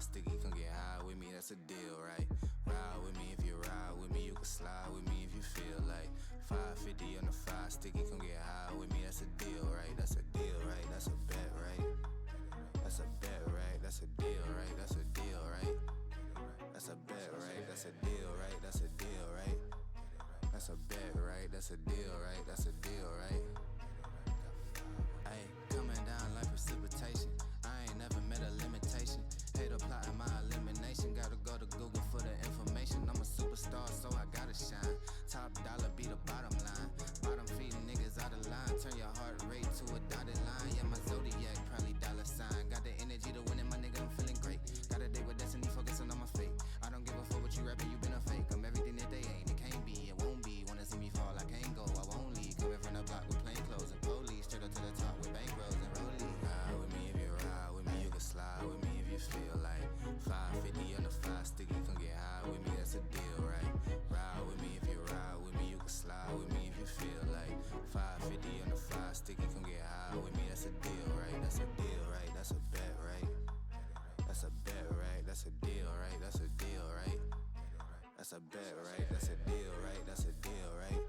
sticky, come get high with me, that's a deal, right? Ride with me if you ride with me, you can slide with me if you feel like 550 on the 5 sticky, come get high with me, that's a deal, right? That's a deal, right? That's a bet, right? That's a bet, right? That's a deal, right? That's a deal, right? That's a bet, right? That's a deal, right? That's a deal, right? That's a bet, right? That's a deal, right? That's a deal, right? Ay, coming down like precipitation. I ain't never met a limitation. Hater plotting my elimination. Gotta go to Google for the information. I'm a superstar, so I gotta shine. Top dollar be the bottom line. Bottom feeding niggas out of line. Turn your heart rate to a dotted line. Yeah, my zodiac probably dollar sign. Got the energy to win it, my nigga, I'm feeling great. Got a date with destiny, focusing on my fate. I don't give a fuck what you rapping, you been a fake. I'm everything that they ain't, it can't be, it won't be. Wanna see me fall, I can't go, I won't leave. Coming from the block with plain clothes and police. Straight up to the top with bankrolls and rollies. Ride with me if you ride with me, you can slide with me if you feel like 550 on the 5 sticky, come get high with me, that's a deal, right? Ride with me if you ride with me, you can slide with me if you feel like 550 on the 5 sticky, come get high with me, that's a deal, right? That's a deal, right? That's a bet, right? That's a bet, right? That's a deal, right? That's a deal, right? That's a bet, right? That's a deal, right? That's a deal, right?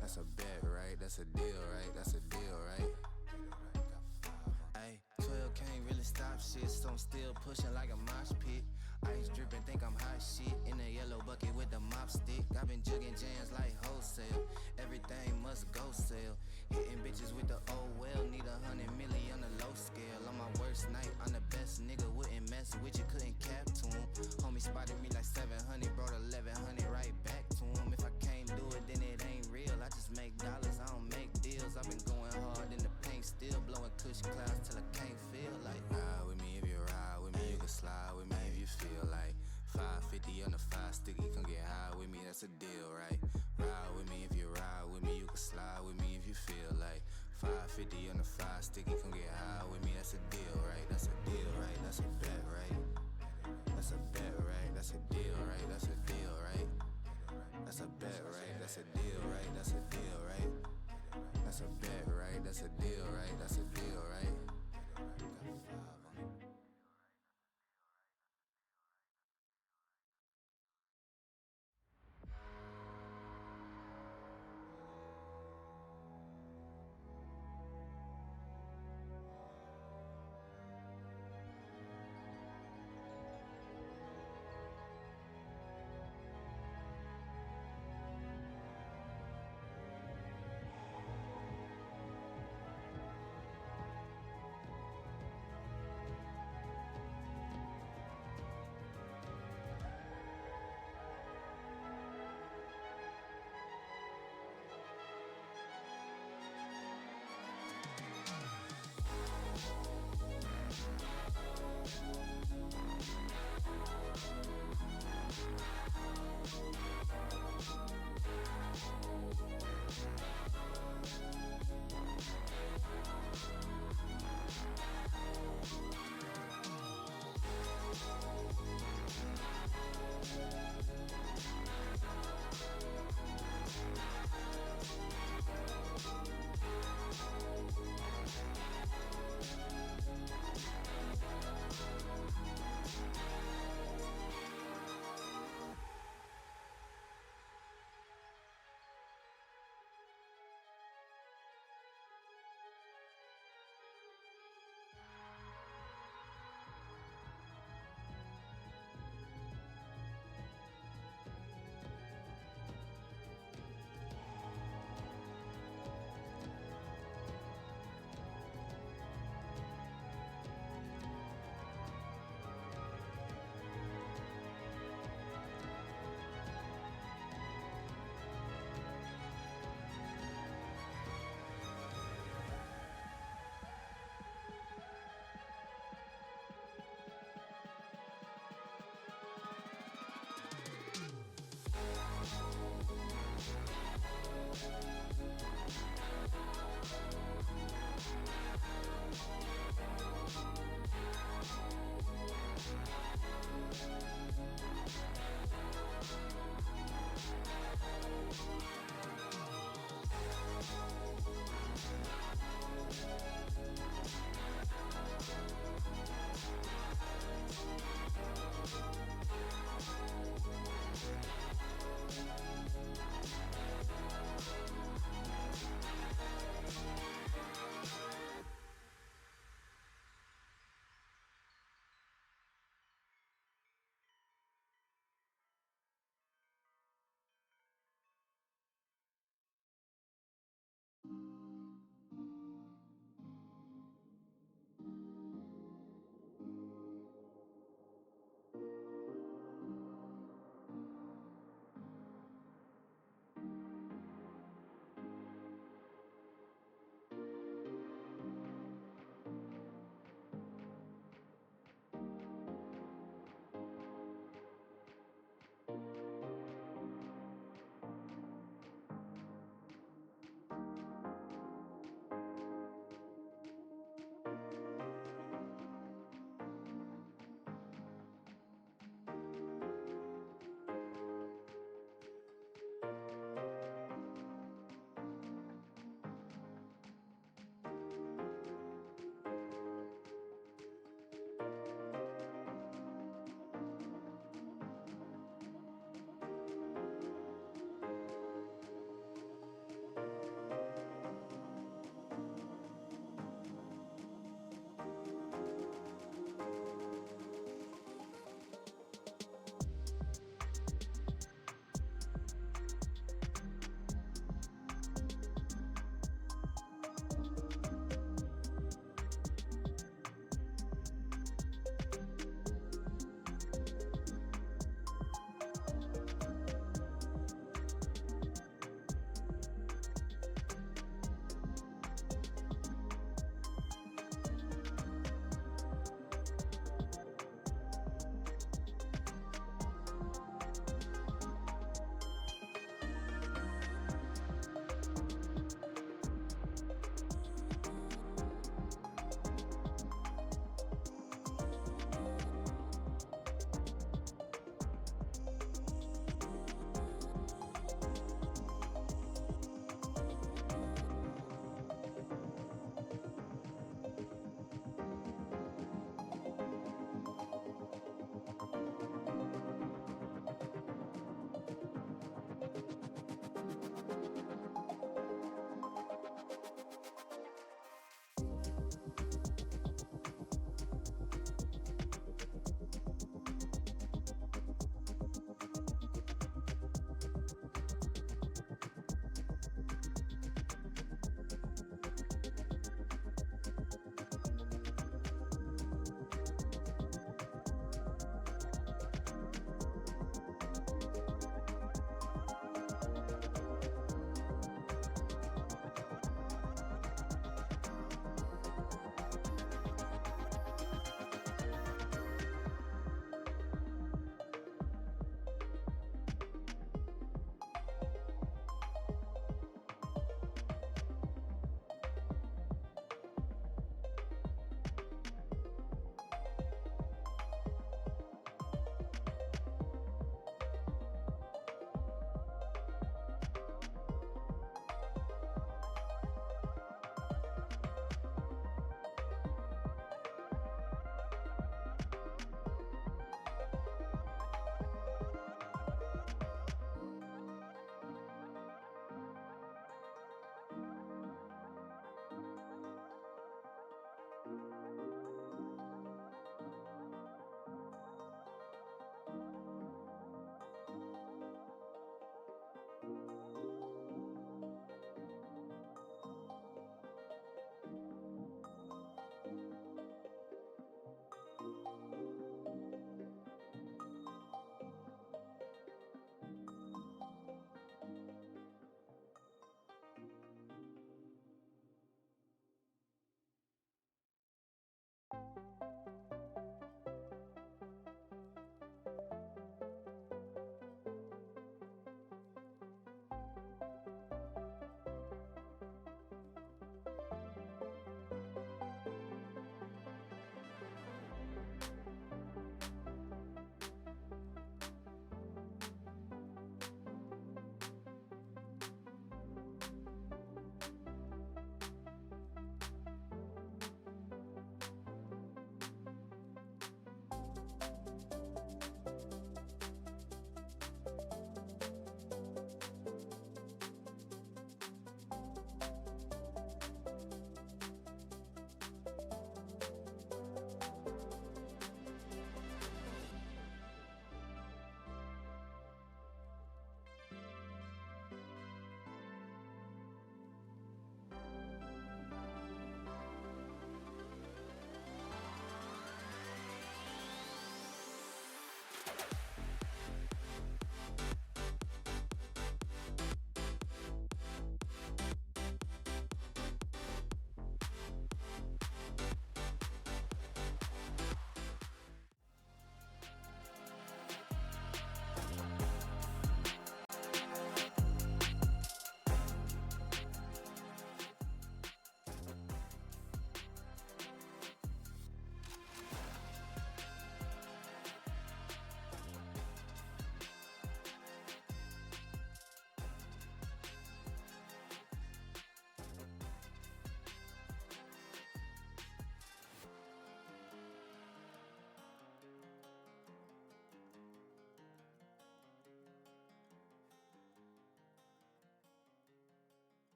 That's a bet, right? That's a deal, right? That's a deal, right? Ay, 12 can't really stop shit, so I'm still pushing like a mosh pit. Ice dripping, think I'm hot shit. In the yellow bucket with the mop stick. I've been jugging jams like wholesale. Everything must go sell. Hitting bitches with the oh well. Need 100 million on the low scale. On my worst night, I'm the best nigga. Wouldn't mess with you, couldn't cap to him. Homie spotted me like 700, brought 1100 right back to him. If I can't do it, then it ain't real. I just make dollars, I don't make deals. I've been going hard in the paint, still blowing kush clouds till I can't feel like. Ride with me if you ride with me, you can slide with me if you feel like 550 on the 5 sticky, come get high with me, that's a deal, right? Ride with me if you ride with me, you can slide with me if you feel like 550 on the 5 sticky, come get high with me, that's a deal, right? That's a deal, right? That's a bet, right? That's a bet, right? That's a deal, right? That's a deal, right? That's a bet, right? That's a deal, right? That's a deal, right? That's a bet, right? That's a deal, right? That's a deal, right?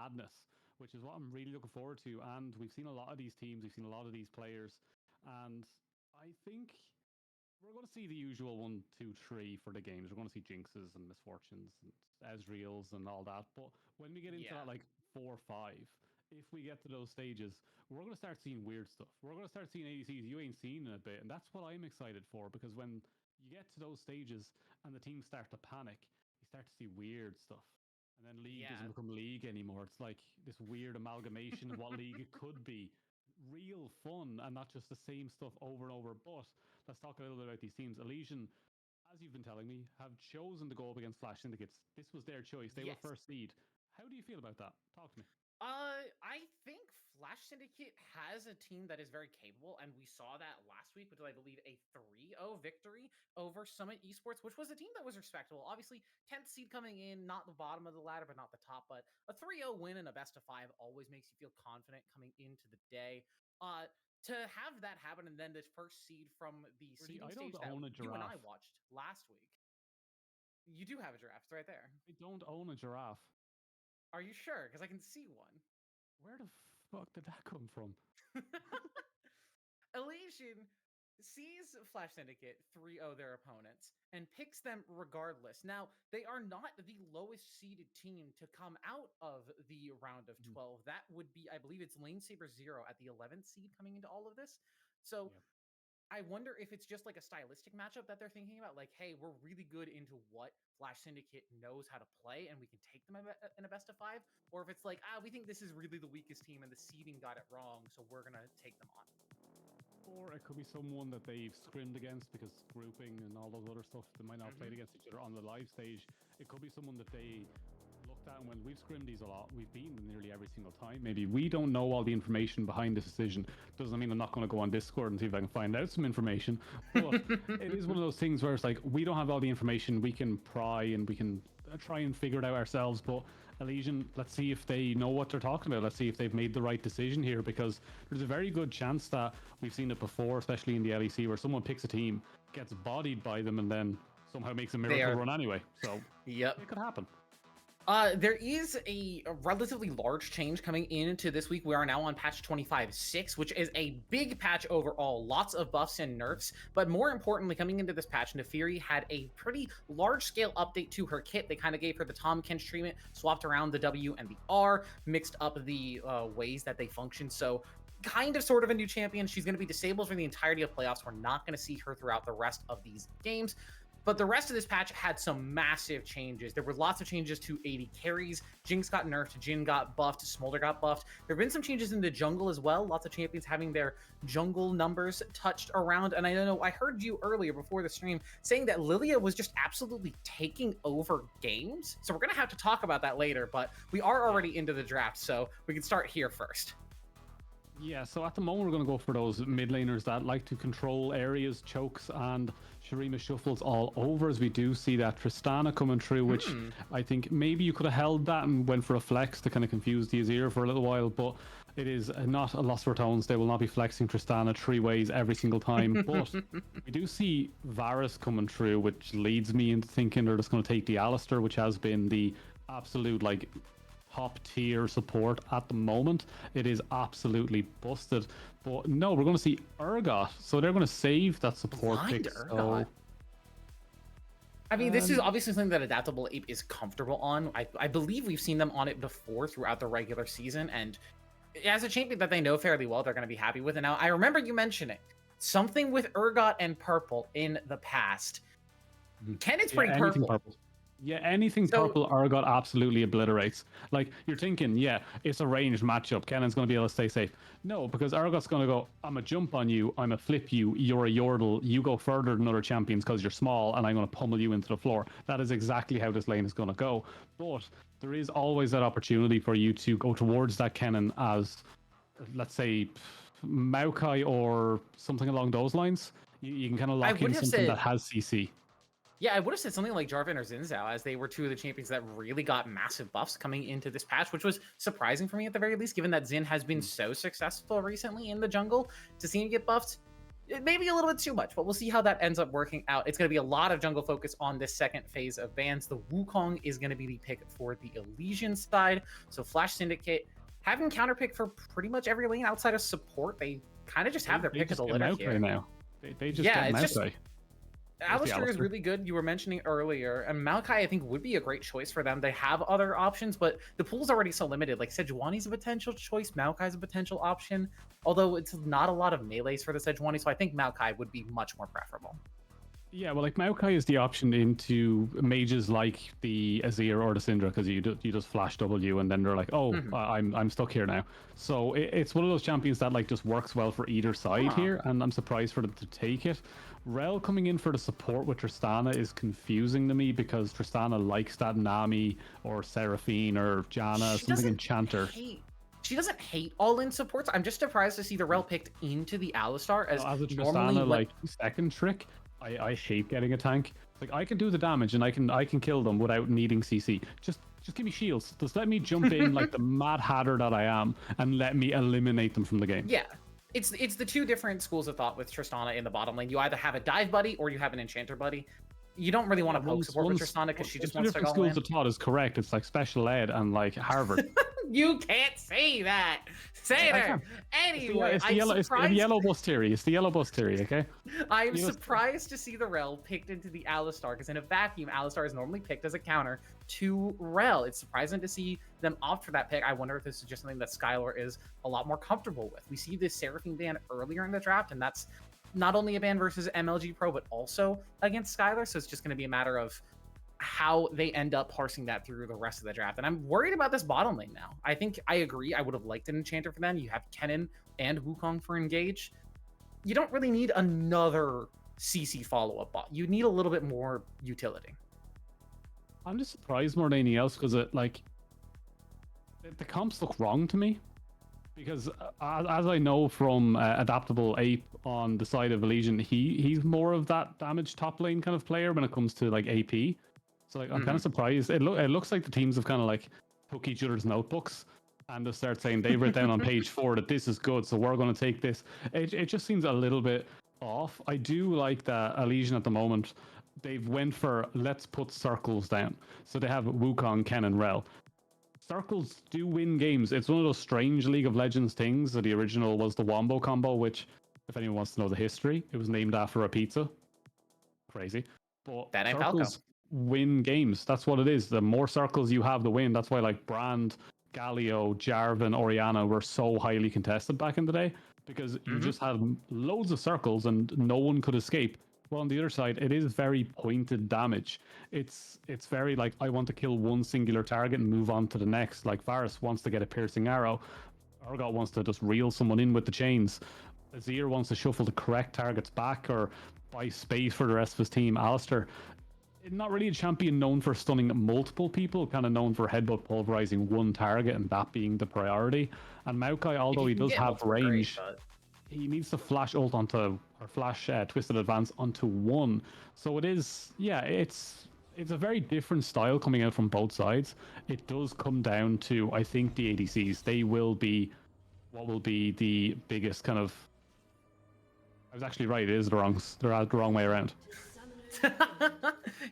Madness, which is what I'm really looking forward to. And we've seen a lot of these teams, we've seen a lot of these players, and I think we're going to see the usual 1, 2, 3 for the games. We're going to see jinxes and misfortunes and Ezreals and all that. But when we get into that, like 4, 5, if we get to those stages, we're going to start seeing weird stuff. We're going to start seeing ADCs you ain't seen in a bit. And that's what I'm excited for, because when you get to those stages and the teams start to panic, you start to see weird stuff. And then League doesn't become League anymore. It's like this weird amalgamation of what League could be. Real fun and not just the same stuff over and over. But let's talk a little bit about these teams. Elysian, as you've been telling me, have chosen to go up against Flash Syndicates. This was their choice. They were first seed. How do you feel about that? Talk to me. I think Flash Syndicate has a team that is very capable, and we saw that last week with, I believe, a 3-0 victory over Summit Esports, which was a team that was respectable. Obviously, 10th seed coming in, not the bottom of the ladder, but not the top. But a 3-0 win and a best of 5 always makes you feel confident coming into the day. To have that happen, and then this first seed from the seeding stage that you and I watched last week. You do have a giraffe. It's right there. I don't own a giraffe. Are you sure? Because I can see one. Where the fuck did that come from? Elysian sees Flash Syndicate 3-0 their opponents and picks them regardless. Now, they are not the lowest seeded team to come out of the round of 12. That would be, I believe it's Lane Saber 0 at the 11th seed coming into all of this. So I wonder if it's just like a stylistic matchup that they're thinking about. Like, hey, we're really good into what Flash Syndicate knows how to play, and we can take them in a best of 5. Or if it's like, we think this is really the weakest team and the seeding got it wrong, so we're going to take them on. Or it could be someone that they've scrimmed against, because grouping and all those other stuff, they might not have played against each other on the live stage. It could be someone that they looked at, and when we've scrimmed these a lot, we've beaten them nearly every single time. Maybe we don't know all the information behind this decision. Doesn't mean I'm not going to go on Discord and see if I can find out some information. But it is one of those things where it's like, we don't have all the information. We can pry and we can try and figure it out ourselves. But Elysian, let's see if they know what they're talking about. Let's see if they've made the right decision here, because there's a very good chance that we've seen it before, especially in the LEC, where someone picks a team, gets bodied by them, and then somehow makes a miracle run anyway. So it could happen. There is a relatively large change coming into this week. We are now on patch 25.6, which is a big patch overall. Lots of buffs and nerfs, but more importantly, coming into this patch, Nefiri had a pretty large-scale update to her kit. They kind of gave her the Tahm Kench treatment, swapped around the W and the R, mixed up the ways that they function. So kind of sort of a new champion. She's going to be disabled for the entirety of playoffs. We're not going to see her throughout the rest of these games. But the rest of this patch had some massive changes. There were lots of changes to AD carries. Jinx got nerfed, Jhin got buffed, Smolder got buffed. There have been some changes in the jungle as well. Lots of champions having their jungle numbers touched around. And I know I heard you earlier before the stream saying that Lilia was just absolutely taking over games. So we're going to have to talk about that later, but we are already into the draft, so we can start here first. Yeah, so at the moment we're going to go for those mid laners that like to control areas, chokes, and Shurima shuffles all over, as we do see that Tristana coming through, which I think maybe you could have held that and went for a flex to kind of confuse the Azir for a little while, but it is not a loss for tones. They will not be flexing Tristana 3 ways every single time, but we do see Varus coming through, which leads me into thinking they're just going to take the Alistar, which has been the absolute, like, top tier support at the moment. It is absolutely busted, but no, we're going to see Urgot, so they're going to save that support pick. So I mean, this is obviously something that Adaptable Ape is comfortable on. I believe we've seen them on it before throughout the regular season, and as a champion that they know fairly well, they're going to be happy with it. Now, I remember you mentioning something with Urgot and purple in the past. Kennon's pretty anything purple. Yeah, anything So- purple Urgot absolutely obliterates. Like, you're thinking, yeah, it's a ranged matchup. Kennon's going to be able to stay safe. No, because Urgot's going to go, I'm a jump on you, I'm a flip you, you're a Yordle, you go further than other champions because you're small, and I'm going to pummel you into the floor. That is exactly how this lane is going to go. But there is always that opportunity for you to go towards that Kennen as, let's say, Maokai or something along those lines. You can kind of lock in something that has CC. Yeah, I would have said something like Jarvan or Xin Zhao, as they were two of the champions that really got massive buffs coming into this patch, which was surprising for me at the very least, given that Xin has been so successful recently in the jungle. To see him get buffed, it may be a little bit too much, but we'll see how that ends up working out. It's going to be a lot of jungle focus on this second phase of bans. The Wukong is going to be the pick for the Elysian side. So Flash Syndicate having counterpick for pretty much every lane outside of support. They kind of just have their pick of the litter here. Now. They just get Maokai. Alistar is really good. You were mentioning earlier, and Maokai I think would be a great choice for them. They have other options, but the pool's already so limited. Like Sejuani's a potential choice, Maokai's a potential option, although it's not a lot of melees for the Sejuani, so I think Maokai would be much more preferable. Yeah, well, like Maokai is the option into mages like the Azir or the Syndra, because you just flash W and then they're like, oh, I'm stuck here now. So it's one of those champions that like just works well for either side here, and I'm surprised for them to take it. Rel coming in for the support with Tristana is confusing to me, because Tristana likes that Nami or Seraphine or Janna, something enchanter. She doesn't hate all-in supports. I'm just surprised to see the Rel picked into the Alistar as a Tristana like second trick. I hate getting a tank. Like, I can do the damage and I can kill them without needing CC. Just give me shields. Just let me jump in like the Mad Hatter that I am, and let me eliminate them from the game. Yeah. It's the two different schools of thought with Tristana in the bottom lane. You either have a dive buddy or you have an enchanter buddy. You don't really want to poke support with Tristana because she just wants to go in. Schools of thought is correct. It's like special ed and like Harvard. You can't say that. Say it. Anyway, it's the yellow bus theory. It's the yellow bus theory, okay? I'm surprised to see the Rel picked into the Alistar, because in a vacuum, Alistar is normally picked as a counter to Rel. It's surprising to see them opt for that pick. I wonder if this is just something that Skylar is a lot more comfortable with. We see this Seraphine ban earlier in the draft, and that's not only a ban versus MLG Pro, but also against Skylar. So it's just going to be a matter of how they end up parsing that through the rest of the draft. And I'm worried about this bottom lane now. I think I agree. I would have liked an enchanter for them. You have Kennen and Wukong for engage. You don't really need another CC follow-up bot. You need a little bit more utility. I'm just surprised more than anything else, because the comps look wrong to me. Because as I know from Adaptable Ape on the side of Elysian, he's more of that damage top lane kind of player when it comes to like AP. So like, I'm kind of surprised. It looks like the teams have kind of like took each other's notebooks and just start saying they've written down on page 4 that this is good, so we're going to take this. It just seems a little bit off. I do like that Elysian at the moment, they've went for let's put circles down. So they have Wukong, Ken, and Rel. Circles do win games. It's one of those strange League of Legends things. So the original was the Wombo combo, which, if anyone wants to know the history, it was named after a pizza. Crazy. But that ain't circles Falco. Win games. That's what it is. The more circles you have, the win. That's why like Brand, Galio, Jarvan, Orianna were so highly contested back in the day, because you just had loads of circles and no one could escape. Well, on the other side, it is very pointed damage. It's very like, I want to kill one singular target and move on to the next. Like Varus wants to get a piercing arrow. Urgot wants to just reel someone in with the chains. Azir wants to shuffle the correct targets back or buy space for the rest of his team. Alistar, not really a champion known for stunning multiple people, kind of known for headbutt pulverizing one target and that being the priority. And Maokai, although he does have range, he needs to flash ult onto, or flash twisted advance onto one. So it is, yeah, it's a very different style coming out from both sides. It does come down to, I think, the ADCs. They will be what will be the biggest kind of. I was actually right. It is the wrong way around.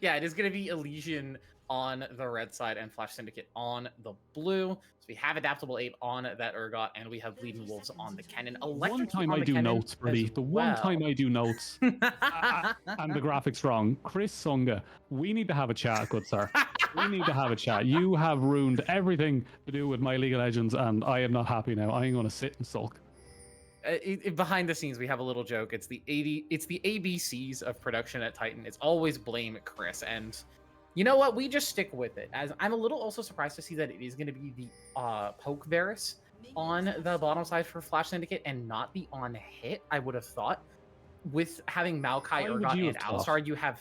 Yeah, it is going to be Elysian on the red side and Flash Syndicate on the blue. So we have Adaptable Ape on that Urgot, and we have Bleeding Wolves on the Kennen. One time I do notes, Brady. One time I do notes, and the graphics wrong. Chris Sunga, we need to have a chat, good sir. We need to have a chat. You have ruined everything to do with my League of Legends, and I am not happy now. I'm going to sit and sulk. behind the scenes, we have a little joke. It's the ABCs of production at Titan. It's always blame Chris, and you know what? We just stick with it. As I'm a little also surprised to see that it is going to be the poke Varus on the bottom side for Flash Syndicate and not the on hit. I would have thought with having Maokai, Urgot, and Alistar, you have.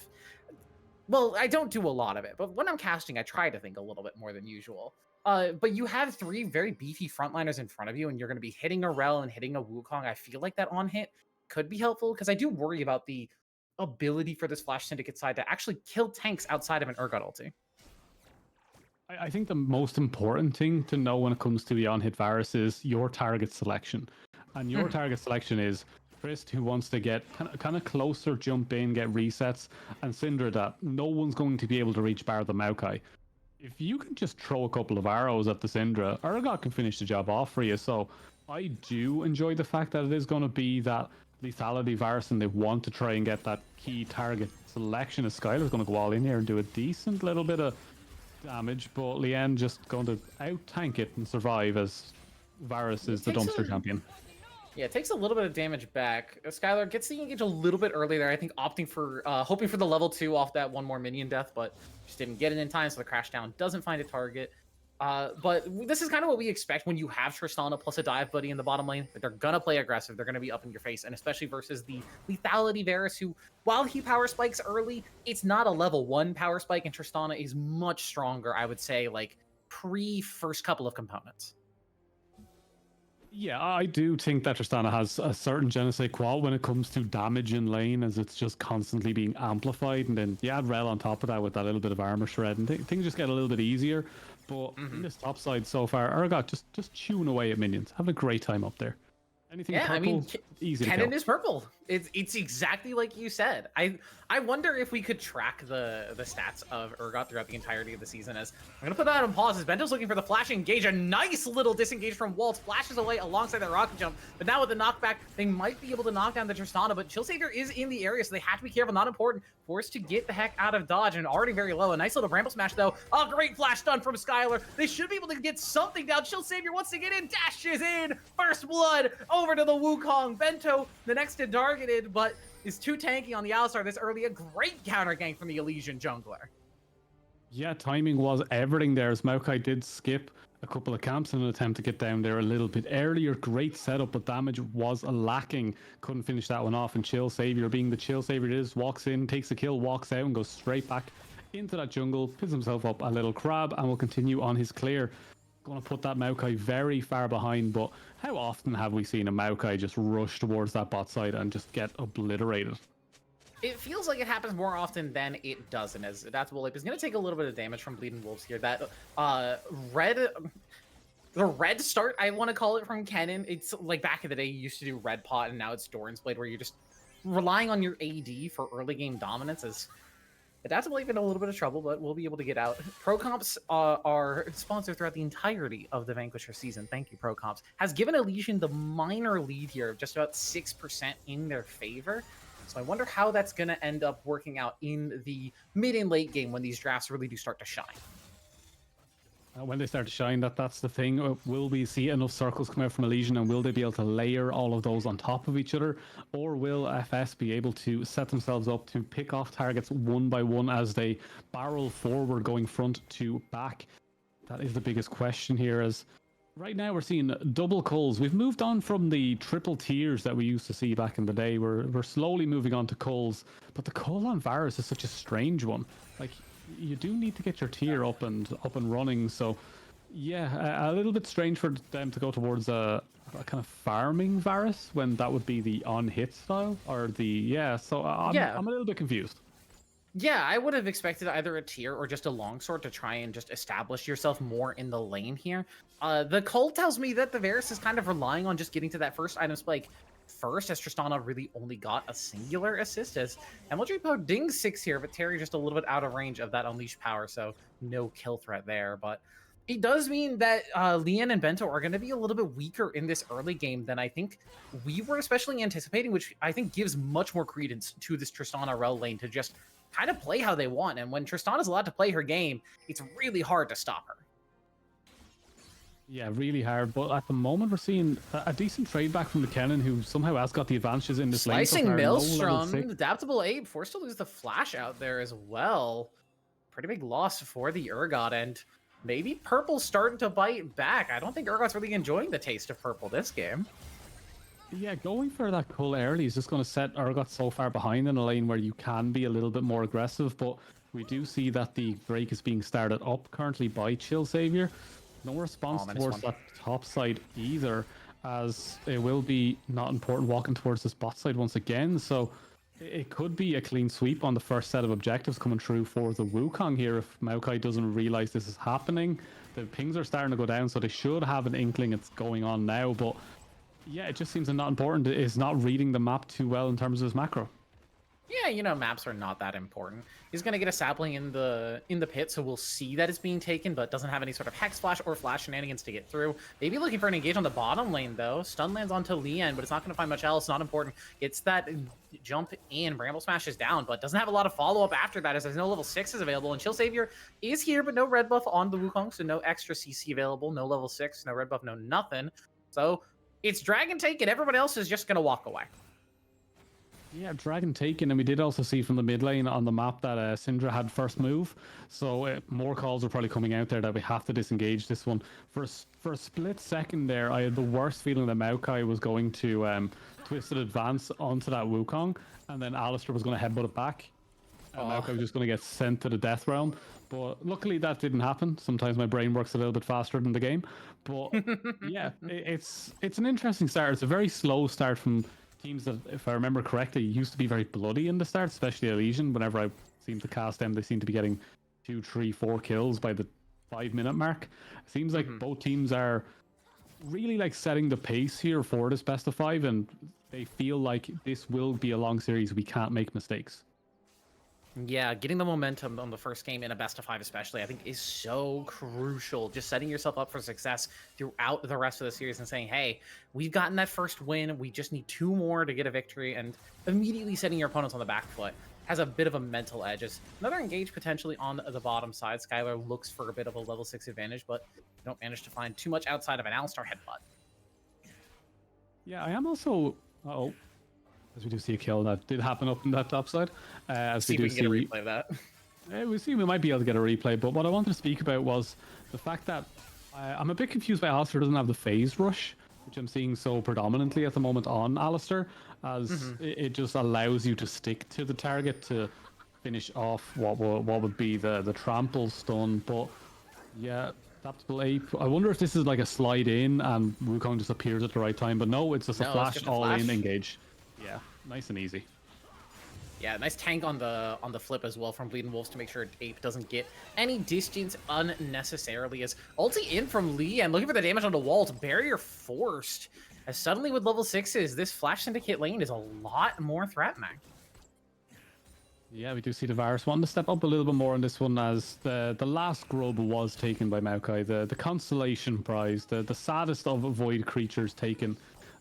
Well, I don't do a lot of it, but when I'm casting, I try to think a little bit more than usual. But you have 3 very beefy frontliners in front of you, and you're going to be hitting a Rel and hitting a Wukong. I feel like that on hit could be helpful because I do worry about the ability for this Flash Syndicate side to actually kill tanks outside of an Urgot ulti. I think the most important thing to know when it comes to the on-hit Varus is your target selection. And your target selection is Trist, who wants to get kind of closer, jump in, get resets, and Syndra that no one's going to be able to reach bar the Maokai. If you can just throw a couple of arrows at the Syndra, Urgot can finish the job off for you. So I do enjoy the fact that it is going to be that lethality Varus, and they want to try and get that key target selection. As Skylar's going to go all in here and do a decent little bit of damage, but Lien just going to out-tank it and survive as Varus is the dumpster champion. Yeah, it takes a little bit of damage back. Skylar gets the engage a little bit early there, I think opting for, hoping for the level 2 off that one more minion death, but just didn't get it in time, so the crash down doesn't find a target. But this is kind of what we expect when you have Tristana plus a dive buddy in the bottom lane. They're gonna play aggressive, they're gonna be up in your face, and especially versus the lethality Varus, who, while he power spikes early, it's not a level 1 power spike, and Tristana is much stronger, I would say, like, pre-first couple of components. Yeah, I do think that Tristana has a certain je ne sais quoi when it comes to damage in lane, as it's just constantly being amplified. And then you add Rel on top of that with that little bit of armor shred, and things just get a little bit easier. But in this top side so far, Urgot just chewing away at minions, having a great time up there. Anything purple, I mean, easy to Kennen kill. is purple. It's exactly like you said. I wonder if we could track the stats of Urgot throughout the entirety of the season. As I'm gonna put that on pause. As Bento's looking for the flash engage, a nice little disengage from Waltz, flashes away alongside the rocket jump. But now with the knockback, they might be able to knock down the Tristana. But Chill Savior is in the area, so they have to be careful. Not important. Forced to get the heck out of dodge, and already very low. A nice little bramble smash though. A great flash stun from Skylar. They should be able to get something down. Chill Savior wants to get in, dashes in. First blood over to the Wukong. Bento, the next to targeted, but is too tanky on the Alistar this early. A great counter gank from the Elysian jungler. Yeah, timing was everything there, as Maokai did skip a couple of camps in an attempt to get down there a little bit earlier. Great setup, but damage was lacking. Couldn't finish that one off, and Chill Savior, being the Chill Savior it is, walks in, takes a kill, walks out, and goes straight back into that jungle, picks himself up a little crab, and will continue on his clear. Going to put that Maokai very far behind, but how often have we seen a Maokai just rush towards that bot side and just get obliterated? It feels like it happens more often than it doesn't, as that's Wolip is going to take a little bit of damage from Bleeding Wolves here. That the red start, I want to call it, from Kennen. It's like back in the day, you used to do red pot, and now it's Doran's Blade, where you're just relying on your AD for early game dominance. As Adaptable even in a little bit of trouble, but we'll be able to get out. Pro Comps are sponsored throughout the entirety of the Vanquisher season. Thank you, Pro Comps. Has given Elysian the minor lead here of just about 6% in their favor. So I wonder how that's going to end up working out in the mid and late game when these drafts really do start to shine. When they start to shine, that's the thing. Will we see enough circles come out from Elysian, and will they be able to layer all of those on top of each other? Or will FS be able to set themselves up to pick off targets one by one as they barrel forward, going front to back? That is the biggest question here, as right now we're seeing double culls. We've moved on from the triple tiers that we used to see back in the day. We're slowly moving on to culls, but the cull on Varus is such a strange one. Like, you do need to get your tier up and running. So yeah, a little bit strange for them to go towards a kind of farming Varus when that would be the on hit style, or the so I'm a little bit confused. Yeah, I would have expected either a tier or just a longsword to try and just establish yourself more in the lane here. The cull tells me that the Varus is kind of relying on just getting to that first item spike first, as Tristana really only got a singular assist. As MLG Poe dings 6 here, but Terry just a little bit out of range of that unleashed power, so no kill threat there. But it does mean that Lien and Bento are going to be a little bit weaker in this early game than I think we were especially anticipating, which I think gives much more credence to this Tristana Rel lane to just kind of play how they want. And when Tristana's allowed to play her game, it's really hard to stop her. Yeah, really hard. But at the moment, we're seeing a decent trade back from the Kennen, who somehow has got the advantages in this lane so Slicing far. No level Maelstrom, 6. Adaptable Ape, forced to lose the Flash out there as well. Pretty big loss for the Urgot, and maybe Purple's starting to bite back. I don't think Urgot's really enjoying the taste of Purple this game. Yeah, going for that cull early is just going to set Urgot so far behind in a lane where you can be a little bit more aggressive, but we do see that the break is being started up currently by Chill Savior. No response towards that top side either, as it will be not important walking towards this bot side once again, so it could be a clean sweep on the first set of objectives coming through for the Wukong here if Maokai doesn't realize this is happening. The pings are starting to go down, so they should have an inkling it's going on now, but yeah, it just seems not important. It's not reading the map too well in terms of his macro. Yeah, you know, maps are not that important. He's gonna get a sapling in the pit, so we'll see that it's being taken, but doesn't have any sort of hex flash or flash shenanigans to get through. Maybe looking for an engage on the bottom lane though. Stun lands onto Lian, but it's not gonna find much else. Not important. Gets that jump in. Bramble Smash is down, but doesn't have a lot of follow up after that, as there's no level 6s available. And Chill Savior is here, but no red buff on the Wukong, so no extra CC available. No level 6, no red buff, no nothing. So it's Dragon Take, and everyone else is just gonna walk away. Yeah, Dragon taken, and we did also see from the mid lane on the map that Syndra had first move, so more calls are probably coming out there that we have to disengage this one. For a split second there, I had the worst feeling that Maokai was going to Twisted Advance onto that Wukong, and then Alistar was going to headbutt it back, and Maokai was just going to get sent to the Death Realm. But luckily that didn't happen. Sometimes my brain works a little bit faster than the game. But yeah, it's an interesting start. It's a very slow start from teams that, if I remember correctly, used to be very bloody in the start, especially Elysian. Whenever I seem to cast them, they seem to be getting 2, 3, 4 kills by the 5-minute mark. It seems like both teams are really like setting the pace here for this best of 5, and they feel like this will be a long series. We can't make mistakes. Yeah, getting the momentum on the first game in a best of 5 especially, I think is so crucial. Just setting yourself up for success throughout the rest of the series and saying, hey, we've gotten that first win. We just need 2 more to get a victory, and immediately setting your opponents on the back foot has a bit of a mental edge. As another engage potentially on the bottom side. Skylar looks for a bit of a level 6 advantage, but don't manage to find too much outside of an Alistar headbutt. Yeah, I am also... Uh-oh. As we do see a kill that did happen up in that top side. As we do see, get a replay of that. We might be able to get a replay, but what I wanted to speak about was the fact that I'm a bit confused by Alistar doesn't have the phase rush, which I'm seeing so predominantly at the moment on Alistar, as it just allows you to stick to the target to finish off what would be the trample stun. But yeah, Adaptable Ape. I wonder if this is like a slide in and Wukong just appears at the right time, but no, it's just a flash all in engage. Yeah, nice and easy. Yeah, nice tank on the flip as well from Bleeding Wolves to make sure Ape doesn't get any distance unnecessarily. As ulti in from Lee and looking for the damage on the walls, barrier forced. As suddenly with level 6s, this Flash Syndicate lane is a lot more threatening. Yeah, we do see the Varus wanting to step up a little bit more on this one, as the last grub was taken by Maokai, the Constellation Prize, the saddest of Void creatures taken,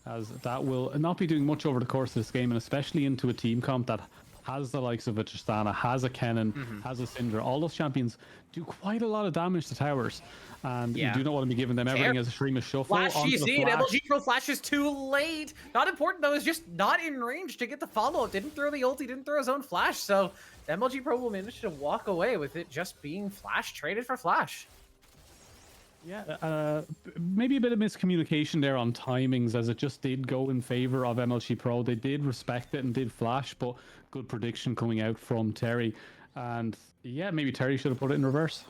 as that will not be doing much over the course of this game, and especially into a team comp that has the likes of a Tristana, has a Kennen, has a Syndra. All those champions do quite a lot of damage to towers, and you do not want to be giving them everything as a stream of shuffle. Flash GC, and MLG Pro Flash is too late. Not important though, is just not in range to get the follow-up. Didn't throw the ulti, didn't throw his own flash, so MLG Pro will manage to walk away with it just being Flash traded for Flash. Yeah, maybe a bit of miscommunication there on timings, as it just did go in favor of MLG Pro. They did respect it and did flash, but good prediction coming out from Terry. And yeah, maybe Terry should have put it in reverse.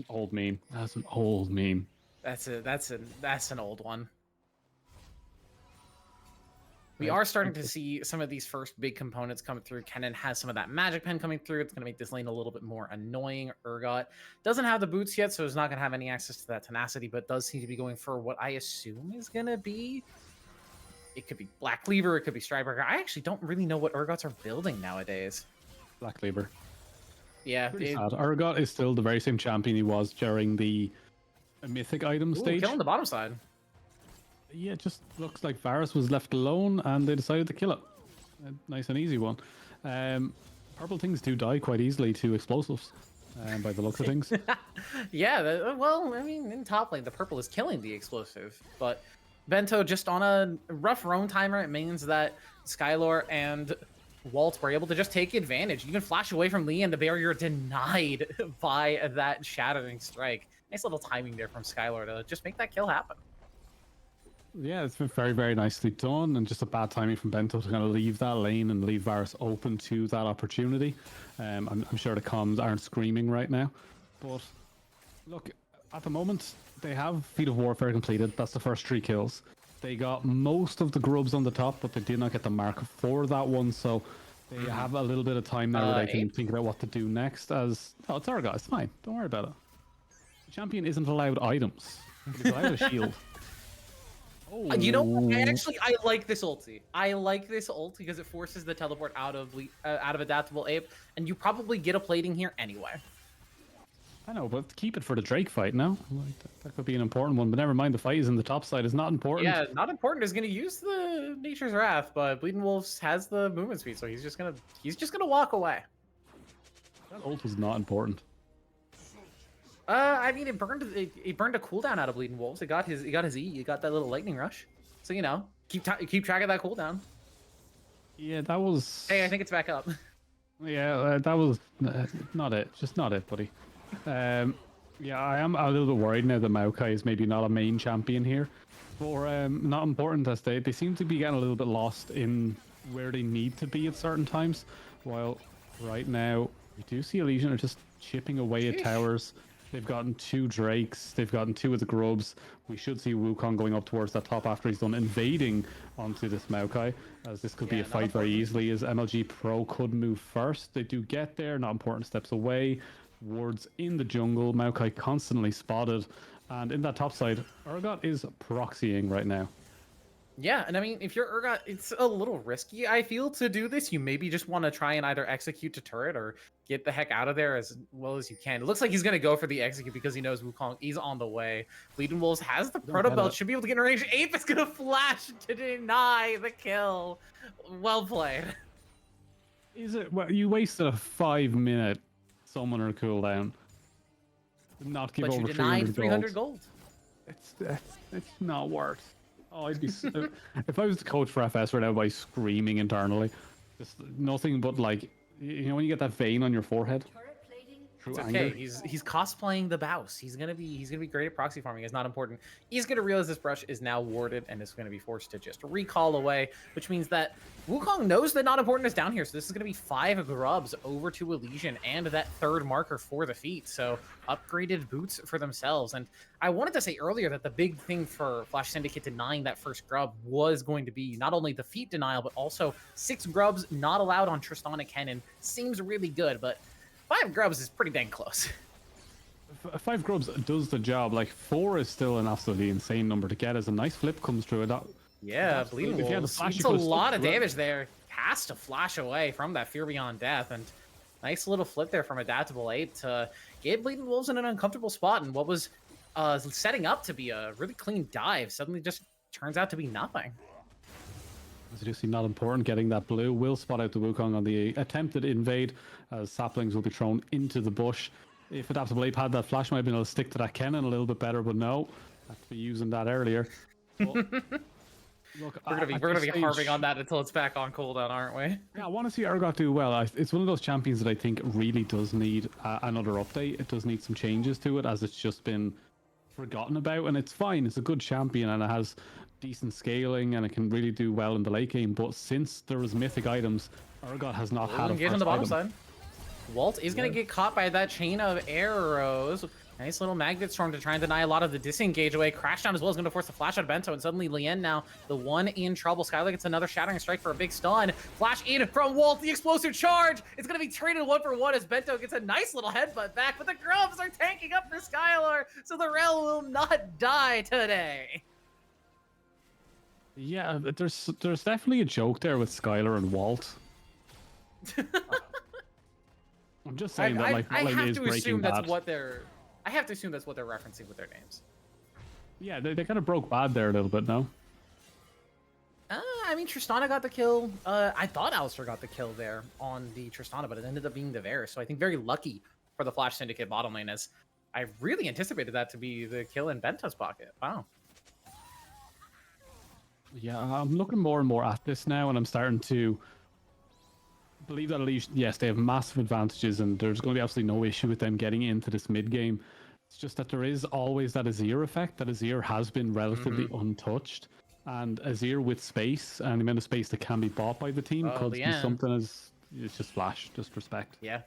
Old meme. That's an old meme. That's an old one. We are starting to see some of these first big components come through. Kennen has some of that magic pen coming through. It's going to make this lane a little bit more annoying. Urgot doesn't have the boots yet, so he's not going to have any access to that tenacity, but does seem to be going for what I assume is going to be... It could be Black Cleaver, it could be Strider. I actually don't really know what Urgots are building nowadays. Black Cleaver. Yeah. Sad. Urgot is still the very same champion he was during the mythic item stage. Killing the bottom side. Yeah, it just looks like Varus was left alone and they decided to kill it. A nice and easy one. Purple things do die quite easily to explosives. by the looks of things. Yeah, well, I mean, in top lane, the purple is killing the explosive, but Bento just on a rough roam timer. It means that Skylor and Walt were able to just take advantage. You can flash away from Lee, and the barrier denied by that shattering strike. Nice little timing there from Skylor to just make that kill happen. Yeah, it's been very, very nicely done, and just a bad timing from Bento to kind of leave that lane and leave Varus open to that opportunity. I'm sure the comms aren't screaming right now, but look, at the moment they have Feet of Warfare completed. That's the first 3 kills. They got most of the grubs on the top, but they did not get the mark for that one, so they have a little bit of time now where they can think about what to do next. As it's Urgot, it's fine, don't worry about it. The champion isn't allowed items. He's allowed a shield. Oh. You know what? I like this ulti. I like this ulti because it forces the teleport out of adaptable ape, and you probably get a plating here anyway. I know, but keep it for the Drake fight now. Like, that could be an important one, but never mind. The fight is in the top side. It's not important. Yeah, not important. Is going to use the Nature's Wrath, but Bleeding Wolves has the movement speed, so he's just gonna walk away. That ult was not important. I mean, it burned a cooldown out of Bleeding Wolves. It got his E. It got that little lightning rush. So keep track of that cooldown. Yeah, that was. Hey, I think it's back up. Yeah, that was not it. Just not it, buddy. Yeah, I am a little bit worried now that Maokai is maybe not a main champion here. Or not important as they seem to be getting a little bit lost in where they need to be at certain times. While right now we do see Elysian are just chipping away at towers. They've gotten 2 Drakes. They've gotten 2 of the Grubs. We should see Wukong going up towards that top after he's done invading onto this Maokai, as this could be a fight very easily, as MLG Pro could move first. They do get there, not important, steps away. Wards in the jungle. Maokai constantly spotted. And in that top side, Urgot is proxying right now. Yeah, and I mean, if you're Urgot, it's a little risky, I feel, to do this. You maybe just want to try and either execute to turret or get the heck out of there as well as you can. It looks like he's going to go for the execute because he knows Wukong is on the way. Bleeding Wolves has the Proto Belt, should be able to get in range. Ape is going to flash to deny the kill. Well played. Is it? Well, you wasted a 5-minute summoner cooldown. Not give over 300 gold. It's not worth. Oh, I'd be if I was the coach for FS right now, I'd be screaming internally. Just nothing but like, when you get that vein on your forehead. It's okay. He's cosplaying the Baus. He's gonna be great at proxy farming. It's not important. He's gonna realize this brush is now warded and is gonna be forced to just recall away, which means that Wukong knows that not important is down here. So this is gonna be 5 grubs over to Elysian and that 3rd marker for the feet. So upgraded boots for themselves. And I wanted to say earlier that the big thing for Flash Syndicate denying that first grub was going to be not only the feet denial, but also 6 grubs not allowed on Tristana Cannon. Seems really good, but 5 grubs is pretty dang close. 5 grubs does the job. Like 4 is still an absolutely insane number to get as a nice flip comes through it. Yeah, Bleeding Wolves. It's a lot of damage there. Has to flash away from that Fear Beyond Death, and nice little flip there from Adaptable Ape to get Bleeding Wolves in an uncomfortable spot, and what was setting up to be a really clean dive suddenly just turns out to be nothing. As you see, not important. Getting that blue will spot out the Wukong on the attempted invade, as saplings will be thrown into the bush. If Adaptable Ape had that flash, might have been able to stick to that cannon a little bit better, but no, have to be using that earlier. But, look, we're gonna be harping on that until it's back on cooldown, aren't we? Yeah, I want to see Urgot do well. It's one of those champions that I think really does need another update. It does need some changes to it, as it's just been forgotten about, and it's fine. It's a good champion, and it has decent scaling, and it can really do well in the late game. But since there was mythic items, Urgot has not had a get on the bottom side. Walt is going to get caught by that chain of arrows. Nice little magnet storm to try and deny a lot of the disengage away. Crashdown as well is going to force the flash out of Bento, and suddenly Lien now the one in trouble. Skylar gets another shattering strike for a big stun. Flash in from Walt, the explosive charge. It's going to be traded 1-for-1 as Bento gets a nice little headbutt back, but the grubs are tanking up for Skylar, so the Rel will not die today. Yeah, there's definitely a joke there with Skylar and Walt. I'm just saying that like I have is to assume that's what they're. I have to assume that's what they're referencing with their names. Yeah, they kind of broke bad there a little bit, no? I mean, Tristana got the kill. I thought Alistair got the kill there on the Tristana, but it ended up being the Varus. So I think very lucky for the Flash Syndicate bottom lane, as I really anticipated that to be the kill in Bento's pocket. Wow. Yeah, I'm looking more and more at this now, and I'm starting to believe that Elysian, yes, they have massive advantages, and there's going to be absolutely no issue with them getting into this mid game. It's just that there is always that Azir effect, that Azir has been relatively untouched, and Azir with space and the amount of space that can be bought by the team could be something as it's just Flash, just respect. Yeah.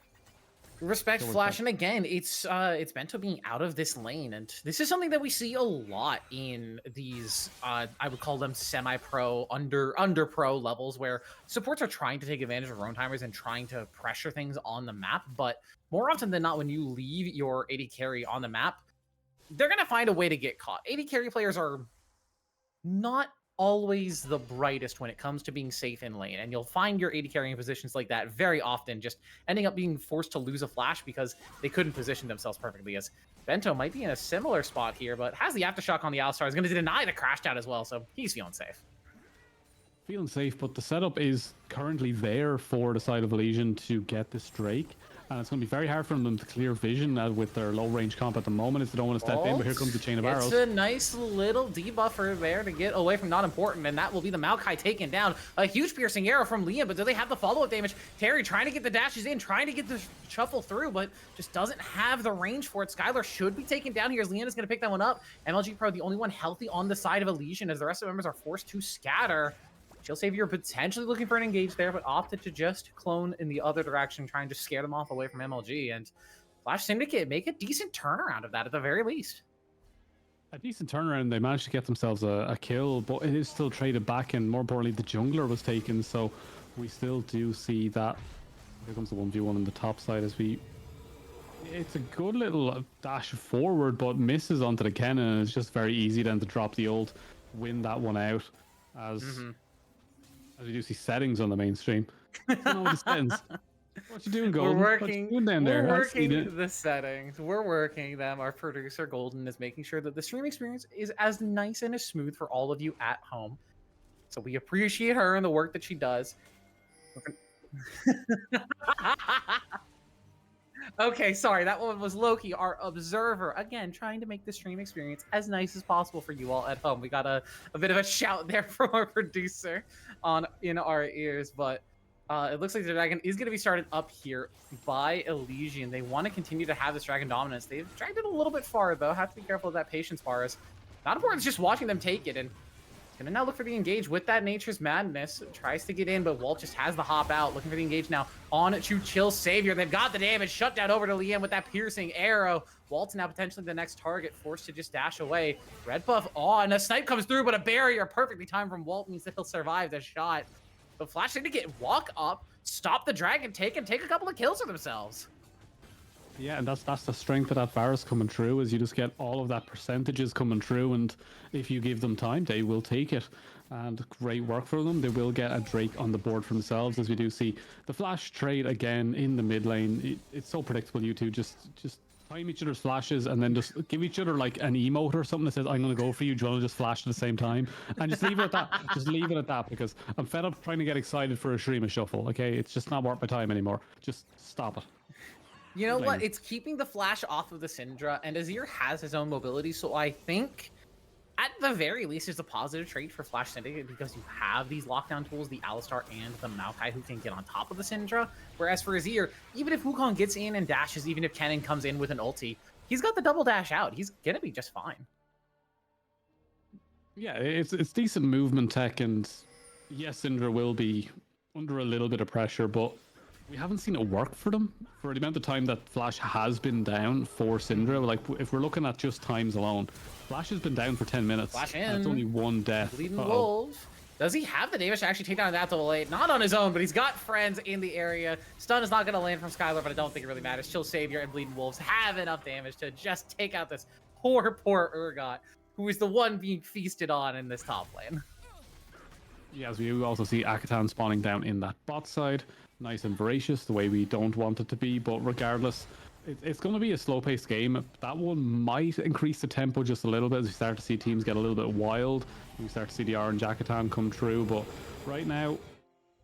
Respect Flash, and again, it's Bento being out of this lane, and this is something that we see a lot in these I would call them semi-pro, under pro levels, where supports are trying to take advantage of roam timers and trying to pressure things on the map. But more often than not, when you leave your AD carry on the map, they're gonna find a way to get caught. AD carry players are not always the brightest when it comes to being safe in lane, and you'll find your AD carrying positions like that very often just ending up being forced to lose a flash because they couldn't position themselves perfectly. As Bento might be in a similar spot here, but has the aftershock on the Alistar, is going to deny the crash out as well, so he's feeling safe. Feeling safe, but the setup is currently there for the side of Elysian to get this Drake. And it's going to be very hard for them to clear vision with their low range comp at the moment, as they don't want to step in, but here comes the chain of arrows. It's a nice little debuffer there to get away from not important, and that will be the Maokai taken down. A huge piercing arrow from Liam, but do they have the follow-up damage? Terry trying to get the dashes in, trying to get the shuffle through, but just doesn't have the range for it. Skylar should be taken down here as Leon is going to pick that one up. MLG Pro, the only one healthy on the side of Elysian, as the rest of the members are forced to scatter. Chill Savior potentially looking for an engage there, but opted to just clone in the other direction, trying to scare them off away from MLG. And Flash Syndicate make a decent turnaround of that at the very least. A decent turnaround. They managed to get themselves a kill, but it is still traded back, and more importantly, the jungler was taken. So we still do see that. Here comes the 1v1 on the top side as we... It's a good little dash forward, but misses onto the cannon, and it's just very easy then to drop the ult, win that one out. As we do see settings on the mainstream. I don't know what the settings. What you doing, Golden? We're working, we're working the settings. We're working them. Our producer, Golden, is making sure that the stream experience is as nice and as smooth for all of you at home. So we appreciate her and the work that she does. Okay, sorry, that one was Loki, our observer. Again, trying to make the stream experience as nice as possible for you all at home. We got a bit of a shout there from our producer in our ears, but it looks like the dragon is going to be started up here by Elysian. They want to continue to have this dragon dominance. They've dragged it a little bit far, though. Have to be careful of that patience bar. Is not important, it's just watching them take it, and gonna now look for the engage with that Nature's Madness. Tries to get in, but Walt just has the hop out. Looking for the engage now on to Chill Savior. They've got the damage. Shut down over to Liam with that piercing arrow. Walt's now potentially the next target, forced to just dash away. Red buff on. A snipe comes through, but a barrier perfectly timed from Walt means that he'll survive the shot. But Flash Syndicate walk up, stop the dragon take, and take a couple of kills for themselves. Yeah, and that's the strength of that Varus coming through, is you just get all of that percentages coming through, and if you give them time, they will take it. And great work for them. They will get a Drake on the board for themselves, as we do see the flash trade again in the mid lane. It's so predictable, you two. Just time each other's flashes and then just give each other like an emote or something that says, I'm going to go for you. Do you want to just flash at the same time? And just leave it at that. Just leave it at that, because I'm fed up trying to get excited for a stream of shuffle. Okay, it's just not worth my time anymore. Just stop it. You know what? It's keeping the flash off of the Syndra, and Azir has his own mobility, so I think at the very least it's a positive trait for Flash Syndicate, because you have these lockdown tools, the Alistar and the Maokai, who can get on top of the Syndra. Whereas for Azir, even if Wukong gets in and dashes, even if Kennen comes in with an ulti, he's got the double dash out. He's gonna be just fine. Yeah, it's decent movement tech, and yes, Syndra will be under a little bit of pressure, but we haven't seen it work for them for the amount of time that Flash has been down for Syndra. Like, if we're looking at just times alone, Flash has been down for 10 minutes. Flash in. That's only one death. Bleeding Wolves. Does he have the damage to actually take down that double late? Not on his own, but he's got friends in the area. Stun is not going to land from Skylar, but I don't think it really matters. Chill Savior and Bleeding Wolves have enough damage to just take out this poor Urgot, who is the one being feasted on in this top lane. Yeah, as we also see Akatan spawning down in that bot side. Nice and voracious, the way we don't want it to be, but regardless, it's going to be a slow-paced game. That one might increase the tempo just a little bit as we start to see teams get a little bit wild. We start to see the Orange Akatan come through, but right now,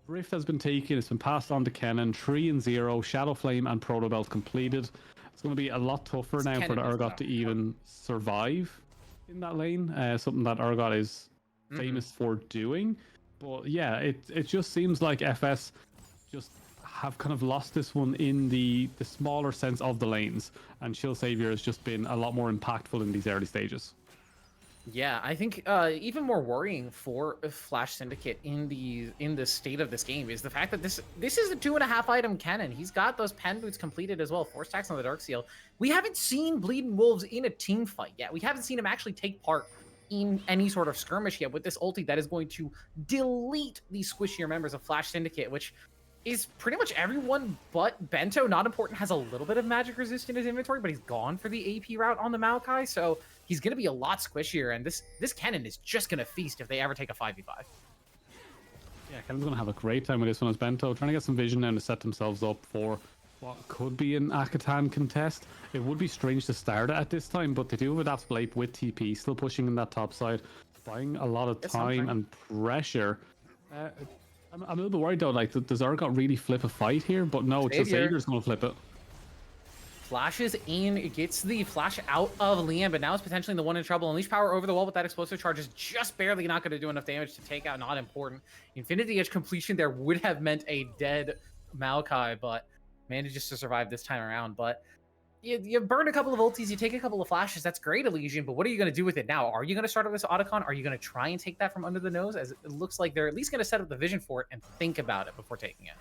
Rift has been taken, it's been passed on to Kennen, 3-0, Shadow Flame and Proto Belt completed, It's going to be a lot tougher now for the Urgot to even survive in that lane. Something that Urgot is famous for doing. But yeah, it just seems like FS just have kind of lost this one in the smaller sense of the lanes, and Chill Savior has just been a lot more impactful in these early stages. Yeah, I think even more worrying for Flash Syndicate in the state of this game is the fact that this is a 2.5 item cannon. He's got those pen boots completed as well, 4 stacks on the Dark Seal. We haven't seen Bleeding Wolves in a team fight yet. We haven't seen him actually take part in any sort of skirmish yet with this ulti that is going to delete these squishier members of Flash Syndicate, which is pretty much everyone but Bento. Not important has a little bit of magic resist in his inventory, but he's gone for the AP route on the Maokai, so he's going to be a lot squishier, and this cannon is just going to feast if they ever take a 5v5. Yeah, Kevin's going to have a great time with this one as Bento, trying to get some vision now to set themselves up for what could be an Akatan contest. It would be strange to start it at this time, but they do have Adapt Blade with TP, still pushing in that top side, buying a lot of time and pressure. I'm a little bit worried though, like, does Urgot really flip a fight here? But no, Savior's going to flip it. Flashes in, it gets the flash out of Liam, but now it's potentially the one in trouble. Unleash power over the wall with that explosive charge is just barely not going to do enough damage to take out Not Important. Infinity Edge completion there would have meant a dead Maokai, but manages to survive this time around. But you burn a couple of ultis, you take a couple of flashes, that's great, Elysian, but what are you going to do with it now? Are you going to start with this Otacon? Are you going to try and take that from under the nose? As it looks like they're at least going to set up the vision for it and think about it before taking it.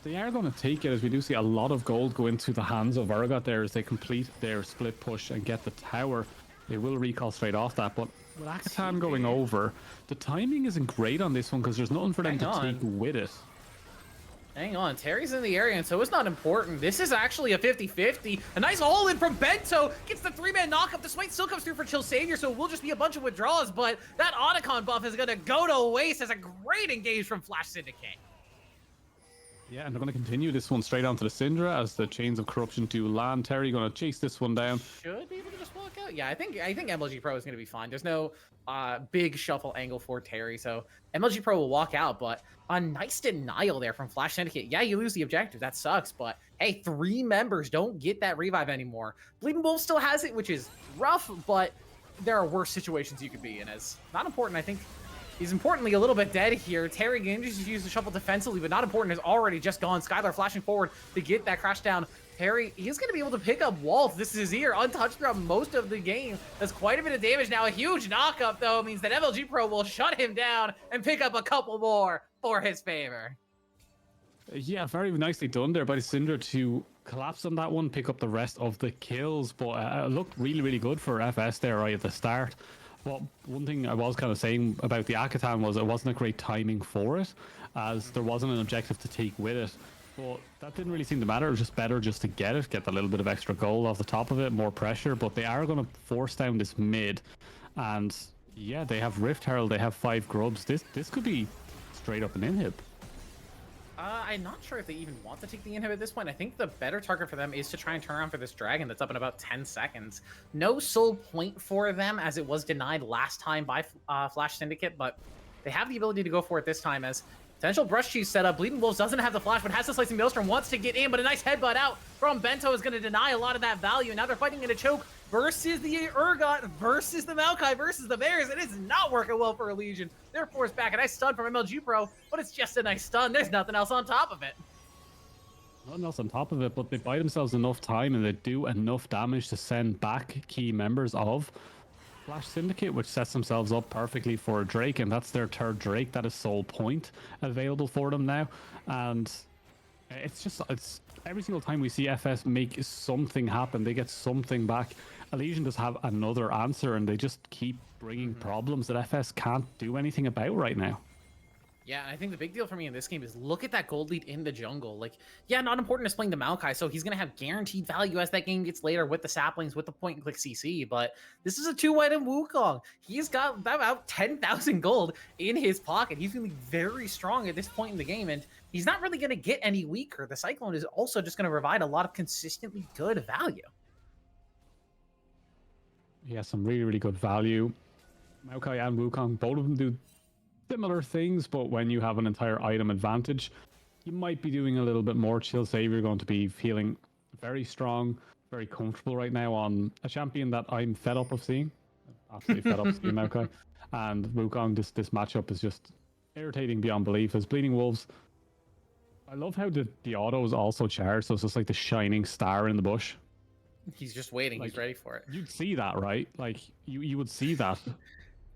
They are going to take it, as we do see a lot of gold go into the hands of Urgot there as they complete their split push and get the tower. They will recall straight off that, but with Akatan going over, the timing isn't great on this one because there's nothing for them to take with it. Hang on, Terry's in the area, and so it's not important. This is actually a 50-50. A nice all-in from Bento. Gets the 3-man knockup. The smite still comes through for Chill Savior, so it will just be a bunch of withdrawals, but that Otacon buff is going to go to waste as a great engage from Flash Syndicate. Yeah, and they're going to continue this one straight onto the Syndra as the Chains of Corruption do land. Terry going to chase this one down. Should be able to just walk out. Yeah, I think MLG Pro is going to be fine. There's no big shuffle angle for Terry, so MLG Pro will walk out, but a nice denial there from Flash Syndicate. Yeah, you lose the objective. That sucks, but hey, 3 members don't get that revive anymore. Bleeding Wolf still has it, which is rough, but there are worse situations you could be in. As Not Important, I think, he's importantly a little bit dead here. Terry just used the shuffle defensively, but Not Important is already just gone. Skylar flashing forward to get that crash down. Terry, he's going to be able to pick up Wolf. This is his ear, untouched throughout most of the game. That's quite a bit of damage now. A huge knockup, though, means that MLG Pro will shut him down and pick up a couple more for his favor. Yeah, very nicely done there by the Syndra to collapse on that one, pick up the rest of the kills, but it looked really, really good for FS there right at the start. Well, one thing I was kind of saying about the Akatan was it wasn't a great timing for it, as there wasn't an objective to take with it. But that didn't really seem to matter. It was just better just to get it, get a little bit of extra gold off the top of it, more pressure. But they are going to force down this mid. And yeah, they have Rift Herald, they have 5 grubs. This could be straight up an inhib. I'm not sure if they even want to take the inhib at this point. I think the better target for them is to try and turn around for this dragon that's up in about 10 seconds. No soul point for them, as it was denied last time by Flash Syndicate, but they have the ability to go for it this time as potential brush cheese setup. Bleeding Wolves doesn't have the flash, but has the slicing maelstrom, wants to get in, but a nice headbutt out from Bento is going to deny a lot of that value. Now they're fighting in a choke versus the Urgot versus the Maokai versus the Bears. It is not working well for Elysian. They're forced back. A nice stun from MLG Pro, but it's just a nice stun. There's nothing else on top of it. Nothing else on top of it, but they buy themselves enough time and they do enough damage to send back key members of Flash Syndicate, which sets themselves up perfectly for a Drake, and that's their 3rd Drake. That is soul point available for them now, and it's every single time we see FS make something happen, they get something back. Elysian does have another answer, and they just keep bringing problems that FS can't do anything about right now. Yeah, and I think the big deal for me in this game is look at that gold lead in the jungle. Like, yeah, Not Important is playing the Maokai, so he's going to have guaranteed value as that game gets later with the saplings, with the point-and-click CC, but this is a 2-item Wukong. He's got about 10,000 gold in his pocket. He's feeling very strong at this point in the game, and he's not really going to get any weaker. The Cyclone is also just going to provide a lot of consistently good value. Yeah, some really, really good value. Maokai and Wukong, both of them do similar things, but when you have an entire item advantage, you might be doing a little bit more. Chill Savior going to be feeling very strong, very comfortable right now on a champion that I'm fed up of seeing. Absolutely fed up seeing Maokai. And Wukong, this matchup is just irritating beyond belief. As Bleeding Wolves, I love how the auto is also charged, so it's just like the shining star in the bush. He's just waiting. Like, he's ready for it. You'd see that, right? Like you would see that.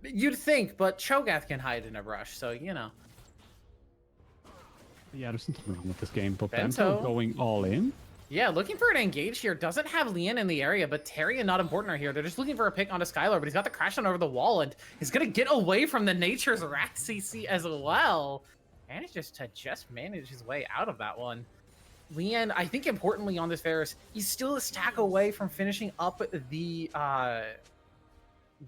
You'd think, but Cho'Gath can hide in a brush, so you know. Yeah, there's something wrong with this game, but Bento. Bento going all in. Yeah, looking for an engage here. Doesn't have Lian in the area, but Terry and not important are here. They're just looking for a pick onto Skylar, but he's got the crash on over the wall, and he's going to get away from the Nature's Rat CC as well. Manages to just manage his way out of that one. Lian, I think importantly on this Varus, he's still a stack away from finishing up the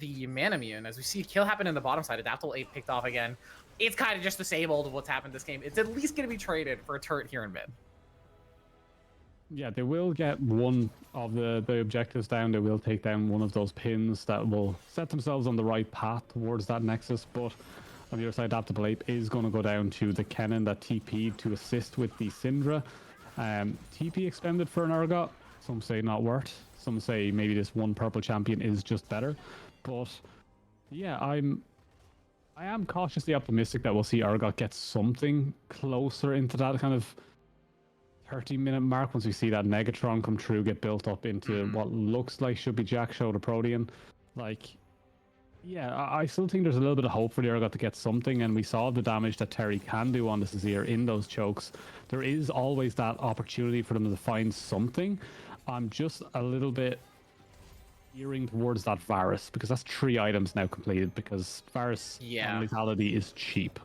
Manamune. As we see a kill happen in the bottom side, Adaptable 8 picked off again. It's kind of just disabled of what's happened this game. It's at least going to be traded for a turret here in mid. Yeah, they will get one of the objectives down. They will take down one of those pins that will set themselves on the right path towards that nexus. But on the other side, Adaptable Ape is going to go down to the Kennen that TP'd to assist with the Syndra. TP expended for an Urgot. Some say not worth. Some say maybe this one purple champion is just better. But yeah, I am cautiously optimistic that we'll see Urgot get something closer into that kind of 30-minute mark once we see that Negatron come through, get built up into what looks like should be Jack-Show the Protean. Like, yeah, I still think there's a little bit of hope for the Urgot to get something, and we saw the damage that Terry can do on this Azir in those chokes. There is always that opportunity for them to find something. I'm just a little bit gearing towards that Varus, because that's 3 items now completed, because Varus on lethality is cheap.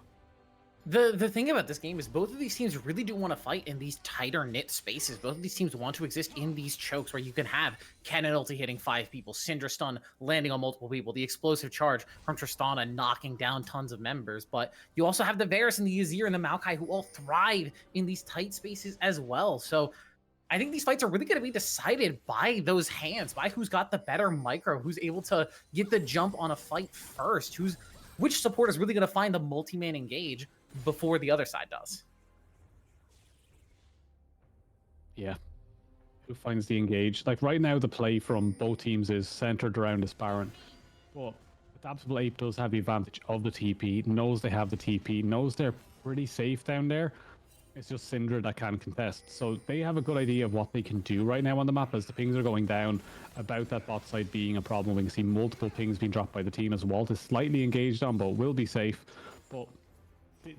The thing about this game is both of these teams really do want to fight in these tighter knit spaces. Both of these teams want to exist in these chokes where you can have Kennen ulti hitting 5 people, Syndra stun landing on multiple people, the explosive charge from Tristana knocking down tons of members. But you also have the Varus and the Azir and the Maokai who all thrive in these tight spaces as well. So I think these fights are really going to be decided by those hands, by who's got the better micro, who's able to get the jump on a fight first, which support is really going to find the multi-man engage before the other side does. Yeah. Who finds the engage? Like right now, the play from both teams is centered around this Baron. But Adaptable Ape does have the advantage of the TP, knows they have the TP, knows they're pretty safe down there. It's just Syndra that can contest. So they have a good idea of what they can do right now on the map as the pings are going down about that bot side being a problem. We can see multiple pings being dropped by the team as Walt is slightly engaged on, but will be safe. But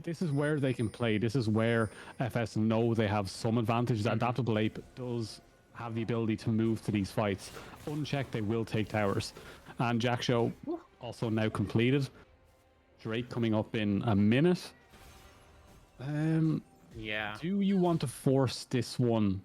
this is where they can play. This is where FS know they have some advantage. That Adaptable Ape does have the ability to move to these fights. Unchecked, they will take towers. And Jack-Show also now completed. Drake coming up in a minute. Yeah. Do you want to force this one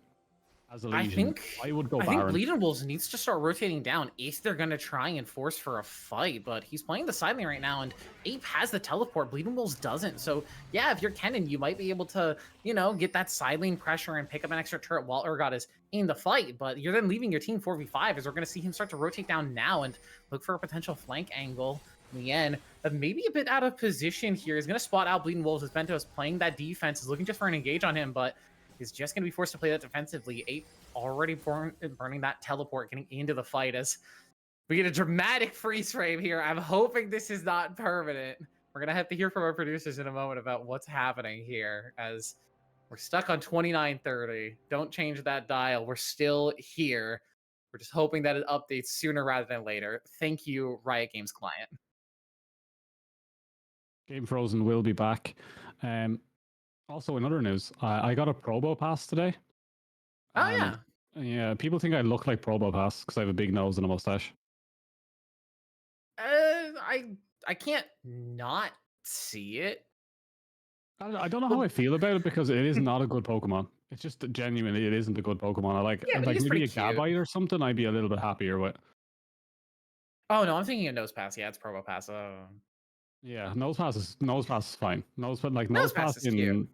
as Elysian? I would go Baron. I think Bleeding Wolves needs to start rotating down if they're going to try and force for a fight, but he's playing the side lane right now, and Ape has the teleport. Bleeding Wolves doesn't. So, yeah, if you're Kennen, you might be able to, get that side lane pressure and pick up an extra turret while Urgot is in the fight, but you're then leaving your team 4v5 as we're going to see him start to rotate down now and look for a potential flank angle. Lien, maybe a bit out of position here. He's going to spot out Bleeding Wolves as Bento is playing that defense, is looking just for an engage on him, but is just going to be forced to play that defensively. Ape already burning that teleport, getting into the fight as we get a dramatic freeze frame here. I'm hoping this is not permanent. We're going to have to hear from our producers in a moment about what's happening here as we're stuck on 29:30. Don't change that dial. We're still here. We're just hoping that it updates sooner rather than later. Thank you, Riot Games client. Game Frozen will be back. Also, in other news, I got a Probo pass today. Oh, yeah. Yeah, people think I look like Probo pass because I have a big nose and a mustache. I can't not see it. I don't know how I feel about it because it is not a good Pokemon. It's just genuinely, it isn't a good Pokemon. Like maybe a Gabite or something, I'd be a little bit happier with. Oh, no, I'm thinking of Nosepass. Yeah, it's Probo Pass. Yeah, Nosepass is fine. Nosepass is in cute.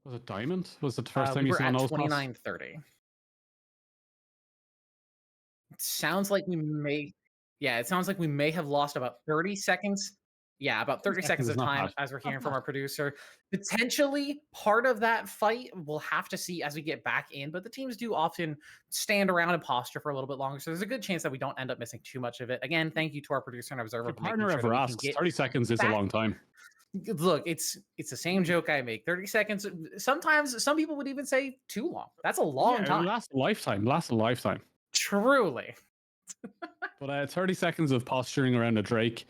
Was it Diamond? Was it the first time you saw Nosepass? 29:30. It sounds like we may have lost about 30 seconds. Yeah, about 30 seconds is of not time, bad. as we're hearing from our producer. Potentially, part of that fight we'll have to see as we get back in, but the teams do often stand around and posture for a little bit longer, so there's a good chance that we don't end up missing too much of it. Again, thank you to our producer and If observer your for making partner sure that ever we can asks, get 30 seconds is a back. long time. Look, it's the same joke I make. 30 seconds. Sometimes some people would even say too long. That's a long Yeah, it time. lasts a lifetime. Lasts a lifetime. Truly. But 30 seconds of posturing around a Drake,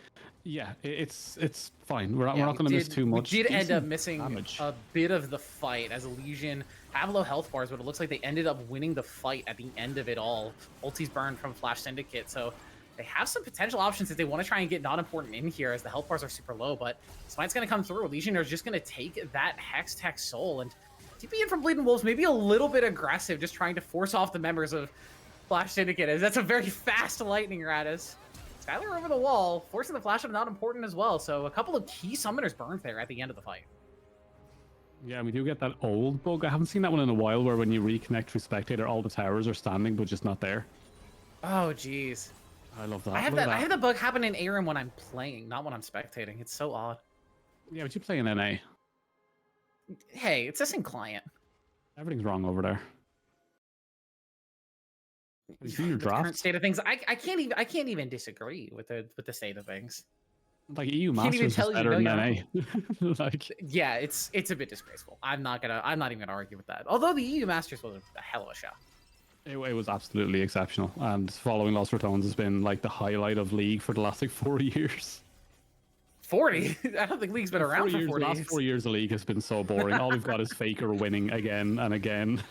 yeah, it's fine. We're not Yeah, going to miss too much. We did end up Decent missing damage. a bit of the fight as Elysian have low health bars, but it looks like they ended up winning the fight at the end of it all. Ulti's burned from Flash Syndicate, so they have some potential options if they want to try and get not important in here as the health bars are super low, but Smite's going to come through. Elysian are just going to take that Hex Tech Soul, and TP in from Bleeding Wolves maybe a little bit aggressive, just trying to force off the members of Flash Syndicate, as that's a very fast lightning Radis. Skylar over the wall, forcing the flash up not important as well. So a couple of key summoners burned there at the end of the fight. Yeah, we do get that old bug. I haven't seen that one in a while, where when you reconnect to Spectator, all the towers are standing but just not there. Oh, jeez. I love that. I have that. I have the bug happen in ARAM when I'm playing, not when I'm spectating. It's so odd. Yeah, but you play in NA. Hey, it's the same client. Everything's wrong over there. Have you seen your The draft? current state of things, I can't even disagree with the state of things. Like EU Can't even Masters is tell you, better no, than NA. Like, yeah, it's a bit disgraceful. I'm not even gonna argue with that. Although the EU Masters was a hell of a show. it was absolutely exceptional, and following Lost Ratones has been like the highlight of League for the last like 4 years. 40? I don't think League's been around for 40 The last years. 4 years of League has been so boring. All we've got is Faker winning again and again.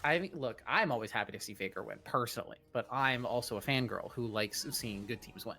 I mean, look, I'm always happy to see Faker win personally, but I'm also a fangirl who likes seeing good teams win.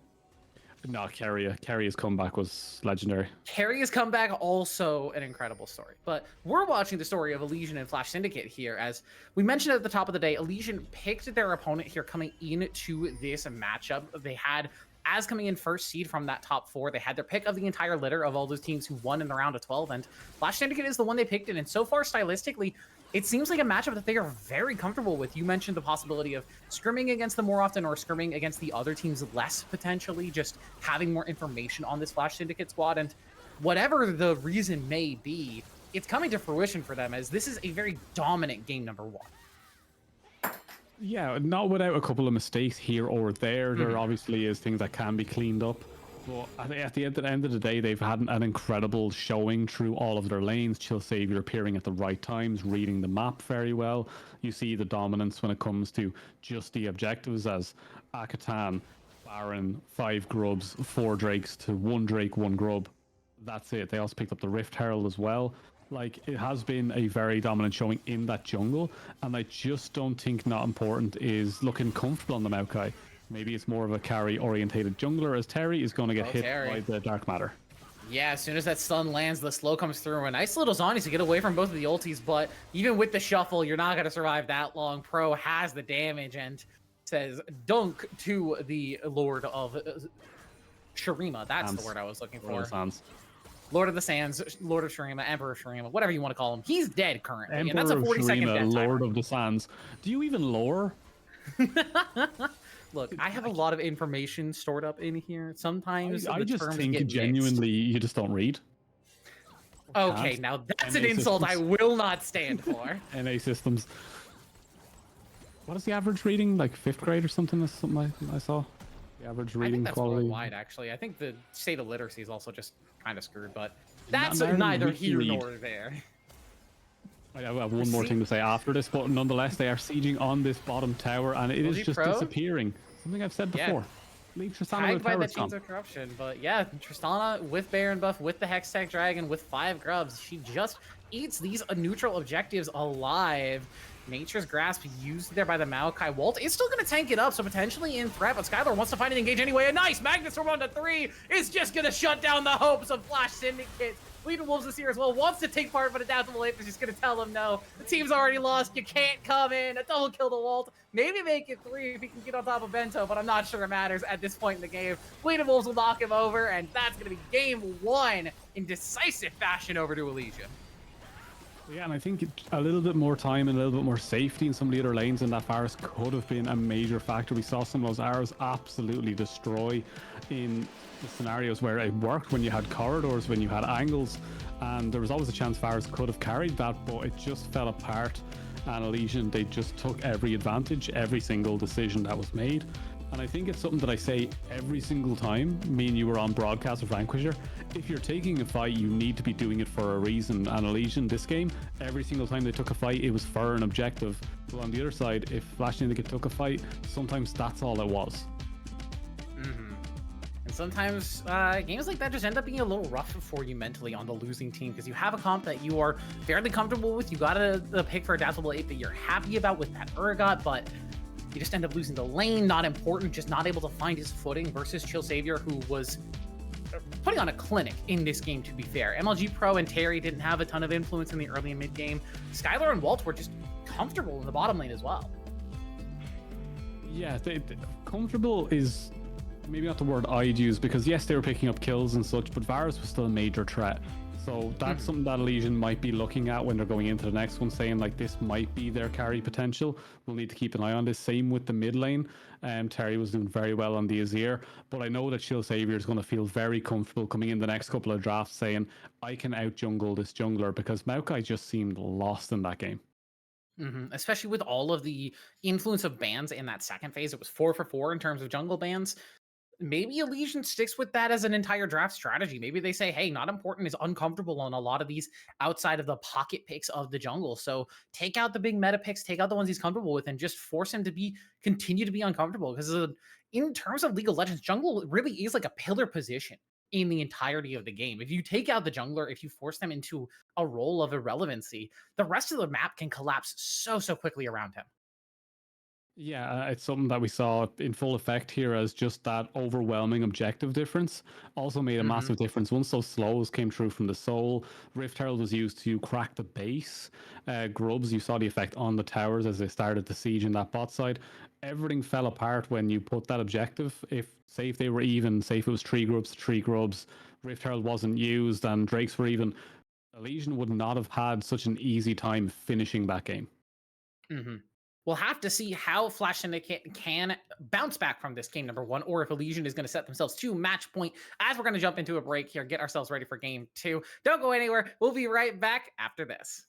No, Carrier's comeback was legendary. Carrier's comeback, also an incredible story. But we're watching the story of Elysian and Flash Syndicate here. As we mentioned at the top of the day, Elysian picked their opponent here coming into this matchup. They had, as coming in first seed from that top 4, they had their pick of the entire litter of all those teams who won in the round of 12, and Flash Syndicate is the one they picked in. And so far, stylistically, it seems like a matchup that they are very comfortable with. You mentioned the possibility of scrimming against them more often or scrimming against the other teams less, potentially, just having more information on this Flash Syndicate squad. And whatever the reason may be, it's coming to fruition for them, as this is a very dominant game number 1. Yeah, not without a couple of mistakes here or there. There obviously is things that can be cleaned up. But at the end of the day, they've had an incredible showing through all of their lanes. Chill Savior appearing at the right times, reading the map very well. You see the dominance when it comes to just the objectives, as Akatan, Baron, 5 grubs, 4 drakes to 1 drake, 1 grub. That's it. They also picked up the Rift Herald as well. Like, it has been a very dominant showing in that jungle, and I just don't think Not Important is looking comfortable on the Maokai. Maybe it's more of a carry-orientated jungler, as Terry is going to get hit by the Dark Matter. Yeah, as soon as that stun lands, the slow comes through. A nice little zonies to get away from both of the ultis, but even with the shuffle, you're not going to survive that long. Pro has the damage and says dunk to the Lord of Shurima. That's the word I was looking for. Lord of the Sands, Lord of Shurima, Emperor Shurima, whatever you want to call him. He's dead currently, and that's a 40-second death timer. Lord of the Sands. Do you even lore? Look, I have a lot of information stored up in here. Sometimes I the just terms think get genuinely you just don't read. Okay, now that's an insult I will not stand for. NA systems. What is the average reading? Like 5th grade or something? That's something I saw. The average reading I think that's quality. worldwide, actually. I think the state of literacy is also just kind of screwed, but that's neither here nor there. I have one more thing to say after this, but nonetheless, they are sieging on this bottom tower, and it is just disappearing. Something I've said before. Leave Tristana tagged by the Chains of Corruption, but yeah, Tristana with Baron buff, with the Hextech Dragon, with 5 grubs. She just eats these neutral objectives alive. Nature's Grasp used there by the Maokai. Walt is still going to tank it up, so potentially in threat, but Skylar wants to find an engage anyway. A nice Magnus from 1 to 3 is just going to shut down the hopes of Flash Syndicate. Bleeding Wolves is here as well, wants to take part, but Adaptable Ape is just going to tell him no. The team's already lost, you can't come in. A double kill to Walt. Maybe make it 3 if he can get on top of Bento, but I'm not sure it matters at this point in the game. Bleeding Wolves will knock him over, and that's going to be game 1 in decisive fashion over to Elysian. Yeah, and I think a little bit more time and a little bit more safety in some of the other lanes in that Varus could have been a major factor. We saw some of those arrows absolutely destroy in the scenarios where it worked, when you had corridors, when you had angles, and there was always a chance Varus could have carried that, but it just fell apart. And Elysian, they just took every advantage, every single decision that was made. And I think it's something that I say every single time me and you were on broadcast with Vanquisher. If you're taking a fight, you need to be doing it for a reason. And Elysian, this game, every single time they took a fight, it was for an objective. But on the other side, if Flash Syndicate took a fight, sometimes that's all it was. And sometimes games like that just end up being a little rough for you mentally on the losing team, because you have a comp that you are fairly comfortable with. You got a pick for Adaptable 8 that you're happy about with that Urgot, but you just end up losing the lane. Not important, just not able to find his footing versus Chill Savior, who was putting on a clinic in this game, to be fair. MLG Pro and Terry didn't have a ton of influence in the early and mid game. Skylar and Walt were just comfortable in the bottom lane as well. Yeah, comfortable is maybe not the word I'd use, because yes, they were picking up kills and such, but Varus was still a major threat. So that's something that Elysian might be looking at when they're going into the next one, saying like this might be their carry potential. We'll need to keep an eye on this. Same with the mid lane. Terry was doing very well on the Azir, but I know that Chill Savior is going to feel very comfortable coming in the next couple of drafts saying, I can out jungle this jungler, because Maokai just seemed lost in that game. Especially with all of the influence of bans in that second phase. It was 4 for 4 in terms of jungle bans. Maybe Elysian sticks with that as an entire draft strategy. Maybe they say, hey, not important is uncomfortable on a lot of these outside of the pocket picks of the jungle. So take out the big meta picks, take out the ones he's comfortable with, and just force him to continue to be uncomfortable. Because in terms of League of Legends, jungle really is like a pillar position in the entirety of the game. If you take out the jungler, if you force them into a role of irrelevancy, the rest of the map can collapse so quickly around him. Yeah, it's something that we saw in full effect here, as just that overwhelming objective difference also made a massive difference. Once those slows came through from the soul, Rift Herald was used to crack the base. Grubs, you saw the effect on the towers as they started the siege in that bot side. Everything fell apart when you put that objective. Say if they were even, say if it was 3 groups, 3 grubs, Rift Herald wasn't used and Drakes were even, Elysian would not have had such an easy time finishing that game. We'll have to see how Flash Syndicate can bounce back from this game number 1, or if Elysian is going to set themselves to match point, as we're going to jump into a break here, get ourselves ready for game 2. Don't go anywhere. We'll be right back after this.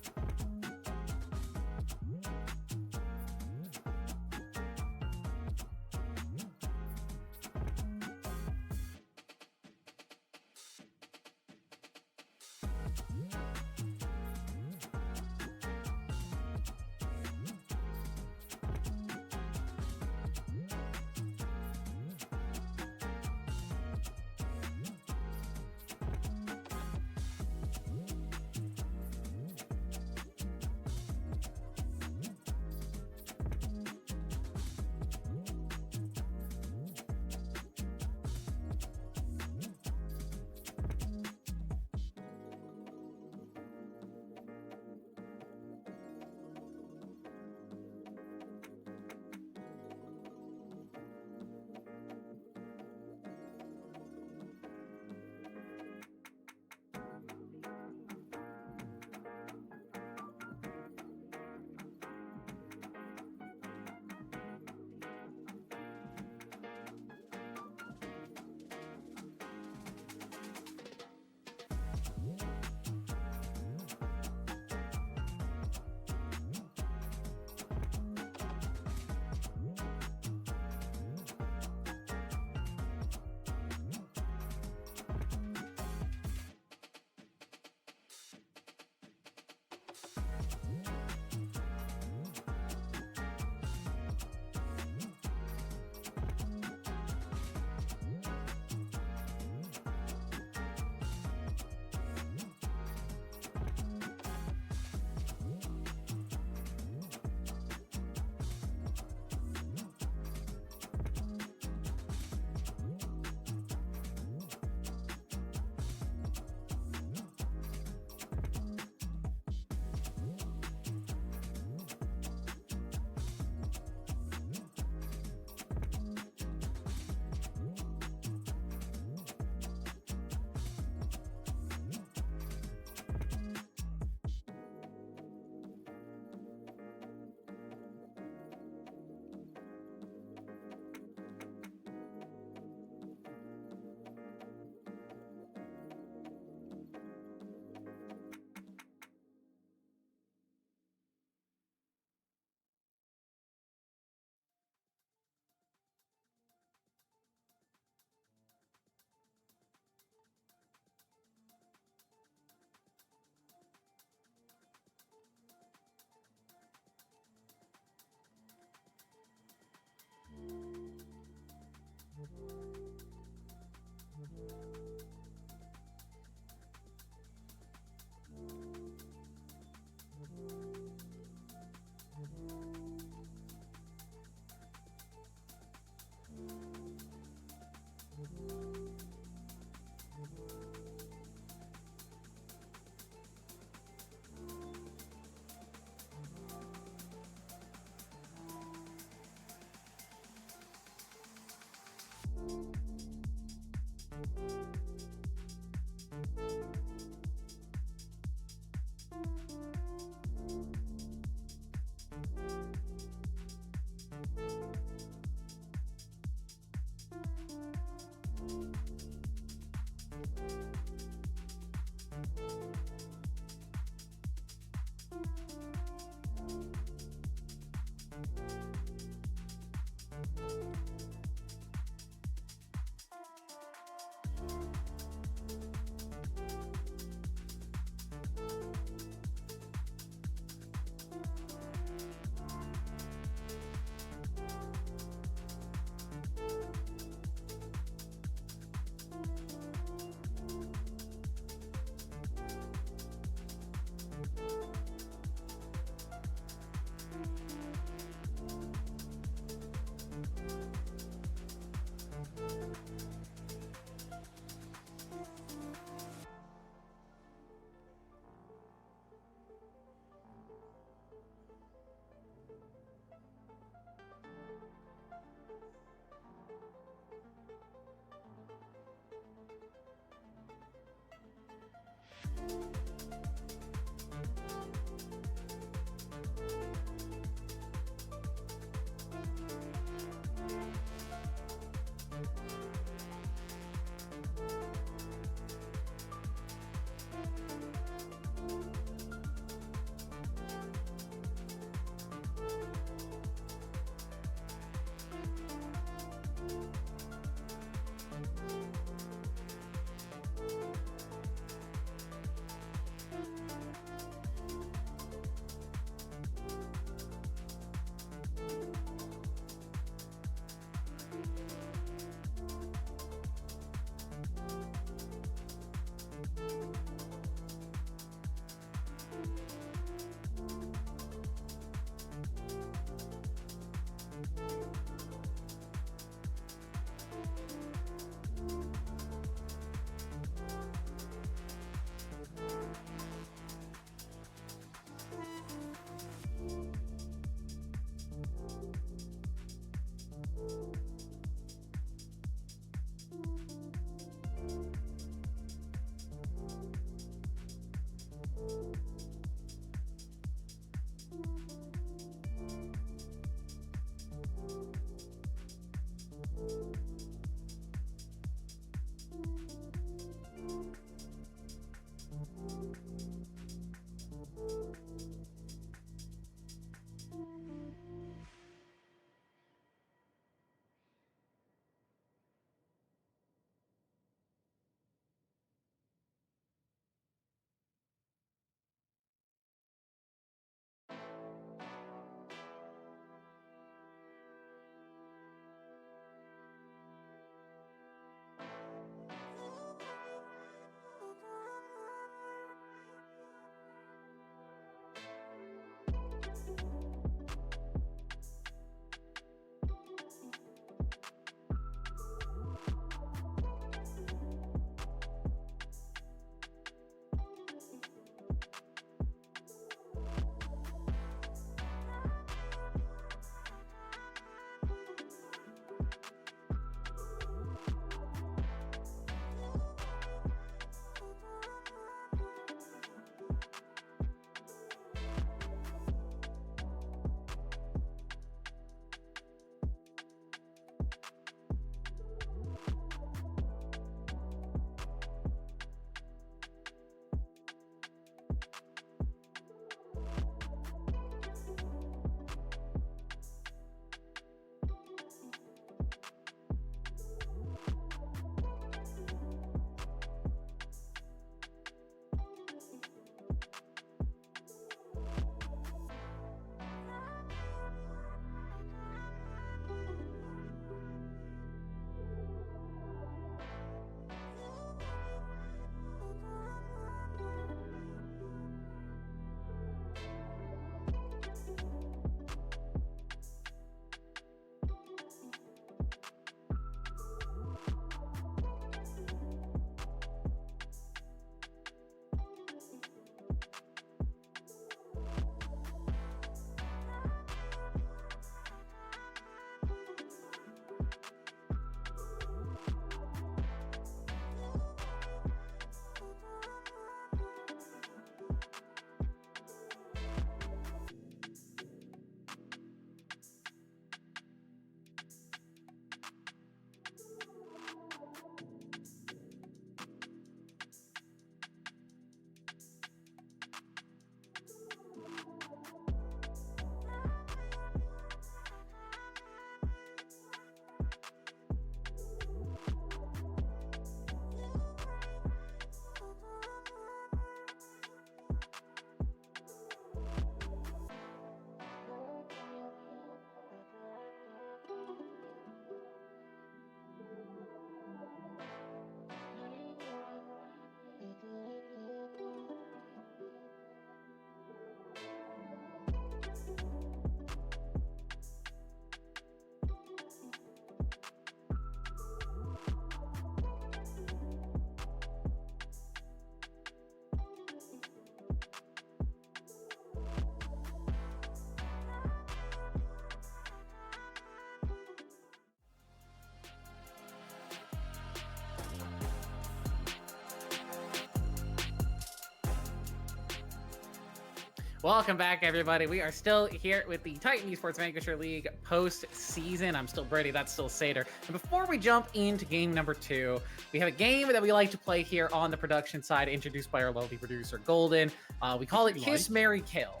Welcome back, everybody. We are still here with the Titan Esports Vanquisher League post-season. I'm still Brady, that's still Sater. And before we jump into game number 2, we have a game that we like to play here on the production side, introduced by our lovely producer, Golden. We call it Kiss, Marry, Kill.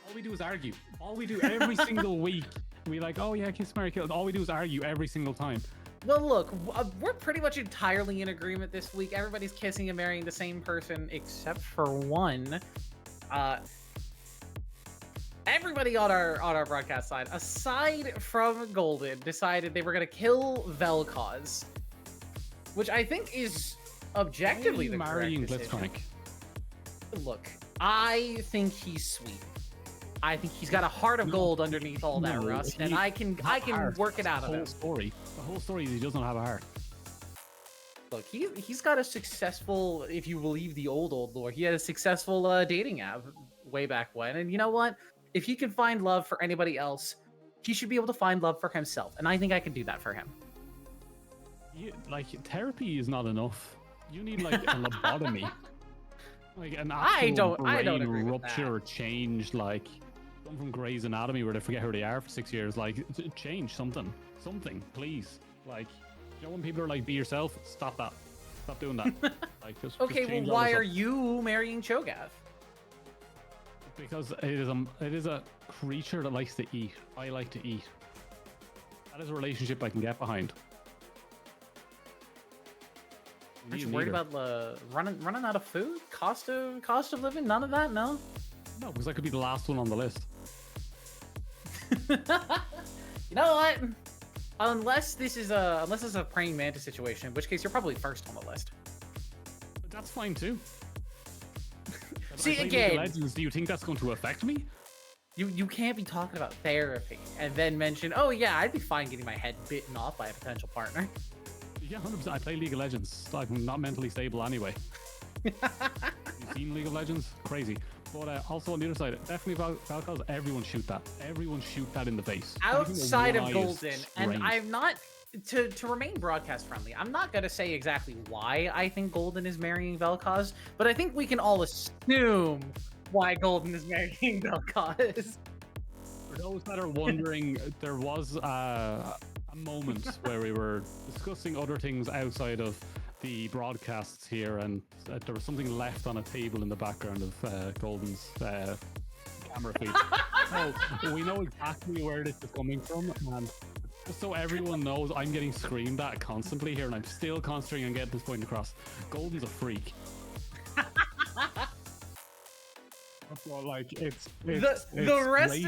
All we do is argue. All we do every single week. We like, oh yeah, Kiss, Marry, Kill. All we do is argue every single time. Well, look, we're pretty much entirely in agreement this week. Everybody's kissing and marrying the same person except for one. Everybody on our broadcast side, aside from Golden, decided they were gonna kill Vel'Koz, which I think is objectively the correct decision. Look, I think he's sweet. I think he's got a heart of gold underneath all that rust, and I can work it out of him. The whole story is he doesn't have a heart. Look, he's got a successful, if you believe the old lore, he had a successful dating app way back when. And you know what? If he can find love for anybody else, he should be able to find love for himself. And I think I can do that for him. Therapy is not enough. You need like a lobotomy. Like an actual I don't agree rupture or change, like come from Grey's Anatomy where they forget who they are for 6 years. Like change something, please. Like, you know, when people are like, be yourself, stop that. Stop doing that. Like, just well, why are you marrying Cho'Gath? Because it is a creature that likes to eat. I like to eat. That is a relationship I can get behind. Aren't you worried about running out of food? Cost of living? None of that? No? No, because I could be the last one on the list. You know what? Unless this is a praying mantis situation, in which case you're probably first on the list. But that's fine too. See, again, Legends, do you think that's going to affect me? You can't be talking about therapy and then mention, oh yeah, I'd be fine getting my head bitten off by a potential partner. Yeah, 100%. I play League of Legends. I'm not mentally stable anyway. You've seen League of Legends? Crazy. But also on the other side, definitely Vel'Koz, everyone shoot that. Everyone shoot that in the face. Outside of Golden, and I'm not, to remain broadcast friendly, I'm not going to say exactly why I think Golden is marrying Vel'Koz, but I think we can all assume why Golden is marrying Vel'Koz. For those that are wondering, there was a moment where we were discussing other things outside of the broadcasts here, and there was something left on a table in the background of Golden's camera feed. So we know exactly where this is coming from, and just so everyone knows, I'm getting screamed at constantly here, and I'm still concentrating on getting this point across. Golden's a freak. Well, like the rest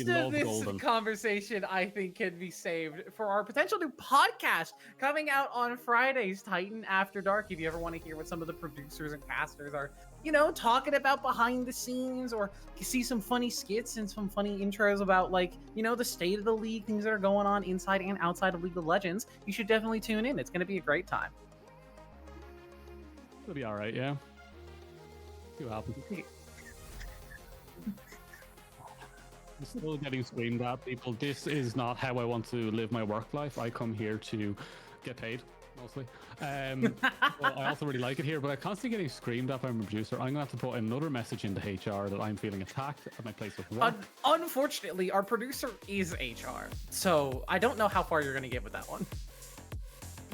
of this conversation, I think, can be saved for our potential new podcast coming out on Fridays, Titan After Dark. If you ever want to hear what some of the producers and casters are, you know, talking about behind the scenes, or you see some funny skits and some funny intros about, like, you know, the state of the league, things that are going on inside and outside of League of Legends, you should definitely tune in. It's going to be a great time. It'll be all right, yeah. See what happens. I'm still getting screamed at, people. This is not how I want to live my work life. I come here to get paid, mostly. But I also really like it here, but I'm constantly getting screamed at by my producer. I'm going to have to put another message into HR that I'm feeling attacked at my place of work. Unfortunately, our producer is HR, so I don't know how far you're going to get with that one.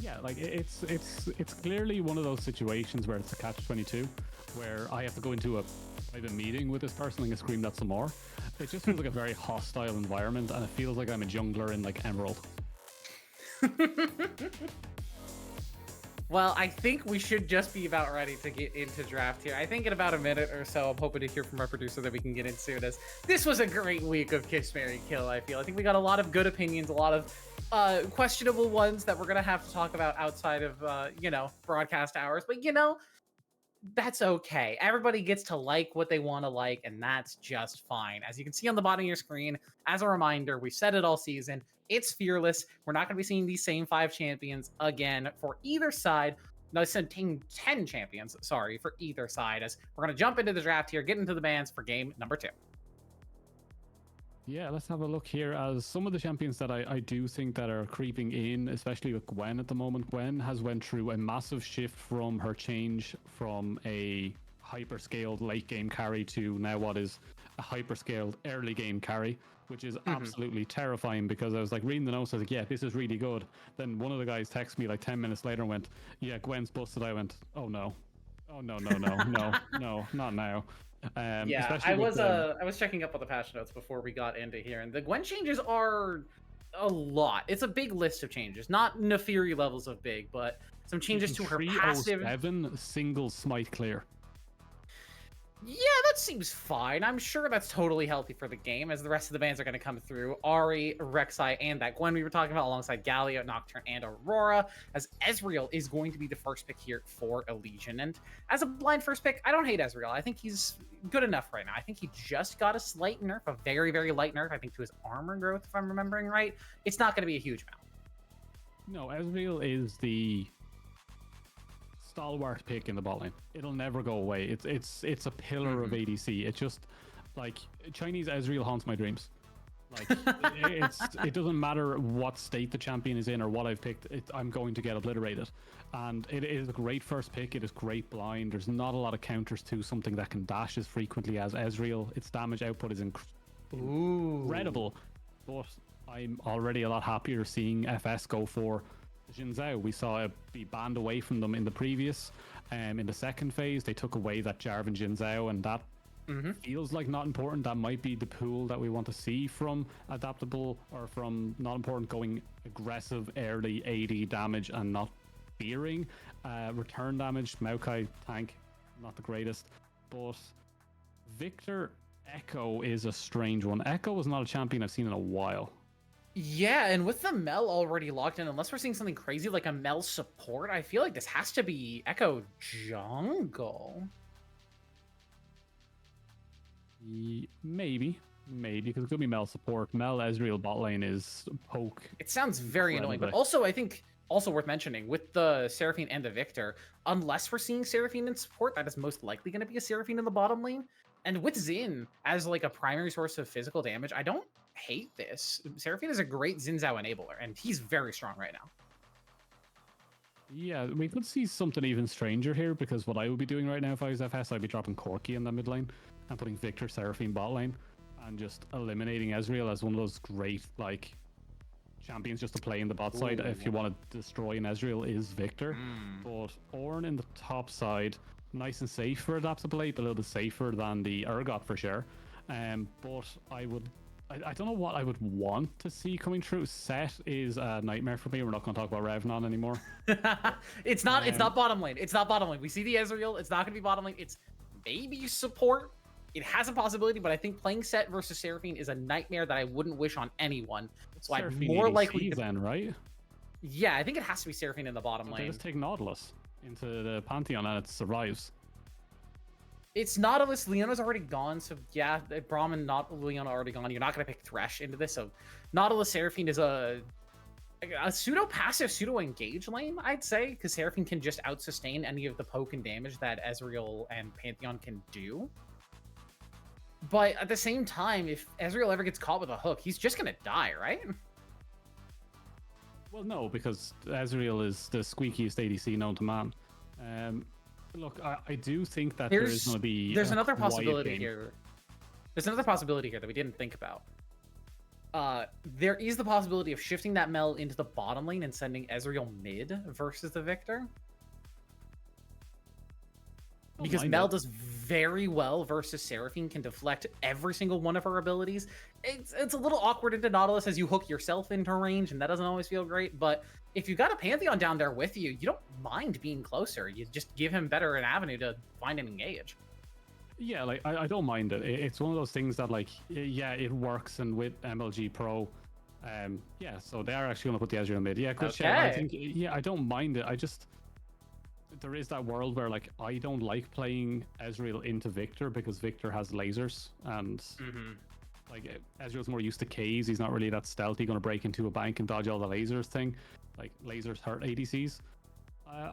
Yeah, like it's clearly one of those situations where it's a catch-22, where I have to go into a private meeting with this person and get screamed at some more. It just feels like a very hostile environment, and it feels like I'm a jungler in like Emerald. Well, I think we should just be about ready to get into draft here. I think in about a minute or so, I'm hoping to hear from our producer that we can get into this. This was a great week of Kiss, Marry, Kill, I feel. I think we got a lot of good opinions, a lot of questionable ones that we're going to have to talk about outside of, you know, broadcast hours. But, you know, that's okay. Everybody gets to like what they want to like, and that's just fine. As you can see on the bottom of your screen, as a reminder, we said it all season. It's fearless. We're not going to be seeing these same 5 champions again for either side. No, I said 10 champions, sorry, for either side, as we're going to jump into the draft here, get into the bans for game number 2. Yeah, let's have a look here. As some of the champions that I do think that are creeping in, especially with Gwen at the moment. Gwen has went through a massive shift from her change from a hyper-scaled late game carry to now what is a hyper-scaled early game carry, which is absolutely terrifying, because I was like reading the notes, I was like, yeah, this is really good. Then one of the guys texted me like 10 minutes later and went, yeah, Gwen's busted. I went, oh no. Oh no, not now. Yeah, Especially with I was checking up on the patch notes before we got into here, and the Gwen changes are a lot. It's a big list of changes, not Neferi levels of big, but some changes to her passive. 307 single smite clear. Yeah, that seems fine. I'm sure that's totally healthy for the game, as the rest of the bans are going to come through. Ari, Rek'Sai, and that Gwen we were talking about, alongside Galio, Nocturne, and Aurora, as Ezreal is going to be the first pick here for Elysian. And as a blind first pick, I don't hate Ezreal. I think he's good enough right now. I think he just got a slight nerf, a very, very light nerf, I think, to his armor growth, if I'm remembering right. It's not going to be a huge amount. No, Ezreal is the stalwart pick in the bot lane. It'll never go away. It's a pillar of ADC. It's just like Chinese Ezreal haunts my dreams. Like it doesn't matter what state the champion is in or what I've picked. I'm going to get obliterated, and it is a great first pick. It is great blind. There's not a lot of counters to something that can dash as frequently as Ezreal. Its damage output is incredible, but I'm already a lot happier seeing FS go for Xin Zhao. We saw it be banned away from them in the previous. In the second phase, they took away that Jarvan Xin Zhao, and that feels like not important. That might be the pool that we want to see from adaptable, or from not important, going aggressive early AD damage and not fearing return damage. Maokai tank, not the greatest, but Victor Echo is a strange one. Echo was not a champion I've seen in a while. Yeah, and with the Mel already locked in, unless we're seeing something crazy like a Mel support, I feel like this has to be Echo Jungle. Maybe, because it could be Mel support. Mel Ezreal bot lane is poke. It sounds very annoying, but also I think also worth mentioning with the Seraphine and the Victor, unless we're seeing Seraphine in support, that is most likely going to be a Seraphine in the bottom lane. And with Xin as like a primary source of physical damage, I don't hate this. Seraphine is a great Xin Zhao enabler, and he's very strong right now. Yeah, we could see something even stranger here, because what I would be doing right now if I was FS, I'd be dropping Corki in the mid lane and putting Victor Seraphine bot lane and just eliminating Ezreal as one of those great like champions just to play in the bot side. If you want to destroy an Ezreal, is Victor. But Ornn in the top side, nice and safe for adaptable late, but a little bit safer than the Urgot for sure. But I don't know what I would want to see coming through. Set is a nightmare for me. We're not going to talk about Revnon anymore. It's not bottom lane. It's not bottom lane. We see the Ezreal. It's not going to be bottom lane. It's maybe support. It has a possibility, but I think playing Set versus Seraphine is a nightmare that I wouldn't wish on anyone. So I'm more likely to... then, right? Yeah, I think it has to be Seraphine in the bottom lane. Just take Nautilus into the Pantheon and it survives. It's Nautilus. Leona's already gone, so yeah, Braum and Leona already gone. You're not going to pick Thresh into this, so Nautilus Seraphine is a pseudo-passive, pseudo-engage lane, I'd say, because Seraphine can just out-sustain any of the poke and damage that Ezreal and Pantheon can do. But at the same time, if Ezreal ever gets caught with a hook, he's just going to die, right? Well, no, because Ezreal is the squeakiest ADC known to man. Look, I do think that there is going to be... There's another possibility here. There's another possibility here that we didn't think about. There is the possibility of shifting that Mel into the bottom lane and sending Ezreal mid versus the Victor. Because Mel does very well versus Seraphine, can deflect every single one of her abilities. It's a little awkward into Nautilus as you hook yourself into range, and that doesn't always feel great. But if you've got a Pantheon down there with you, you don't mind being closer. You just give him better an avenue to find and engage. Yeah, like I don't mind it. It's one of those things that, like, yeah, it works. And with MLG Pro, yeah, so they are actually going to put the Ezreal mid. Yeah, good shout. I think, yeah, I don't mind it. I just... There is that world where, like, I don't like playing Ezreal into Victor because Victor has lasers, and like Ezreal's more used to caves. He's not really that stealthy, going to break into a bank and dodge all the lasers thing. Like, lasers hurt ADCs.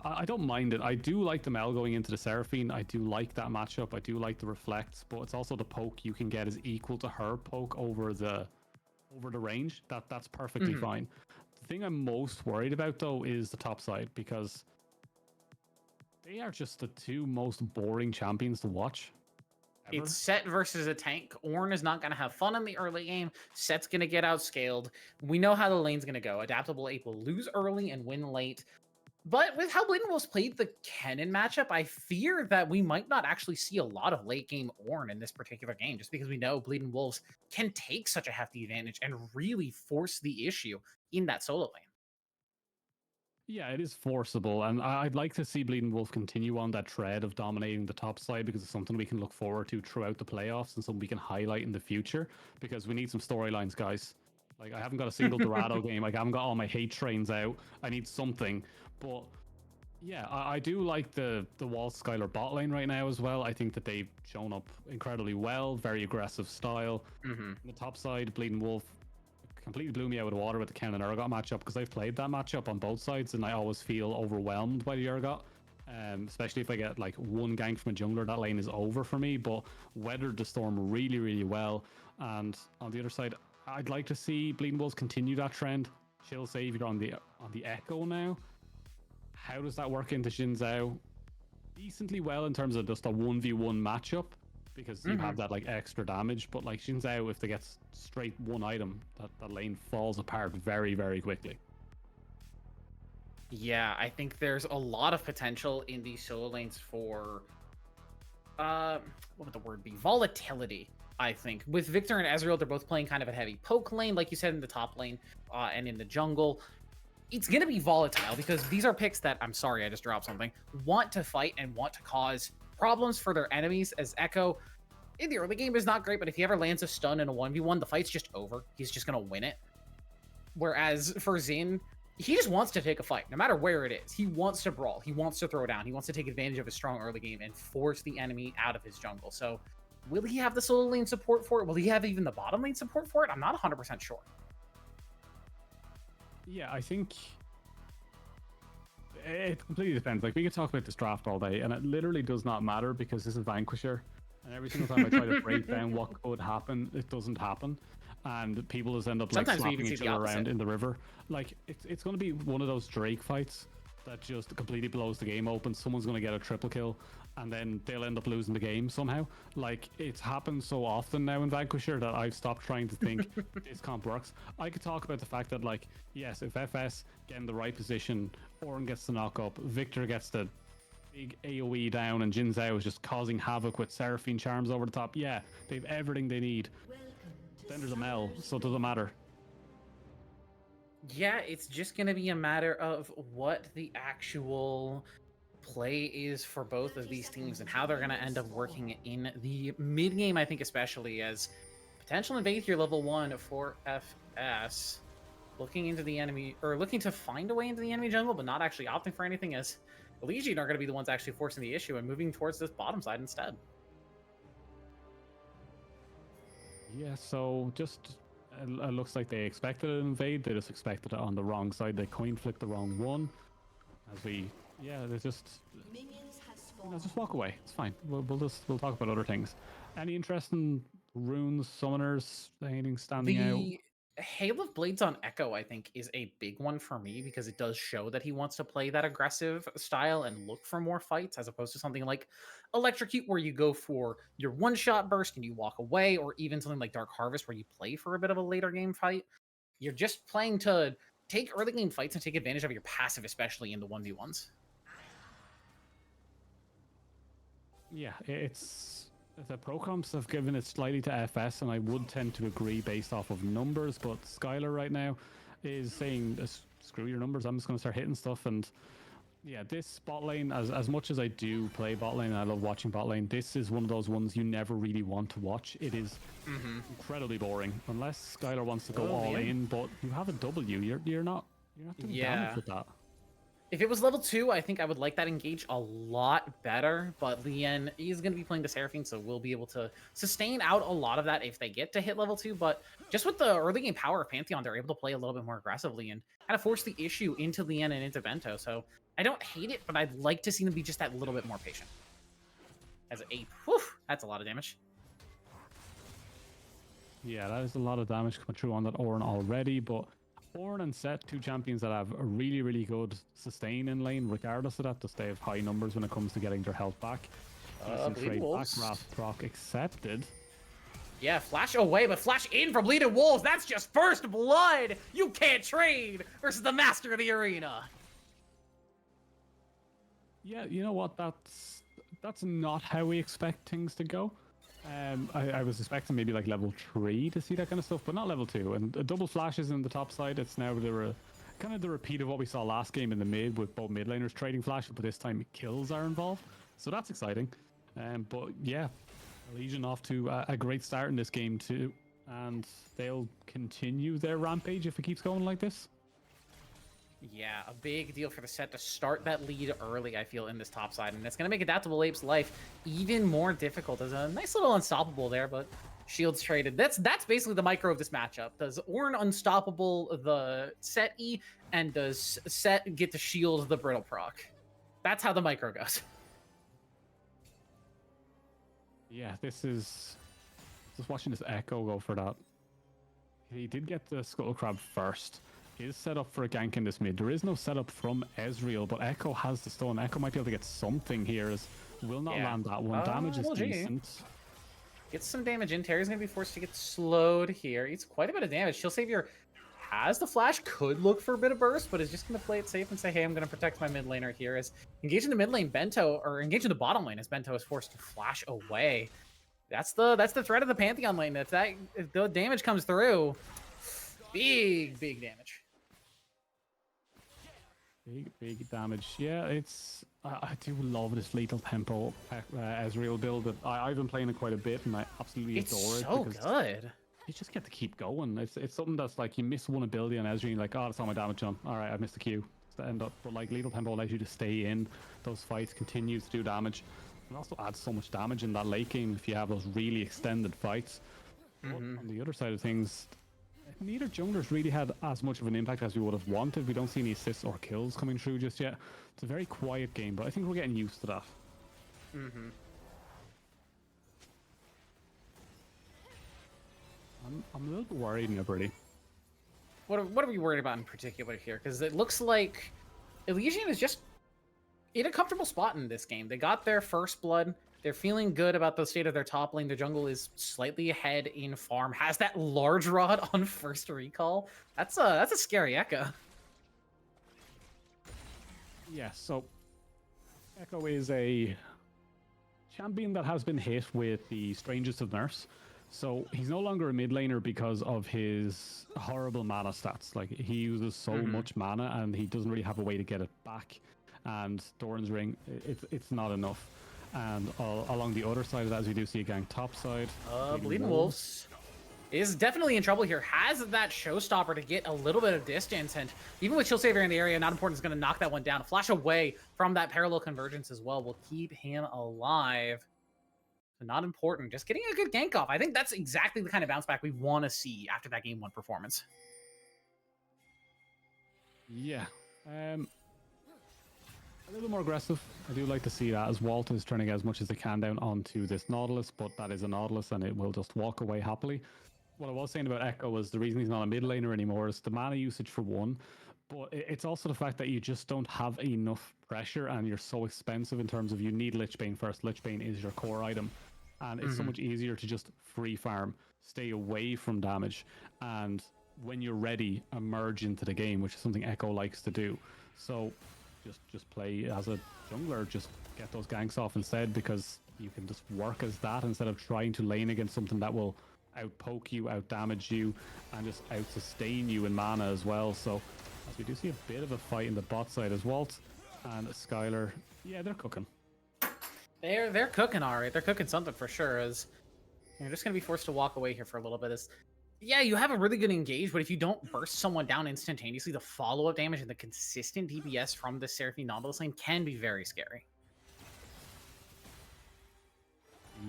I don't mind it. I do like the Mel going into the Seraphine. I do like that matchup. I do like the reflects, but it's also the poke you can get is equal to her poke over the range. That's perfectly fine. The thing I'm most worried about though is the top side, because They are just the two most boring champions to watch ever. It's Set versus a tank. Ornn is not going to have fun in the early game. Set's going to get outscaled. We know how the lane's going to go. Adaptable Ape will lose early and win late. But with how Bleeding Wolves played the Kennen matchup, I fear that we might not actually see a lot of late game Ornn in this particular game, just because we know Bleeding Wolves can take such a hefty advantage and really force the issue in that solo lane. Yeah, it is forcible, and I'd like to see Bleeding Wolf continue on that tread of dominating the top side, because it's something we can look forward to throughout the playoffs and something we can highlight in the future, because we need some storylines, guys. Like, I haven't got a single Dorado game. Like, I haven't got all my hate trains out. I need something. But yeah, I do like the Wall Skylar bot lane right now as well. I think that they've shown up incredibly well, very aggressive style. On the top side, Bleeding Wolf completely blew me out of the water with the Ken and Urgot matchup, because I've played that matchup on both sides and I always feel overwhelmed by the Urgot. Especially if I get like one gank from a jungler, that lane is over for me. But weathered the storm really, really well. And on the other side, I'd like to see Bleeding Wolves continue that trend. Chill Savior on the Echo now. How does that work into Xin Zhao? Decently well in terms of just a 1v1 matchup, because you have that like extra damage. But like Xin Zhao, if they get straight one item, that lane falls apart very, very quickly. Yeah, I think there's a lot of potential in these solo lanes for what would the word be? Volatility. I think with Victor and Ezreal, they're both playing kind of a heavy poke lane, like you said, in the top lane and in the jungle. It's going to be volatile because these are picks that, I'm sorry, I just dropped something, want to fight and want to cause problems for their enemies, as Echo in the early game is not great, but if he ever lands a stun in a 1v1, the fight's just over. He's just going to win it. Whereas for Xin, he just wants to take a fight, no matter where it is. He wants to brawl. He wants to throw down. He wants to take advantage of his strong early game and force the enemy out of his jungle. So will he have the solo lane support for it? Will he have even the bottom lane support for it? I'm not 100% sure. Yeah, I think it completely depends. Like, we could talk about this draft all day, and it literally does not matter, because this is Vanquisher, and every single time I try to break down what could happen, it doesn't happen, and people just end up like slapping each other around in the river. Like, it's going to be one of those Drake fights that just completely blows the game open. Someone's going to get a triple kill, and then they'll end up losing the game somehow. Like, it's happened so often now in Vanquisher that I've stopped trying to think this comp works. I could talk about the fact that, like, yes, if FS get in the right position, Ornn gets the knock up, Victor gets the big AoE down, and Jin Zhao is just causing havoc with Seraphine charms over the top. Yeah, they have everything they need. Then there's a Mel, so it doesn't matter. Yeah, it's just going to be a matter of what the actual play is for both of these teams and how they're going to end up working in the mid game, I think, especially as potential invade here level 1 for FS, looking into the enemy, or looking to find a way into the enemy jungle, but not actually opting for anything, as Elysian are going to be the ones actually forcing the issue and moving towards this bottom side instead. Yeah, so just it looks like they expected an invade. They just expected it on the wrong side. They coin flicked the wrong one. As we, yeah, they just, just walk away. It's fine. We'll talk about other things. Any interesting runes, summoners, anything standing out? Hail of Blades on Echo, I think, is a big one for me, because it does show that he wants to play that aggressive style and look for more fights, as opposed to something like Electrocute, where you go for your one-shot burst and you walk away, or even something like Dark Harvest, where you play for a bit of a later game fight. You're just playing to take early game fights and take advantage of your passive, especially in the 1v1s. Yeah, it's the pro comps have given it slightly to FS, and I would tend to agree based off of numbers, but Skylar right now is saying, screw your numbers, I'm just going to start hitting stuff. And yeah, this bot lane, as much as I do play bot lane and I love watching bot lane, this is one of those ones you never really want to watch. It is incredibly boring, unless Skylar wants to go all in, but you have a W, you're not doing damage with that. If it was level 2, I think I would like that engage a lot better, but Lien is going to be playing the Seraphine, so we'll be able to sustain out a lot of that if they get to hit level 2, but just with the early game power of Pantheon, they're able to play a little bit more aggressively and kind of force the issue into Lien and into Vento, so I don't hate it, but I'd like to see them be just that little bit more patient. As an Ape, whew, that's a lot of damage. Yeah, that is a lot of damage coming through on that Ornn already, but Ornn and Set, two champions that have a really, really good sustain in lane, regardless of that. Just they have high numbers when it comes to getting their health back. Decent Bleeding trade back. Wolves. Wrath proc accepted. Yeah, flash away, but flash in for Bleeding Wolves. That's just first blood. You can't trade versus the master of the arena. Yeah, you know what? That's not how we expect things to go. I was expecting maybe like level 3 to see that kind of stuff, but not level 2. And double flashes in the top side. It's now kind of the repeat of what we saw last game in the mid with both mid laners trading flashes, but this time kills are involved. So that's exciting. But yeah, Elysian off to a great start in this game too, and they'll continue their rampage if it keeps going like this. Yeah, a big deal for the set to start that lead early, I feel, in this top side. And it's going to make Adaptable Ape's life even more difficult. There's a nice little unstoppable there, but shields traded. That's basically the micro of this matchup. Does Ornn unstoppable the set E, and does set get to shield the brittle proc? That's how the micro goes. Yeah, this is just watching this Echo go for that. He did get the Scuttle Crab first. He is set up for a gank in this mid. There is no setup from Ezreal, but Echo has the stun. Echo might be able to get something here, as will not land that one. Damage is decent. Gets some damage in. Terry's going to be forced to get slowed here. It's quite a bit of damage. Shield Savior has the flash, could look for a bit of burst, but is just going to play it safe and say, hey, I'm going to protect my mid laner here. As engaging the mid lane, Bento, or engaging the bottom lane as Bento is forced to flash away. That's the threat of the Pantheon lane. If the damage comes through, big damage. Big damage. Yeah, I do love this lethal tempo Ezreal build. I've been playing it quite a bit, and I absolutely adore it. It's so good. You just get to keep going. It's something that's like you miss one ability on Ezreal, and you're like, oh, that's all my damage on. All right, I missed the Q. End up, but like lethal tempo allows you to stay in those fights, continues to do damage, and also adds so much damage in that late game if you have those really extended fights. But on the other side of things, neither junglers really had as much of an impact as we would have wanted. We don't see any assists or kills coming through just yet. It's a very quiet game, but I think we're getting used to that. I'm a little bit worried, Liberty. What are we worried about in particular here? Because it looks like Elysian is just in a comfortable spot in this game. They got their first blood. They're feeling good about the state of their top lane. Their jungle is slightly ahead in farm. Has that large rod on first recall. That's a scary Echo. Yeah, so Echo is a champion that has been hit with the strangest of nerfs. So he's no longer a mid laner because of his horrible mana stats. Like, he uses so much mana and he doesn't really have a way to get it back. And Doran's Ring, it's not enough. And along the other side of that, as we do see a gang top side. Bleeding Wolves is definitely in trouble here. Has that showstopper to get a little bit of distance, and even with Shield Savior in the area, not important is going to knock that one down. Flash away from that parallel convergence as well will keep him alive. So not important, just getting a good gank off. I think that's exactly the kind of bounce back we want to see after that game 1 performance. Yeah. A little more aggressive. I do like to see that, as Walt is trying to get as much as they can down onto this Nautilus, but that is a Nautilus and it will just walk away happily. What I was saying about Echo was the reason he's not a mid laner anymore is the mana usage for one, but it's also the fact that you just don't have enough pressure and you're so expensive in terms of you need Lichbane first. Lichbane is your core item, and it's so much easier to just free farm, stay away from damage, and when you're ready, emerge into the game, which is something Echo likes to do. So just play as a jungler, just get those ganks off instead, because you can just work as that instead of trying to lane against something that will outpoke you, out damage you, and just out sustain you in mana as well. So as we do see a bit of a fight in the bot side as Walt and Skylar, yeah, they're cooking. They're cooking all right. They're cooking something for sure. As you're just gonna be forced to walk away here for a little bit. As yeah, you have a really good engage, but if you don't burst someone down instantaneously, the follow-up damage and the consistent DPS from the Seraphine Nautilus lane can be very scary.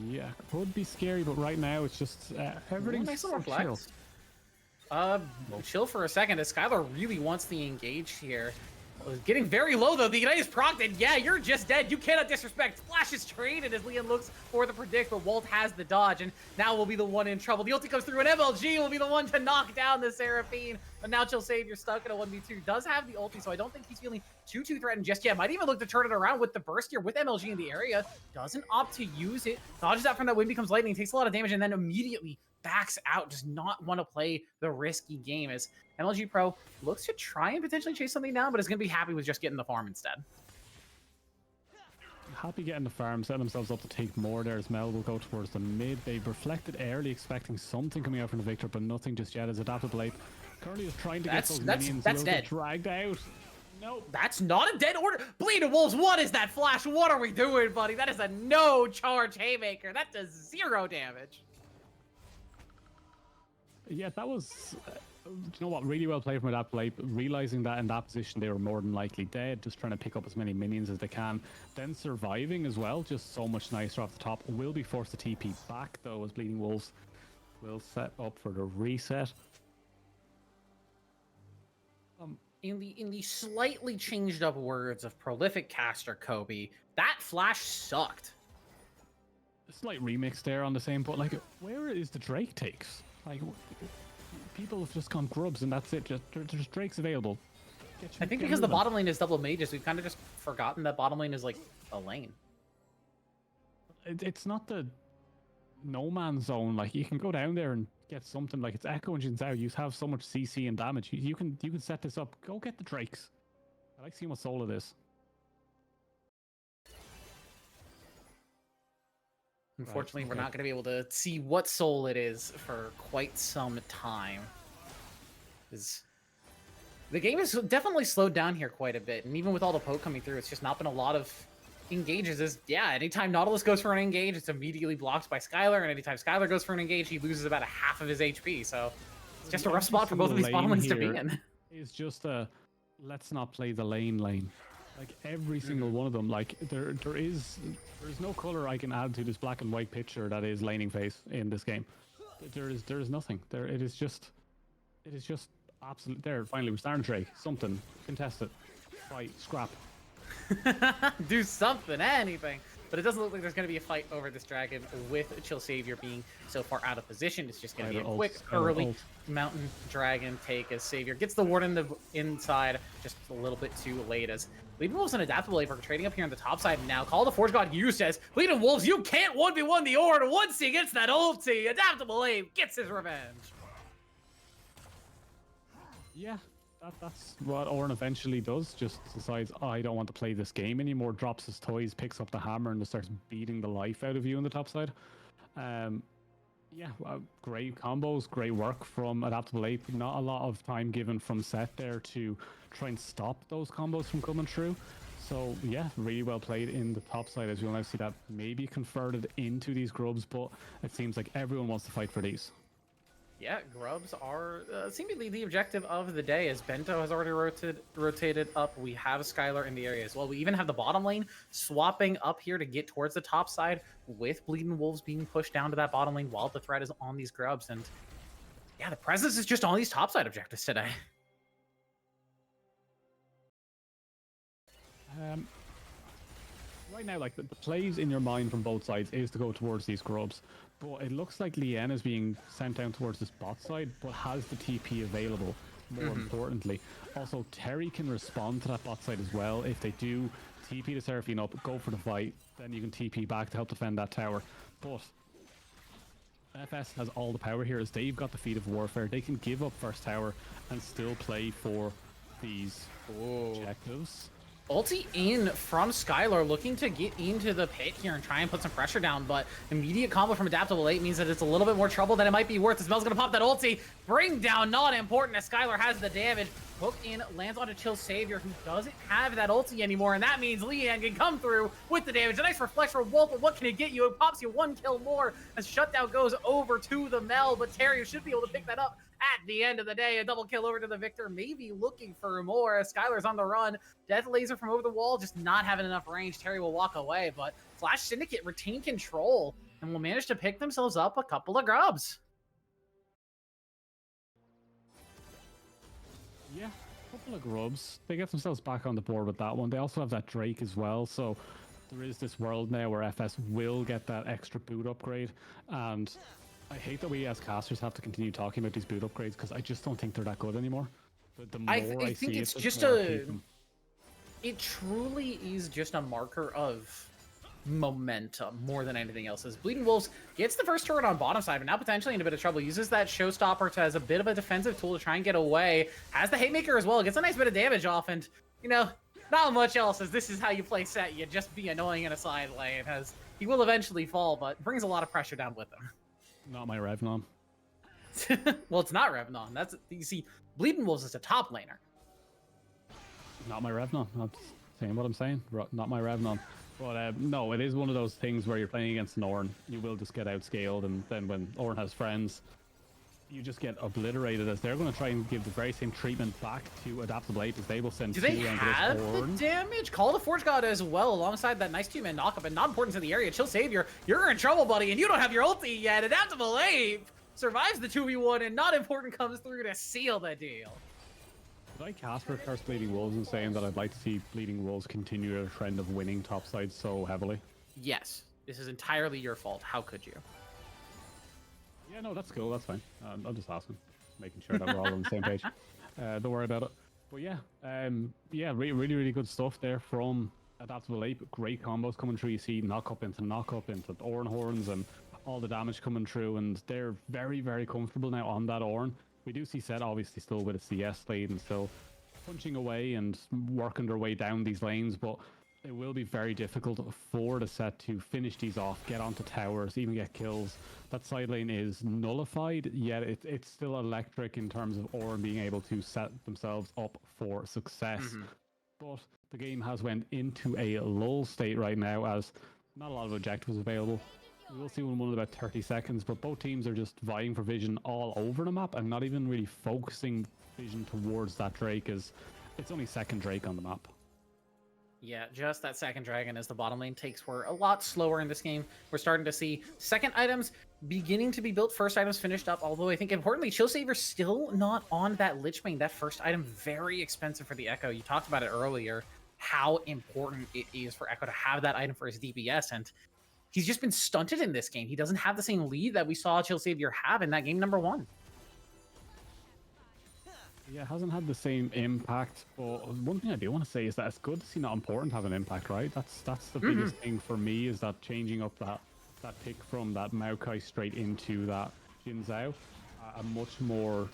Yeah, could be scary, but right now it's just everything's nice so little chill. flex. Chill for a second, as Skylar really wants the engage here. Getting very low, though. The Ignite is procced, and yeah, you're just dead. You cannot disrespect. Flash is traded as Leon looks for the predict, but Walt has the dodge, and now will be the one in trouble. The ulti comes through, and MLG will be the one to knock down the Seraphine. But now Chill Savior stuck in a 1v2. Does have the ulti, so I don't think he's feeling too threatened just yet. Might even look to turn it around with the burst here with MLG in the area. Doesn't opt to use it. Dodges out from that wind, becomes lightning, takes a lot of damage, and then immediately backs out. Does not want to play the risky game as MLG Pro looks to try and potentially chase something down, but is going to be happy with just getting the farm instead. Happy getting the farm, setting themselves up to take more there as Mel will go towards the mid. They reflected early, expecting something coming out from the Victor, but nothing just yet as Adaptable Ape currently is trying to get those minions that's dead. Dragged out. Nope. That's not a dead order. Bleeding Wolves, what is that flash? What are we doing, buddy? That is a no charge haymaker. That does 0 damage. Yeah, that was, you know what, really well played from Adaptable Ape, realizing that in that position they were more than likely dead, just trying to pick up as many minions as they can, then surviving as well, just so much nicer off the top. Will be forced to TP back though, as Bleeding Wolves will set up for the reset. In the slightly changed up words of prolific caster Kobe, that flash sucked. A slight remix there on the same, but like, where is the Drake takes? Like, people have just gone grubs and that's it. There's Drakes available. I think because the bottom lane is double mages, we've kind of just forgotten that bottom lane is like a lane. It's not the no man's zone. Like, you can go down there and get something. Like, it's Echo and Jin Zhao. You have so much CC and damage. You can set this up. Go get the Drakes. I like seeing what soul it is. Unfortunately, we're not going to be able to see what soul it is for quite some time. The game has definitely slowed down here quite a bit, and even with all the poke coming through, it's just not been a lot of engages. Anytime Nautilus goes for an engage, it's immediately blocked by Skylar, and anytime Skylar goes for an engage, he loses about half of his HP, so it's just a rough spot for both of these bottom lanes to be in. It's just a, let's not play the lane. Like, every single one of them, like, there's no color I can add to this black and white picture that is laning phase in this game. There is nothing. It is just absolute. There, finally, we're starting to Drake. Something. Contest it. Fight. Scrap. Do something, anything. But it doesn't look like there's going to be a fight over this dragon with Chill Savior being so far out of position. It's just going to be a quick, early mountain dragon take as Savior gets the ward in the inside just a little bit too late as Bleeding Wolves and Adaptable Ape are trading up here on the top side now. Call the Forge God you says, Bleeding Wolves, you can't 1v1 the Ord once he gets that ulti. Adaptable Ape gets his revenge. Yeah. That's what Orin eventually does, just decides, oh, I don't want to play this game anymore, drops his toys, picks up the hammer, and just starts beating the life out of you on the top side. Yeah, great combos, great work from Adaptable Ape. Not a lot of time given from set there to try and stop those combos from coming through. So yeah, really well played in the top side, as we'll now see that maybe converted into these grubs, but it seems like everyone wants to fight for these. Yeah, grubs are seemingly the objective of the day, as Bento has already rotated up. We have Skylar in the area as well. We even have the bottom lane swapping up here to get towards the top side, with Bleeding Wolves being pushed down to that bottom lane while the threat is on these grubs. And yeah, the presence is just on these top side objectives today. Right now, like, the plays in your mind from both sides is to go towards these grubs. But it looks like Lien is being sent down towards this bot side, but has the TP available, more importantly. Also, Terry can respond to that bot side as well. If they do TP the Seraphine up, go for the fight, then you can TP back to help defend that tower. But FS has all the power here, as they've got the feat of warfare. They can give up first tower and still play for these objectives. Ulti in from Skylar, looking to get into the pit here and try and put some pressure down, but immediate combo from Adaptable 8 means that it's a little bit more trouble than it might be worth. Smel's gonna pop that ulti, bring down, not important, as Skylar has the damage. Hook in, lands onto Chill Savior, who doesn't have that ulti anymore, and that means Leanne can come through with the damage. A nice reflex from Wolf, but what can it get you? It pops you 1 kill more as Shutdown goes over to the Mel, but Terry should be able to pick that up at the end of the day. A double kill over to the Victor, maybe looking for more as Skylar's on the run. Death Laser from over the wall, just not having enough range. Terry will walk away, but Flash Syndicate retain control and will manage to pick themselves up a couple of grubs. Yeah, couple of grubs. They get themselves back on the board with that one. They also have that Drake as well, so there is this world now where FS will get that extra boot upgrade, and I hate that we as casters have to continue talking about these boot upgrades because I just don't think they're that good anymore. The more I I think see it's it, just the more I keep them. it truly is just a marker of momentum more than anything else. As Bleeding Wolves gets the first turret on bottom side, but now potentially in a bit of trouble. Uses that showstopper as a bit of a defensive tool to try and get away. Has the Haymaker as well. Gets a nice bit of damage off, and you know, not much else, as this is how you play set. You just be annoying in a side lane, as he will eventually fall, but brings a lot of pressure down with him. Not my Revnon. Well, it's not Revnon. That's, you see, Bleeding Wolves is a top laner. Not my Revnon. Not saying what I'm saying. Not my Revnon. But no, it is one of those things where you're playing against an Ornn. You will just get outscaled, and then when Ornn has friends, you just get obliterated, as they're going to try and give the very same treatment back to Adaptable Ape, as they will send Do they two have into the this Ornn. damage? Call the Forge God as well, alongside that nice two-man knockup, and not important to the area. Chill Savior, you're in trouble, buddy, and you don't have your ulti yet. Adaptable Ape survives the 2v1, and not important comes through to seal the deal. Did I Casper curse Bleeding Wolves in saying that I'd like to see Bleeding Wolves continue their trend of winning topside so heavily? Yes, this is entirely your fault. How could you? Yeah, no, that's cool. That's fine. I'm just asking, making sure that we're all on the same page. Don't worry about it. But yeah, really good stuff there from Adaptable Ape. Great combos coming through. You see knock up into Ornn horns, and all the damage coming through, and they're very comfortable now on that Ornn. We do see Set obviously still with a CS lead and still punching away and working their way down these lanes, but it will be very difficult for the Set to finish these off, get onto towers, even get kills. That side lane is nullified, yet it's still electric in terms of Ornn being able to set themselves up for success. But the game has went into a lull state right now, as not a lot of objectives available. We will see one in about 30 seconds, but both teams are just vying for vision all over the map and not even really focusing vision towards that Drake, as it's only second Drake on the map. Yeah, just that second dragon, as the bottom lane takes were a lot slower in this game. We're starting to see second items beginning to be built, first items finished up, although I think importantly, Chill Savior's still not on that Lich Bane. That first item, very expensive for the Echo. You talked about it earlier, how important it is for Echo to have that item for his DPS, and he's just been stunted in this game. He doesn't have the same lead that we saw Chill Savior have in that game number 1. Yeah, it hasn't had the same impact, but one thing I do want to say is that it's good to see Not Important have an impact, right? That's the biggest thing for me, is that changing up that pick from that Maokai straight into that Jin Zhao, a much more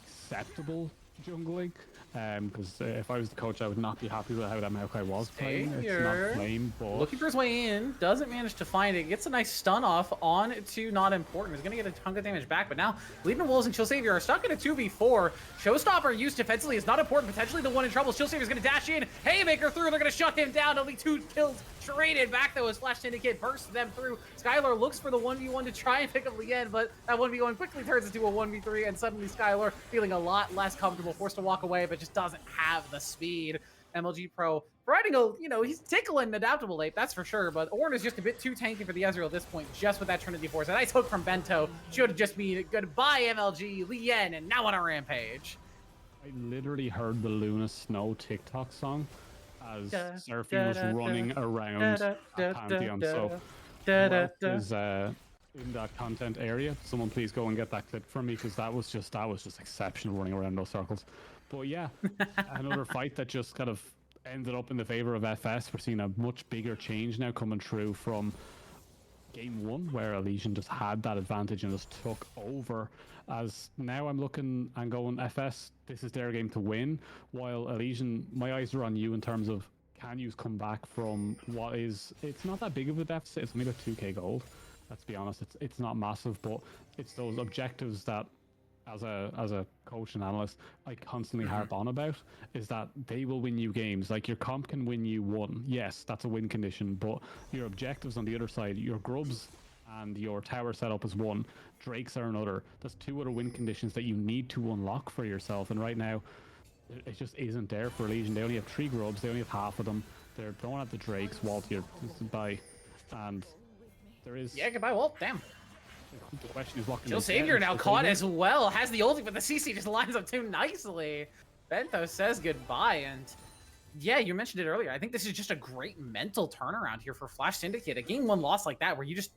acceptable jungling. Because if I was the coach, I would not be happy with how that Maokai was playing. It's not flame, but looking for his way in, doesn't manage to find it. Gets a nice stun off on to Not Important. He's going to get a chunk of damage back, but now Bleeding Wolves and Chill Savior are stuck in a 2v4. Showstopper used defensively is Not Important, potentially the one in trouble. Chill Savior's going to dash in. Haymaker through. They're going to shut him down. Only 2 kills traded back, though, as Flash Syndicate bursts them through. Skylar looks for the 1v1 to try and pick up Lien, but that 1v1 quickly turns into a 1v3, and suddenly Skylar feeling a lot less comfortable, forced to walk away, but just doesn't have the speed. MLG Pro providing he's tickling Adaptable Ape, that's for sure, but Ornn is just a bit too tanky for the Ezreal at this point, just with that Trinity Force. A nice hook from Bento should just be goodbye MLG, Lien, and now on a rampage. I literally heard the Luna Snow TikTok song as Surfing was running around Pantheon. So what is in that content area? Someone please go and get that clip from me, because that was just exceptional, running around those circles. But yeah, another fight that just kind of ended up in the favor of FS. We're seeing a much bigger change now coming through from game 1, where Elysian just had that advantage and just took over, as now I'm looking and going, FS, this is their game to win, while Elysian, my eyes are on you in terms of, can you come back from what is, it's not that big of a deficit, it's only about 2k gold, let's be honest, it's not massive, but it's those objectives that as a coach and analyst I constantly harp on about, is that they will win you games. Like, your comp can win you 1, yes, that's a win condition, but your objectives on the other side, your grubs and your tower setup is 1, Drakes are another. That's 2 other win conditions that you need to unlock for yourself, and right now it just isn't there for Elysian. They only have 3 grubs, they only have half of them, they're throwing at the Drakes. Walt here, goodbye, and there is, Yeah, goodbye, Walt, damn. The question is, what can Chill Savior now caught as well, has the ulti, but the CC just lines up too nicely. Bento says goodbye, and yeah, you mentioned it earlier. I think this is just a great mental turnaround here for Flash Syndicate. A game 1 loss like that, where you just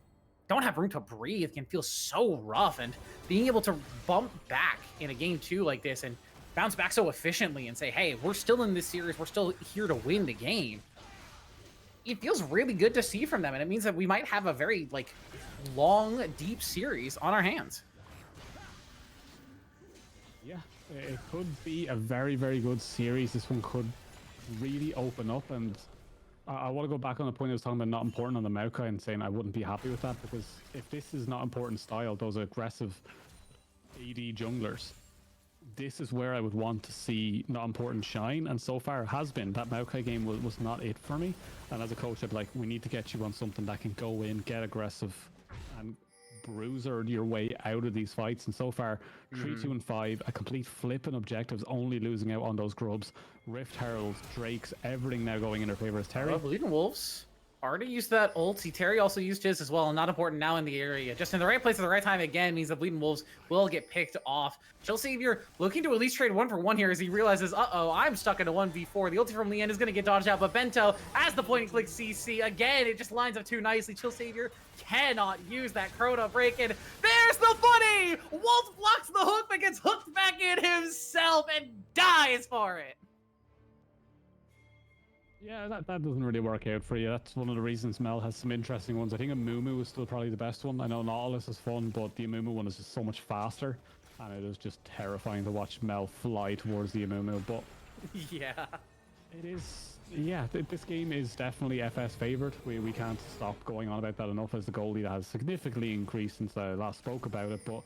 don't have room to breathe, can feel so rough, and being able to bump back in a game 2 like this and bounce back so efficiently and say, hey, we're still in this series, we're still here to win the game. It feels really good to see from them, and it means that we might have a very long, deep series on our hands. Yeah, it could be a very, very good series. This one could really open up, and I want to go back on the point I was talking about not important on the Maokai and saying I wouldn't be happy with that, because if this is not important style, those aggressive AD junglers, this is where I would want to see not important shine, and so far has been. That Maokai game was not it for me, and as a coach I'd be like, we need to get you on something that can go in, get aggressive, and bruiser your way out of these fights. And so far 3, 2, and 5, a complete flip in objectives, only losing out on those grubs. Rift Heralds, Drakes, everything now going in their favor. As Terry Bleeding Wolves already used that ulti. Terry also used his as well. Not important now in the area. Just in the right place at the right time again means the Bleeding Wolves will get picked off. Chill Savior looking to at least trade 1-for-1 here as he realizes, uh-oh, I'm stuck in a 1v4. The ulti from Leon is going to get dodged out, but Bento has the point and click CC. Again, it just lines up too nicely. Chill Savior cannot use that Chrono break, and there's the footy! Walt blocks the hook but gets hooked back in himself and dies for it. Yeah, that doesn't really work out for you. That's one of the reasons Mel has some interesting ones. I think Amumu is still probably the best one. I know not all this is fun, but the Amumu one is just so much faster, and it is just terrifying to watch Mel fly towards the Amumu. But yeah, it is. Yeah, this game is definitely FS favored. We can't stop going on about that enough, as the goalie has significantly increased since I last spoke about it. But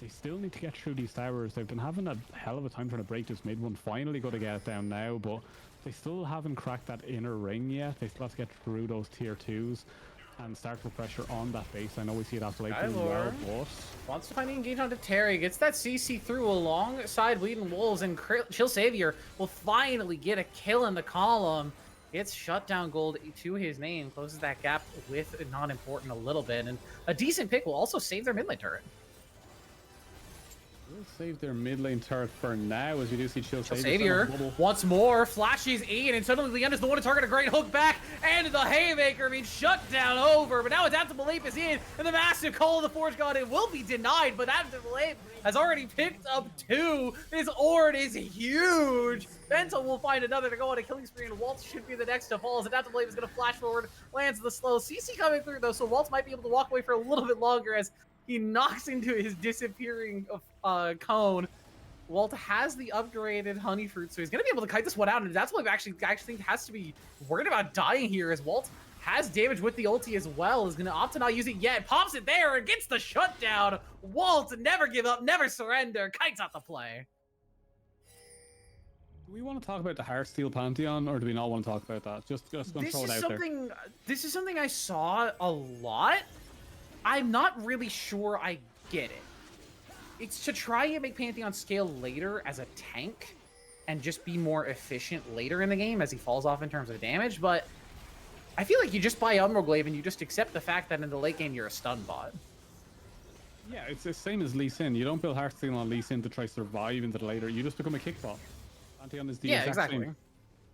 they still need to get through these towers. They've been having a hell of a time trying to break this mid one. Finally got to get it down now, but they still haven't cracked that inner ring yet. They still have to get through those tier 2s and start the pressure on that base. I know we see it after late as well, but wants to find the engage onto Terry, gets that CC through alongside Bleeding Wolves, and Chill Savior will finally get a kill in the column. Gets shutdown gold to his name, closes that gap with not important a little bit, and a decent pick will also save their mid lane turret. We'll save their mid lane turret for now, as we do see Chill Savior once more flashes in, and suddenly Leon is the one to target. A great hook back, and the haymaker means shut down over. But now Adaptable Ape is in, and the massive Call of the Forge God, it will be denied, but Adaptable Ape has already picked up 2. This Ord is huge. Bento will find another to go on a killing spree, and Waltz should be the next to fall, as Adaptable Ape is going to flash forward, lands the slow. CC coming through, though, so Waltz might be able to walk away for a little bit longer as he knocks into his disappearing cone. Walt has the upgraded honey fruit, so he's going to be able to kite this one out, and that's what I actually think has to be worried about dying here, as Walt has damage with the ulti as well. Is going to opt to not use it yet. Pops it there and gets the shutdown. Walt, never give up, never surrender. Kites out the play. Do we want to talk about the Heartsteel Pantheon, or do we not want to talk about that? Just going to throw it out there. This is something I saw a lot. I'm not really sure I get it. It's to try and make Pantheon scale later as a tank and just be more efficient later in the game as he falls off in terms of damage, but I feel like you just buy Umbroglaive and you just accept the fact that in the late game you're a stun bot. Yeah, it's the same as Lee Sin. You don't build Heartsteel on Lee Sin to try to survive into the later. You just become a kick bot. Pantheon is the exact same.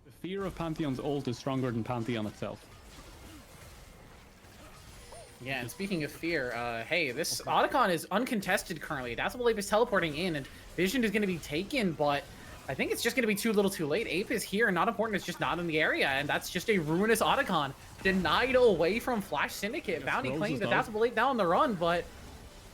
The fear of Pantheon's ult is stronger than Pantheon itself. Yeah, and speaking of fear, hey, this Otacon is uncontested currently. Adaptable Ape is teleporting in, and Vision is going to be taken, but I think it's just going to be too little too late. Ape is here, and not important, it's just not in the area, and that's just a ruinous Otacon. Denied away from Flash Syndicate. Bounty claimed Adaptable Ape now on the run, but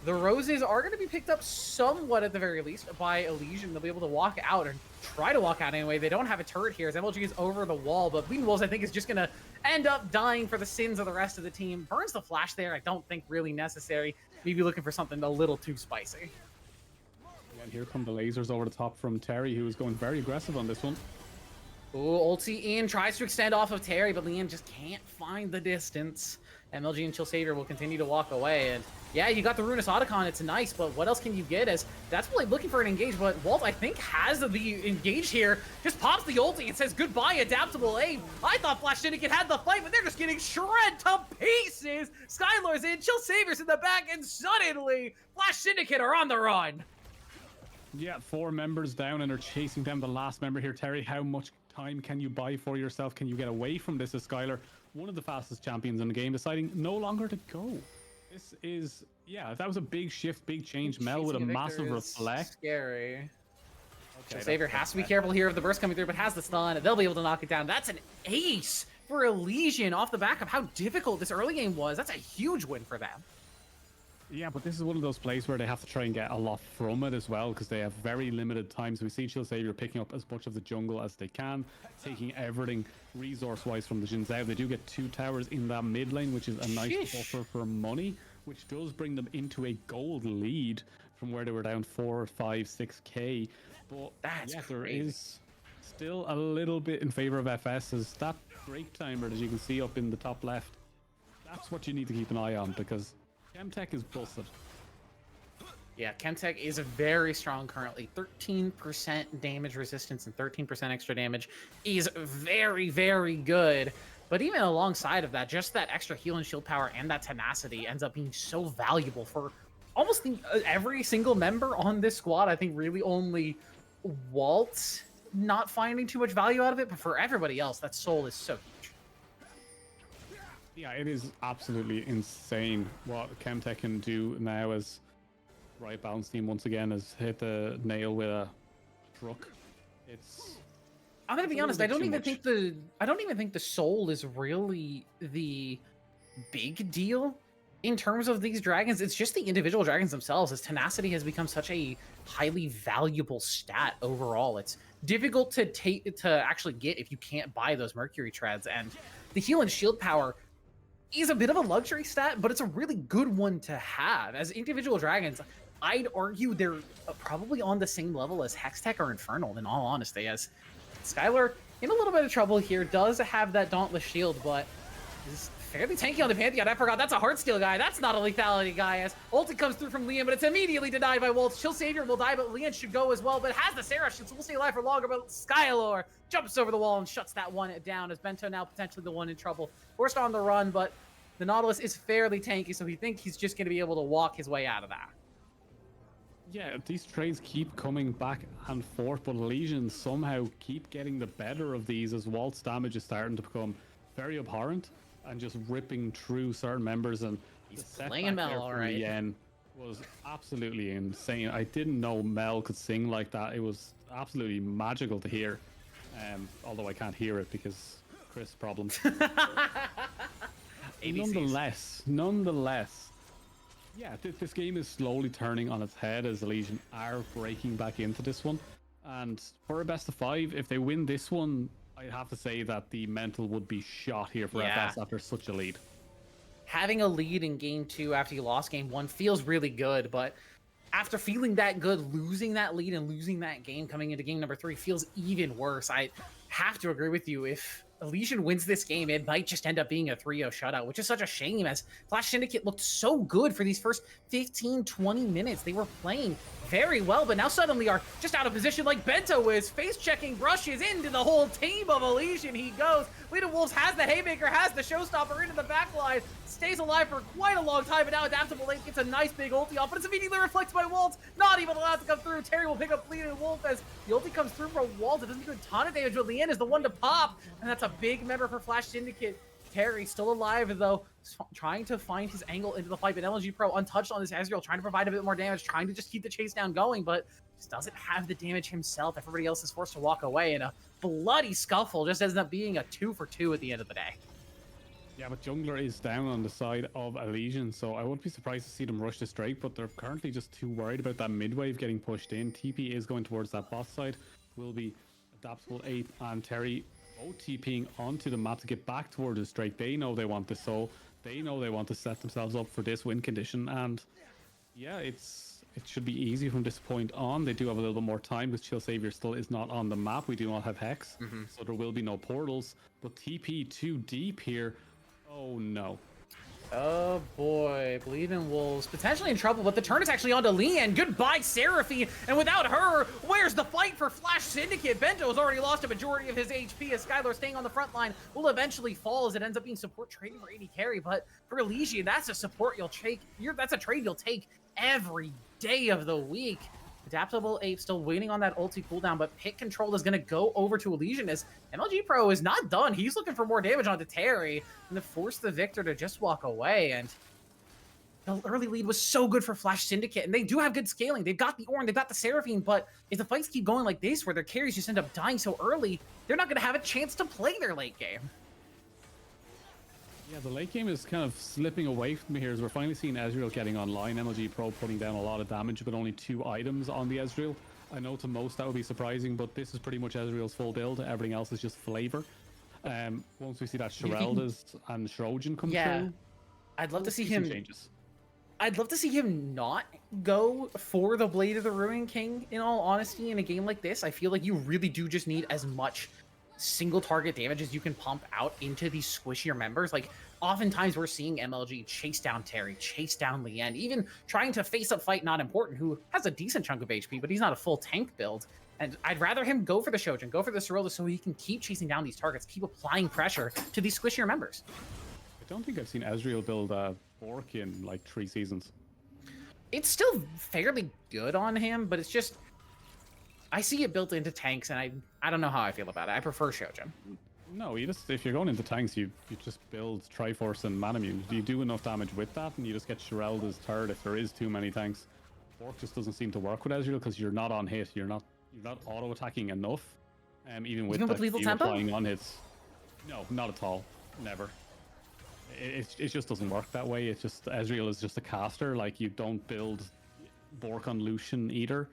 the Roses are going to be picked up somewhat at the very least by Elysian. They'll be able to walk out, or try to walk out anyway. They don't have a turret here as MLG is over the wall, but Bleeding Wolves, I think, is just going to end up dying for the sins of the rest of the team. Burns the flash there, I don't think really necessary. Maybe looking for something a little too spicy. And here come the lasers over the top from Terry, who is going very aggressive on this one. Ooh, ulti in, tries to extend off of Terry, but Leon just can't find the distance. MLG and Chill Savior will continue to walk away, and yeah, you got the Ruinous Otacon, it's nice, but what else can you get? As that's really looking for an engage, but Walt, I think, has the engage here. Just pops the ulti and says goodbye, Adaptable Ape. I thought Flash Syndicate had the fight, but they're just getting shred to pieces. Skylor's in, Chill Savior's in the back, and suddenly Flash Syndicate are on the run. Yeah, 4 members down and are chasing down the last member here. Terry, how much time can you buy for yourself? Can you get away from this as Skylar, one of the fastest champions in the game, deciding no longer to go? This is, yeah, that was a big shift, big change. Mel with a massive reflect. Scary. Okay, Xavier has to be careful here of the burst coming through, but has the stun. They'll be able to knock it down. That's an ace for Elysian off the back of how difficult this early game was. That's a huge win for them. Yeah, but this is one of those places where they have to try and get a lot from it as well, because they have very limited times. We've seen Shield Savior picking up as much of the jungle as they can, taking everything resource-wise from the Jin Zhao. They do get 2 towers in that mid lane, which is a nice buffer for money, which does bring them into a gold lead from where they were down 4, 5, 6k. But that's there crazy. is still a little bit in favor of FS, as that break timer that you can see up in the top left, that's what you need to keep an eye on, because Chemtech is busted. Yeah, Chemtech is very strong currently. 13% damage resistance and 13% extra damage is very, very good. But even alongside of that, just that extra heal and shield power and that tenacity ends up being so valuable for almost every single member on this squad. I think really only Walt not finding too much value out of it, but for everybody else, that soul is so huge. Yeah, it is absolutely insane what Chemtech can do now, as Right Balance Team once again has hit the nail with a truck. I'm gonna be honest, I don't even think the soul is really the big deal in terms of these dragons. It's just the individual dragons themselves, as tenacity has become such a highly valuable stat overall. It's difficult to actually get if you can't buy those Mercury treads, and the heal and shield power is a bit of a luxury stat, but it's a really good one to have. As individual dragons, I'd argue they're probably on the same level as Hextech or Infernal, in all honesty, as Skylar in a little bit of trouble here, does have that Dauntless Shield, but is fairly tanky on the Pantheon. I forgot, that's a Heartsteel guy. That's not a lethality guy, as ulti comes through from Liam, but it's immediately denied by Wolf. Chill Savior will die, but Liam should go as well, but has the Seraph Shield, so we'll stay alive for longer, but Skylor jumps over the wall and shuts that one down, as Bento now potentially the one in trouble. Forced on the run, but the Nautilus is fairly tanky, so he thinks he's just going to be able to walk his way out of that. Yeah, these trades keep coming back and forth, but Elysian somehow keep getting the better of these, as Walt's damage is starting to become very abhorrent and just ripping through certain members. And he's playing Mel all right. Yen was absolutely insane. I didn't know Mel could sing like that. It was absolutely magical to hear, although I can't hear it because Chris problems. Nonetheless, yeah, this game is slowly turning on its head, as Elysian are breaking back into this one. And for a best of 5, if they win this one, I have to say that the mental would be shot here for FS after such a lead. Having a lead in game 2 after you lost game 1 feels really good, but after feeling that good, losing that lead and losing that game coming into game number 3 feels even worse. I have to agree with you. If Elysian wins this game, it might just end up being a 3-0 shutout, which is such a shame, as Flash Syndicate looked so good for these first 15-20 minutes. They were playing very well, but now suddenly are just out of position like Bento is. Face-checking brushes into the whole team of Elysian. He goes. Leader Wolves has the Haymaker, has the Showstopper into the backline, stays alive for quite a long time, and now Adaptable Lane gets a nice big ulti off, but it's immediately reflected by Walt. Not even allowed to come through. Terry will pick up Leader Wolf as the ulti comes through from Walt. It doesn't do a ton of damage, but Leanne is the one to pop, and that's a big member for Flash Syndicate. Terry still alive, though, trying to find his angle into the fight, but LNG Pro untouched on this Ezreal, trying to provide a bit more damage, trying to just keep the chase down going, but just doesn't have the damage himself. Everybody else is forced to walk away, and a bloody scuffle just ends up being a 2-for-2 at the end of the day. Yeah, but Jungler is down on the side of Elysian, so I wouldn't be surprised to see them rush this Drake, but they're currently just too worried about that mid wave getting pushed in. TP is going towards that bot side. Will be Adaptable 8 and Terry both TPing onto the map to get back towards this Drake. They know they want this soul. They know they want to set themselves up for this win condition, and yeah, it should be easy from this point on. They do have a little bit more time because Chill Savior still is not on the map. We do not have Hex, so there will be no portals. But TP too deep here. Oh no. Oh boy, Bleeding Wolves potentially in trouble, but the turn is actually onto Leanne. Goodbye, Seraphine. And without her, where's the fight for Flash Syndicate? Bento has already lost a majority of his HP, as Skylar staying on the front line will eventually fall, as it ends up being support trading for AD carry. But for Elysian, that's a support you'll take. That's a trade you'll take every day of the week. Adaptable Ape still waiting on that ulti cooldown, but pick control is going to go over to Elysian as MLG Pro is not done. He's looking for more damage onto Terry and to force the Victor to just walk away. And the early lead was so good for Flash Syndicate, and they do have good scaling. They've got the Ornn, they've got the Seraphine, but if the fights keep going like this, where their carries just end up dying so early, they're not going to have a chance to play their late game. Yeah, the late game is kind of slipping away from here as we're finally seeing Ezreal getting online. MLG Pro putting down a lot of damage, but only 2 items on the Ezreal. I know to most that would be surprising, but this is pretty much Ezreal's full build. Everything else is just flavor. Once we see that Sherelda's and Trojan come through, I'd love to see him. Changes. I'd love to see him not go for the Blade of the Ruin King, in all honesty, in a game like this. I feel like you really do just need as much single target damage as you can pump out into these squishier members. Like, oftentimes we're seeing MLG chase down Terry, chase down Lien, even trying to face up fight Not Important, who has a decent chunk of HP, but he's not a full tank build. And I'd rather him go for the Shojin, go for the Sirolda, so he can keep chasing down these targets, keep applying pressure to these squishier members. I don't think I've seen Ezreal build Bork in like 3 seasons. It's still fairly good on him, but it's just, I see it built into tanks, and I don't know how I feel about it. I prefer Shojin. No, if you're going into tanks, you just build Triforce and Manamune. You do enough damage with that, and you just get Sherelda's third if there is too many tanks. Bork just doesn't seem to work with Ezreal because you're not on hit. You're not auto attacking enough. Even with lethal tempo? Flying on hits. No, not at all. Never. It just doesn't work that way. It's just Ezreal is just a caster. Like, you don't build Bork on Lucian either.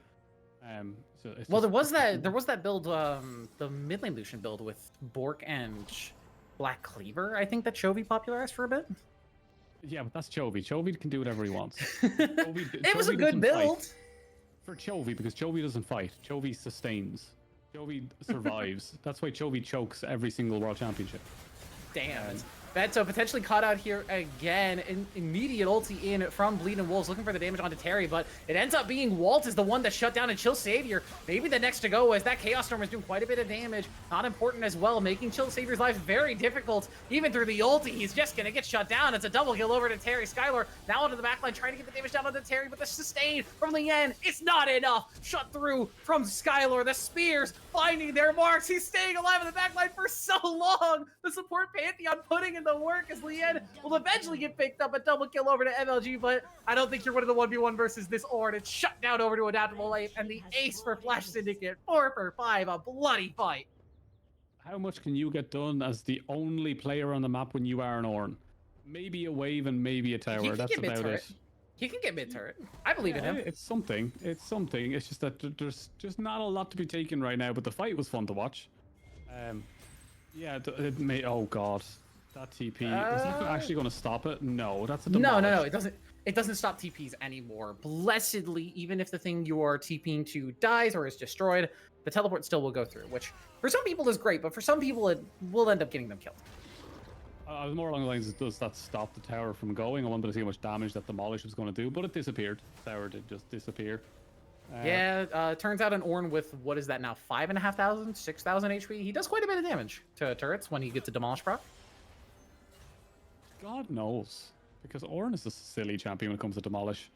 Well, there was that build, the mid lane Lucian build with Bork and Black Cleaver, I think, that Chovy popularized for a bit. Yeah, but that's Chovy. Chovy can do whatever he wants. It was a good build. For Chovy, because Chovy doesn't fight. Chovy sustains. Chovy survives. That's why Chovy chokes every single World Championship. Damn. Beto potentially caught out here again. An immediate ulti in from Bleeding Wolves, looking for the damage onto Terry, but it ends up being Walt is the one that shut down and Chill Savior. Maybe the next to go, as that Chaos Storm is doing quite a bit of damage. Not important as well, making Chill Savior's life very difficult. Even through the ulti, he's just gonna get shut down. It's a double kill over to Terry. Skylar now onto the backline, trying to get the damage down onto Terry, but the sustain from Lien is not enough. Shut through from Skylar. The spears finding their marks. He's staying alive in the backline for so long. The support Pantheon putting in the work as Lien will eventually get picked up. A double kill over to MLG, but I don't think you're one of the 1v1 versus this Ornn. It's shut down over to Adaptable Ape, and the ace for Flash Syndicate. 4 for 5, a bloody fight. How much can you get done as the only player on the map when you are an Ornn? Maybe a wave and maybe a tower. That's about it. He can get mid turret. I believe in him. It's something. It's something. It's just that there's just not a lot to be taken right now, but the fight was fun to watch. Yeah, it may. Oh god, that TP is that actually going to stop it? No, that's a demolish. No. It doesn't. It doesn't stop TPs anymore. Blessedly, even if the thing you are TPing to dies or is destroyed, the teleport still will go through. Which for some people is great, but for some people it will end up getting them killed. I was more along the lines of, does that stop the tower from going? I wanted to see how much damage that demolish was going to do, but it disappeared. The tower did just disappear. Turns out an Ornn with, what is that now, 5,500, 6,000 HP? He does quite a bit of damage to turrets when he gets a demolish proc. God knows, because Ornn is a silly champion when it comes to demolish.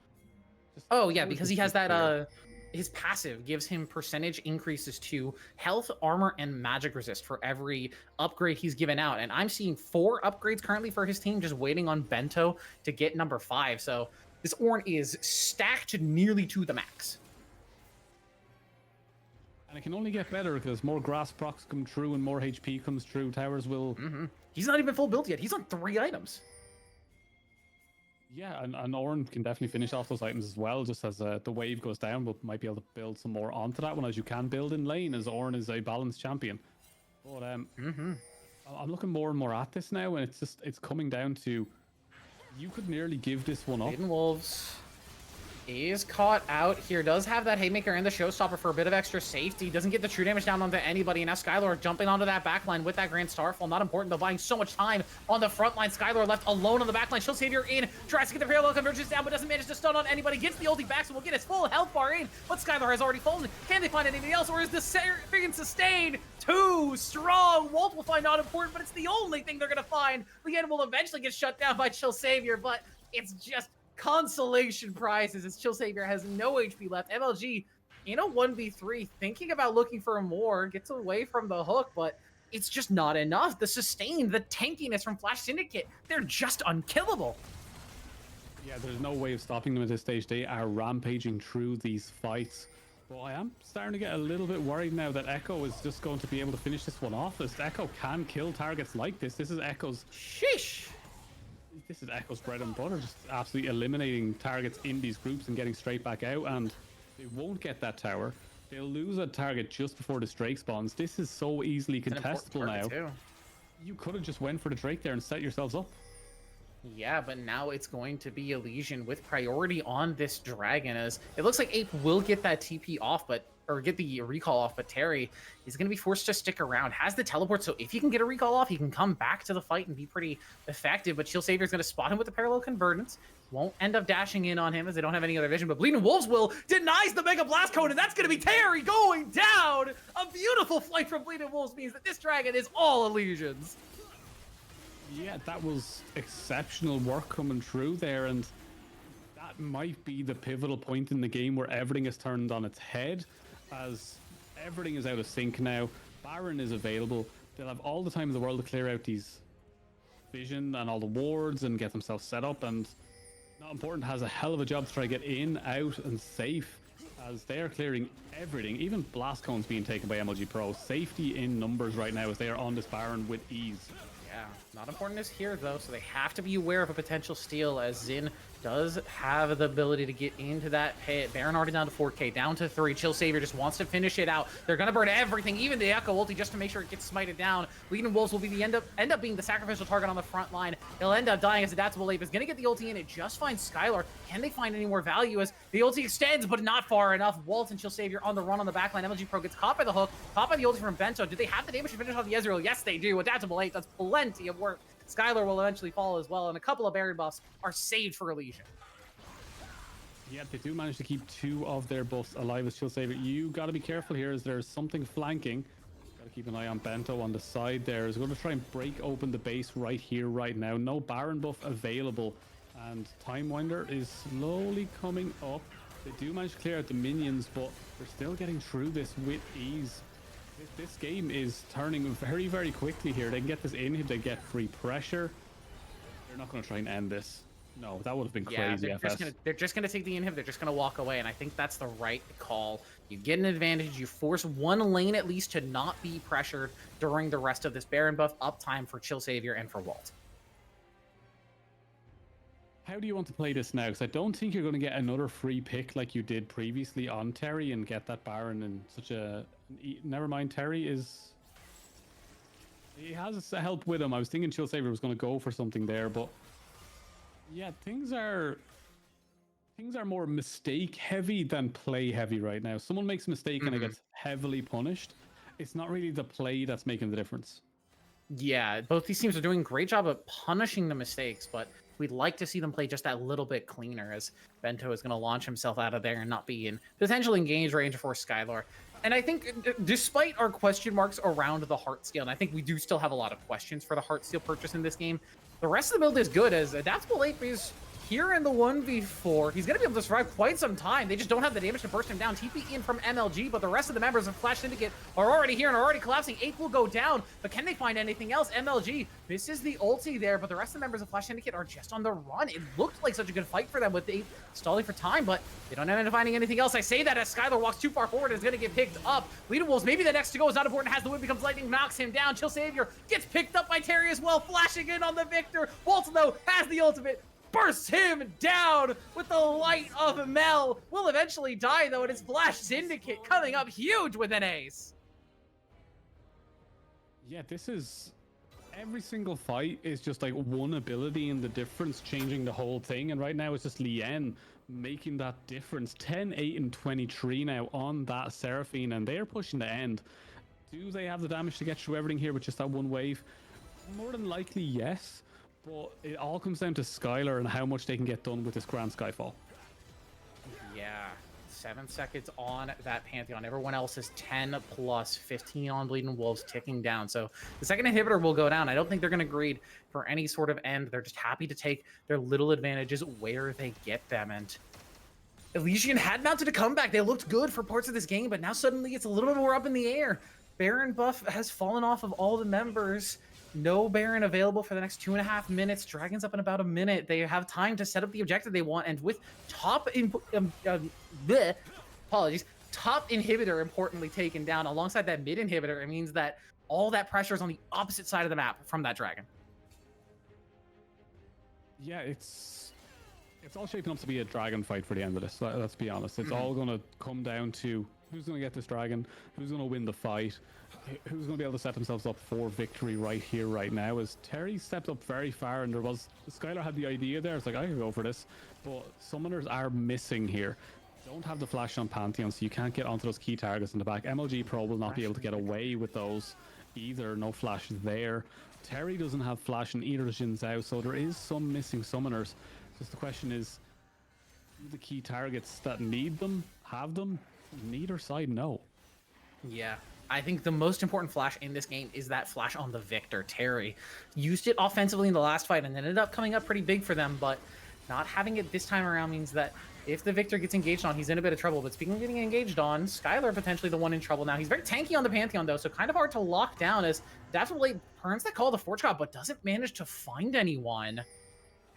Oh yeah, because he has that, his passive gives him percentage increases to health, armor, and magic resist for every upgrade he's given out. And I'm seeing 4 upgrades currently for his team, just waiting on Bento to get number 5. So this Ornn is stacked nearly to the max. And it can only get better because more grass procs come true and more HP comes true. Towers will... He's not even full build yet. He's on 3 items. Yeah, and Ornn can definitely finish off those items as well, just as the wave goes down, but might be able to build some more onto that one, as you can build in lane, as Ornn is a balanced champion. But I'm looking more and more at this now, and it's coming down to, you could nearly give this one up. Maiden Wolves is caught out here, does have that Haymaker and the Showstopper for a bit of extra safety, doesn't get the true damage down onto anybody, and now Skylar jumping onto that backline with that Grand Starfall, not important, though, buying so much time on the front line. Skylar left alone on the backline, Shield Savior in, tries to get the parallel convergence down, but doesn't manage to stun on anybody, gets the ulti back, so we'll get his full health bar in, but Skylar has already fallen. Can they find anything else, or is the freaking sustain too strong? Walt will find not important, but it's the only thing they're gonna find. Lien will eventually get shut down by Chill Savior, but it's just consolation prizes as Chill Savior has no HP left. MLG in a 1v3, thinking about looking for more, gets away from the hook, but it's just not enough. The sustain, the tankiness from Flash Syndicate, they're just unkillable. Yeah, there's no way of stopping them at this stage. They are rampaging through these fights. But I am starting to get a little bit worried now that Echo is just going to be able to finish this one off. As Echo can kill targets like this. This is Echo's bread and butter, just absolutely eliminating targets in these groups and getting straight back out. And they won't get that tower. They'll lose a target just before this Drake spawns. This is so easily contestable now. You could have just went for the Drake there and set yourselves up. Yeah, but now it's going to be Elysian with priority on this dragon, as it looks like Ape will get that TP off, or get the recall off, but Terry is going to be forced to stick around. Has the teleport, so if he can get a recall off, he can come back to the fight and be pretty effective, but Chill Savior is going to spot him with the parallel convergence. Won't end up dashing in on him as they don't have any other vision, but Bleeding Wolves will denies the Mega Blast Cone, and that's going to be Terry going down! A beautiful flight from Bleeding Wolves means that this dragon is all Elysians. Yeah, that was exceptional work coming through there, and that might be the pivotal point in the game where everything is turned on its head, as everything is out of sync now. Baron is available. They'll have all the time in the world to clear out these vision and all the wards and get themselves set up, and Not Important has a hell of a job to try to get in, out, and safe, as they are clearing everything. Even Blast Cone's being taken by MLG Pro. Safety in numbers right now as they are on this Baron with ease. Yeah, Not Important is here though, so they have to be aware of a potential steal, as Xin does have the ability to get into that pit. Baron already down to 4k, down to 3. Chill Savior just wants to finish it out. They're gonna burn everything, even the Echo ulti, just to make sure it gets smited down. Leading Wolves will be the end up being the sacrificial target on the front line. He'll end up dying as Adaptable Ape is gonna get the ulti in. It just finds Skylar. Can they find any more value as the ulti extends, but not far enough? Walt and Chill Savior on the run on the backline. MLG Pro gets caught by the hook, caught by the ulti from Bento. Do they have the damage to finish off the Ezreal? Yes, they do. Adaptable Ape does plenty of work. Skylar will eventually fall as well, and a couple of Baron buffs are saved for Elysian. Yeah, they do manage to keep 2 of their buffs alive as Chill Savior. You got to be careful here as there's something flanking. Got to keep an eye on Bento on the side there. Is going to try and break open the base right here, right now. No Baron buff available. And Time Winder is slowly coming up. They do manage to clear out the minions, but they're still getting through this with ease. This game is turning very, very quickly here. They can get this in, they get free pressure. They're not going to try and end this. No, that would have been crazy. Yeah, they're just gonna take the inhib. They're just gonna walk away, and I think that's the right call. You get an advantage. You force one lane at least to not be pressured during the rest of this Baron buff uptime for Chill Savior and for Walt. How do you want to play this now? Because I don't think you're going to get another free pick like you did previously on Terry and get that Baron in such a... Never mind, Terry is... He has a help with him. I was thinking Chill Savior was going to go for something there, but... Yeah, things are more mistake heavy than play heavy right now. Someone makes a mistake and it gets heavily punished. It's not really the play that's making the difference. Yeah, both these teams are doing a great job of punishing the mistakes, but we'd like to see them play just that little bit cleaner, as Bento is going to launch himself out of there and not be in potential engage range for Skylar. And I think despite our question marks around the Heartsteel, and I think we do still have a lot of questions for the Heartsteel purchase in this game, the rest of the build is good, as Adaptable Ape is here in the 1v4. He's going to be able to survive quite some time. They just don't have the damage to burst him down. TP in from MLG, but the rest of the members of Flash Syndicate are already here and are already collapsing. Ape will go down, but can they find anything else? MLG, this is the ulti there, but the rest of the members of Flash Syndicate are just on the run. It looked like such a good fight for them with Ape stalling for time, but they don't end up finding anything else. I say that as Skylar walks too far forward and is going to get picked up. Leader Wolves, maybe the next to go is Not Important, has the whip, becomes lightning, knocks him down. Chill Savior gets picked up by Terry as well, flashing in on the Victor. Waltz, though, has the ultimate. Bursts him down with the light of Mel. Will eventually die, though, and it's Flash Syndicate coming up huge with an ace. Yeah, this is... Every single fight is just like one ability in the difference, changing the whole thing. And right now it's just Lien making that difference. 10, 8, and 23 now on that Seraphine, and they're pushing the end. Do they have the damage to get through everything here with just that one wave? More than likely, yes. But it all comes down to Skylar and how much they can get done with this Grand Skyfall. Yeah, 7 seconds on that Pantheon. Everyone else is 10 plus 15 on Bleeding Wolves, ticking down. So the second inhibitor will go down. I don't think they're going to greed for any sort of end. They're just happy to take their little advantages where they get them. And Elysian had mounted a comeback. They looked good for parts of this game, but now suddenly it's a little bit more up in the air. Baron buff has fallen off of all the members. No Baron available for the next 2.5 minutes. Dragon's up in about a minute. They have time to set up the objective they want, and with top top inhibitor importantly taken down alongside that mid inhibitor, it means that all that pressure is on the opposite side of the map from that Dragon. Yeah, it's all shaping up to be a Dragon fight for the end of this. Let's be honest. It's all going to come down to who's going to get this Dragon, who's going to win the fight, who's going to be able to set themselves up for victory right here, right now. As Terry stepped up very far, and Skylar had the idea there. It's like, I could go for this, but summoners are missing here. Don't have the flash on Pantheon, so you can't get onto those key targets in the back. MLG Pro will not be able to get away with those either. No flash there. Terry doesn't have flash in either of Jin Zhao, so there is some missing summoners. Just the question is, do the key targets that need them have them? Neither side, no. Yeah, I think the most important flash in this game is that flash on the Victor. Terry used it offensively in the last fight and ended up coming up pretty big for them, but not having it this time around means that if the Victor gets engaged on, he's in a bit of trouble. But speaking of getting engaged on, Skylar potentially the one in trouble now. He's very tanky on the Pantheon, though, so kind of hard to lock down as definitely turns that call the Forge God, but doesn't manage to find anyone.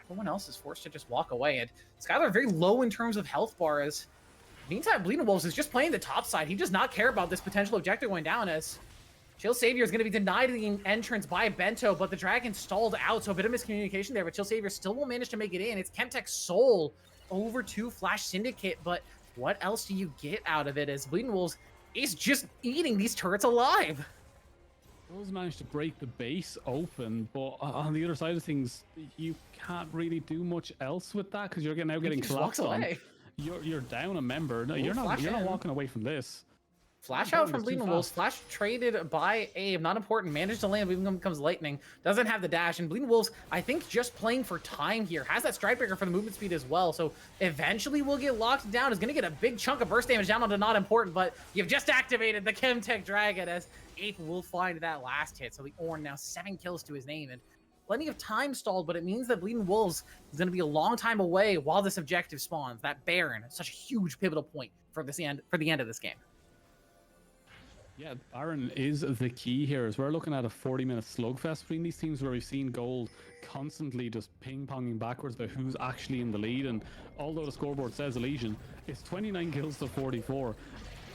Everyone else is forced to just walk away, and Skylar very low in terms of health bar as meantime, Bleeding Wolves is just playing the top side. He does not care about this potential objective going down as Chill Savior is going to be denied the entrance by Bento, but the Dragon stalled out, so a bit of miscommunication there, but Chill Savior still will manage to make it in. It's Chemtech's Soul over to Flash Syndicate, but what else do you get out of it as Bleeding Wolves is just eating these turrets alive? Those managed to break the base open, but on the other side of things, you can't really do much else with that because you're now getting collapsed on. You're down a member. No, you're not walking away from this. Flash out from Bleeding Wolves. Flash traded by Abe. Not important. Managed to land. Bleeding becomes Lightning. Doesn't have the dash. And Bleeding Wolves, I think, just playing for time here. Has that Strike Breaker for the movement speed as well. So eventually will get locked down. Is going to get a big chunk of burst damage down onto not important. But you've just activated the Chemtech Dragon as Ape will find that last hit. So the Ornn now 7 kills to his name. And plenty of time stalled, but it means that Bleeding Wolves is going to be a long time away while this objective spawns. That Baron, such a huge pivotal point for the end of this game. Yeah, Baron is the key here as we're looking at a 40-minute slugfest between these teams where we've seen Gold constantly just ping-ponging backwards about who's actually in the lead. And although the scoreboard says Elysian, it's 29 kills to 44.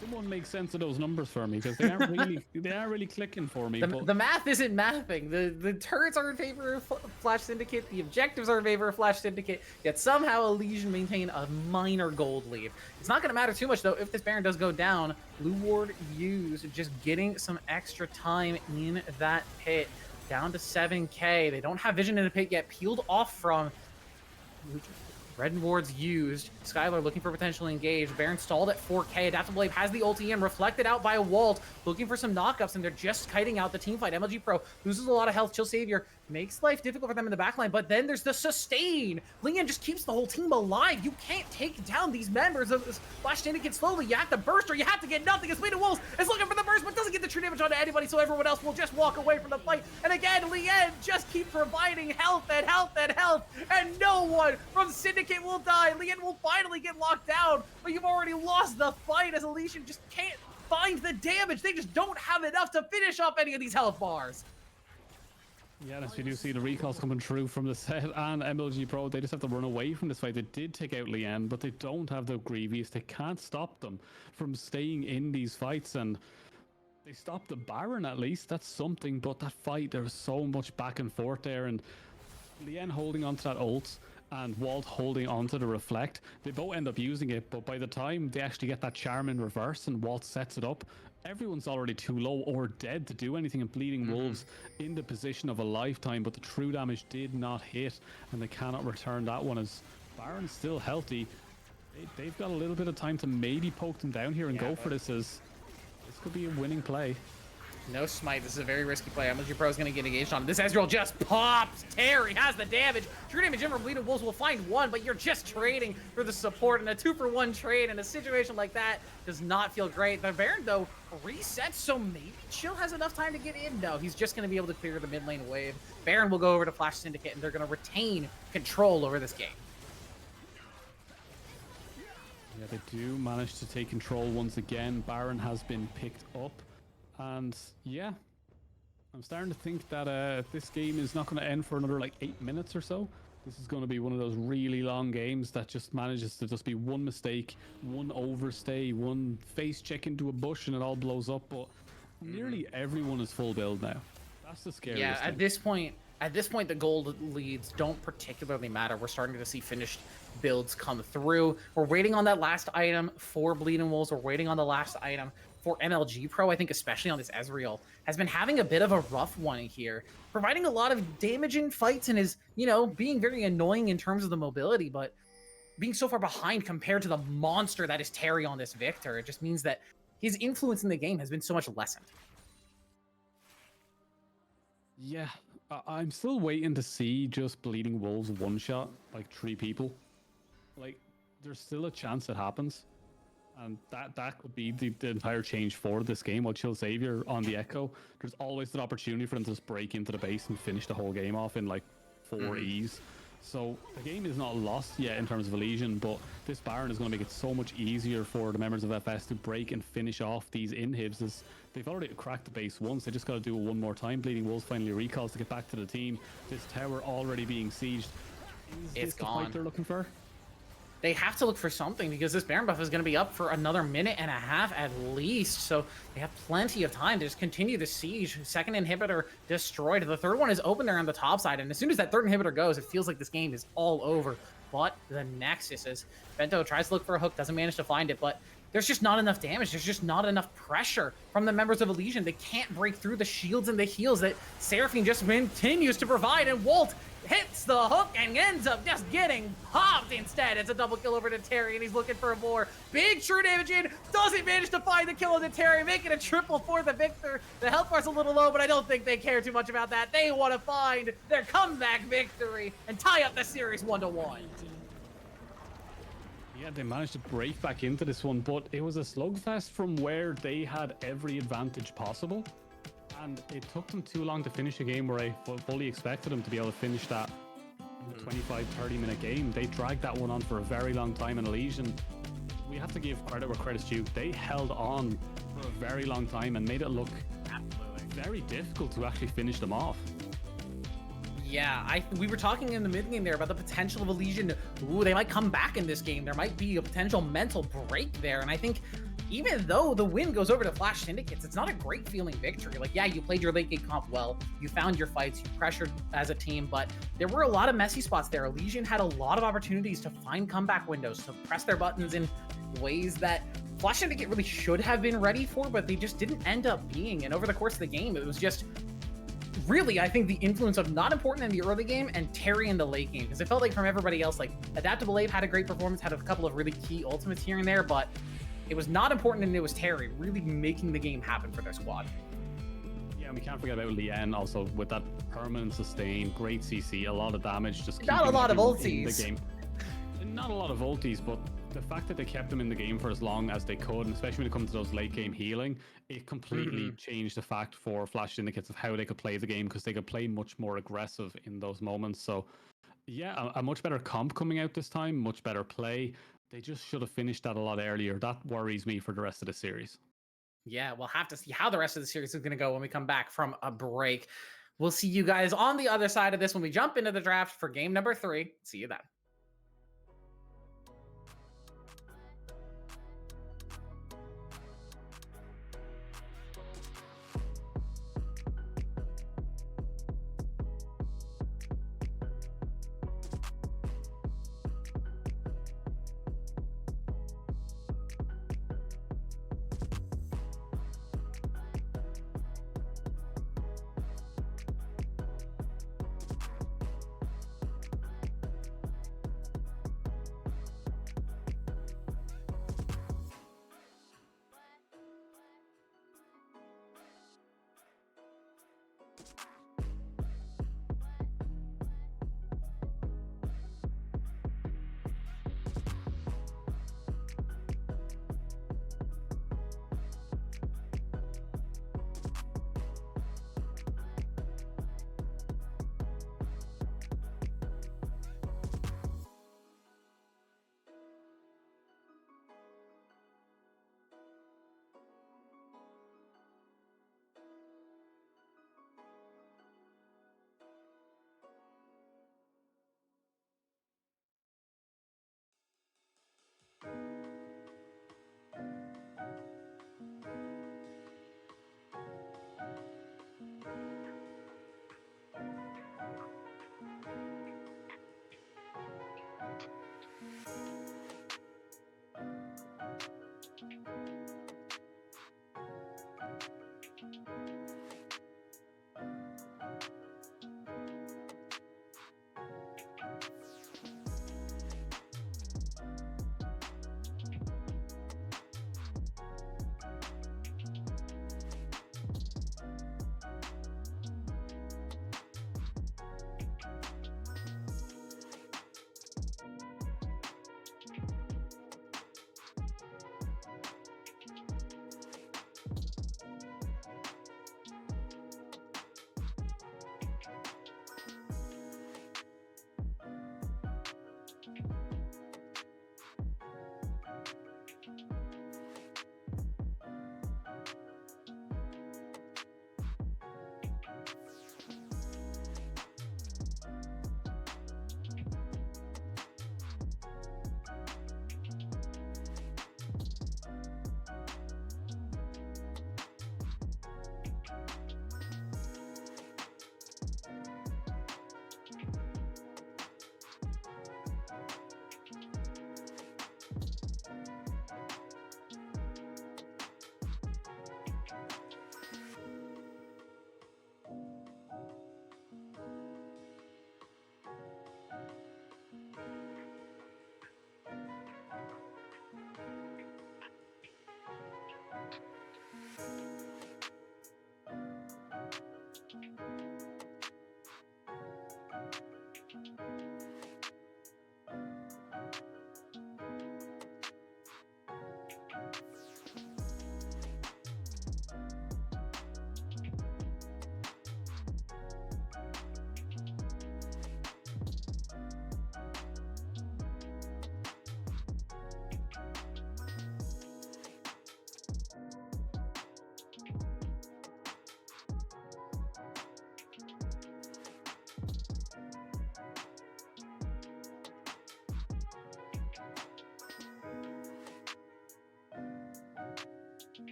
Someone make sense of those numbers for me because they aren't really clicking for me. The math isn't mathing. The turrets are in favor of Flash Syndicate. The objectives are in favor of Flash Syndicate. Yet somehow Elysian maintain a minor gold lead. It's not going to matter too much though if this Baron does go down. Blue Ward used, just getting some extra time in that pit. Down to 7k. They don't have vision in the pit yet. Peeled off from Red Ward's used. Skylar looking for potential engage. Baron stalled at 4k. Adaptable Blade has the ulti in, reflected out by Walt. Looking for some knockups, and they're just kiting out the team fight. MLG Pro loses a lot of health. Chill Savior makes life difficult for them in the backline, but then there's the sustain. Lian just keeps the whole team alive. You can't take down these members of this Flash Syndicate slowly. You have to burst or you have to get nothing. As Bleeding Wolves is looking for the burst, but doesn't get the true damage onto anybody, so everyone else will just walk away from the fight. And again, Lian just keeps providing health and health and health, and no one from Syndicate will die. Lian will finally get locked down, but you've already lost the fight as Elysian just can't find the damage. They just don't have enough to finish off any of these health bars. Yeah, as we do see the recalls coming through from the set and MLG Pro, they just have to run away from this fight. They did take out Lian, but they don't have the Grievous. They can't stop them from staying in these fights, and they stopped the Baron at least. That's something, but that fight, there was so much back and forth there, and Lian holding onto that ult and Walt holding onto the Reflect. They both end up using it, but by the time they actually get that charm in reverse and Walt sets it up, everyone's already too low or dead to do anything, and Bleeding Wolves in the position of a lifetime, but the true damage did not hit, and they cannot return that one as Baron's still healthy. They've got a little bit of time to maybe poke them down here and go for this, as this could be a winning play. No smite. This is a very risky play. MLG Pro is going to get engaged on. This Ezreal just pops. Terry has the damage. True damage in from Bleeding Wolves will find one, but you're just trading for the support, and a 2-for-1 trade in a situation like that does not feel great. The Baron, though, resets, so maybe Chill has enough time to get in. No, he's just going to be able to clear the mid lane wave. Baron will go over to Flash Syndicate, and they're going to retain control over this game. Yeah, they do manage to take control once again. Baron has been picked up. And yeah, I'm starting to think that this game is not going to end for another like 8 minutes or so. This is going to be one of those really long games that just manages to just be one mistake, one overstay, one face check into a bush, and it all blows up. But nearly everyone is full build now. That's the scariest Yeah, thing. at this point, the gold leads don't particularly matter. We're starting to see finished builds come through. We're waiting on that last item for Bleeding Wolves. We're waiting on the last item for MLG Pro. I think especially on this Ezreal has been having a bit of a rough one here, providing a lot of damage in fights and is, being very annoying in terms of the mobility, but being so far behind compared to the monster that is Terry on this Victor, it just means that his influence in the game has been so much lessened. Yeah, I'm still waiting to see just Bleeding Wolves one-shot like 3 people. Like, there's still a chance it happens. And that could be the entire change for this game. While Chill Savior on the Echo, there's always an opportunity for them to just break into the base and finish the whole game off in like 4 E's. So the game is not lost yet in terms of Elysian, but this Baron is going to make it so much easier for the members of FS to break and finish off these inhibs, as they've already cracked the base once. They just got to do it one more time. Bleeding Wolves finally recalls to get back to the team. This tower already being sieged. Is this the fight they're looking for? They have to look for something because this Baron buff is going to be up for another minute and a half at least. So they have plenty of time to just continue the siege. Second inhibitor destroyed. The third one is open there on the top side. And as soon as that third inhibitor goes, it feels like this game is all over. But the Nexus is... Bento tries to look for a hook, doesn't manage to find it, but there's just not enough damage. There's just not enough pressure from the members of Elysian. They can't break through the shields and the heals that Seraphine just continues to provide. And Walt hits the hook and ends up just getting popped instead. It's a double kill over to Terry, and he's looking for more. Big true damage in. Doesn't manage to find the kill on the Terry, making a triple for the Victor. The health bar's a little low, but I don't think they care too much about that. They want to find their comeback victory and tie up the series 1-1. Yeah, they managed to break back into this one, but it was a slugfest from where they had every advantage possible. And it took them too long to finish a game where I fully expected them to be able to finish that 25-30 minute game. They dragged that one on for a very long time, and Elysian, we have to give credit where credit's due. They held on for a very long time and made it look very difficult to actually finish them off. Yeah, we were talking in the mid game there about the potential of Elysian. Ooh, they might come back in this game. There might be a potential mental break there, and I think even though the win goes over to Flash Syndicates, it's not a great feeling victory. Like, yeah, you played your late game comp well, you found your fights, you pressured as a team, but there were a lot of messy spots there. Elysian had a lot of opportunities to find comeback windows, to press their buttons in ways that Flash Syndicate really should have been ready for, but they just didn't end up being. And over the course of the game, it was just really, I think, the influence of not important in the early game and Terry in the late game, because it felt like from everybody else, like Adaptable Ape had a great performance, had a couple of really key ultimates here and there, but it was not important, and it was Terry really making the game happen for their squad. Yeah, and we can't forget about Lien also with that permanent sustain, great CC, a lot of damage, just not a lot of ultis in the game. Not a lot of ultis, but the fact that they kept them in the game for as long as they could, and especially when it comes to those late game healing, it completely changed the fact for Flash Syndicates of how they could play the game, because they could play much more aggressive in those moments. So yeah, a much better comp coming out this time, much better play. They just should have finished that a lot earlier. That worries me for the rest of the series. Yeah, we'll have to see how the rest of the series is going to go when we come back from a break. We'll see you guys on the other side of this when we jump into the draft for game number 3. See you then.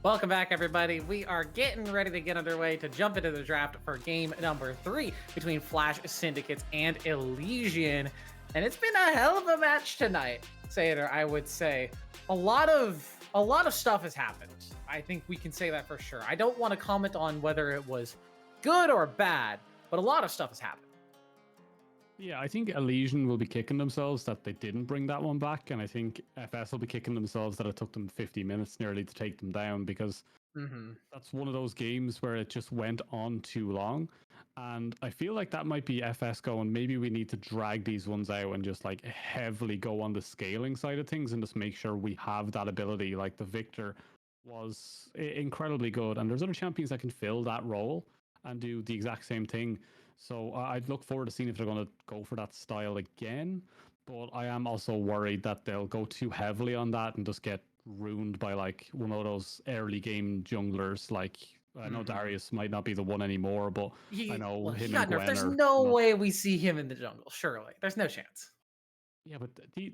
Welcome back, everybody. We are getting ready to get underway to jump into the draft for game number 3 between Flash Syndicates and Elysian. And it's been a hell of a match tonight, Sater, I would say. A lot of stuff has happened. I think we can say that for sure. I don't want to comment on whether it was good or bad, but a lot of stuff has happened. Yeah, I think Elysian will be kicking themselves that they didn't bring that one back, and I think FS will be kicking themselves that it took them 50 minutes nearly to take them down, because that's one of those games where it just went on too long. And I feel like that might be FS going, maybe we need to drag these ones out and just like heavily go on the scaling side of things and just make sure we have that ability. Like the Victor was incredibly good, and there's other champions that can fill that role and do the exact same thing. So I'd look forward to seeing if they're going to go for that style again. But I am also worried that they'll go too heavily on that and just get ruined by like one of those early game junglers. Like I know Darius might not be the one anymore, but I know him and Gwen There's are no not... way we see him in the jungle, surely. There's no chance. Yeah, but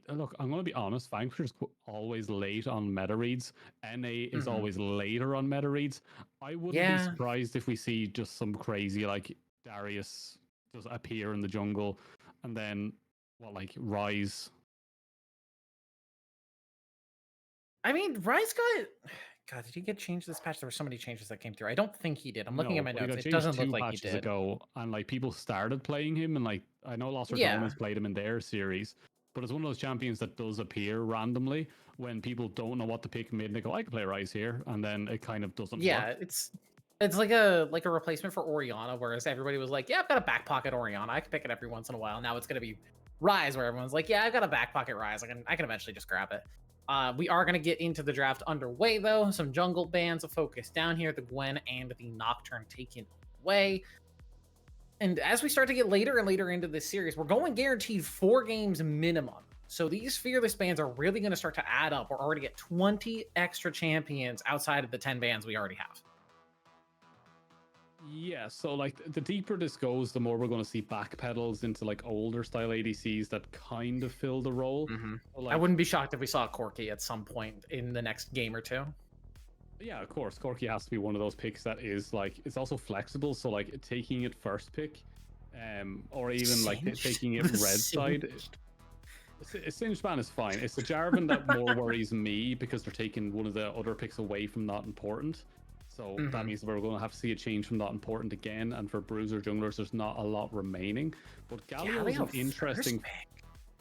look, I'm going to be honest. Vanquisher's always late on meta reads. NA is always later on meta reads. I wouldn't be surprised if we see just some crazy like Darius does appear in the jungle, and then like Rise. I mean, Rise got... God, did he get changed this patch? There were so many changes that came through. I don't think he did. I'm looking at my notes. It doesn't look like he did. Ago, and like people started playing him, and like I know Lost Romans played him in their series, but it's one of those champions that does appear randomly when people don't know what to pick mid, and they go, I can play Rise here, and then it kind of doesn't work. It's like a replacement for Orianna, whereas everybody was like, yeah, I've got a back pocket Orianna. I can pick it every once in a while. Now it's going to be Rise, where everyone's like, yeah, I've got a back pocket Rise. I can eventually just grab it. We are going to get into the draft underway, though. Some jungle bans of focus down here. The Gwen and the Nocturne taken away. And as we start to get later and later into this series, we're going guaranteed 4 games minimum. So these Fearless bans are really going to start to add up. We're already at 20 extra champions outside of the 10 bans we already have. Yeah, so like the deeper this goes, the more we're going to see backpedals into like older style ADCs that kind of fill the role. I wouldn't be shocked if we saw Corki at some point in the next game or two. Yeah, of course. Corki has to be one of those picks that is like, it's also flexible. So like taking it first pick, or even like taking it red side. A Singed ban is fine. It's the Jarvan that more worries me because they're taking one of the other picks away from not important. So that means we're going to have to see a change from not important again. And for Bruiser junglers, there's not a lot remaining. But Galio is an interesting pick.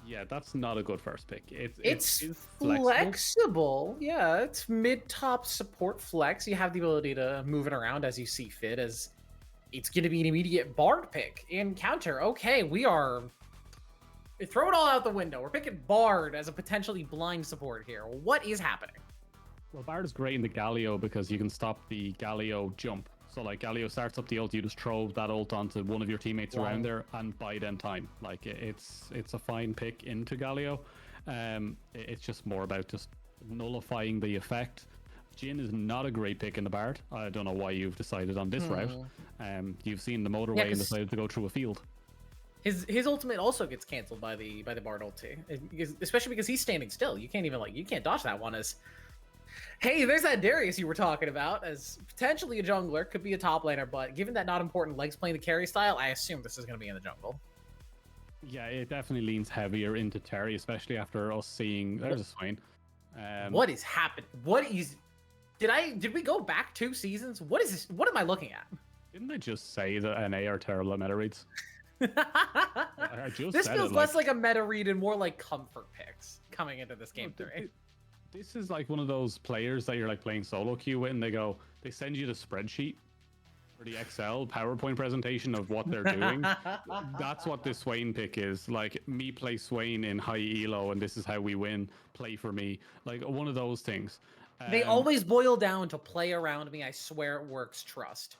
Yeah, that's not a good first pick. It's flexible. Yeah, it's mid-top support flex. You have the ability to move it around as you see fit. As it's going to be an immediate Bard pick in counter. Okay, we are... Throw it all out the window. We're picking Bard as a potentially blind support here. What is happening? Well, Bard is great in the Galio because you can stop the Galio jump. So like Galio starts up the ult, you just throw that ult onto one of your teammates around there and buy them time. Like it's a fine pick into Galio. It's just more about just nullifying the effect. Jhin is not a great pick in the Bard. I don't know why you've decided on this route. You've seen the motorway and decided to go through a field. His ultimate also gets canceled by the Bard ulti, especially because he's standing still. You can't even you can't dodge that one. As hey, there's that Darius you were talking about as potentially a jungler, could be a top laner, but given that not important legs playing the carry style, I assume this is going to be in the jungle. Yeah, it definitely leans heavier into Terry, especially after us seeing there's a Swain. What is happening? What is? Did we go back 2 seasons? What is this? What am I looking at? Didn't I just say that NA are terrible at meta reads? This feels less like a meta read and more like comfort picks coming into this game 3. This is like one of those players that you're like playing solo queue with, and they send you the spreadsheet for the Excel PowerPoint presentation of what they're doing. That's what this Swain pick is. Like, me play Swain in high elo, and this is how we win. Play for me. Like, one of those things. They always boil down to play around me. I swear it works. Trust.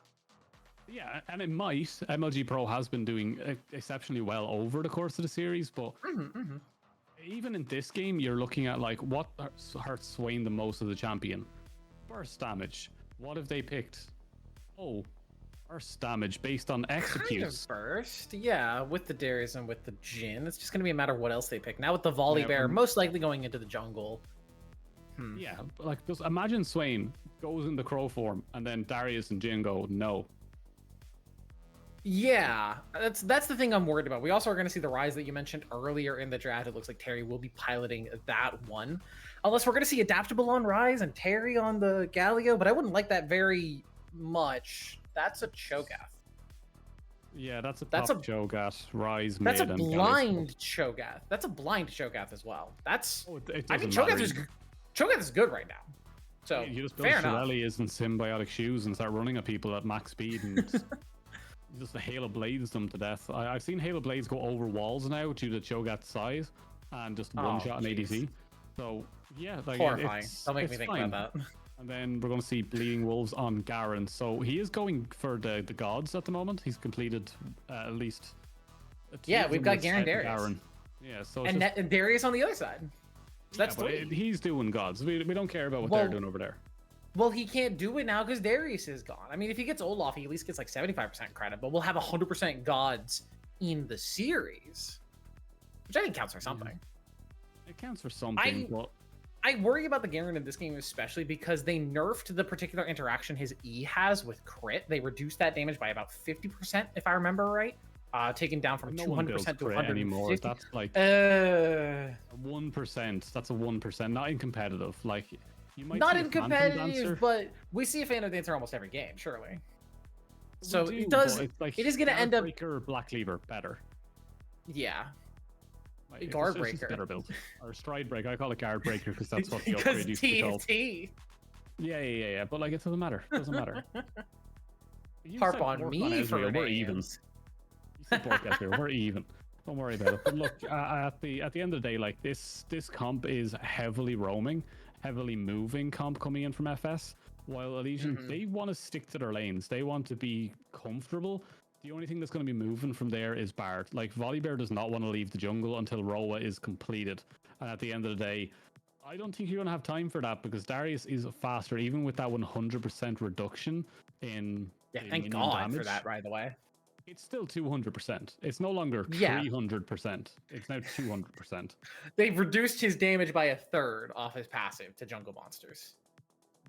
Yeah, and it might. MLG Pro has been doing exceptionally well over the course of the series, but even in this game, you're looking at like what hurts Swain the most as a champion. Burst damage. What if they picked? Oh, burst damage based on executes. Kind of burst, yeah, with the Darius and with the Jhin. It's just going to be a matter of what else they pick. Now with the Volley Bear, most likely going into the jungle. Yeah, like just imagine Swain goes in the Crow form, and then Darius and Jhin go no. Yeah, that's the thing I'm worried about. We also are going to see the Rise that you mentioned earlier in the draft. It looks like Terry will be piloting that one, unless we're going to see Adaptable on Rise and Terry on the Galio. But I wouldn't like that very much. That's a Cho'Gath. Yeah, that's a Cho'Gath. Rise. That's a mid blind Cho'Gath. That's a blind Cho'Gath as well. That's. I mean, Cho'Gath is good right now. So you just build Shirelli's and symbiotic shoes and start running at people at max speed and just Halo Blades them to death. I've seen Halo Blades go over walls now due to Cho'Gath's size and just one shot an ADC. So yeah, like horrifying. Don't make me think about that. And then we're going to see Bleeding Wolves on Garen. So he is going for the gods at the moment. He's completed at least. Yeah, we've got Garen Darius. Yeah, so and Darius on the other side. So that's he's doing gods. We don't care about what they're doing over there. Well, he can't do it now because Darius is gone. I mean, if he gets Olaf, he at least gets like 75% credit, but we'll have 100% gods in the series, which I think counts for something. It counts for something. I worry about the Garen in this game, especially because they nerfed the particular interaction his E has with crit. They reduced that damage by about 50%, if I remember right. Taken down from 200% to 150 anymore. That's like 1%. That's a 1%, not in competitive. Like, you might not in competitive, but we see a Phantom Dancer almost every game, surely. So it does. Like, it is going to end up. Breaker, Black Cleaver, better. Yeah. Like, Guard Breaker. It's better built. Or Stride Breaker. I call it Guard Breaker because that's what the upgrade used to be called. Yeah. But like, it doesn't matter. It doesn't matter. Harp on me for we're even. You said Bork Ezreal, we're even. Don't worry about it. But look, at the end of the day, like this comp is heavily roaming, heavily moving comp coming in from FS. While Elysian, they want to stick to their lanes. They want to be comfortable. The only thing that's going to be moving from there is Bard. Like, Volibear does not want to leave the jungle until Roa is completed. And at the end of the day, I don't think you're going to have time for that because Darius is faster, even with that 100% reduction in thank God damage. for that, by the way. It's still 200%. It's no longer 300%. It's now 200%. They've reduced his damage by 1/3 off his passive to jungle monsters.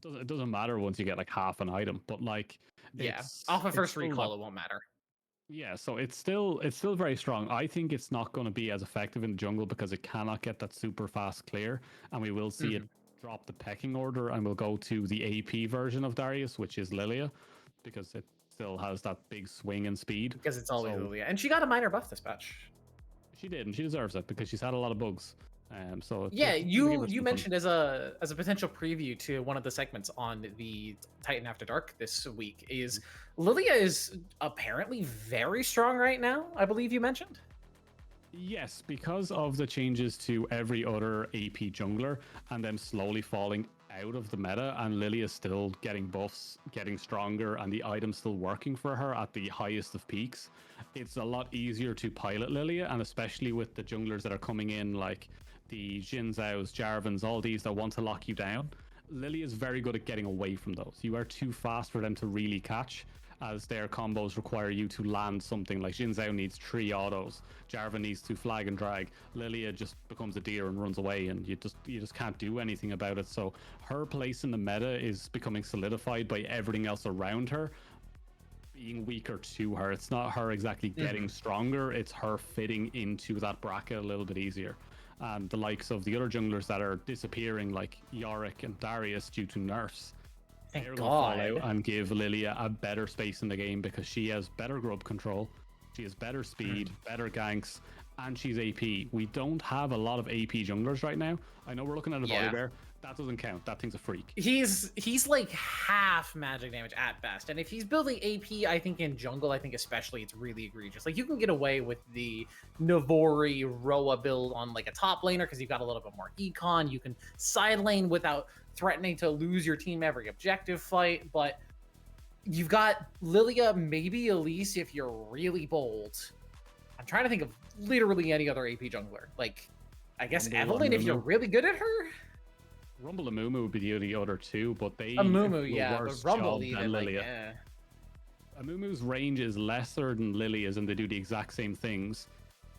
It doesn't matter once you get like half an item, but like off of first recall, it won't matter. Yeah, so it's still very strong. I think it's not going to be as effective in the jungle because it cannot get that super fast clear, and we will see it drop the pecking order, and we'll go to the AP version of Darius, which is Lilia, because it still has that big swing in speed. Because it's always Lilia, and she got a minor buff this patch. She did, and she deserves it because she's had a lot of bugs. So yeah, you mentioned as a potential preview to one of the segments on the Titan After Dark this week is Lilia is apparently very strong right now. I believe you mentioned. Yes, because of the changes to every other AP jungler and them slowly falling out of the meta, and Lilia still getting buffs, getting stronger, and the items still working for her at the highest of peaks. It's a lot easier to pilot Lilia, and especially with the junglers that are coming in, like the Jhin Zhaos, Jarvans, all these that want to lock you down. Lilia is very good at getting away from those. You are too fast for them to really catch, as their combos require you to land something. Like Jhin Zhao needs 3 autos, Jarvan needs to flag and drag, Lilia just becomes a deer and runs away, and you just can't do anything about it. So her place in the meta is becoming solidified by everything else around her being weaker to her. It's not her exactly getting stronger, it's her fitting into that bracket a little bit easier. And the likes of the other junglers that are disappearing, like Yorick and Darius, due to nerfs, they're going to fall out and give Lilia a better space in the game because she has better grub control, she has better speed, better ganks, and she's AP. We don't have a lot of AP junglers right now. I know we're looking at a Volibear, That doesn't count. That thing's a freak. He's like half magic damage at best, and if he's building AP, I think in jungle, I think especially it's really egregious. Like you can get away with the Navori Roa build on like a top laner because you've got a little bit more econ. You can side lane without threatening to lose your team every objective fight, but you've got Lilia, maybe Elise if you're really bold. I'm trying to think of literally any other AP jungler. Like, I guess Rumble, Evelyn if you're really good at her. Rumble and Mumu would be the other two, but they Mumu, do a yeah, worse but Rumble job even than like, Lilia. yeah. Amumu's range is lesser than Lilia's, and they do the exact same things.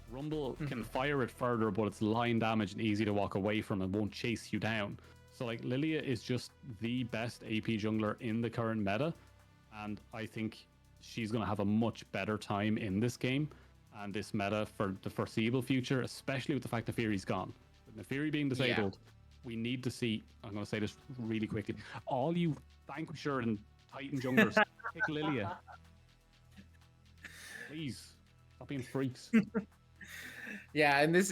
Rumble can fire it further, but it's line damage and easy to walk away from and won't chase you down. So like Lilia is just the best AP jungler in the current meta, and I think she's going to have a much better time in this game and this meta for the foreseeable future, especially with the fact that Fury's gone. With Fury being disabled, we need to see, I'm going to say this really quickly, all you Vanquisher and Titan junglers, pick Lilia. Please, stop being freaks. Yeah, and this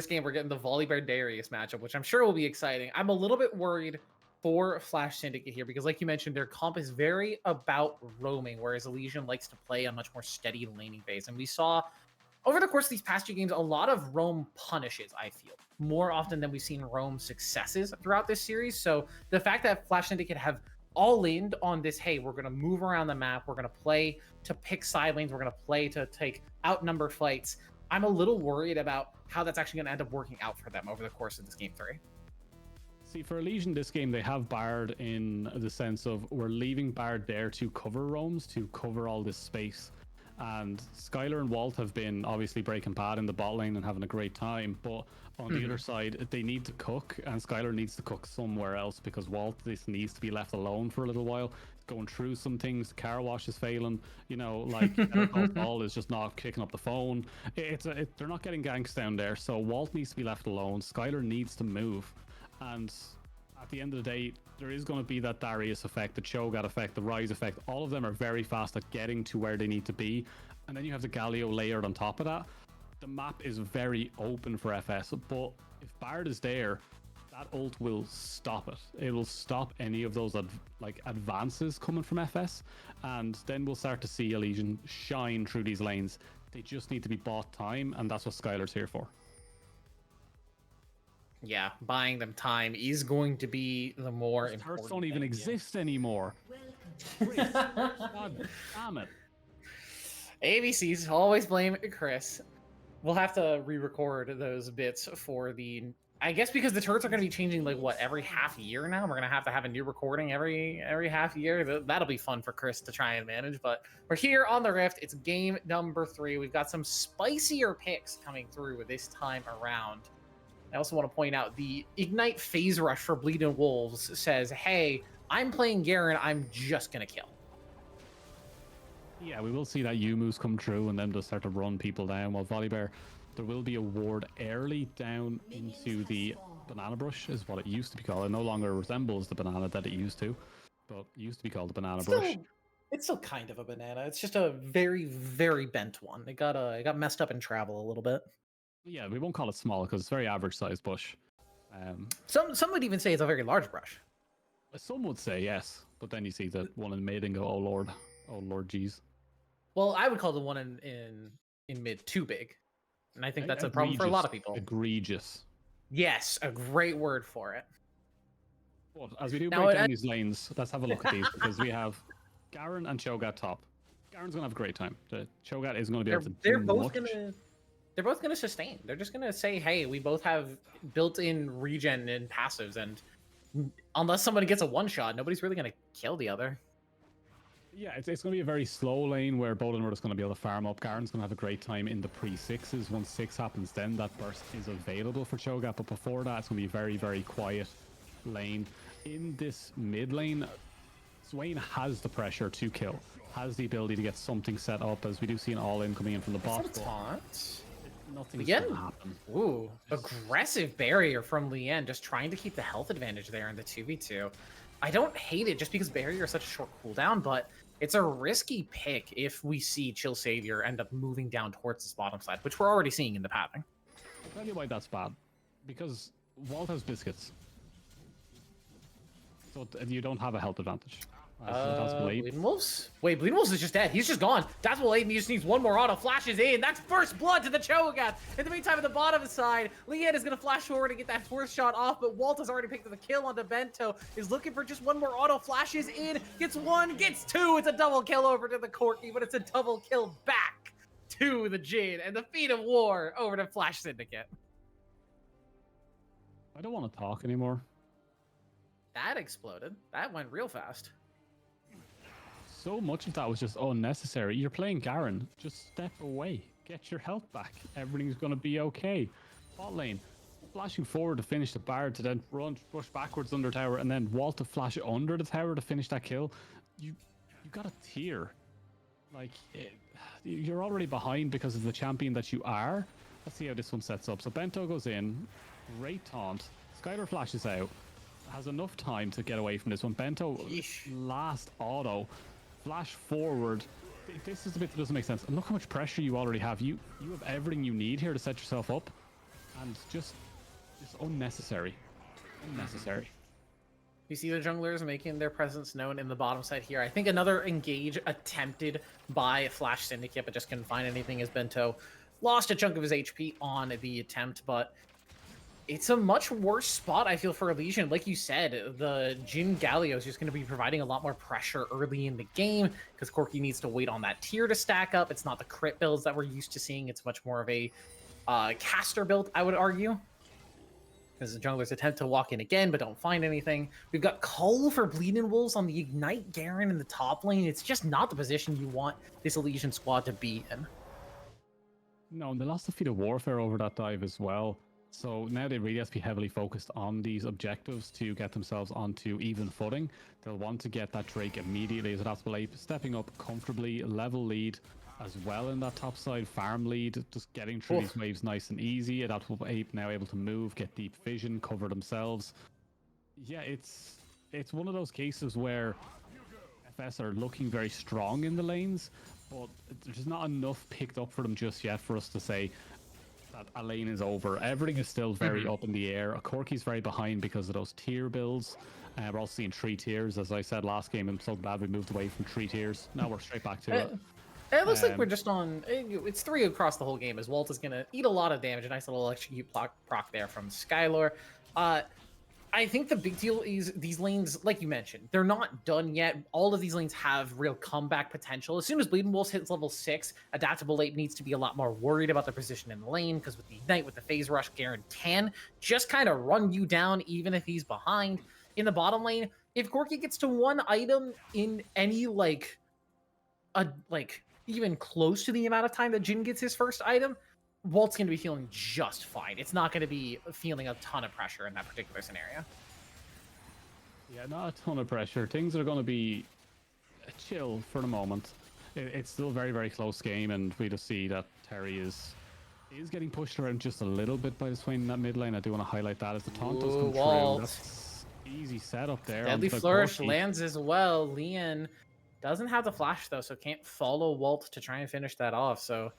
game we're getting the Volibear Darius matchup, which I'm sure will be exciting. I'm a little bit worried for Flash Syndicate here because, like you mentioned, their comp is very about roaming, whereas Elysian likes to play a much more steady laning base. And we saw over the course of these past 2 games a lot of roam punishes, I feel, more often than we've seen roam successes throughout this series. So the fact that Flash Syndicate have all in on this, hey, we're going to move around the map, we're going to play to pick side lanes, we're going to play to take outnumber fights. I'm a little worried about how that's actually going to end up working out for them over the course of this game 3. See, for Elysian this game, they have Bard in the sense of we're leaving Bard there to cover roams, to cover all this space. And Skylar and Walt have been obviously breaking bad in the bot lane and having a great time, but on the other side, they need to cook, and Skylar needs to cook somewhere else because Walt this needs to be left alone for a little while. Going through some things, car wash is failing, you know, like Ball is just not kicking up the phone. They're not getting ganks down there, so Walt needs to be left alone. Skylar needs to move, and at the end of the day, there is going to be that Darius effect, the Cho'Gath effect, the Rise effect. All of them are very fast at getting to where they need to be. And then you have the Galio layered on top of that. The map is very open for FS, but if Bard is there, that ult will stop it. It will stop any of those advances coming from FS. And then we'll start to see Elysian shine through these lanes. They just need to be bought time, and that's what Skylar's here for. Yeah, buying them time is going to be the more important. Turrets don't even exist anymore. God damn it. ABC's always blame Chris. We'll have to re-record those bits for the... I guess because the turrets are going to be changing like what every half year now. We're going to have a new recording every half year. That'll be fun for Chris to try and manage. But we're here on the Rift. It's game number 3. We've got some spicier picks coming through this time around. I also want to point out the Ignite Phase Rush for Bleeding Wolves says, hey, I'm playing Garen, I'm just going to kill. Yeah, we will see that Yumu's come through and then they'll start to run people down. While Volibear, there will be a ward early down into the banana brush, is what it used to be called. It no longer resembles the banana that it used to, but it used to be called the banana brush. It's still kind of a banana. It's just a very, very bent one. It got messed up in travel a little bit. Yeah, we won't call it small because it's very average sized bush. Some would even say it's a very large brush. Some would say yes, but then you see the one in mid and go, oh lord, geez. Well, I would call the one in mid too big, and I think that's a problem for a lot of people. Egregious. Yes, a great word for it. But as we do break down these lanes, let's have a look at these because we have Garen and Cho'Gath top. Garen's gonna have a great time. The Cho'Gath is gonna be able to do They're both going to sustain. They're just going to say, hey, we both have built-in regen and passives, and unless somebody gets a one-shot, nobody's really going to kill the other. Yeah, it's going to be a very slow lane where both of them are just going to be able to farm up. Garen's going to have a great time in the pre-6s. Once 6 happens, then that burst is available for Cho'Gath, but before that, it's going to be a very, very quiet lane. In this mid lane, Swain has the pressure to kill, has the ability to get something set up, as we do see an all-in coming in from the bot. Nothing's gonna happen. Ooh, aggressive barrier from Lien, just trying to keep the health advantage there in the 2v2. I don't hate it just because barrier is such a short cooldown, but it's a risky pick if we see Chill Savior end up moving down towards this bottom side, which we're already seeing in the pathing. I'll tell you why that's bad. Because Walt has biscuits. So you don't have a health advantage. That's Bleeding Wolves? Wait, Bleeding Wolves is just dead. He's just gone. That's what Aiden just needs one more auto. Flashes in. That's first blood to the Cho'Gath. In the meantime, at the bottom side, Leanne is going to flash forward and get that fourth shot off, but Walt has already picked up the kill onto Bento. Is looking for just one more auto. Flashes in. Gets one. Gets two. It's a double kill over to the Corki, but it's a double kill back to the Jin. And the feat of war over to Flash Syndicate. I don't want to talk anymore. That exploded. That went real fast. So much of that was just unnecessary. You're playing Garen. Just step away. Get your health back. Everything's going to be okay. Bot lane. Flashing forward to finish the Bard to then push backwards under tower and then Walt to flash it under the tower to finish that kill. You got a tier. Like, you're already behind because of the champion that you are. Let's see how this one sets up. So Bento goes in. Great taunt. Skylar flashes out. Has enough time to get away from this one. Bento, last auto. Flash forward. This is the bit that doesn't make sense. And look how much pressure you already have. You have everything you need here to set yourself up. And just unnecessary. Unnecessary. You see the junglers making their presence known in the bottom side here. I think another engage attempted by Flash Syndicate, but just couldn't find anything as Bento lost a chunk of his HP on the attempt, but it's a much worse spot, I feel, for Elysian. Like you said, the Jin Galio is just going to be providing a lot more pressure early in the game because Corki needs to wait on that tier to stack up. It's not the crit builds that we're used to seeing. It's much more of a caster build, I would argue. Because the junglers attempt to walk in again, but don't find anything. We've got Cull for Bleeding Wolves on the Ignite Garen in the top lane. It's just not the position you want this Elysian squad to be in. No, and they lost the feat of warfare over that dive as well. So now they really have to be heavily focused on these objectives to get themselves onto even footing. They'll want to get that Drake immediately as Adaptable Ape stepping up comfortably, level lead as well in that top side, farm lead, just getting through these waves nice and easy. Adaptable Ape now able to move, get deep vision, cover themselves. Yeah, it's one of those cases where FS are looking very strong in the lanes, but there's not enough picked up for them just yet for us to say that a lane is over. Everything is still very up in the air. Corki's very behind because of those tier builds. We're also seeing 3 tiers. As I said last game, I'm so glad we moved away from 3 tiers. Now we're straight back to it. It looks like we're just on... It's 3 across the whole game as Walt is going to eat a lot of damage. A nice little execute proc there from Skylor. I think the big deal is these lanes, like you mentioned, they're not done yet. All of these lanes have real comeback potential. As soon as Bleeding Wolves hits level 6, Adaptable Ape needs to be a lot more worried about their position in the lane, because with the Ignite, with the Phase Rush, Garen can just kind of run you down even if he's behind. In the bottom lane, if Corki gets to 1 item in any, even close to the amount of time that Jin gets his first item, Walt's going to be feeling just fine. It's not going to be feeling a ton of pressure in that particular scenario. Yeah, not a ton of pressure. Things are going to be chill for the moment. It's still a very, very close game, and we just see that Terry is getting pushed around just a little bit by the Swain in that mid lane. I do want to highlight that as the taunt does come through. That's easy setup there. Deadly Flourish lands as well. Leon doesn't have the flash, though, so can't follow Walt to try and finish that off. So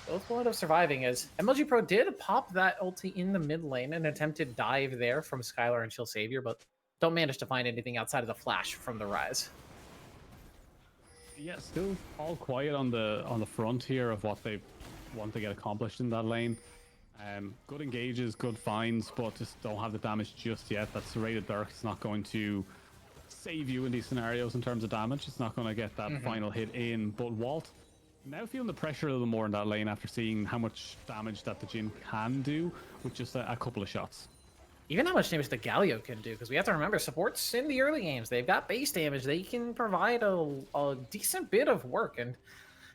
both will end up surviving, as MLG Pro did pop that ulti in the mid lane, an attempted dive there from Skylar and Chill Savior, but don't manage to find anything outside of the flash from the Rise. Yeah, still all quiet on the front here of what they want to get accomplished in that lane. Good engages, good finds, but just don't have the damage just yet. That Serrated Dark is not going to save you in these scenarios in terms of damage. It's not going to get that final hit in, but Walt now feeling the pressure a little more in that lane after seeing how much damage that the Jin can do with just a couple of shots. Even how much damage the Galio can do, because we have to remember, supports in the early games, they've got base damage. They can provide a decent bit of work, and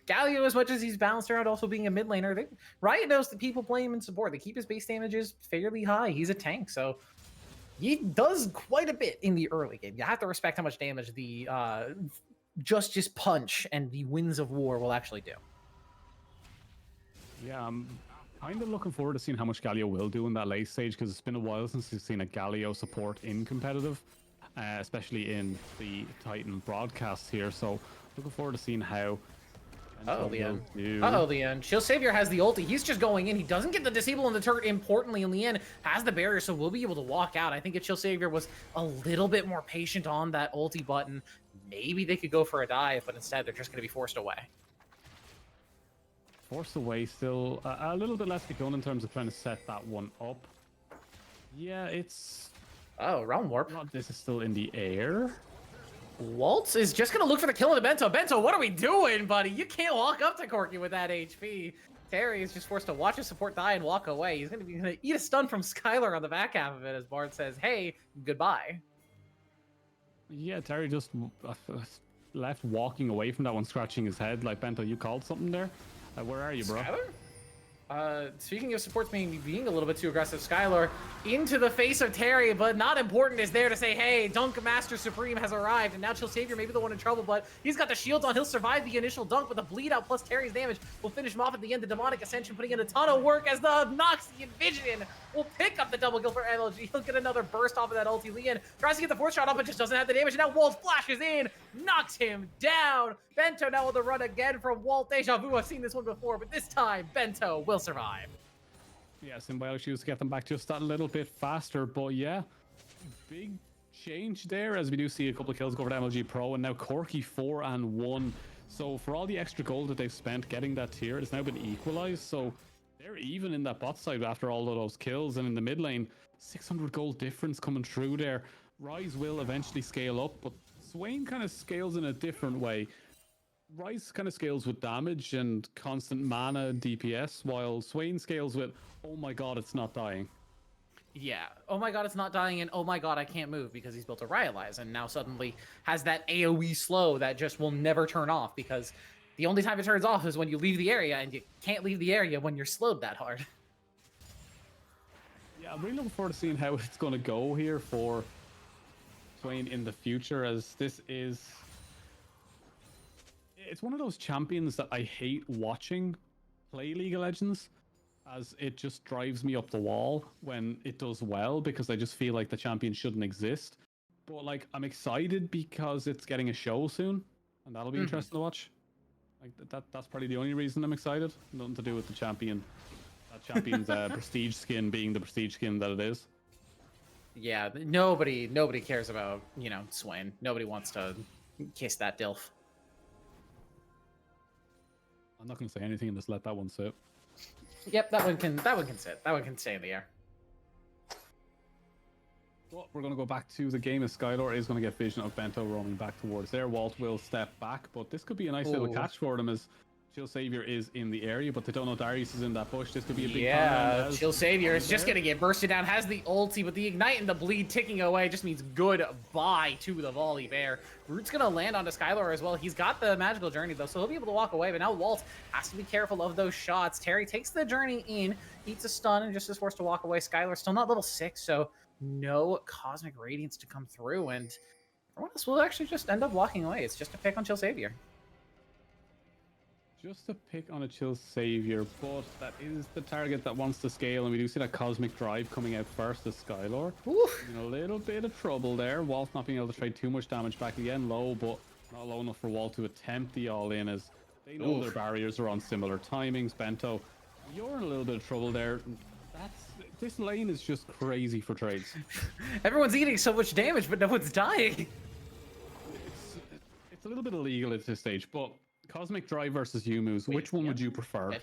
Galio, as much as he's balanced around also being a mid laner, Riot knows that people play him in support. They keep his base damages fairly high. He's a tank, so he does quite a bit in the early game. You have to respect how much damage the Justice Punch and the Winds of War will actually do. Yeah, I'm kind of looking forward to seeing how much Galio will do in that late stage, because it's been a while since we've seen a Galio support in competitive, especially in the Titan broadcast here. So looking forward to seeing how Uh-oh, Bento Leon. will do. Uh-oh, Leon. Chill Savior has the ulti. He's just going in. He doesn't get the disable on the turret, importantly, and Leon has the barrier, so we'll be able to walk out. I think if Chill Savior was a little bit more patient on that ulti button, maybe they could go for a dive, but instead they're just going to be forced away. Forced away still. A little bit less to go in terms of trying to set that one up. Yeah, it's... Oh, Realm Warp. This is still in the air. Waltz is just going to look for the kill of the Bento. Bento, what are we doing, buddy? You can't walk up to Corki with that HP. Terry is just forced to watch his support die and walk away. He's going to eat a stun from Skylar on the back half of it as Bard says, hey, goodbye. Yeah, Terry just left walking away from that one, scratching his head. Like, Bento, you called something there? Where are you, bro? Skylar? Speaking of supports being a little bit too aggressive, Skylar into the face of Terry, but not important is there to say, hey, Dunk Master Supreme has arrived, and now Chill Savior may be the one in trouble, but he's got the shield on. He'll survive the initial dunk, but the bleed out plus Terry's damage will finish him off at the end. The Demonic Ascension putting in a ton of work as the Noxian Vision will pick up the double kill for MLG. He'll get another burst off of that ulti. Leon tries to get the fourth shot up, but just doesn't have the damage, and now Walt flashes in, knocks him down. Bento now with the run again from Walt. Deja vu, I've seen this one before, but this time Bento will survive. Yeah, Symbiotic Shoes to get them back just that little bit faster, but yeah, big change there as we do see a couple of kills go over to MLG Pro, and now Corki 4-1. So for all the extra gold that they've spent getting that tier, it's now been equalized, so they're even in that bot side after all of those kills, and in the mid lane, 600 gold difference coming through there. Rise will eventually scale up, but Swain kind of scales in a different way. Rise kind of scales with damage and constant mana DPS, while Swain scales with, oh my god, it's not dying. Yeah, oh my god, it's not dying, and oh my god, I can't move because he's built a Rhyalize, and now suddenly has that AoE slow that just will never turn off, because the only time it turns off is when you leave the area, and you can't leave the area when you're slowed that hard. Yeah, I'm really looking forward to seeing how it's going to go here for Swain in the future, as this is... It's one of those champions that I hate watching play League of Legends, as it just drives me up the wall when it does well, because I just feel like the champion shouldn't exist. But like, I'm excited because it's getting a show soon, and that'll be interesting to watch. Like that's probably the only reason I'm excited. Nothing to do with the champion. That champion's prestige skin being the prestige skin that it is. Yeah, nobody cares about, you know, Swain. Nobody wants to kiss that dilf. I'm not going to say anything and just let that one sit. Yep, that one can sit. That one can stay in the air. Well, we're going to go back to the game as Skylor is going to get vision of Bento roaming back towards there. Walt will step back, but this could be a nice little catch for them, as Chill Savior is in the area, but they don't know Darius is in that bush. This could be a big Chill Savior is just going to get bursted down, has the ulti, but the ignite and the bleed ticking away just means goodbye to the volley bear. Root's going to land onto Skylar as well. He's got the magical journey, though, so he'll be able to walk away, but now Walt has to be careful of those shots. Terry takes the journey in, eats a stun, and just is forced to walk away. Skylar still not level 6, so no Cosmic Radiance to come through, and everyone else will actually just end up walking away. It's just a pick on Chill Savior. Just a pick on a Chill Savior, but that is the target that wants to scale, and we do see that Cosmic Drive coming out first as Skylor. In a little bit of trouble there. Walt not being able to trade too much damage back again, low, but not low enough for Walt to attempt the all-in, as they know their barriers are on similar timings. Bento, you're in a little bit of trouble there. This lane is just crazy for trades. Everyone's eating so much damage, but no one's dying. It's a little bit illegal at this stage, but Cosmic Drive versus Yumu's, which one would you prefer? I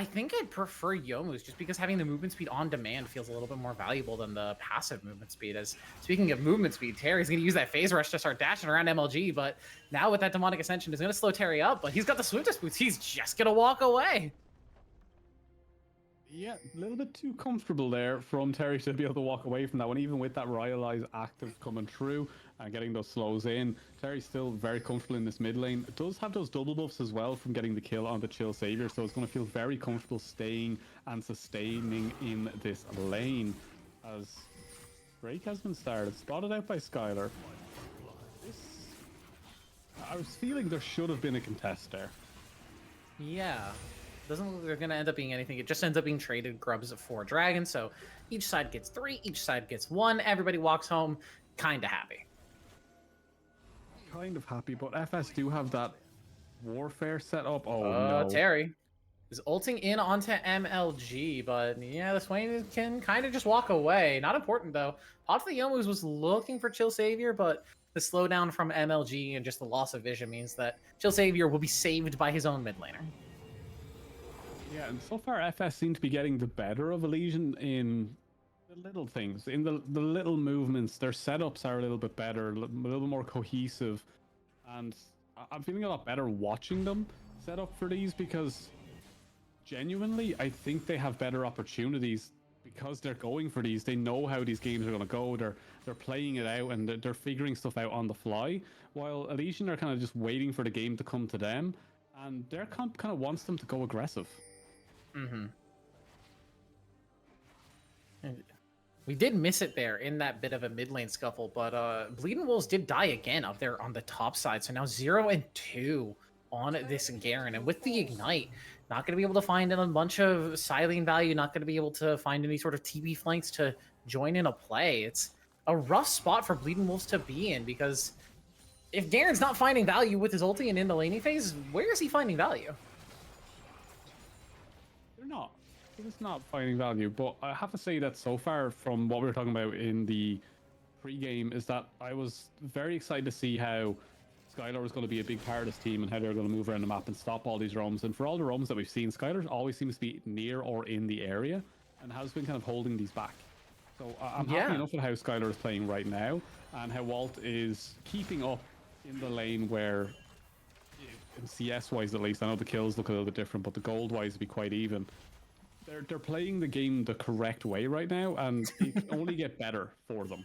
think I'd prefer Yomu's, just because having the movement speed on demand feels a little bit more valuable than the passive movement speed. As speaking of movement speed, Terry's going to use that phase rush to start dashing around MLG, but now with that Demonic Ascension, it's going to slow Terry up, but he's got the Swiftest boots. He's just going to walk away. Yeah, a little bit too comfortable there from Terry to be able to walk away from that one, even with that Rhyalize active coming through and getting those slows in. Terry's still very comfortable in this mid lane. It does have those double buffs as well from getting the kill on the Chill Savior, so it's going to feel very comfortable staying and sustaining in this lane. As Drake has been started, spotted out by Skylar. I was feeling there should have been a contest there. Yeah. Doesn't look like they're going to end up being anything. It just ends up being traded grubs for dragons. So each side gets 3, each side gets 1. Everybody walks home kind of happy. kind of happy, but FS do have that warfare set up. Oh no. Terry is ulting in onto MLG, but yeah, the Swain can kind of just walk away. Not important though. Pot the Yomus was looking for Chill Savior, but the slowdown from MLG and just the loss of vision means that Chill Savior will be saved by his own mid laner. Yeah, and so far FS seem to be getting the better of Elysian in the little things, in the little movements. Their setups are a little bit better, a little more cohesive, and I'm feeling a lot better watching them set up for these because genuinely I think they have better opportunities because they're going for these. They know how these games are going to go. They're playing it out and they're figuring stuff out on the fly, while Elysian are kind of just waiting for the game to come to them, and their comp kind of wants them to go aggressive. Mm-hmm. We did miss it there in that bit of a mid lane scuffle, but Bleeding Wolves did die again up there on the top side. So now 0-2 on this Garen. And with the Ignite, not going to be able to find a bunch of silene value, not going to be able to find any sort of TP flanks to join in a play. It's a rough spot for Bleeding Wolves to be in because if Garen's not finding value with his ulti and in the laning phase, where is he finding value? They're not. They're just not finding value. But I have to say that so far, from what we were talking about in the pre-game, is that I was very excited to see how Skylar was going to be a big part of this team and how they're going to move around the map and stop all these roams. And for all the roams that we've seen, Skylar always seems to be near or in the area and has been kind of holding these back. So I'm happy enough with how Skylar is playing right now and how Walt is keeping up in the lane where, in CS-wise at least, I know the kills look a little bit different, but the gold-wise would be quite even. They're playing the game the correct way right now, and it can only get better for them.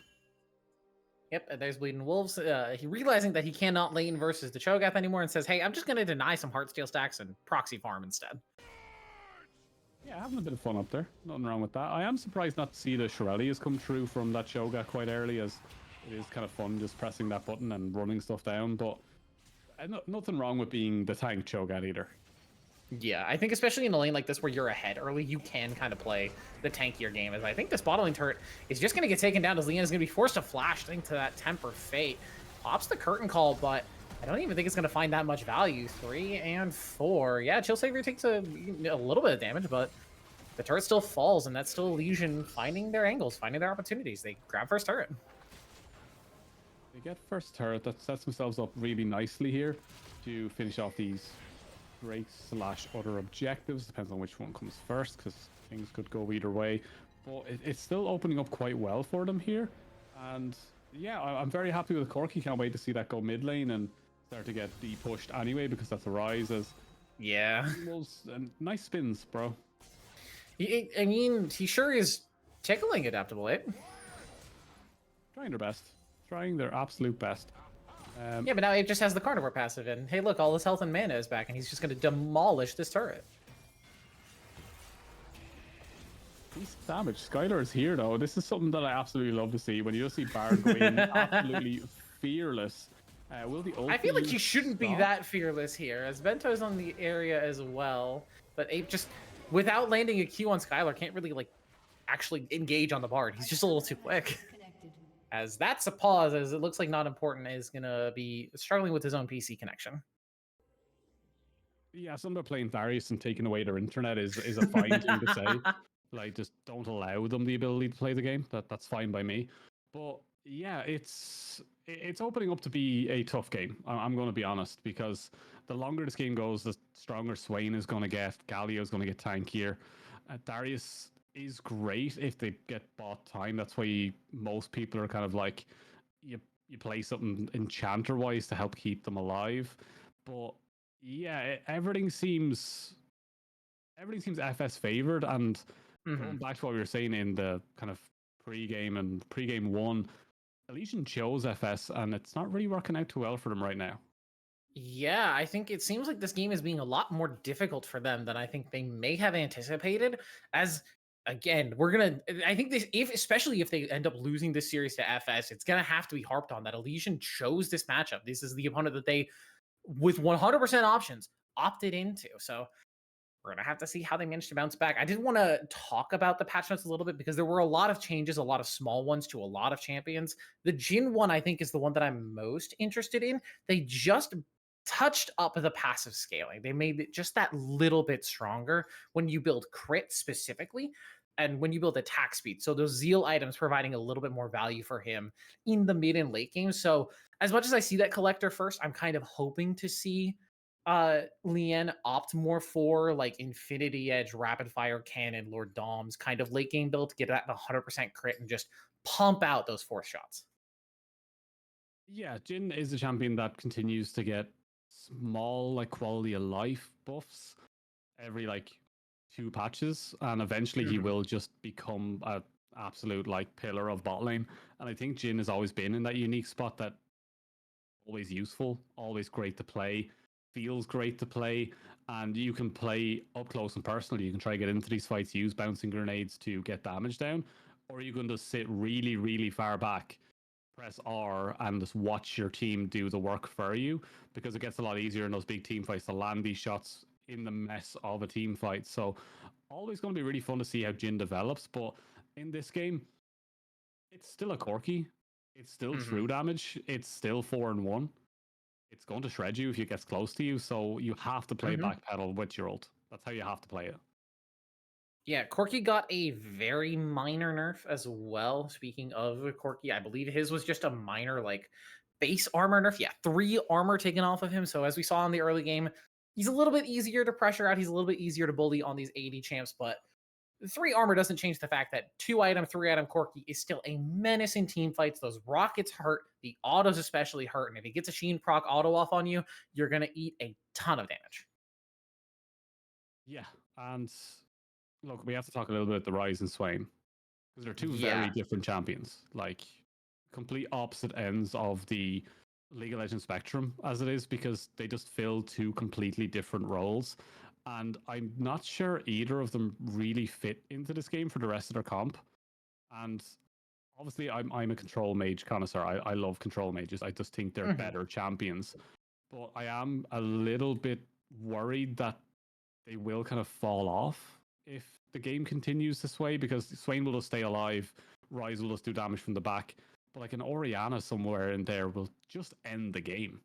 Yep, and there's Bleeding Wolves. He realizing that he cannot lane versus the Cho'Gath anymore and says, hey, I'm just going to deny some Heartsteel stacks and proxy farm instead. Yeah, having a bit of fun up there. Nothing wrong with that. I am surprised not to see the Shirelles come through from that Cho'Gath quite early, as it is kind of fun just pressing that button and running stuff down, but nothing wrong with being the tank Cho'Gath either. Yeah, I think especially in a lane like this where you're ahead early, you can kind of play the tankier game. As I think this bot lane turret is just going to get taken down as Leon is going to be forced to flash into that Temper Fate. Pops the curtain call, but I don't even think it's going to find that much value. 3 and 4. Yeah, Chill Savior takes a little bit of damage, but the turret still falls, and that's still Elysian finding their angles, finding their opportunities. They grab first turret. They get first turret. That sets themselves up really nicely here to finish off these break/other objectives. Depends on which one comes first, because things could go either way. But it's still opening up quite well for them here. And yeah, I'm very happy with Corki. Can't wait to see that go mid lane and start to get de-pushed anyway, because that's a rise. As and nice spins, bro. I mean, he sure is tickling adaptable, eh? Trying their best. Trying their absolute best. Yeah, but now Abe just has the carnivore passive, and hey, look, all his health and mana is back, and he's just going to demolish this turret. Decent damage. Skylar is here, though. This is something that I absolutely love to see. When you just see Bard go in absolutely fearless. Will the I feel like he shouldn't be that fearless here, as Bento's on the area as well. But Abe just, without landing a Q on Skylar, can't really, like, actually engage on the Bard. He's just a little too quick. As that's a pause, as it looks like Not Important is going to be struggling with his own PC connection. Yeah, some are playing Various and taking away their internet is a fine thing to say. Like, just don't allow them the ability to play the game. That's fine by me. But yeah, it's opening up to be a tough game. I'm going to be honest, because the longer this game goes, the stronger Swain is going to get. Galio is going to get tankier. Darius is great if they get bot time. That's why most people are kind of like, you play something enchanter wise to help keep them alive. But yeah, everything seems FS favored. And going back to what we were saying in the kind of pre-game and pre-game 1, Elysian chose FS and it's not really working out too well for them right now. Yeah, I think it seems like this game is being a lot more difficult for them than I think they may have anticipated. As again, I think this, especially if they end up losing this series to FS, it's gonna have to be harped on that Elysian chose this matchup. This is the opponent that they, with 100% options, opted into. So We're gonna have to see how they manage to bounce back. I did want to talk about the patch notes a little bit because there were a lot of changes, a lot of small ones to a lot of champions. The Jin one, I think, is the one that I'm most interested in. They just touched up the passive scaling. They made it just that little bit stronger when you build crit specifically and when you build attack speed. So those zeal items providing a little bit more value for him in the mid and late game. So as much as I see that collector first, I'm kind of hoping to see Lien opt more for like Infinity Edge, Rapid Fire Cannon, Lord Dom's kind of late game build to get that 100% crit and just pump out those force shots. Yeah, Jin is a champion that continues to get small like quality of life buffs every like 2 patches, and eventually he will just become a absolute like pillar of bot lane. And I think Jin has always been in that unique spot that always useful, always great to play, feels great to play, and you can play up close and personal. You can try to get into these fights, use bouncing grenades to get damage down, or you can just sit really, really far back, press R, and just watch your team do the work for you, because it gets a lot easier in those big team fights to land these shots in the mess of a team fight. So always going to be really fun to see how Jin develops, but in this game, it's still a Corki. It's still true damage. It's still 4-1. It's going to shred you if it gets close to you. So you have to play backpedal with your ult. That's how you have to play it. Yeah, Corki got a very minor nerf as well. Speaking of Corki, I believe his was just a minor like base armor nerf. Yeah, 3 armor taken off of him. So as we saw in the early game, he's a little bit easier to pressure out. He's a little bit easier to bully on these AD champs, but 3 armor doesn't change the fact that 2 item, 3 item Corki is still a menace in team fights. Those rockets hurt, the autos especially hurt, and if he gets a Sheen proc auto off on you, you're gonna eat a ton of damage. Yeah, and look, we have to talk a little bit about the Rise and Swain, because they're 2 very different champions, like complete opposite ends of the League of Legends spectrum as it is, because they just fill 2 completely different roles. And I'm not sure either of them really fit into this game for the rest of their comp. And obviously, I'm a control mage connoisseur. I love control mages. I just think they're better champions. But I am a little bit worried that they will kind of fall off if the game continues this way, because Swain will just stay alive, Rise will just do damage from the back. But like an Orianna somewhere in there will just end the game.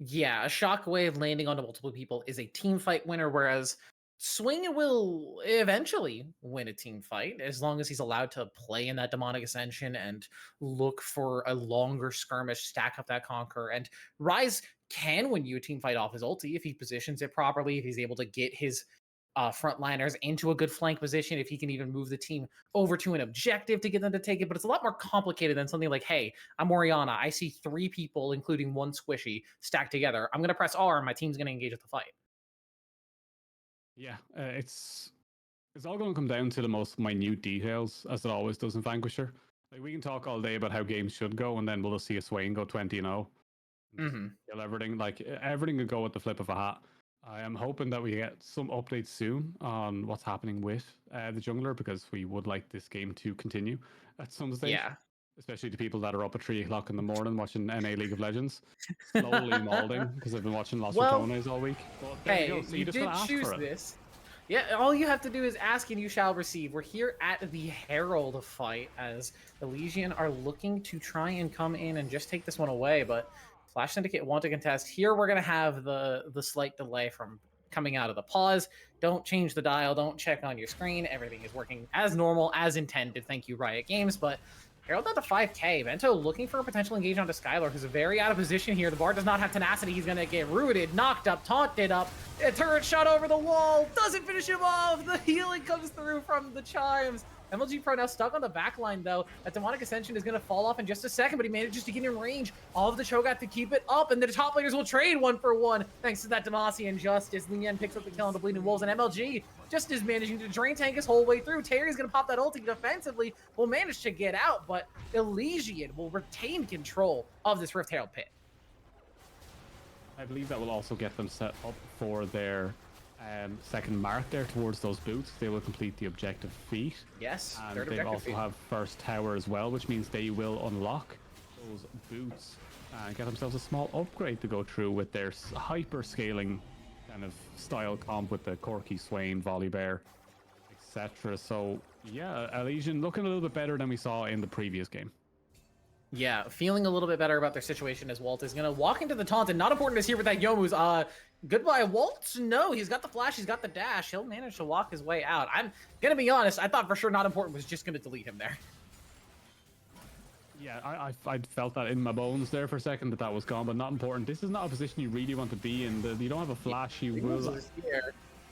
Yeah, a shockwave landing onto multiple people is a team fight winner, whereas Swing will eventually win a team fight as long as he's allowed to play in that demonic ascension and look for a longer skirmish, stack up that conquer. And Rise can win you a team fight off his ulti if he positions it properly, if he's able to get his frontliners into a good flank position, if he can even move the team over to an objective to get them to take it. But it's a lot more complicated than something like, hey, I'm Orianna. I see 3 people, including 1 squishy, stacked together. I'm going to press R and my team's going to engage with the fight. Yeah, it's all going to come down to the most minute details, as it always does in Vanquisher. Like, we can talk all day about how games should go, and then we'll just see a Swain go 20-0. Kill everything. Like, everything could go at the flip of a hat. I am hoping that we get some updates soon on what's happening with the jungler, because we would like this game to continue at some stage. Yeah. Especially to people that are up at 3 o'clock in the morning watching NA League of Legends. Slowly molding, because I've been watching Lost Ratones all week. But there you go. So you just did gotta ask choose for it. this. Yeah, all you have to do is ask and you shall receive. We're here at the Herald fight as Elysian are looking to try and come in and just take this one away, but Flash Syndicate want to contest. Here we're going to have the slight delay from coming out of the pause. Don't change the dial. Don't check on your screen. Everything is working as normal, as intended. Thank you, Riot Games. But Herald at the 5k. Vento looking for a potential engage onto Skylar, who's very out of position here. The Bard does not have tenacity. He's going to get rooted, knocked up, taunted up. A turret shot over the wall. Doesn't finish him off. The healing comes through from the chimes. MLG Pro now stuck on the back line, though. That Demonic Ascension is going to fall off in just a second, but he manages to get in range of the Cho'Gath to keep it up, and the top players will trade 1-for-1 thanks to that Demacian Justice. Lien picks up the kill on the Bleeding Wolves, and MLG just is managing to drain tank his whole way through. Terry's going to pop that ulti defensively, will manage to get out, but Elysian will retain control of this Rift Herald pit. I believe that will also get them set up for their second mark there towards those boots. They will complete the objective feat. Yes, and they also have first tower as well, which means they will unlock those boots and get themselves a small upgrade to go through with their hyper scaling kind of style comp with the Corki, Swain, Volibear, etc. So yeah, Elysian looking a little bit better than we saw in the previous game. Yeah, feeling a little bit better about their situation as Walt is going to walk into the taunt, and not important is here with that Youmu's. Goodbye, Walt. No, he's got the flash, he's got the dash. He'll manage to walk his way out. I'm going to be honest, I thought for sure not important was just going to delete him there. Yeah, I felt that in my bones there for a second that was gone, but not important. This is not a position you really want to be in. You don't have a flash, you will.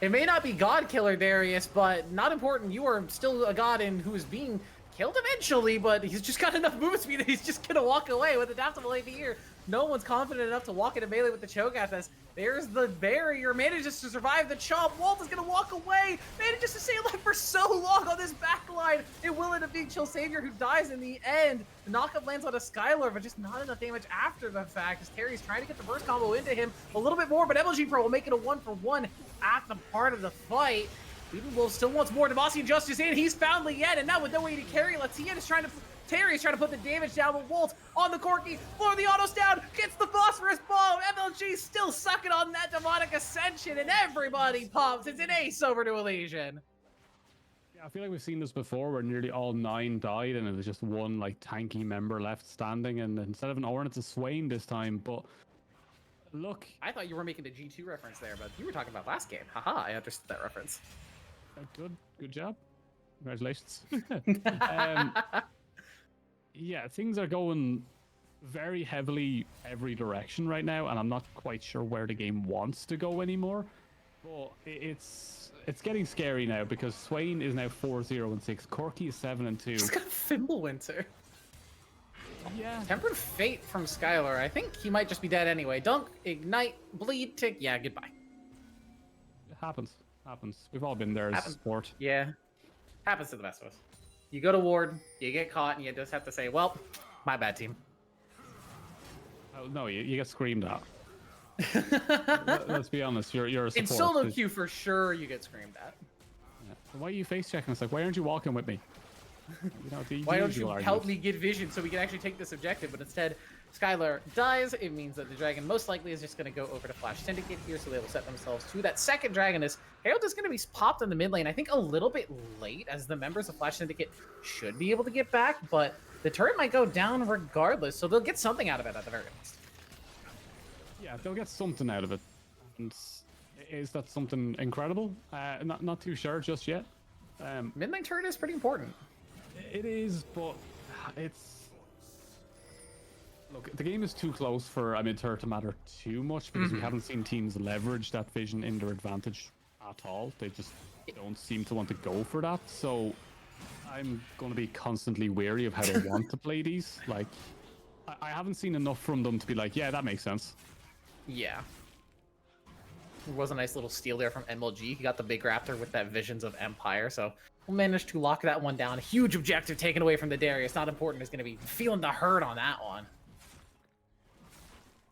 It may not be God Killer Darius, but not important. You are still a god in who is being killed eventually, but he's just got enough movement speed that he's just gonna walk away with adaptable AV here. No one's confident enough to walk into melee with the Cho'Gath as there's the barrier, manages to survive the chomp. Walt is gonna walk away, manages to stay alive for so long on this back line. It will end up being Chill Savior who dies in the end. The knockup lands on a Skylar, but just not enough damage after the fact as Terry's trying to get the burst combo into him a little bit more, but MLG Pro will make it a 1-for-1 at the part of the fight. Even Wolf still wants more. Demacian Justice in. He's found Lien, and now with no way to carry, Terry is trying to put the damage down, but Walt on the Corki, floor the autos down, gets the Phosphorus Bomb. MLG still sucking on that Demonic Ascension, and everybody pops. It's an ace over to Elysian. Yeah, I feel like we've seen this before where nearly all 9 died, and it was just one like tanky member left standing, and instead of an Orin, it's a Swain this time, but look. I thought you were making a G2 reference there, but you were talking about last game. Haha, I understood that reference. Good job. Congratulations. Yeah, things are going very heavily every direction right now, and I'm not quite sure where the game wants to go anymore. But it's getting scary now because Swain is now 4-0-6. Corki is 7-2. He's got Fimbulwinter. Yeah. Tempered Fate from Skylar. I think he might just be dead anyway. Dunk, Ignite, Bleed, Tick. Yeah, goodbye. It happens. We've all been there as sport. Yeah. Happens to the best of us. You go to Ward, you get caught, and you just have to say, well, my bad, team. Oh, no, you get screamed at. Let's be honest, you're a support. In solo queue, for sure, you get screamed at. Yeah. Why are you face checking? It's like, why aren't you walking with me? Why don't you help me get vision so we can actually take this objective? But instead, Skylar dies. It means that the dragon most likely is just going to go over to Flash Syndicate here, so they will set themselves to that second dragon. As Herald is going to be popped in the mid lane, I think a little bit late, as the members of Flash Syndicate should be able to get back, but the turret might go down regardless, so they'll get something out of it at the very least. Yeah, they'll get something out of it. And is that something incredible? Not too sure just yet. Mid lane turret is pretty important. It is, but it's... Look, the game is too close for a mid-turret to matter too much because we haven't seen teams leverage that vision in their advantage at all. They just don't seem to want to go for that. So I'm going to be constantly wary of how they want to play these. Like, I haven't seen enough from them to be like, yeah, that makes sense. Yeah. There was a nice little steal there from MLG. He got the big raptor with that Visions of Empire, so we'll manage to lock that one down. A huge objective taken away from the Darius. Not important is going to be feeling the hurt on that one.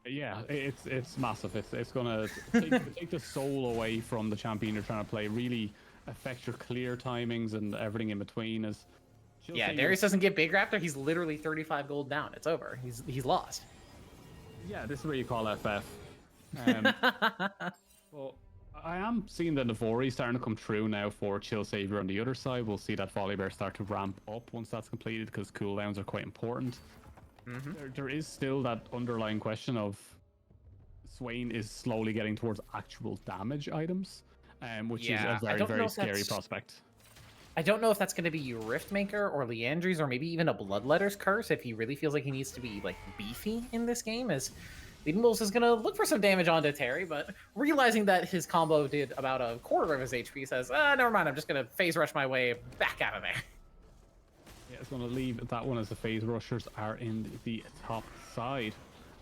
Yeah, it's massive. It's going to take the soul away from the champion you're trying to play. Really affect your clear timings and everything in between. Yeah, Darius doesn't get big raptor. He's literally 35 gold down. It's over. He's lost. Yeah, this is where you call FF. Well, I am seeing the Navori starting to come through now for Chill Savior on the other side. We'll see that Volibear start to ramp up once that's completed because cooldowns are quite important. There is still that underlying question of Swain is slowly getting towards actual damage items, which is a very, very scary prospect. I don't know if that's going to be Riftmaker or Leandry's or maybe even a Bloodletter's Curse if he really feels like he needs to be like beefy in this game, as Leading Wolves is going to look for some damage onto Terry, but realizing that his combo did about a quarter of his HP says, never mind, I'm just going to phase rush my way back out of there. Yeah, it's going to leave that one as the phase rushers are in the top side.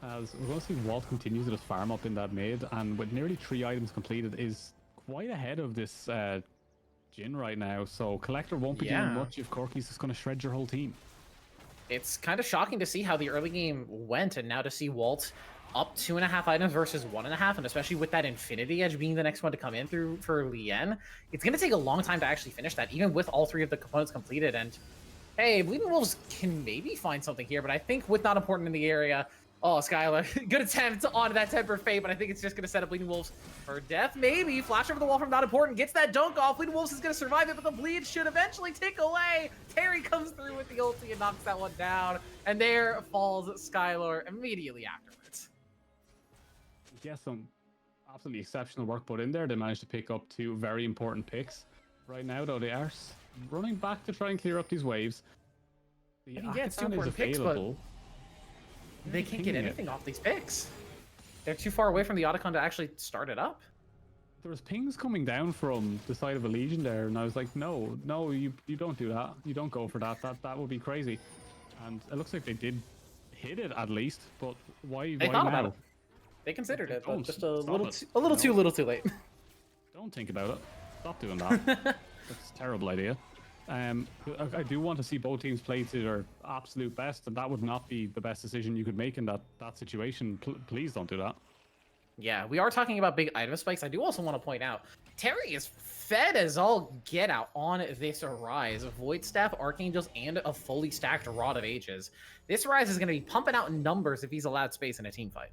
As we're going to see Walt continues to just farm up in that mid, and with nearly 3 items completed is quite ahead of this Jhin right now, so Collector won't be doing much if Corki's just going to shred your whole team. It's kind of shocking to see how the early game went, and now to see Walt up 2.5 items versus 1.5, and especially with that Infinity Edge being the next one to come in through for Lien, it's going to take a long time to actually finish that, even with all 3 of the components completed. And hey, Bleeding Wolves can maybe find something here, but I think with not important in the area, Oh, Skylar, good attempt on that Temper Fate, but I think it's just going to set up Bleeding Wolves for death. Maybe. Flash over the wall from Not Important. Gets that dunk off. Bleeding Wolves is going to survive it, but the bleed should eventually tick away. Terry comes through with the ulti and knocks that one down. And there falls Skylar immediately afterwards. Yes, some absolutely exceptional work put in there. They managed to pick up 2 very important picks. Right now, though, they are running back to try and clear up these waves. The Yeah, it's 2 Akatan is important picks, but available. they can't get anything off these picks. They're too far away from the Otacon to actually start it up. There was pings coming down from the side of Elysian there, and I was like, no, you don't do that. You don't go for that. That would be crazy. And it looks like they did hit it at least, but why? They why thought now? about it. They considered it, but Don't just a stop little, it. a little too late. Don't think about it. Stop doing that. That's a terrible idea. I do want to see both teams play to their absolute best, and that would not be the best decision you could make in that situation. Please don't do that. Yeah, we are talking about big item spikes. I do also want to point out, Terry is fed as all get out on this Rise. Void Staff, Archangels, and a fully stacked Rod of Ages. This Rise is going to be pumping out numbers if he's allowed space in a team fight.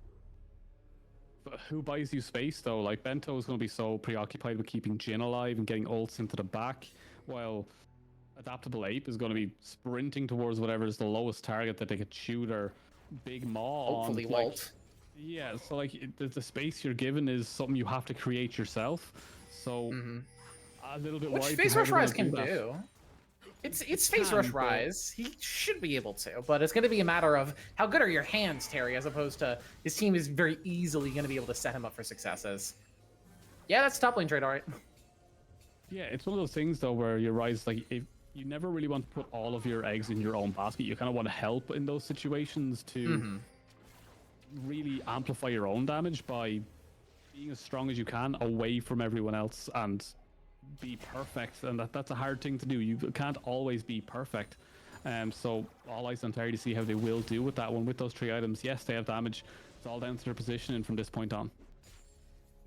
But who buys you space, though? Like, Bento is going to be so preoccupied with keeping Jin alive and getting ults into the back, while Adaptable Ape is going to be sprinting towards whatever is the lowest target that they could shoot their big maw on. Hopefully, Walt. Yeah, so like the space you're given is something you have to create yourself. So a little bit Which worried. Face how Rush they're gonna Rise can do. It's Face Rush Rise. He should be able to, but it's going to be a matter of how good are your hands, Terry, as opposed to his team is very easily going to be able to set him up for successes. Yeah, that's top lane trade, all right. Yeah, it's one of those things though where your Rise, like, if you never really want to put all of your eggs in your own basket, you kind of want to help in those situations to really amplify your own damage by being as strong as you can away from everyone else and be perfect. And that's a hard thing to do. You can't always be perfect. So all eyes on Terry to see how they will do with that one with those 3 items. Yes, they have damage. It's all down to their positioning from this point on.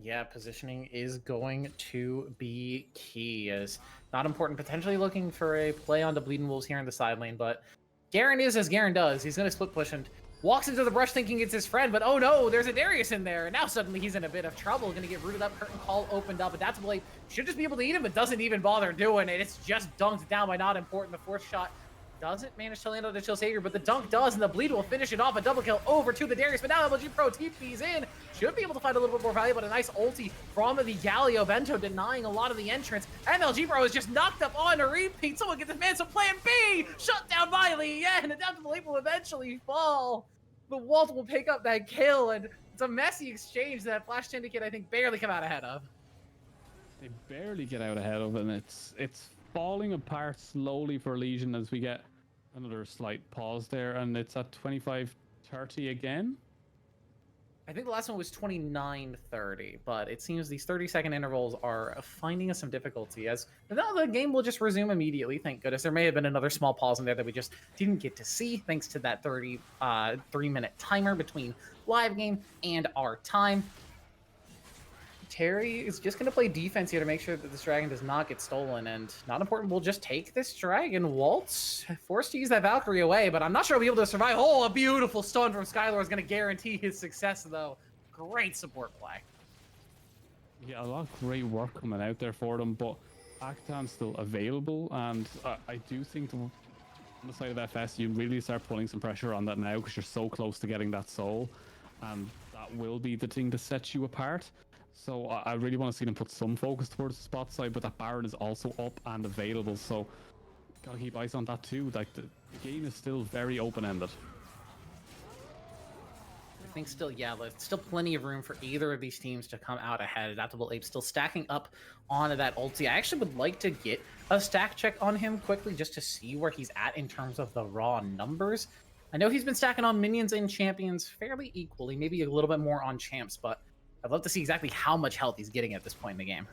Yeah, positioning is going to be key. As Not Important potentially looking for a play onto Bleeding Wolves here in the side lane, but Garen is as Garen does. He's going to split push and walks into the brush thinking it's his friend, but oh no, there's a Darius in there. And now suddenly he's in a bit of trouble. Going to get rooted up, curtain call opened up. Adaptable Ape should just be able to eat him, but doesn't even bother doing it. It's just dunked down by Not Important. The 4th shot doesn't manage to land on the Chill Savior, but the dunk does, and the bleed will finish it off. A double kill over to the Darius, but now LG Pro TP's in. Should be able to find a little bit more value, but a nice ulti from the Galio. Bento denying a lot of the entrance. MLG Pro is just knocked up on a repeat. Someone get this man some plan B! Shut down by Lee, yeah, and Adaptable Ape will eventually fall. The Walt will pick up that kill, and it's a messy exchange that Flash Syndicate, I think, barely come out ahead of. They barely get out ahead of, and it's falling apart slowly for Elysian as we get another slight pause there, and it's at 25-30 again. I think the last one was 29-30, but it seems these 30-second intervals are finding us some difficulty, as now the game will just resume immediately, thank goodness. There may have been another small pause in there that we just didn't get to see, thanks to that 3-minute timer between live game and our time. Terry is just going to play defense here to make sure that this dragon does not get stolen, and Not Important will just take this dragon. Waltz forced to use that Valkyrie away, but I'm not sure he'll be able to survive. Oh, a beautiful stun from Skylar is going to guarantee his success, though. Great support play. Yeah, a lot of great work coming out there for them, but Akatan's still available, and I do think on the side of FS, you really start putting some pressure on that now because you're so close to getting that soul, and that will be the thing to set you apart. So I really want to see them put some focus towards the spot side, but that Baron is also up and available, so gotta keep eyes on that too. Like the game is still very open-ended. I think still, yeah, there's still plenty of room for either of these teams to come out ahead. Adaptable Ape still stacking up onto that ulti. I actually would like to get a stack check on him quickly just to see where he's at in terms of the raw numbers. I know he's been stacking on minions and champions fairly equally, maybe a little bit more on champs, but I'd love to see exactly how much health he's getting at this point in the game.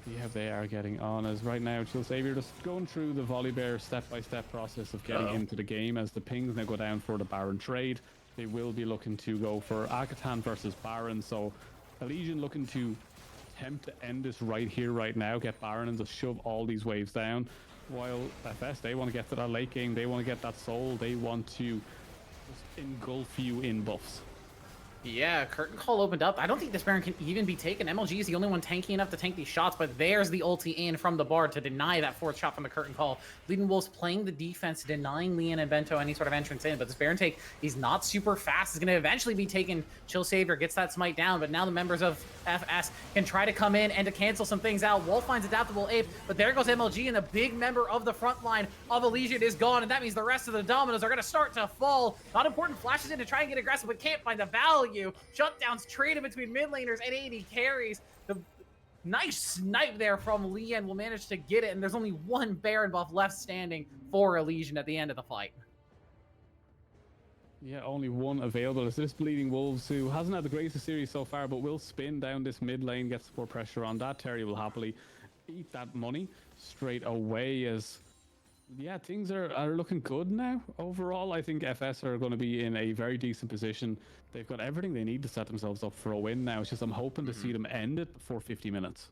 Yeah, they are getting on as right now Chill Savior just going through the Volibear step-by-step process of getting into the game as the pings now go down for the Baron trade. They will be looking to go for Akatan versus Baron, so Elysian looking to attempt to end this right here, right now, get Baron and just shove all these waves down. while FS, they want to get to that late game. They want to get that soul. They want to just engulf you in buffs. Yeah, curtain call opened up. I don't think this Baron can even be taken. MLG is the only one tanky enough to tank these shots, but there's the ulti in from the Bard to deny that fourth shot from the curtain call. Leading Wolves playing the defense, denying Lian and Bento any sort of entrance in, but this Baron take, he's not super fast. It's going to eventually be taken. Chill Savior gets that smite down, but now the members of FS can try to come in and to cancel some things out. Wolf finds Adaptable Ape, but there goes MLG, and the big member of the front line of Elysian is gone, and that means the rest of the dominoes are going to start to fall. Not important flashes in to try and get aggressive, but can't find the value. Shutdowns traded between mid laners and AD carries. The nice snipe there from Lian will manage to get it, and there's only one Baron buff left standing for Elysian at the end of the fight. Yeah, only one available. It's this Bleeding Wolves, who hasn't had the greatest series so far, but will spin down this mid lane, get support pressure on that. Terry will happily eat that money straight away as... yeah, things are looking good now. Overall, I think FS are going to be in a very decent position. They've got everything they need to set themselves up for a win now. It's just I'm hoping to see them end it before 50 minutes.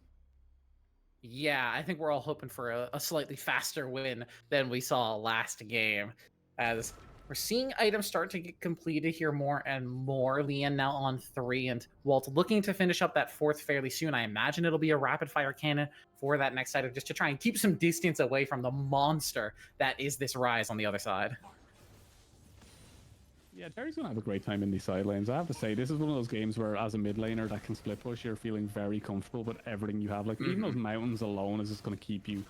Yeah, I think we're all hoping for a slightly faster win than we saw last game, as we're seeing items start to get completed here more and more. Lian now on 3, and Walt looking to finish up that 4th fairly soon. I imagine it'll be a rapid fire cannon for that next item, just to try and keep some distance away from the monster that is this Rise on the other side. Yeah, Terry's going to have a great time in these side lanes. I have to say, this is one of those games where, as a mid laner that can split push, you're feeling very comfortable with everything you have. Like, even those mountains alone is just going to keep you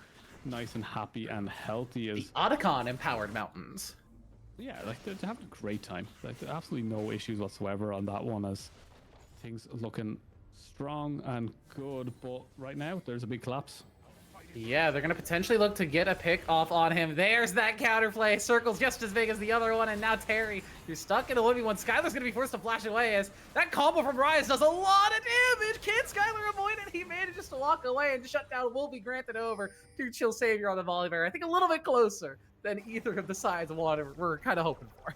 nice and happy and healthy. As the Otacon empowered mountains. Yeah, like they're having a great time. Like absolutely no issues whatsoever on that one, as things looking strong and good. But right now, there's a big collapse. Yeah, they're going to potentially look to get a pick off on him. There's that counterplay. Circle's just as big as the other one, and now Terry, you're stuck in a 1v1. Skylar's going to be forced to flash away, as that combo from Rise does a lot of damage. Can Skylar avoid it? He manages to walk away, and shutdown will be granted over to Chill Savior on the volley bear. I think a little bit closer than either of the sides we're kind of hoping for.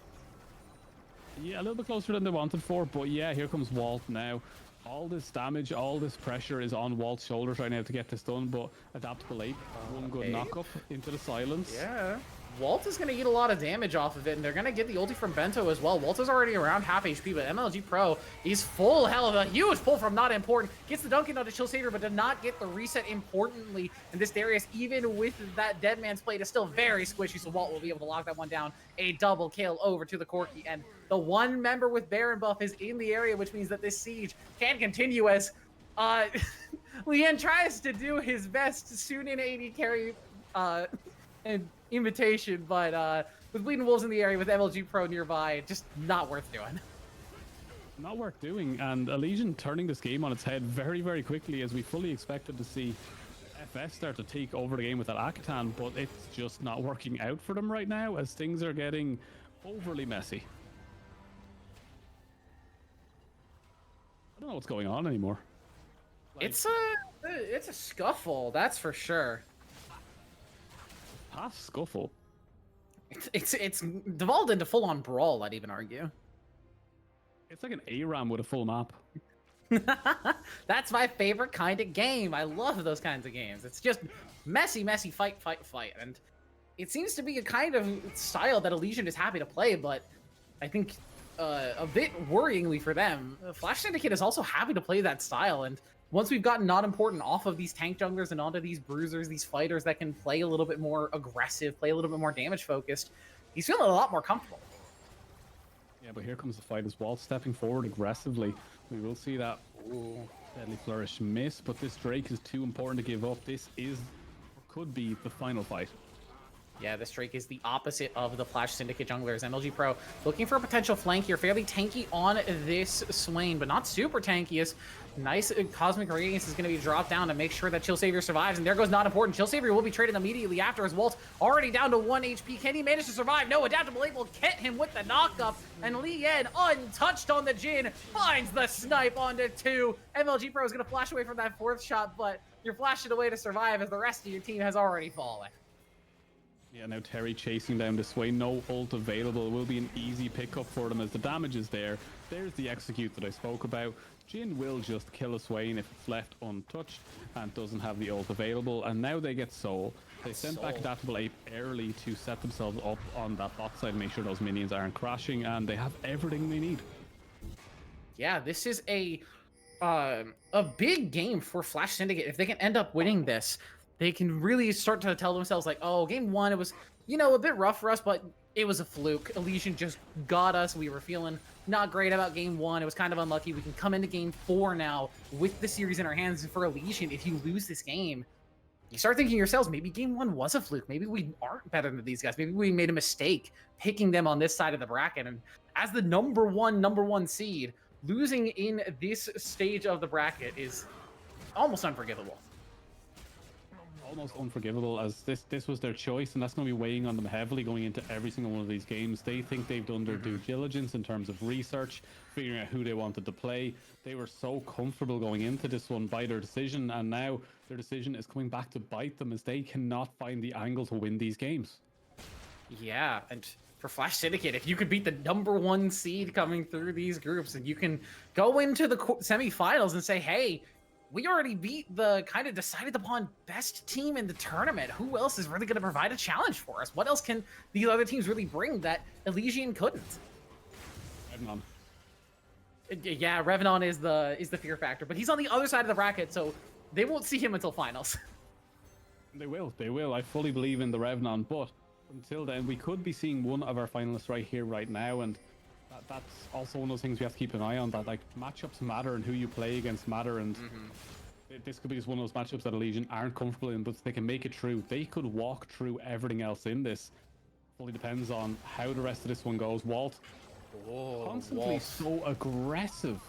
Yeah, a little bit closer than they wanted for, but yeah, here comes Walt now. All this damage, all this pressure is on Walt's shoulders right now to get this done, but Adaptable Ape, one good knock-up into the silence. Yeah. Walt is going to eat a lot of damage off of it, and they're going to get the ulti from Bento as well. Walt is already around half HP, but MLG Pro, he's full health. A huge pull from Not Important. Gets the Dunkin' onto Chill Savior, but did not get the reset importantly. And this Darius, even with that Dead Man's Plate, is still very squishy, so Walt will be able to lock that one down. A double kill over to the Corki, and the one member with Baron buff is in the area, which means that this siege can continue as Lian tries to do his best to soon in AD carry and invitation, but with Bleeding Wolves in the area, with MLG Pro nearby, just not worth doing. Not worth doing, and Elysian turning this game on its head very, very quickly, as we fully expected to see FS start to take over the game with that Akatan, but it's just not working out for them right now, as things are getting overly messy. I don't know what's going on anymore. Like, it's a scuffle, that's for sure. Past scuffle. It's devolved into full-on brawl, I'd even argue. It's like an ARAM with a full map. That's my favorite kind of game. I love those kinds of games. It's just messy, fight. And it seems to be a kind of style that Elysian is happy to play, but I think a bit worryingly for them, Flash Syndicate is also happy to play that style. And once we've gotten Not Important off of these tank junglers and onto these bruisers, these fighters that can play a little bit more aggressive, play a little bit more damage focused, he's feeling a lot more comfortable. Yeah, but here comes the fight as Walt stepping forward aggressively. We will see that Deadly Flourish miss, but this Drake is too important to give up. This is, or could be, the final fight. Yeah, this Drake is the opposite of the Flash Syndicate junglers. MLG Pro looking for a potential flank here. Fairly tanky on this Swain, but not super tanky. As nice Cosmic Radiance is going to be dropped down to make sure that Chill Savior survives. And there goes Not Important. Chill Savior will be traded immediately after, as Walt's already down to 1 HP. Can he manage to survive? No, Adaptable Ape will get him with the knockup. And Lian, untouched on the Jin, finds the snipe onto 2. MLG Pro is going to flash away from that 4th shot, but you're flashing away to survive as the rest of your team has already fallen. Yeah, now Terry chasing down this way. No ult available. It will be an easy pickup for them as the damage is there. There's the execute that I spoke about. Jhin will just kill a Swain if it's left untouched and doesn't have the ult available. And now they get Soul. They sent back Adaptable Ape early to set themselves up on that bot side, make sure those minions aren't crashing, and they have everything they need. Yeah, this is a big game for Flash Syndicate. If they can end up winning this, they can really start to tell themselves like, oh, game one, it was, a bit rough for us, but it was a fluke. Elysian just got us. We were feeling not great about game one. It was kind of unlucky. We can come into game 4 now with the series in our hands. And for Elysian, if you lose this game, you start thinking yourselves, maybe game 1 was a fluke. Maybe we aren't better than these guys. Maybe we made a mistake picking them on this side of the bracket. And as the number one seed, losing in this stage of the bracket is almost unforgivable. Almost unforgivable, as this was their choice, and that's going to be weighing on them heavily going into every single one of these games. They think they've done their due diligence in terms of research, figuring out who they wanted to play. They were so comfortable going into this one by their decision, and now their decision is coming back to bite them as they cannot find the angle to win these games. Yeah, and for Flash Syndicate, if you could beat the number 1 seed coming through these groups, and you can go into the semifinals and say, hey, we already beat the kind of decided upon best team in the tournament. Who else is really going to provide a challenge for us? What else can these other teams really bring that Elysian couldn't? Revenon. Yeah, Revenon is the fear factor, but he's on the other side of the bracket, so they won't see him until finals. They will. I fully believe in the Revenon, but until then, we could be seeing one of our finalists right here, right now, and that's also one of those things we have to keep an eye on, that like matchups matter and who you play against matter, and this could be just one of those matchups that Elysian aren't comfortable in, but they can make it through. They could walk through everything else in this. Fully depends on how the rest of this one goes. Walt, constantly so aggressive.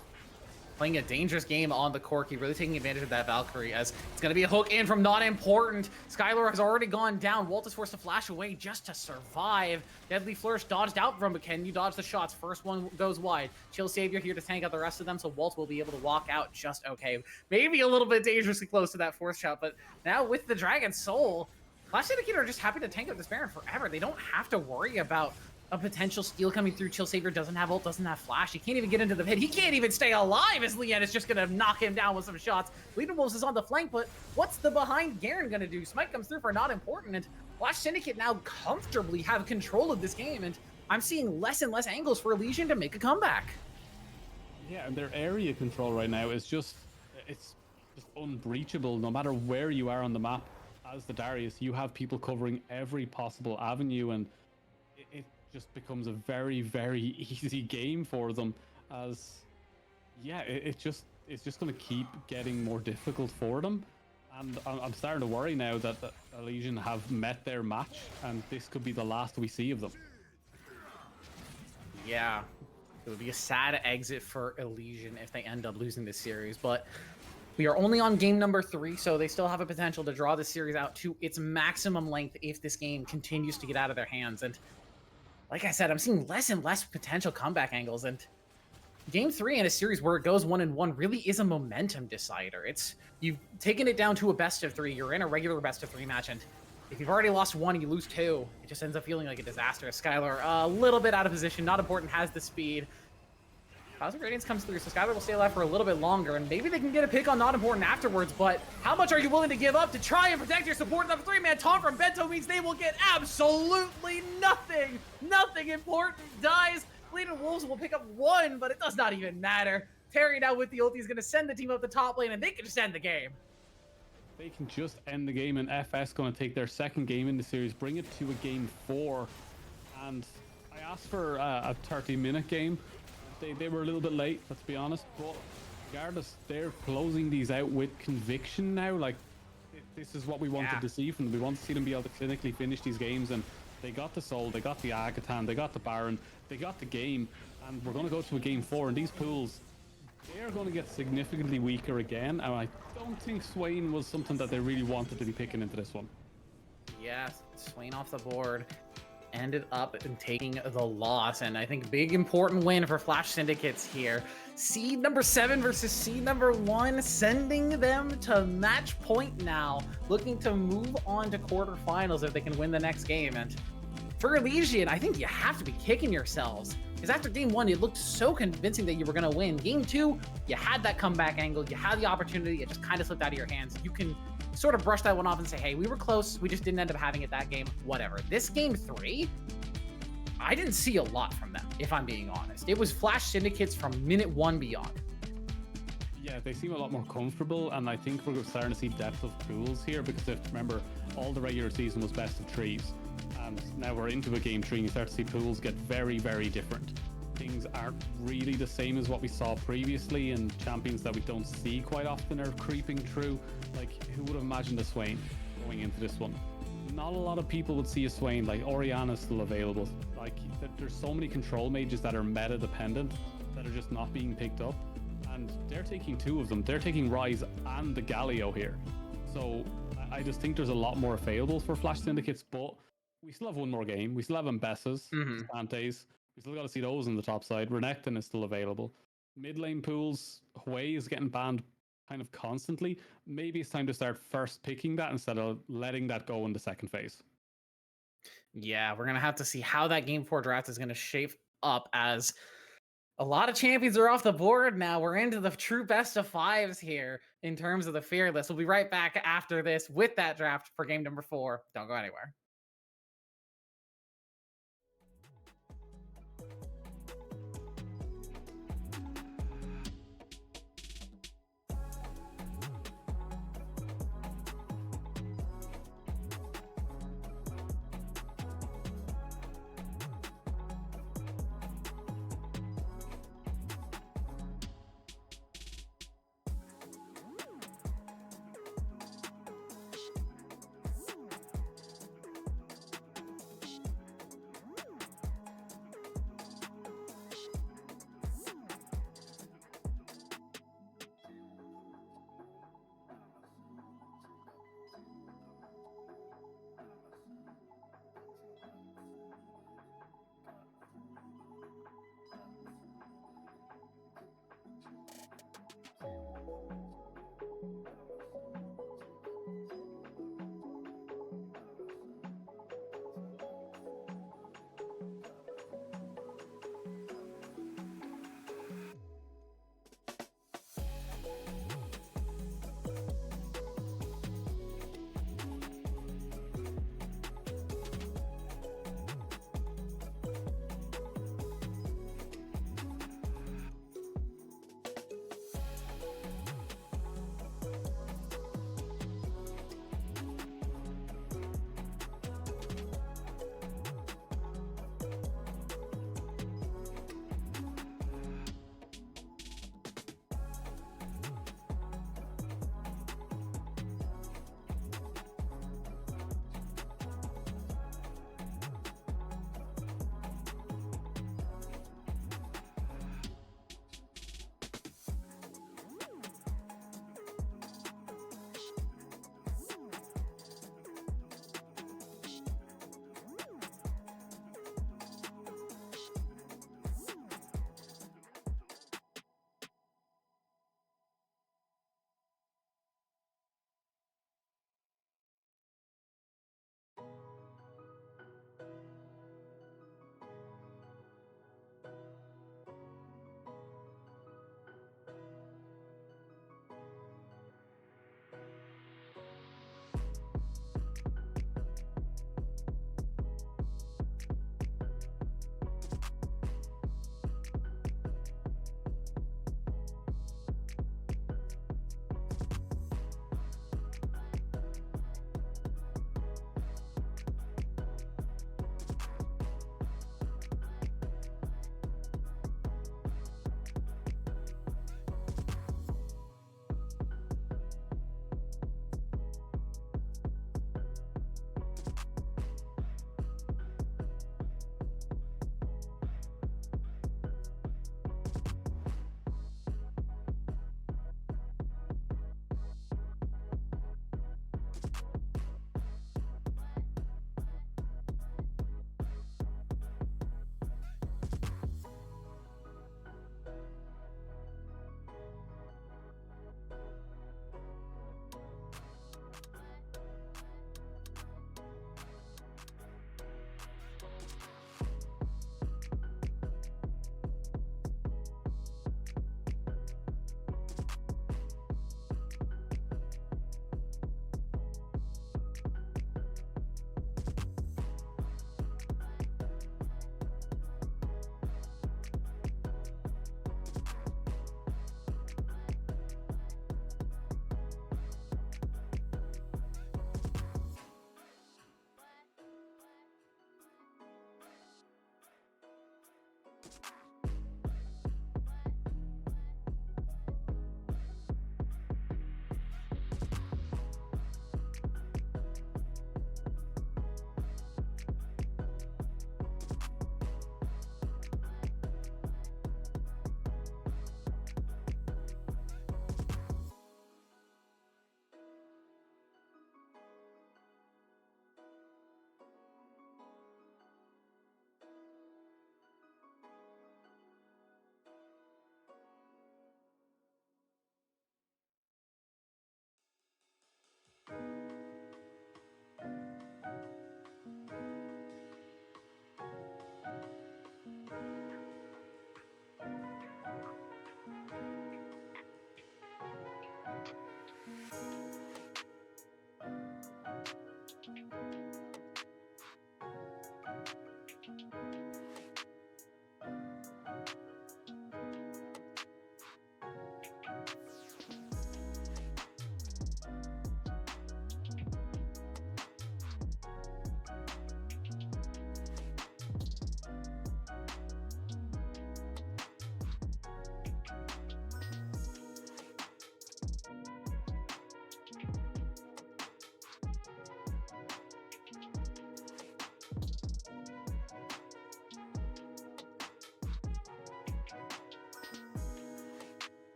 Playing a dangerous game on the Corki, really taking advantage of that Valkyrie, as it's going to be a hook in from Not Important. Skylar has already gone down. Walt is forced to flash away just to survive. Deadly Flourish dodged out from, but can you dodge the shots? First one goes wide. Chill Savior here to tank out the rest of them, so Walt will be able to walk out just okay. Maybe a little bit dangerously close to that fourth shot, but now with the Dragon Soul, Flash Syndicate are just happy to tank out this Baron forever. They don't have to worry about a potential steal coming through. Chill Savior doesn't have ult, doesn't have flash. He can't even get into the pit. He can't even stay alive as Lian is just going to knock him down with some shots. Bleeding Wolves is on the flank, but what's the behind Garen going to do? Smite comes through for Not Important, and Flash Syndicate now comfortably have control of this game, and I'm seeing less and less angles for Elysian to make a comeback. Yeah, and their area control right now is it's just unbreachable. No matter where you are on the map, as the Darius, you have people covering every possible avenue, and it just becomes a very, very easy game for them, as it's just going to keep getting more difficult for them. And I'm starting to worry now that Elysian have met their match, and this could be the last we see of them. Yeah, it would be a sad exit for Elysian if they end up losing this series, but we are only on game number 3, so they still have a potential to draw this series out to its maximum length if this game continues to get out of their hands. And like I said, I'm seeing less and less potential comeback angles, and game 3 in a series where it goes 1-1 really is a momentum decider. You've taken it down to a best of 3. You're in a regular best of 3 match, and if you've already lost 1 and you lose 2, it just ends up feeling like a disaster. Skylar a little bit out of position. Not Important has the speed. Cosmic Radiance comes through, so Skylar will stay alive for a little bit longer, and maybe they can get a pick on Not Important afterwards, but how much are you willing to give up to try and protect your support? The 3-man taunt from Bento means they will get absolutely nothing. Nothing important dies. Bleeding Wolves will pick up 1, but it does not even matter. Terry now with the ulti is going to send the team up the top lane, and they can just end the game. They can just end the game, and FS going to take their second game in the series, bring it to a game 4, and I asked for a 30-minute game. They were a little bit late, let's be honest, but regardless, they're closing these out with conviction now. Like, this is what we wanted to see from them. We want to see them be able to clinically finish these games, and they got the Soul, they got the Agatan, they got the Baron, they got the game, and we're going to go to a game 4, and these pools, they're going to get significantly weaker again, and I don't think Swain was something that they really wanted to be picking into this one. Yes, Swain off the board ended up in taking the loss, and I think big important win for Flash Syndicates here. Seed number 7 versus seed number 1, sending them to match point now, looking to move on to quarterfinals if they can win the next game. And for Elysian, I think you have to be kicking yourselves. Because after game 1, it looked so convincing that you were going to win. Game 2, you had that comeback angle. You had the opportunity. It just kind of slipped out of your hands. You can sort of brush that one off and say, hey, we were close. We just didn't end up having it that game. Whatever. This game 3, I didn't see a lot from them, if I'm being honest. It was Flash Syndicates from minute 1 beyond. Yeah, they seem a lot more comfortable, and I think we're starting to see depth of pools here, because if remember, all the regular season was best of 3s, and now we're into a game 3 and you start to see pools get very, very different. Things aren't really the same as what we saw previously, and champions that we don't see quite often are creeping through. Like, who would have imagined a Swain going into this one? Not a lot of people would see a Swain. Like, Oriana's still available. Like, there's so many control mages that are meta dependent that are just not being picked up, and they're taking 2 of them. They're taking Rise and the Galio here. So I just think there's a lot more available for Flash Syndicates, but we still have one more game. We still have Ambessas, Santes. We still got to see those on the top side. Renekton is still available. Mid lane pools, Hui is getting banned kind of constantly. Maybe it's time to start first picking that instead of letting that go in the second phase. Yeah, we're going to have to see how that game 4 draft is going to shape up, as a lot of champions are off the board now. We're into the true best of 5s here in terms of the Fearless. We'll be right back after this with that draft for game number 4. Don't go anywhere.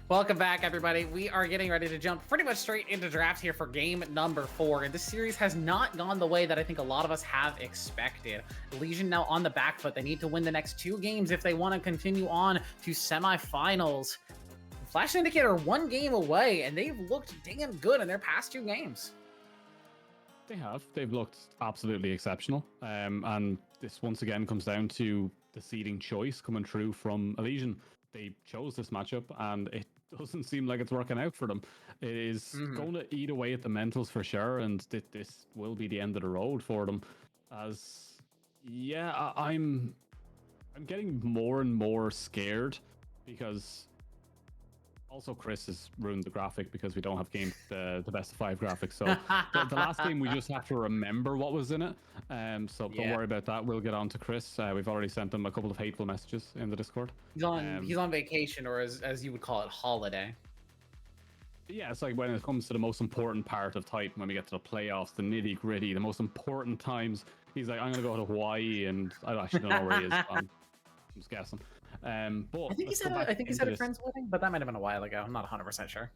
Welcome back, everybody. We are getting ready to jump pretty much straight into draft here for game number 4. And this series has not gone the way that I think a lot of us have expected. Elysian now on the back foot. They need to win the next 2 games if they want to continue on to semifinals. Flash Syndicate are 1 game away, and they've looked damn good in their past 2 games. They have. They've looked absolutely exceptional. And this once again comes down to the seeding choice coming through from Elysian. They chose this matchup, and it doesn't seem like it's working out for them. It is going to eat away at the mentals for sure, and this will be the end of the road for them. As yeah, I'm getting more and more scared because also Chris has ruined the graphic because we don't have the best of 5 graphics. So the last game we just have to remember what was in it. So don't worry about that. We'll get on to Chris. We've already sent him a couple of hateful messages in the Discord. He's on vacation, or as you would call it, holiday. Yeah, it's like when it comes to the most important part of type, when we get to the playoffs, the nitty gritty, the most important times, he's like, I'm gonna go to Hawaii, and I actually don't know where he is. I'm just guessing. But I think he's at a friend's wedding, but that might have been a while ago. I'm not 100% sure.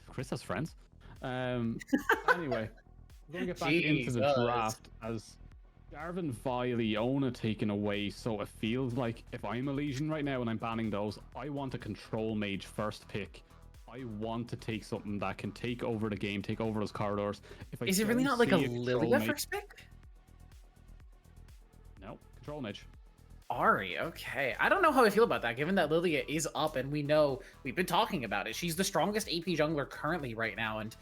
Chris has friends. Anyway, we're going to get back into the draft as Jarvan, Vi, Leona taken away. So it feels like if I'm Elysian right now and I'm banning those, I want a control mage first pick. I want to take something that can take over the game, take over those corridors. Is it really not like a Lilia first pick? No, control mage. Ari, okay. I don't know how I feel about that, given that Lilia is up, and we know we've been talking about it. She's the strongest AP jungler currently right now, and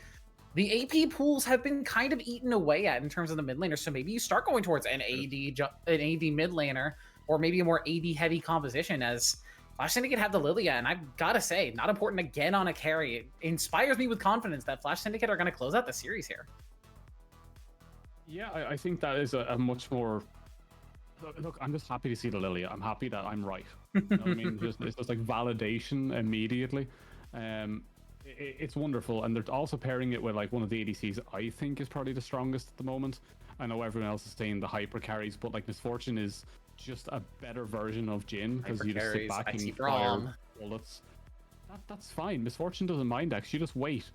the AP pools have been kind of eaten away at in terms of the mid laner. So maybe you start going towards an AD mid laner, or maybe a more AD heavy composition, as Flash Syndicate have the Lilia, and I've got to say, not important again on a carry. It inspires me with confidence that Flash Syndicate are going to close out the series here. Yeah, I think that is a much more... Look, I'm just happy to see the Lilia. I'm happy that I'm right. You know what I mean? It's just like validation immediately. It's wonderful. And they're also pairing it with like one of the ADCs I think is probably the strongest at the moment. I know everyone else is saying the hyper carries, but like Misfortune is just a better version of Jhin, because you just sit back and fire bullets. That's fine. Misfortune doesn't mind actually. You just wait.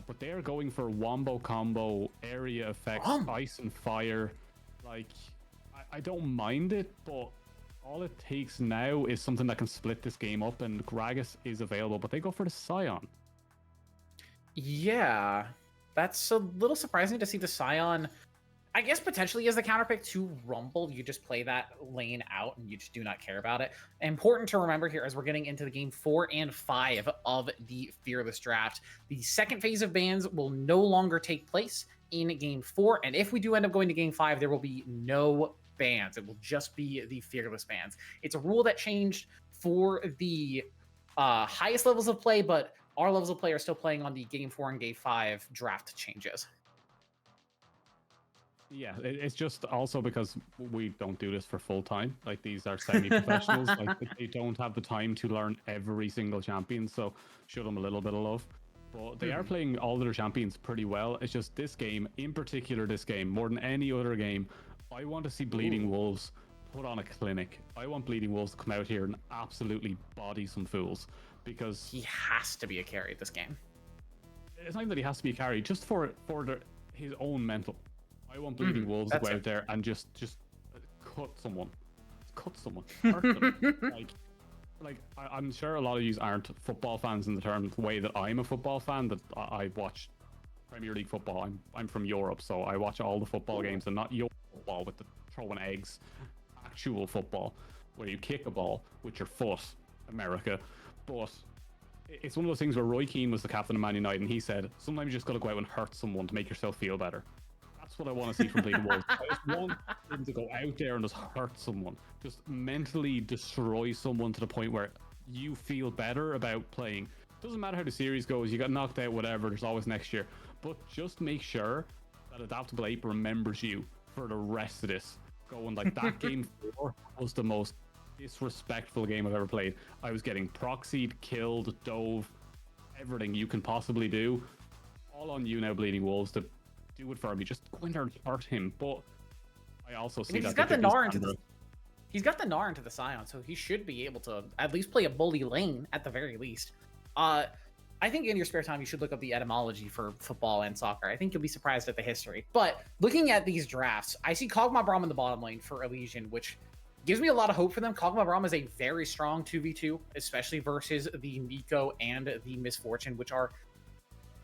But they're going for wombo combo, area effects, ice and fire. Like, I don't mind it, but all it takes now is something that can split this game up, and Gragas is available, but they go for the Scion. Yeah, that's a little surprising to see the Scion. I guess potentially as the counterpick to Rumble, you just play that lane out and you just do not care about it. Important to remember here as we're getting into the game 4 and 5 of the Fearless Draft. The second phase of bans will no longer take place in game 4, and if we do end up going to game 5, there will be no bans. It will just be the Fearless bans. It's a rule that changed for the highest levels of play, but our levels of play are still playing on the game 4 and game 5 draft changes. Yeah, it's just also because we don't do this for full time. Like, these are semi-professionals. Like, they don't have the time to learn every single champion, so show them a little bit of love. But they are playing all their champions pretty well. It's just this game, in particular this game, more than any other game, I want to see Bleeding Wolves put on a clinic. I want Bleeding Wolves to come out here and absolutely body some fools, because he has to be a carry this game. It's not even that he has to be a carry, just for his own mental. I want Bleeding Wolves to go out there and just cut someone. Cut someone. Hurt them. I'm sure a lot of you aren't football fans in the way that I'm a football fan, that I watch Premier League football. I'm from Europe, so I watch all the football games, and not your football with the throwing eggs. Actual football, where you kick a ball with your foot, America. But it's one of those things where Roy Keane was the captain of Man United, and he said, sometimes you just got to go out and hurt someone to make yourself feel better. That's what I want to see from Bleeding Wolves. I just want them to go out there and just hurt someone. Just mentally destroy someone to the point where you feel better about playing. Doesn't matter how the series goes, you got knocked out, whatever, there's always next year. But just make sure that Adaptable Ape remembers you for the rest of this. Going like that game 4 was the most disrespectful game I've ever played. I was getting proxied, killed, dove, everything you can possibly do. All on you now, Bleeding Wolves, to do it for me. Just go in there and hurt him. But I also see he's got the Gnar into the Scion, so he should be able to at least play a bully lane at the very least. I think in your spare time you should look up the etymology for football and soccer. I think you'll be surprised at the history. But looking at these drafts, I see Kog'Maw Braum in the bottom lane for Elysian, which gives me a lot of hope for them. Kog'Maw Braum is a very strong 2v2, especially versus the Nico and the Misfortune, which are...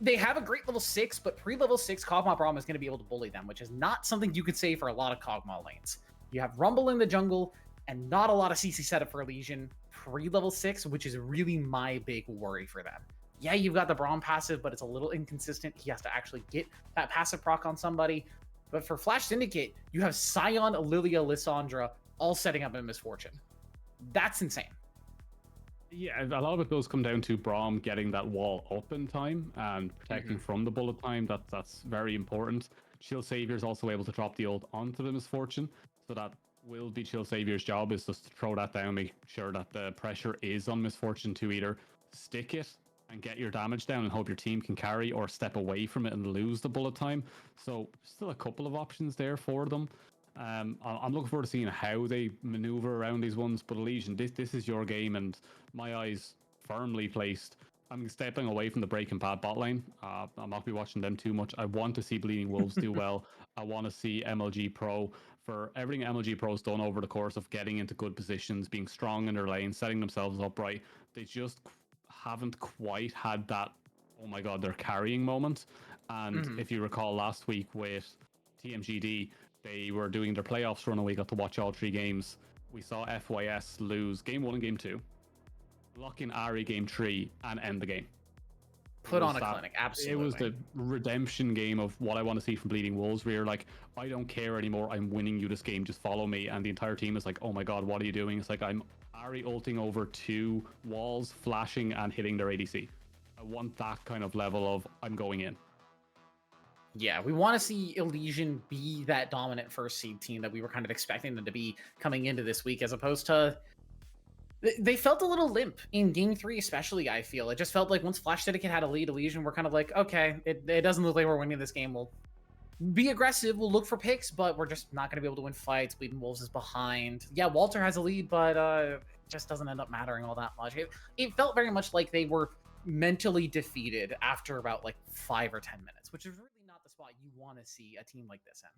They have a great level 6, but pre-level 6, Kog'Maw Braum is going to be able to bully them, which is not something you could say for a lot of Kog'Maw lanes. You have Rumble in the jungle, and not a lot of CC setup for Elysian pre-level 6, which is really my big worry for them. Yeah, you've got the Braum passive, but it's a little inconsistent. He has to actually get that passive proc on somebody. But for Flash Syndicate, you have Scion, Lilia, Lissandra, all setting up in Misfortune. That's insane. Yeah, a lot of it does come down to Braum getting that wall up in time and protecting from the bullet time. That's very important. Chill Savior is also able to drop the ult onto the Misfortune, so that will be Chill Savior's job, is just to throw that down, make sure that the pressure is on Misfortune to either stick it and get your damage down and hope your team can carry, or step away from it and lose the bullet time. So still a couple of options there for them. I'm looking forward to seeing how they maneuver around these ones. But Elysian, this is your game, and my eyes firmly placed. I'm stepping away from the Breaking Bad bot lane. I'm not going to be watching them too much. I want to see Bleeding Wolves do well. I want to see MLG Pro, for everything MLG Pro's done over the course of getting into good positions, being strong in their lane, setting themselves up right. They just haven't quite had that, oh my god, they're carrying moment. And if you recall last week with TMGD, they were doing their playoffs run and we got to watch all 3 games. We saw FYS lose game 1 and game 2, lock in Ari game 3, and end the game. Put on a clinic, absolutely. It was the redemption game of what I want to see from Bleeding Wolves, where you're like, I don't care anymore, I'm winning you this game, just follow me. And the entire team is like, oh my god, what are you doing? It's like, I'm Ari ulting over 2 walls, flashing and hitting their ADC. I want that kind of level of, I'm going in. Yeah, we want to see Elysian be that dominant first seed team that we were kind of expecting them to be coming into this week, as opposed to... They felt a little limp in game 3, especially, I feel. It just felt like once Flash Syndicate had a lead, Elysian were kind of like, okay, it doesn't look like we're winning this game. We'll be aggressive, we'll look for picks, but we're just not going to be able to win fights. Bleeding Wolves is behind. Yeah, Walter has a lead, but it just doesn't end up mattering all that much. It felt very much like they were mentally defeated after about like 5 or 10 minutes, which is really not the spot you want to see a team like this in.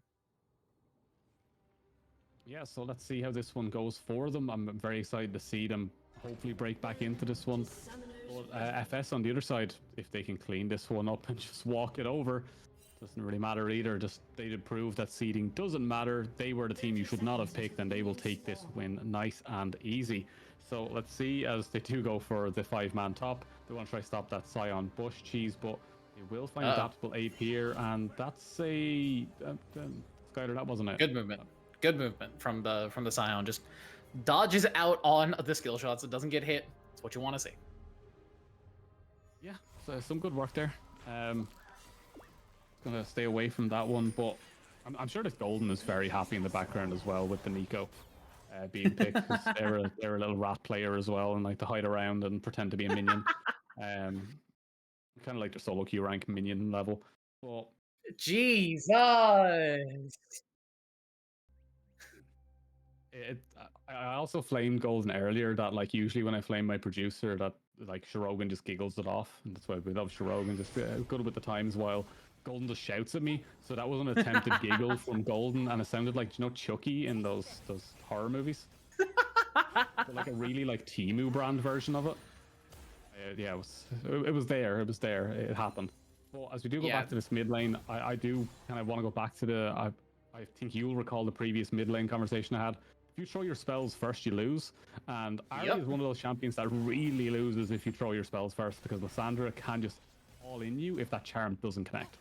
Yeah, so let's see how this one goes for them. I'm very excited to see them hopefully break back into this one. But FS on the other side, if they can clean this one up and just walk it over, doesn't really matter either. Just they did prove that seeding doesn't matter. They were the team you should not have picked, and they will take this win nice and easy. So let's see as they do go for the 5-man top. They want to try to stop that Scion Bush cheese, but they will find adaptable ape here, and that's a Skyler. That wasn't it. Good movement. Good movement from the Scion. Just dodges out on the skill shots. It doesn't get hit. That's what you want to see. Yeah, so some good work there. Gonna stay away from that one, but I'm sure that Golden is very happy in the background as well with the Nico being picked. They're a little rat player as well, and like to hide around and pretend to be a minion. Kind of like their solo queue rank minion level. But Jesus. I also flamed Golden earlier. That like usually when I flame my producer, that like Shirogan just giggles it off, and that's why we love Shirogan. Just good with the times while Golden just shouts at me. So that was an attempted giggle from Golden, and it sounded like, you know, Chucky in those horror movies. But like a really like Temu brand version of it. Yeah, it was there. It was there. It happened. Well, as we do go back to this mid lane, I do kind of want to go back to the. I think you'll recall the previous mid lane conversation I had. If you throw your spells first, you lose. And Ari is one of those champions that really loses if you throw your spells first, because Lissandra can just all in you if that charm doesn't connect.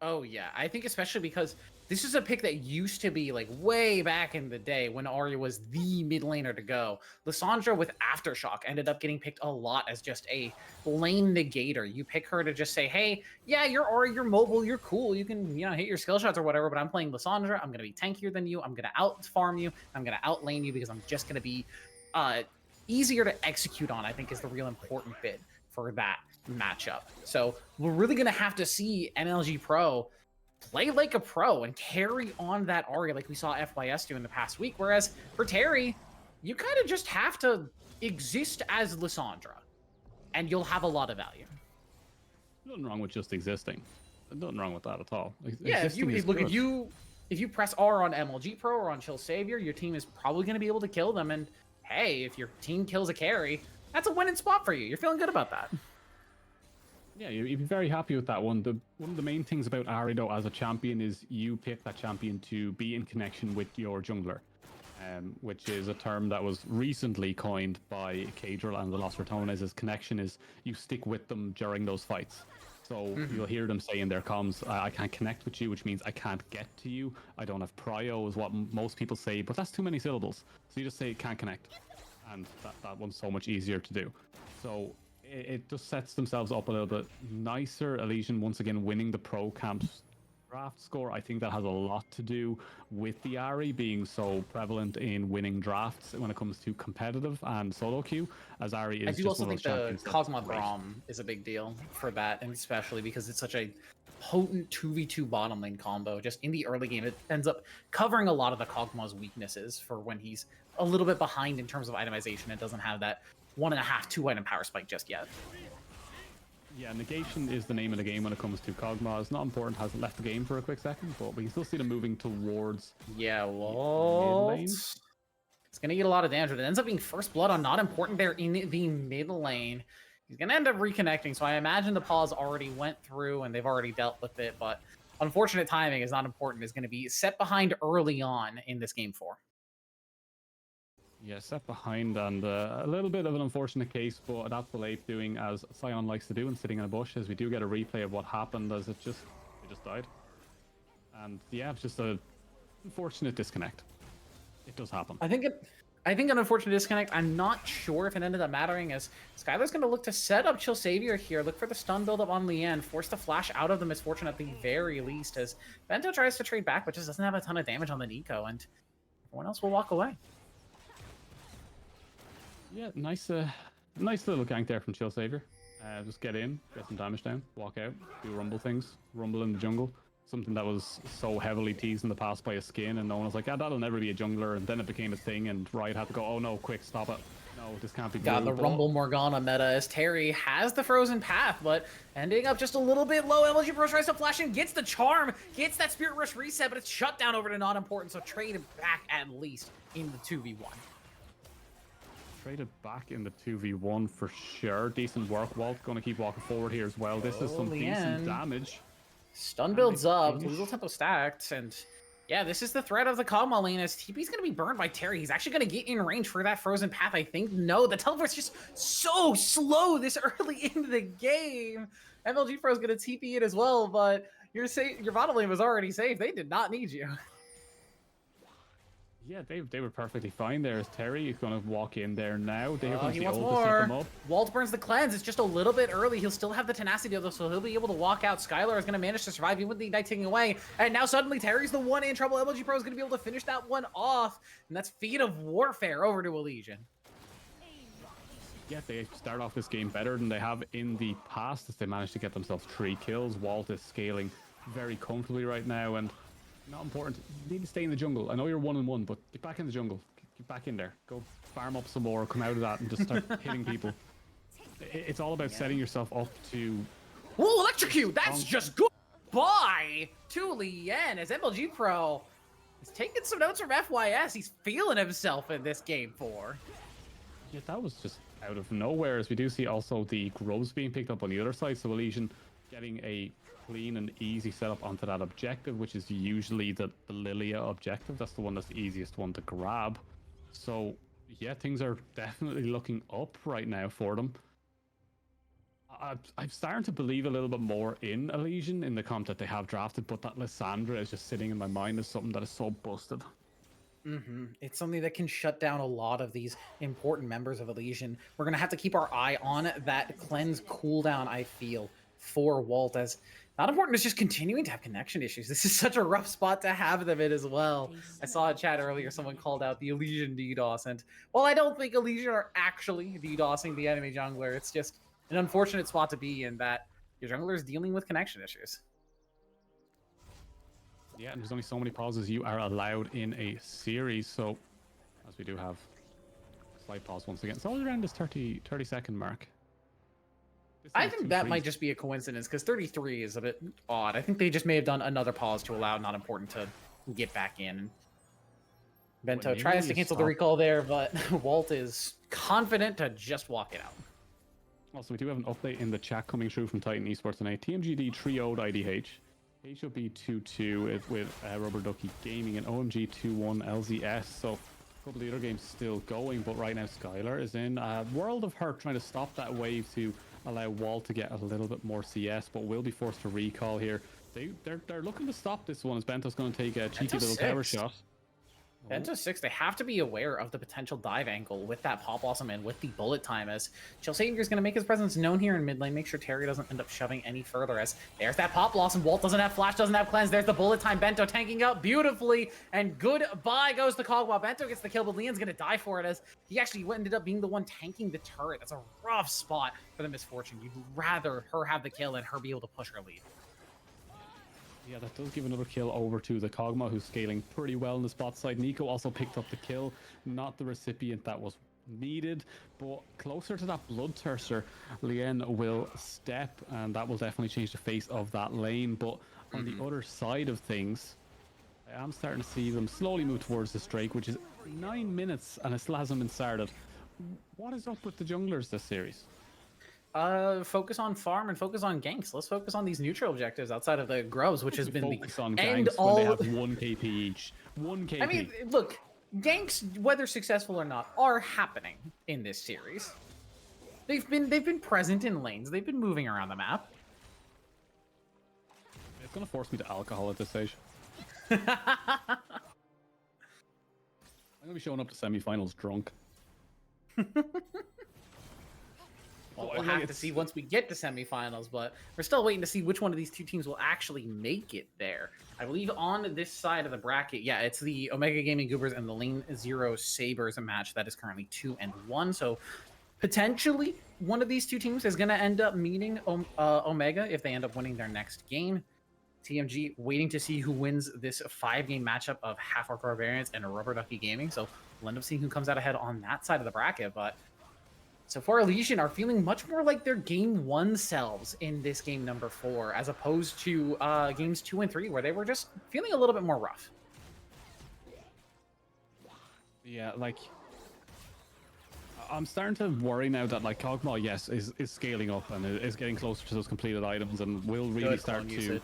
Oh yeah, I think especially because this is a pick that used to be like way back in the day when Arya was the mid laner to go. Lissandra with Aftershock ended up getting picked a lot as just a lane negator. You pick her to just say, hey, yeah, you're Arya, you're mobile, you're cool, you can, you know, hit your skill shots or whatever, but I'm playing Lissandra, I'm gonna be tankier than you, I'm gonna out farm you, I'm gonna out lane you because I'm just gonna be easier to execute on, I think is the real important bit for that matchup. So we're really gonna have to see NLG Pro play like a pro and carry on that Arya like we saw FYS do in the past week. Whereas for Terry, you kind of just have to exist as Lissandra, and you'll have a lot of value. Nothing wrong with just existing. Nothing wrong with that at all. Yeah, if you press R on MLG Pro or on Chill Savior, your team is probably going to be able to kill them. And hey, if your team kills a carry, that's a winning spot for you. You're feeling good about that. Yeah, you'd be very happy with that one. One of the main things about Ari, though, as a champion is you pick that champion to be in connection with your jungler, which is a term that was recently coined by Cadril and the Lost Ratones. As connection is you stick with them during those fights. So you'll hear them say in their comms, I can't connect with you, which means I can't get to you. I don't have prio is what most people say, but that's too many syllables. So you just say can't connect. And that one's so much easier to do. So it just sets themselves up a little bit nicer. Elysian once again winning the pro camps draft score. I think that has a lot to do with the Ari being so prevalent in winning drafts when it comes to competitive and solo queue, as Ari is. I do also think the Kog'Maw Braum is a big deal for that, and especially because it's such a potent 2v2 bottom lane combo. Just in the early game, it ends up covering a lot of the Kog'Maw's weaknesses for when he's a little bit behind in terms of itemization. It doesn't have that 1.5, 2 item power spike just yet. Yeah, negation is the name of the game when it comes to Kog'Maw. It's not important, hasn't left the game for a quick second, but we can still see them moving towards mid lane. It's going to get a lot of damage, but it ends up being first blood on not important there in the mid lane. He's going to end up reconnecting, so I imagine the pause already went through and they've already dealt with it, but unfortunate timing is not important. Is going to be set behind early on in this game 4. Yeah, set behind, and a little bit of an unfortunate case, but adaptable ape doing as Scion likes to do and sitting in a bush, as we do get a replay of what happened as they just died. And yeah, it's just a unfortunate disconnect. It does happen. I think an unfortunate disconnect. I'm not sure if it ended up mattering, as Skylar's going to look to set up Chill Savior here, look for the stun build-up on Lian, force the flash out of the Misfortune at the very least, as Bento tries to trade back, but just doesn't have a ton of damage on the Nico, and everyone else will walk away. Yeah, nice little gank there from Chill Savior. Just get in, get some damage down, walk out, do rumble things, rumble in the jungle. Something that was so heavily teased in the past by a skin, and no one was like, that'll never be a jungler, and then it became a thing, and Riot had to go, oh no, quick, stop it. No, No, this can't be Got true. the Rumble Morgana meta as Terry has the Frozen Path, but ending up just a little bit low. MLG Pro tries to flash in, gets the charm, gets that Spirit Rush reset, but it's shut down over to not important, so trade it back at least in the 2v1. Traded back in the 2v1 for sure. Decent work. Walt going to keep walking forward here as well. This is some decent damage. Stun builds up, lethal tempo stacked, and yeah, this is the threat of the Kog'Maw lane as TP's going to be burned by Terry. He's actually going to get in range for that Frozen Path, I think. No, the teleport's just so slow this early into the game. MLG Pro is going to TP it as well, but your bottom lane was already safe. They did not need you. Yeah, they were perfectly fine there as Terry is going to walk in there now. He wants more. Walt burns the cleanse. It's just a little bit early. He'll still have the tenacity though, so he'll be able to walk out. Skylar is going to manage to survive even with the Ignite taking away. And now suddenly Terry's the one in trouble. MLG Pro is going to be able to finish that one off. And that's Feet of Warfare over to Elysian. Yeah, they start off this game better than they have in the past as they managed to get themselves 3 kills. Walt is scaling very comfortably right now, and not important. You need to stay in the jungle. I know you're 1-1, but get back in the jungle. Get back in there. Go farm up some more. Come out of that and just start hitting people. It's all about setting yourself up to... Ooh, electrocute! That's just goodbye to Lien as MLG Pro is taking some notes from FYS. He's feeling himself in this game 4. Yeah, that was just out of nowhere, as we do see also the grubs being picked up on the other side. So Elysian getting a clean and easy setup onto that objective, which is usually the Lilia objective. That's the one that's the easiest one to grab. So yeah, things are definitely looking up right now for them. I'm starting to believe a little bit more in Elysian in the comp that they have drafted, but that Lissandra is just sitting in my mind as something that is so busted. It's something that can shut down a lot of these important members of Elysian. We're going to have to keep our eye on that cleanse cooldown, I feel, for Walt, as not important is just continuing to have connection issues. This is such a rough spot to have them in as well. I saw a chat earlier, someone called out the Elysian DDoS, and while I don't think Elysian are actually DDoSing the enemy jungler, it's just an unfortunate spot to be in that your jungler is dealing with connection issues. Yeah, and there's only so many pauses you are allowed in a series, so as we do have a slight pause once again. It's always around this 30-second mark. I think that might just be a coincidence because 33 is a bit odd. I think they just may have done another pause to allow not important to get back in. Bento tries to cancel the recall there, but Walt is confident to just walk it out. Also, we do have an update in the chat coming through from Titan Esports tonight. TMGD 3-0'd IDH. HOB 2-2 with Rubber Ducky Gaming and OMG 2-1 LZS. So a couple of the other games still going, but right now Skylar is in World of Hurt trying to stop that wave to allow Walt to get a little bit more CS, but will be forced to recall here. They're looking to stop this one as Bento's going to take a cheeky little tower shot. Bento 6, they have to be aware of the potential dive angle with that Pop Blossom and with the bullet time, as Chill Savior is going to make his presence known here in mid lane, make sure Terry doesn't end up shoving any further, as there's that Pop Blossom. Walt doesn't have flash, doesn't have cleanse. There's the bullet time. Bento tanking up beautifully, and goodbye goes the Kog'Maw. Bento gets the kill, but Leon's going to die for it, as he actually ended up being the one tanking the turret. That's a rough spot for the Misfortune. You'd rather her have the kill and her be able to push her lead. Yeah, that does give another kill over to the Kog'Maw, who's scaling pretty well in the spot side. Nico also picked up the kill, not the recipient that was needed, but closer to that Bloodthirster, Lien will step, and that will definitely change the face of that lane. But on the other side of things, I am starting to see them slowly move towards this Drake, which is 9 minutes, and it still hasn't been started. What is up with the junglers this series? Focus on farm and focus on ganks. Let's focus on these neutral objectives outside of the grubs, which has been focus the on end ganks all. when they have 1 KP each. 1 KP. I mean, look, ganks, whether successful or not, are happening in this series. They've been present in lanes. They've been moving around the map. It's gonna force me to alcohol at this stage. I'm gonna be showing up to semifinals drunk. Well, we'll have to see once we get to semifinals, but we're still waiting to see which one of these two teams will actually make it there. I believe on this side of the bracket, yeah, it's the Omega Gaming Goobers and the Lane Zero Sabers match that is currently 2-1. So potentially one of these two teams is going to end up meeting Omega if they end up winning their next game. TMG waiting to see who wins this 5-game matchup of Half Orc Barbarians and Rubber Ducky Gaming. So we'll end up seeing who comes out ahead on that side of the bracket, but so far Elysian are feeling much more like their game 1 selves in this game number 4, as opposed to games 2 and 3, where they were just feeling a little bit more rough. Yeah, like I'm starting to worry now that like Kog'Maw, yes, is scaling up and is getting closer to those completed items and will really start to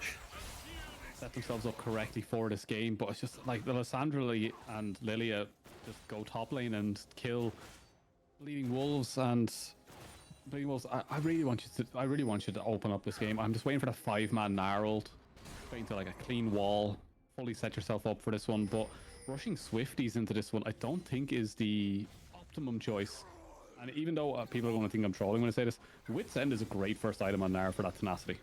set themselves up correctly for this game. But it's just like the Lissandra and Lilia just go top lane and kill Bleeding Wolves and Bleeding Wolves. I really want you to open up this game. I'm just waiting for the 5-man Gnarled, waiting to like a clean wall, fully set yourself up for this one. But rushing Swifties into this one, I don't think is the optimum choice. And even though people are going to think I'm trolling when I say this, Wit's End is a great first item on Nara for that tenacity.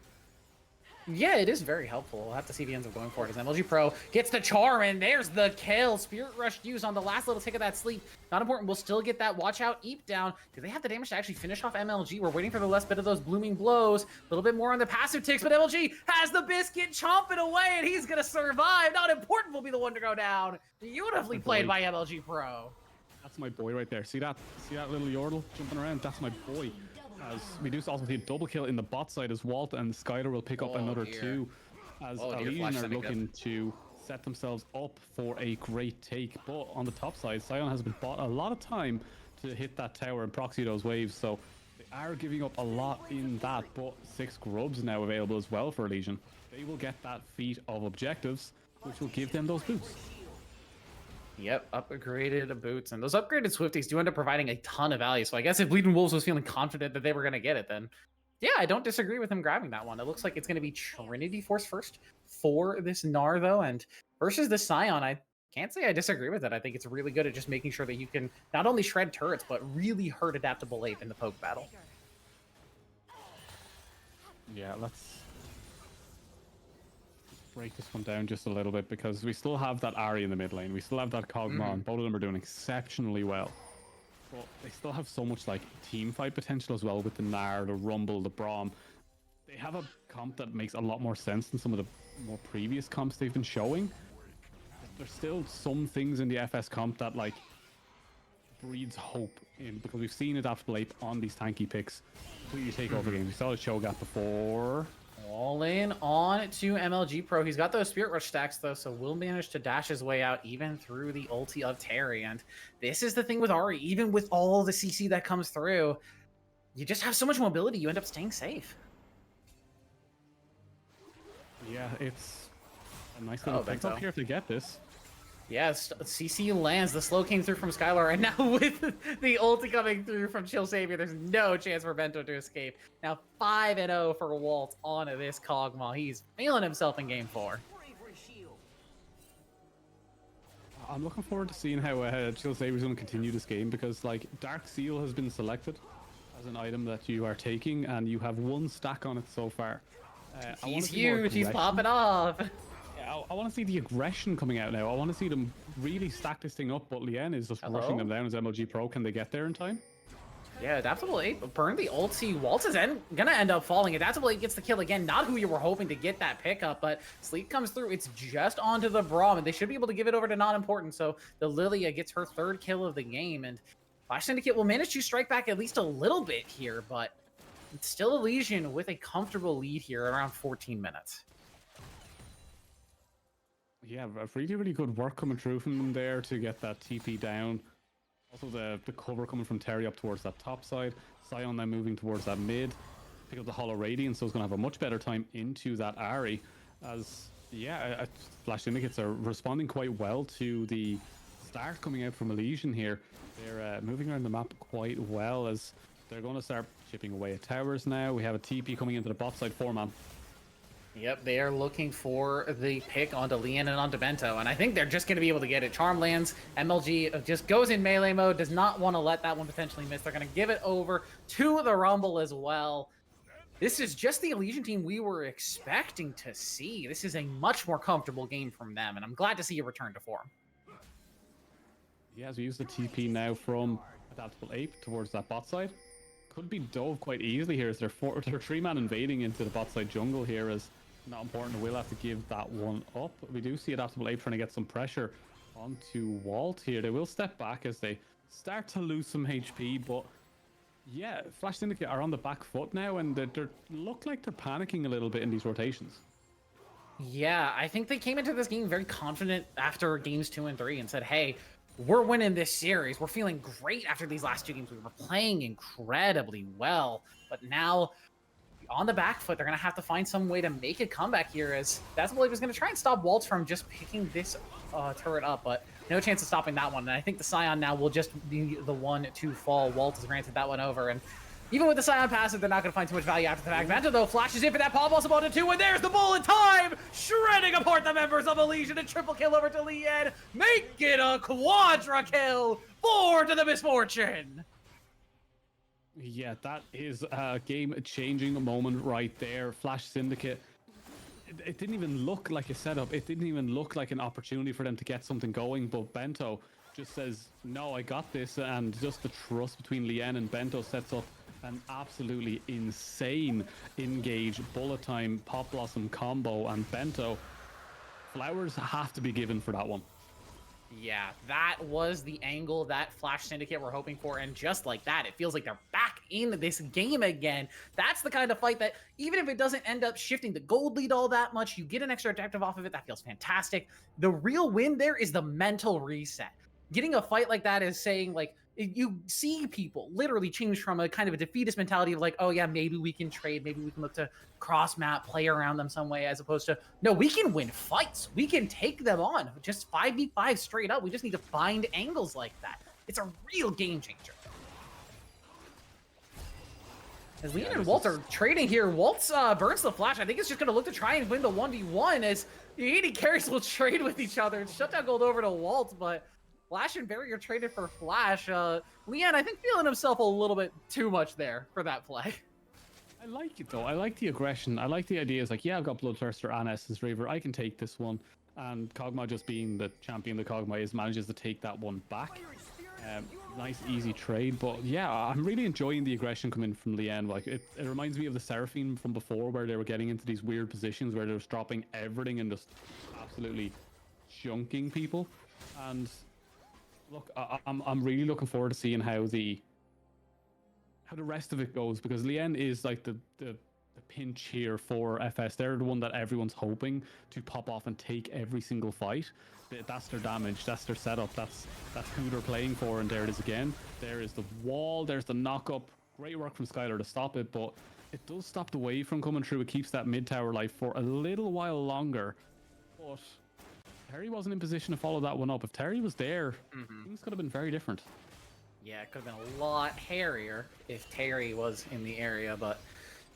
Yeah, it is very helpful. We'll have to see if he ends up going for it. As MLG Pro gets the charm, and there's the kill. Spirit Rush used on the last little tick of that sleep. Not important. We'll still get that Watch Out Eep down. Do they have the damage to actually finish off MLG? We're waiting for the last bit of those blooming blows. A little bit more on the passive ticks, but MLG has the biscuit chomping away, and he's going to survive. Not important will be the one to go down. Beautifully played by MLG Pro. That's my boy right there. See that little Yordle jumping around? That's my boy. As we do also see a double kill in the bot side as Walt and Skyler will pick up another 2 as Elysian are looking to set themselves up for a great take. But on the top side, Sion has been bought a lot of time to hit that tower and proxy those waves, so they are giving up a lot in that. But 6 grubs now available as well for Elysian. They will get that feat of objectives, which will give them those boots. Yep, upgraded boots, and those upgraded Swifties do end up providing a ton of value. So I guess if Bleeding Wolves was feeling confident that they were going to get it, then yeah, I don't disagree with him grabbing that one. It looks like it's going to be Trinity Force first for this Gnar, though, and versus the Scion, I can't say I disagree with it. I think it's really good at just making sure that you can not only shred turrets, but really hurt adaptable ape in the poke battle. Yeah, let's break this one down just a little bit, because we still have that Ahri in the mid lane. We still have that Kog'Maw, and both of them are doing exceptionally well. But they still have so much like team fight potential as well with the Gnar, the Rumble, the Braum. They have a comp that makes a lot more sense than some of the more previous comps they've been showing. There's still some things in the FS comp that like breeds hope in, because we've seen adaptable ape on these tanky picks completely take over games. We saw the Cho'Gath before. All in on to MLG Pro. He's got those Spirit Rush stacks, though, so will manage to dash his way out even through the ulti of Terry. And this is the thing with Ahri. Even with all the CC that comes through, you just have so much mobility, you end up staying safe. Yeah, it's a nice little pick up here if they get this. Yes, CC lands. The slow came through from Skylar, and now with the ulti coming through from Chill Savior, there's no chance for Bento to escape. Now 5-0 for Walt on this Kog'Maw. He's feeling himself in game 4. I'm looking forward to seeing how Chill Savior's going to continue this game, because like Dark Seal has been selected as an item that you are taking, and you have 1 stack on it so far. He's huge. He's popping off. I want to see the aggression coming out now. I want to see them really stack this thing up, but Lien is just rushing them down as MLG Pro. Can they get there in time? Yeah, Adaptable Ape burn the ulti. Walt is gonna end up falling. Adaptable Ape gets the kill again. Not who you were hoping to get that pickup, but Sleep comes through. It's just onto the Braum, and they should be able to give it over to Not Important. So the Lilia gets her 3rd kill of the game, and Flash Syndicate will manage to strike back at least a little bit here, but it's still Elysian with a comfortable lead here around 14 minutes. Yeah, really, really good work coming through from them there to get that TP down. Also the cover coming from Terry up towards that top side. Sion now moving towards that mid. Pick up the Hollow Radiance, so it's going to have a much better time into that Ahri. As, yeah, Flash Syndicates are responding quite well to the start coming out from Elysian here. They're moving around the map quite well, as they're going to start chipping away at towers now. We have a TP coming into the bot side 4-man. Yep, they are looking for the pick onto Lien and onto Bento, and I think they're just going to be able to get it. Charm lands, MLG just goes in melee mode, does not want to let that one potentially miss. They're going to give it over to the Rumble as well. This is just the Elysian team we were expecting to see. This is a much more comfortable game from them, and I'm glad to see a return to form. Yeah, as we use the TP now from Adaptable Ape towards that bot side. Could be dove quite easily here, as they're 3-man invading into the bot side jungle here. As Not Important will have to give that one up. We do see Adaptable Ape trying to get some pressure onto Walt here. They will step back as they start to lose some HP, but Yeah, Flash Syndicate are on the back foot now, and they look like they're panicking a little bit in these rotations. Yeah, I think they came into this game very confident after games 2 and 3 and said, hey, we're winning this series. We're feeling great after these last 2 games. We were playing incredibly well. But now, on the back foot, they're going to have to find some way to make a comeback here, as That's Believe is going to try and stop Waltz from just picking this turret up, but no chance of stopping that one. And I think the Scion now will just be the one to fall. Waltz has granted that one over, and even with the Scion passive, they're not going to find too much value after the fact. Vanta, though, flashes in for that Paul Boss about 2, and there's the bull in time! Shredding apart the members of Elysian, and triple kill over to Lien. Make it a quadra kill for to the Misfortune! Yeah, that is a game-changing moment right there. Flash Syndicate, it didn't even look like a setup. It didn't even look like an opportunity for them to get something going, but Bento just says, no, I got this, and just the trust between Lien and Bento sets up an absolutely insane engage, bullet time, Pop Blossom combo, and Bento. Flowers have to be given for that one. Yeah, that was the angle that Flash Syndicate were hoping for, and just like that, it feels like they're back in this game again. That's the kind of fight that, even if it doesn't end up shifting the gold lead all that much, you get an extra objective off of it. That feels fantastic. The real win there is the mental reset. Getting a fight like that is saying, like, you see people literally change from a kind of a defeatist mentality of like, oh yeah, maybe we can trade, maybe we can look to cross map, play around them some way, as opposed to, no, we can win fights. We can take them on just 5v5 straight up. We just need to find angles like that. It's a real game changer. As Leon and Walt are trading here, Waltz burns the flash. I think it's just going to look to try and win the 1v1 as the 80 carries will trade with each other. Shutdown gold over to Walt, but Flash and Barrier traded for Flash. Leon, I think, feeling himself a little bit too much there for that play. I like it, though. I like the aggression. I like the idea. It's like, yeah, I've got Bloodthirster and Essence Raver. I can take this one. And Kog'Maw, just being the champion the Kog'Maw is, manages to take that one back. Nice, easy trade. But yeah, I'm really enjoying the aggression coming from Lien. Like, it reminds me of the Seraphine from before, where they were getting into these weird positions where they were dropping everything and just absolutely chunking people. And look, I'm really looking forward to seeing how the rest of it goes, because Lien is like the pinch here for FS. They're the one that everyone's hoping to pop off and take every single fight. That's their damage, that's their setup, that's who they're playing for, and there it is again. There is the wall, there's the knock-up. Great work from Skylar to stop it, but it does stop the wave from coming through. It keeps that mid-tower life for a little while longer. But Terry wasn't in position to follow that one up. If Terry was there, things could have been very different. Yeah, it could have been a lot hairier if Terry was in the area, but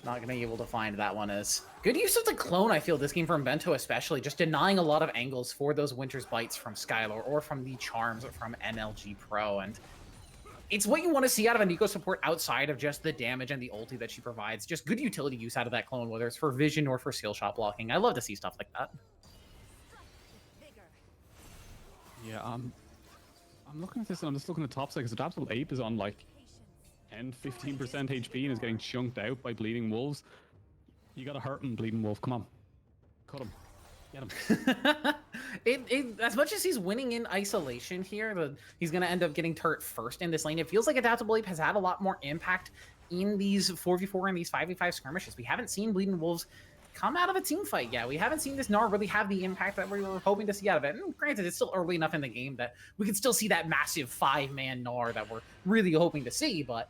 not going to be able to find that one. As good use of the clone, I feel, this game from Bento especially, just denying a lot of angles for those Winter's Bites from Skylar or from the Charms from MLG Pro. And it's what you want to see out of a Nico support outside of just the damage and the ulti that she provides. Just good utility use out of that clone, whether it's for vision or for skill shot blocking. I love to see stuff like that. Yeah, I'm looking at this and I'm just looking at top side, because Adaptable Ape is on like 10-15% HP and is getting chunked out by Bleeding Wolves. You gotta hurt him, Bleeding Wolf. Come on. Cut him. Get him. As much as he's winning in isolation here, he's going to end up getting turret first in this lane. It feels like Adaptable Ape has had a lot more impact in these 4v4 and these 5v5 skirmishes. We haven't seen Bleeding Wolves come out of a team fight yet. We haven't seen this Gnar really have the impact that we were hoping to see out of it. And granted, it's still early enough in the game that we can still see that massive 5-man Gnar that we're really hoping to see, but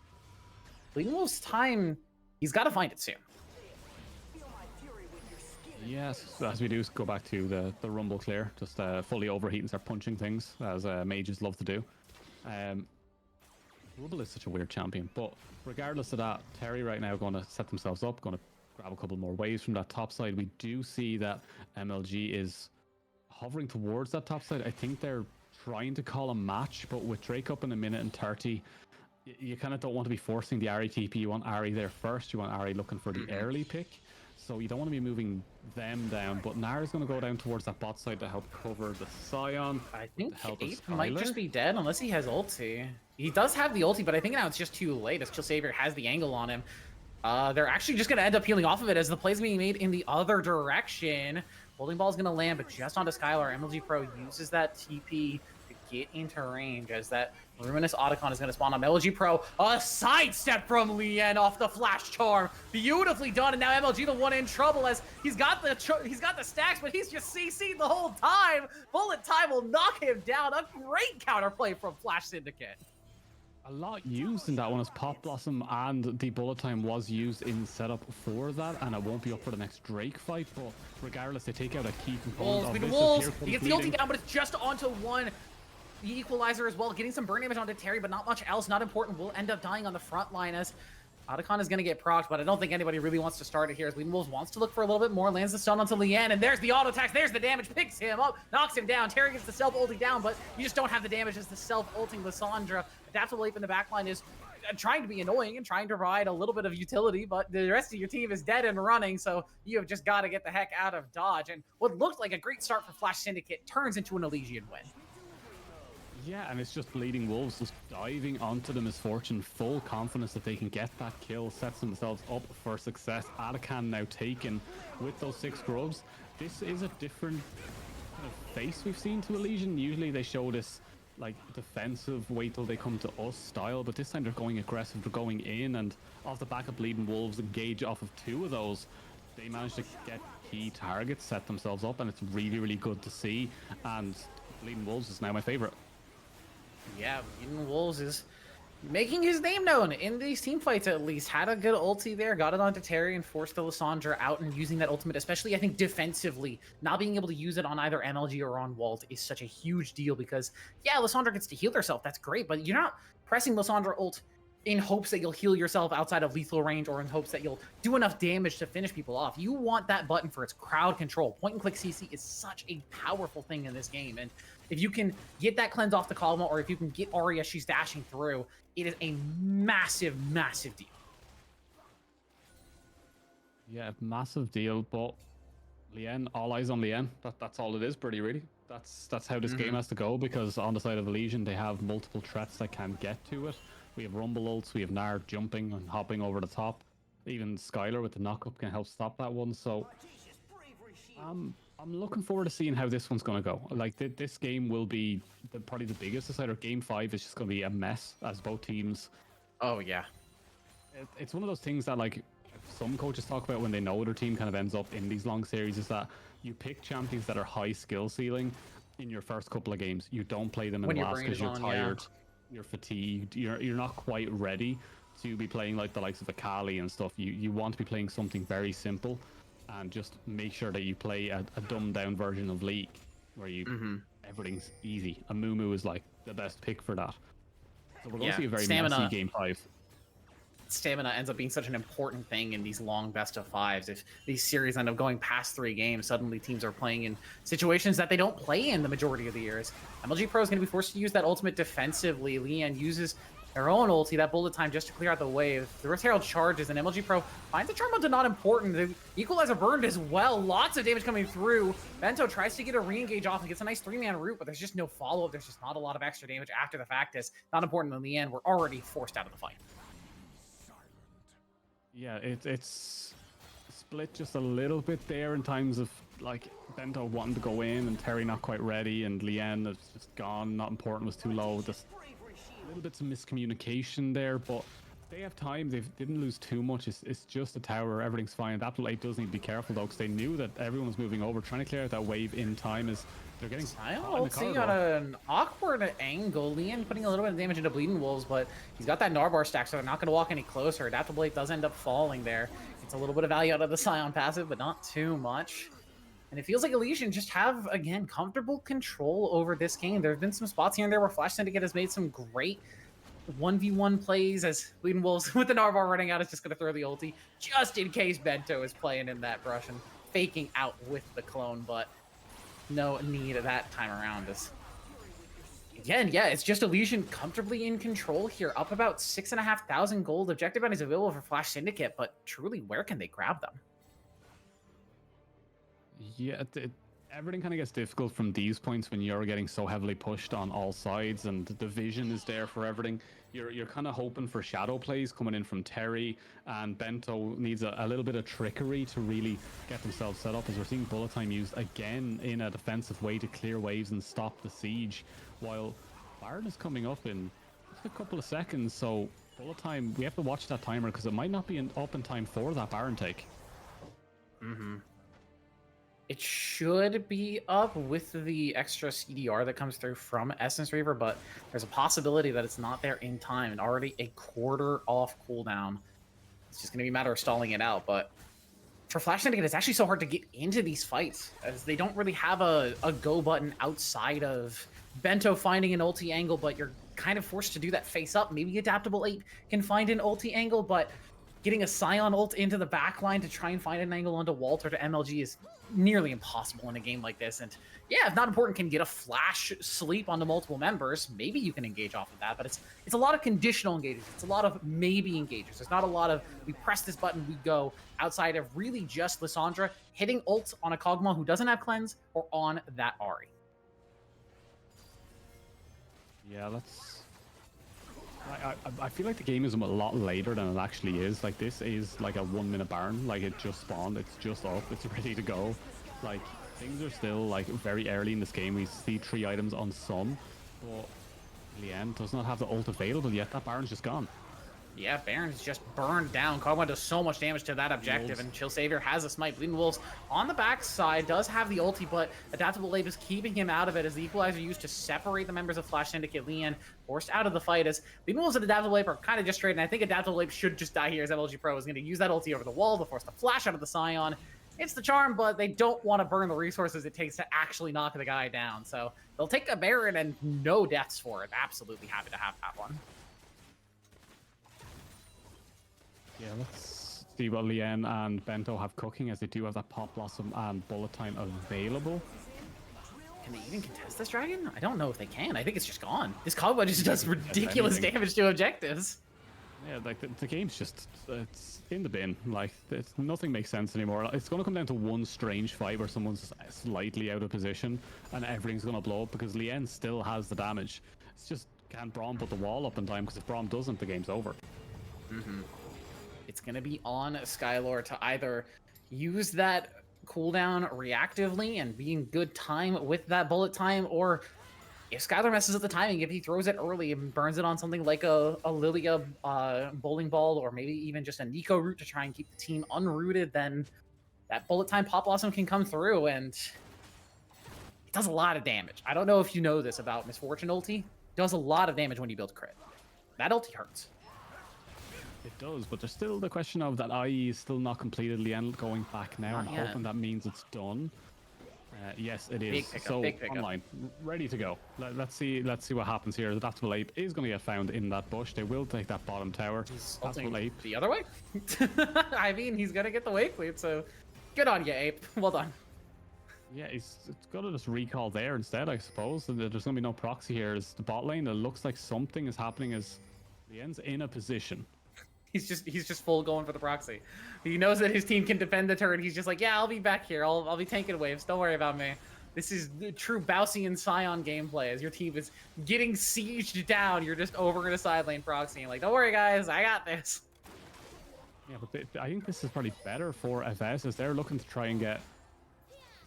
Bleeding Wolves' time, he's got to find it soon. Yes, as we do go back to the Rumble clear, just fully overheat and start punching things, as mages love to do. Rumble is such a weird champion, but regardless of that, Terry right now going to set themselves up, going to grab a couple more waves from that top side. We do see that MLG is hovering towards that top side. I think they're trying to call a match, but with Drake up in a minute and 30, you kind of don't want to be forcing the Ahri TP. You want Ahri there first. You want Ahri looking for the early pick. So you don't want to be moving them down, but Nara's going to go down towards that bot side to help cover the Scion. I think Ape might just be dead unless he has ulti. He does have the ulti, but I think now it's just too late as Chill Savior has the angle on him. They're actually just going to end up healing off of it as the play's being made in the other direction. Holding Ball is going to land, but just onto Skylar. MLG Pro uses that TP to get into range as that Ruinous Otacon is going to spawn on MLG Pro. A sidestep from Lien off the flash charm. Beautifully done, and now MLG the one in trouble as he's got the stacks, but he's just CC'd the whole time. Bullet time will knock him down. A great counterplay from Flash Syndicate. A lot used in that one as Pop Blossom, and the bullet time was used in setup for that, and it won't be up for the next Drake fight, but regardless, they take out a key component of this. Wolves, he gets the ulti down, but it's just onto one. The equalizer as well, getting some burn damage onto Terry, but not much else, not important. Will end up dying on the front line as Otacon is going to get procced, but I don't think anybody really wants to start it here as Bleeding Wolves wants to look for a little bit more, lands the stun onto Lien, and there's the auto attacks, there's the damage, picks him up, knocks him down. Terry gets the self-ulting down, but you just don't have the damage as the self-ulting Lissandra. Adaptable Leap in the backline is trying to be annoying and trying to provide a little bit of utility, but the rest of your team is dead and running, so you have just got to get the heck out of dodge. And what looked like a great start for Flash Syndicate turns into an Elysian win. Yeah, and it's just Bleeding Wolves just diving onto the Misfortune, full confidence that they can get that kill, sets themselves up for success. Otacon now taken with those 6 grubs. This is a different kind of face we've seen to Elysian. Usually they show this like defensive, wait till they come to us style, but this time they're going aggressive, they're going in, and off the back of Bleeding Wolves engage off of 2 of those, they managed to get key targets, set themselves up, and it's really, really good to see. And Bleeding Wolves is now my favorite. Yeah, Bleeding Wolves is making his name known in these team fights at least. Had a good ulti there, got it onto Terry and forced the Lissandra out, and using that ultimate, especially I think defensively, not being able to use it on either MLG or on Walt is such a huge deal because, yeah, Lissandra gets to heal herself, that's great, but you're not pressing Lissandra ult in hopes that you'll heal yourself outside of lethal range or in hopes that you'll do enough damage to finish people off. You want that button for its crowd control. Point and click CC is such a powerful thing in this game, and if you can get that cleanse off the column, or if you can get Arya, she's dashing through, it is a massive, massive deal. Yeah, massive deal, but Lien, all eyes on Lien. That's all it is, pretty really. That's how this game has to go, because on the side of Elysian, they have multiple threats that can get to it. We have Rumble ults, we have Nard jumping and hopping over the top. Even Skylar with the knockup can help stop that one, so I'm looking forward to seeing how this one's going to go. Like, this game will be probably the biggest decider. Game 5 is just going to be a mess as both teams. Oh, yeah. It's one of those things that, like, some coaches talk about when they know their team kind of ends up in these long series, is that you pick champions that are high skill ceiling in your first couple of games. You don't play them in the last because you're tired, you're fatigued, you're not quite ready to be playing like the likes of Akali and stuff. You want to be playing something very simple, and just make sure that you play a dumbed down version of League where you everything's easy. A Mumu is like the best pick for that. So we're going to see a very messy game 5. Stamina ends up being such an important thing in these long best of 5s. If these series end up going past 3 games, suddenly teams are playing in situations that they don't play in the majority of the years. MLG Pro is going to be forced to use that ultimate defensively. Lien uses their own ulti, that bullet time, just to clear out the wave. The Rift Herald charges, and MLG Pro finds the charm onto not important. The Equalizer burned as well. Lots of damage coming through. Bento tries to get a re-engage off and gets a nice 3-man root, but there's just no follow-up. There's just not a lot of extra damage after the fact. Is not important in the end. We're already forced out of the fight. Yeah, it's split just a little bit there in terms of, like, Bento wanting to go in and Terry not quite ready, and Lien is just gone. Not important, was too low. Just little bits of miscommunication there, but they have time. They didn't lose too much. It's just a tower. Everything's fine. Adaptable 8 does need to be careful though, because they knew that everyone was moving over, trying to clear out that wave in time. As they're getting see on an awkward angle. Lien putting a little bit of damage into Bleeding Wolves, but he's got that Narbar stack, so they're not going to walk any closer. Adaptable 8 does end up falling there. It's a little bit of value out of the Scion passive, but not too much. And it feels like Elysian just have, again, comfortable control over this game. There have been some spots here and there where Flash Syndicate has made some great 1v1 plays, as Bleeding Wolves with the Narvar running out is just going to throw the ulti just in case Bento is playing in that brush and faking out with the clone, but no need that time around. Again, yeah, it's just Elysian comfortably in control here, up about 6,500 gold. Objective bounties available for Flash Syndicate, but truly, where can they grab them? Yeah, everything kind of gets difficult from these points when you're getting so heavily pushed on all sides and the vision is there for everything. You're kind of hoping for shadow plays coming in from Terry, and Bento needs a little bit of trickery to really get themselves set up, as we're seeing bullet time used again in a defensive way to clear waves and stop the siege, while Baron is coming up in just a couple of seconds. So bullet time, we have to watch that timer because it might not be up in time for that Baron take. It should be up with the extra CDR that comes through from Essence Reaver, but there's a possibility that it's not there in time and already a quarter off cooldown. It's just going to be a matter of stalling it out. But for Flash Syndicate, it's actually so hard to get into these fights as they don't really have a go button outside of Bento finding an ulti angle, but you're kind of forced to do that face up. Maybe Adaptable 8 can find an ulti angle, but getting a Scion ult into the backline to try and find an angle onto Walter to MLG is nearly impossible in a game like this. And yeah, if Not Important can get a flash sleep onto multiple members, maybe you can engage off of that, but it's a lot of conditional engages. It's a lot of maybe engages. There's not a lot of we press this button, we go, outside of really just Lissandra hitting ult on a Kog'Maw who doesn't have cleanse or on that Ahri. Yeah, I feel like the game is a lot later than it actually is. Like, this is like a 1 minute Baron. Like, it just spawned, it's just up, it's ready to go. Like, things are still like very early in this game. We see 3 items on Sun, but Lien does not have the ult available yet. That Baron's just gone. Yeah, Baron's just burned down. Kog'Maw does so much damage to that objective, and Chill Savior has a smite. Bleeding Wolves on the backside does have the ulti, but Adaptable Ape is keeping him out of it as the Equalizer used to separate the members of Flash Syndicate. Lien forced out of the fight as Bleeding Wolves and Adaptable Ape are kind of just straight, and I think Adaptable Ape should just die here as MLG Pro is going to use that ulti over the wall to force the flash out of the Scion. It's the charm, but they don't want to burn the resources it takes to actually knock the guy down, so they'll take a Baron and no deaths for it. Absolutely happy to have that one. Yeah, let's see what Lien and Bento have cooking, as they do have that Pop Blossom and Bullet Time available. Can they even contest this dragon? I don't know if they can. I think it's just gone. This Kog'Maw just does ridiculous damage to objectives. Yeah, like the game's just, it's in the bin. Like, nothing makes sense anymore. It's going to come down to one strange fight where someone's slightly out of position and everything's going to blow up because Lien still has the damage. It's just, can Braum put the wall up in time? Because if Braum doesn't, the game's over. It's going to be on Skylord to either use that cooldown reactively and be in good time with that bullet time, or if Skylar messes up the timing, if he throws it early and burns it on something like a Lilia bowling ball, or maybe even just a Nico root to try and keep the team unrooted, then that bullet time Pop Blossom can come through, and it does a lot of damage. I don't know if you know this about Misfortune ulti. It does a lot of damage when you build crit. That ulti hurts. It does, but there's still the question of that IE is still not completed. Lien going back now. I'm hoping that means it's done. Yes, it is. Big pickup, so big pickup. Online, ready to go. Let's see what happens here. The Adaptable Ape is going to get found in that bush. They will take that bottom tower. Adaptable Ape the other way. I mean, he's gonna get the wave cleat, so good on you, Ape. Well done. Yeah, it's got to just recall there instead, I suppose. And there's going to be no proxy here. As the bot lane, it looks like something is happening as Lien's in a position. He's just full going for the proxy. He knows that his team can defend the turret. He's just like, yeah, I'll be back here. I'll be tanking waves. Don't worry about me. This is the true Bausian Scion gameplay. As your team is getting sieged down, you're just over in a side lane proxy. And like, don't worry, guys, I got this. Yeah, but I think this is probably better for FS as they're looking to try and get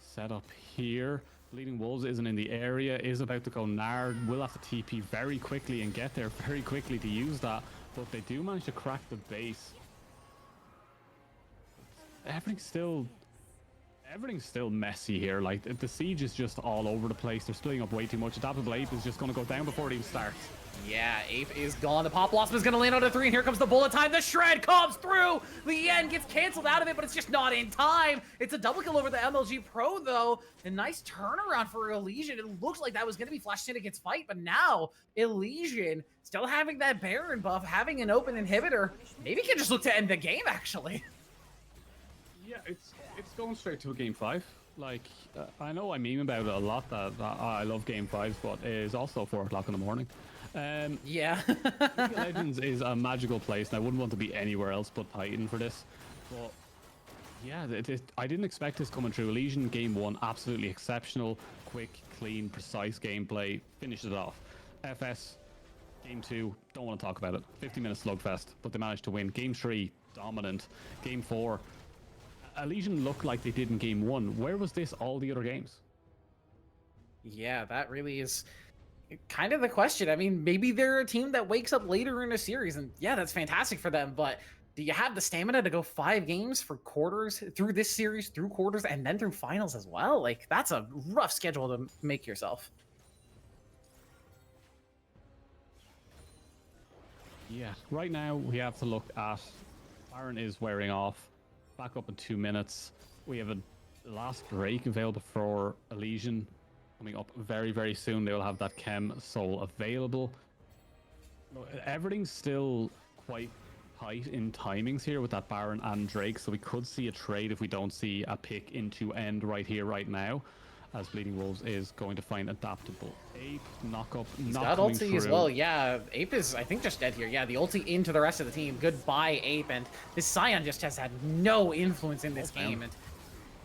set up here. Bleeding Wolves isn't in the area, is about to go Nard. Will have to TP very quickly and get there very quickly to use that. But they do manage to crack the base. Everything's still messy here. Like, the siege is just all over the place. They're splitting up way too much. Adaptable Ape is just going to go down before it even starts. Yeah, Ape is gone. The Pop Blossom is going to land on a 3, and here comes the bullet time. The Shred comes through. Lien gets canceled out of it, but it's just not in time. It's a double kill over the MLG Pro, though. A nice turnaround for Elysian. It looks like that was going to be Flash Syndicate's fight, but now Elysian, still having that Baron buff, having an open inhibitor, maybe can just look to end the game, actually. Yeah, it's going straight to a game 5. Like, I know I meme about it a lot, that I love game 5s, but it is also 4 o'clock in the morning. Yeah. League of Legends is a magical place, and I wouldn't want to be anywhere else but Titan for this. But Yeah, I didn't expect this coming through. Elysian game 1, absolutely exceptional, quick, clean, precise gameplay, finished it off. FS game 2, don't want to talk about it. 50-minute slugfest, but they managed to win. Game 3, dominant. Game 4, Elysian looked like they did in game 1. Where was this all the other games? Yeah, that really is kind of the question. I mean, maybe they're a team that wakes up later in a series, and yeah, that's fantastic for them, but do you have the stamina to go 5 games for quarters through this series, through quarters, and then through finals as well? Like, that's a rough schedule to make yourself. Yeah, right now we have to look at Baron is wearing off. Back up in 2 minutes. We have a last Drake available for Elysian coming up very, very soon. They will have that Chem Soul available. Everything's still quite tight in timings here with that Baron and Drake, so we could see a trade if we don't see a pick into end right here, right now, as Bleeding Wolves is going to find adaptable. Ape, knock up, He's not got coming ulti through. as well. Yeah, Ape is, I think, just dead here. Yeah, the ulti into the rest of the team. Goodbye, Ape. And this Scion just has had no influence in this game. And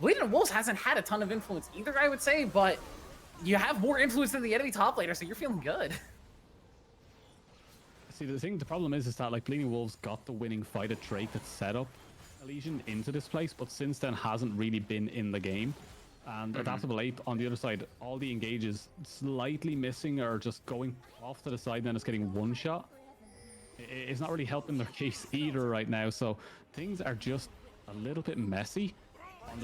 Bleeding Wolves hasn't had a ton of influence either, I would say, but you have more influence than the enemy top laner, so you're feeling good. See, the problem is that like Bleeding Wolves got the winning fight at Drake that set up Elysian into this place, but since then hasn't really been in the game. And Adaptable Ape on the other side, all the engages slightly missing or just going off to the side, and then it's getting one shot. It's not really helping their case either right now, so things are just a little bit messy on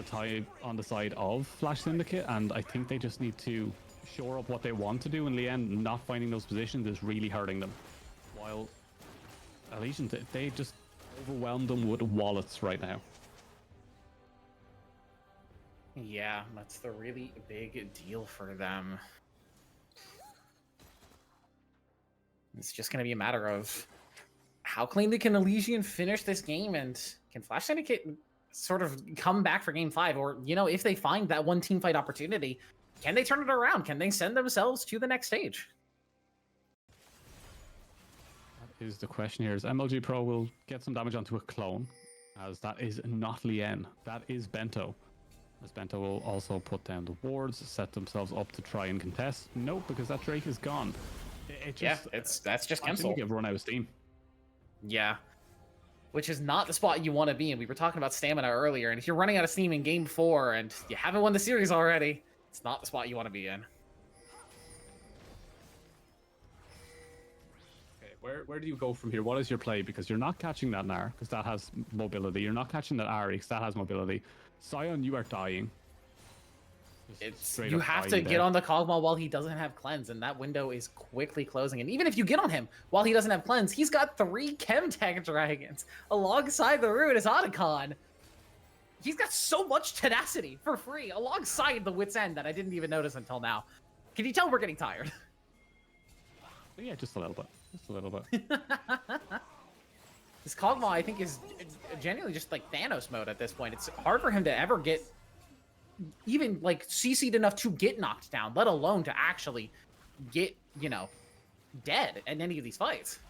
the side of Flash Syndicate, and I think they just need to shore up what they want to do in the end. Not finding those positions is really hurting them. While Elysian, they just overwhelmed them with wallets right now. Yeah, that's the really big deal for them. It's just going to be a matter of how cleanly can Elysian finish this game, and can Flash Syndicate sort of come back for game 5? Or, you know, if they find that one team fight opportunity, can they turn it around? Can they send themselves to the next stage? That is the question here. Is MLG Pro will get some damage onto a clone, as that is not Lien, that is Bento. As Bento will also put down the wards, set themselves up to try and contest. Nope, because that Drake is gone. That's just Chem Soul. Run out of steam. Yeah. Which is not the spot you want to be in. We were talking about stamina earlier, and if you're running out of steam in game 4 and you haven't won the series already, it's not the spot you want to be in. Okay, where do you go from here? What is your play? Because you're not catching that Gnar, because that has mobility. You're not catching that Ahri, because that has mobility. Scion, you are dying. You have to get on the Kog'Maw while he doesn't have cleanse, and that window is quickly closing. And even if you get on him while he doesn't have cleanse, he's got 3 Chemtech dragons alongside the Ruinous Otacon. He's got so much tenacity for free alongside the Wit's End that I didn't even notice until now. Can you tell we're getting tired? Yeah, just a little bit. Just a little bit. This Kog'Maw, I think, is genuinely just like Thanos mode at this point. It's hard for him to ever get even like CC'd enough to get knocked down, let alone to actually get, you know, dead in any of these fights.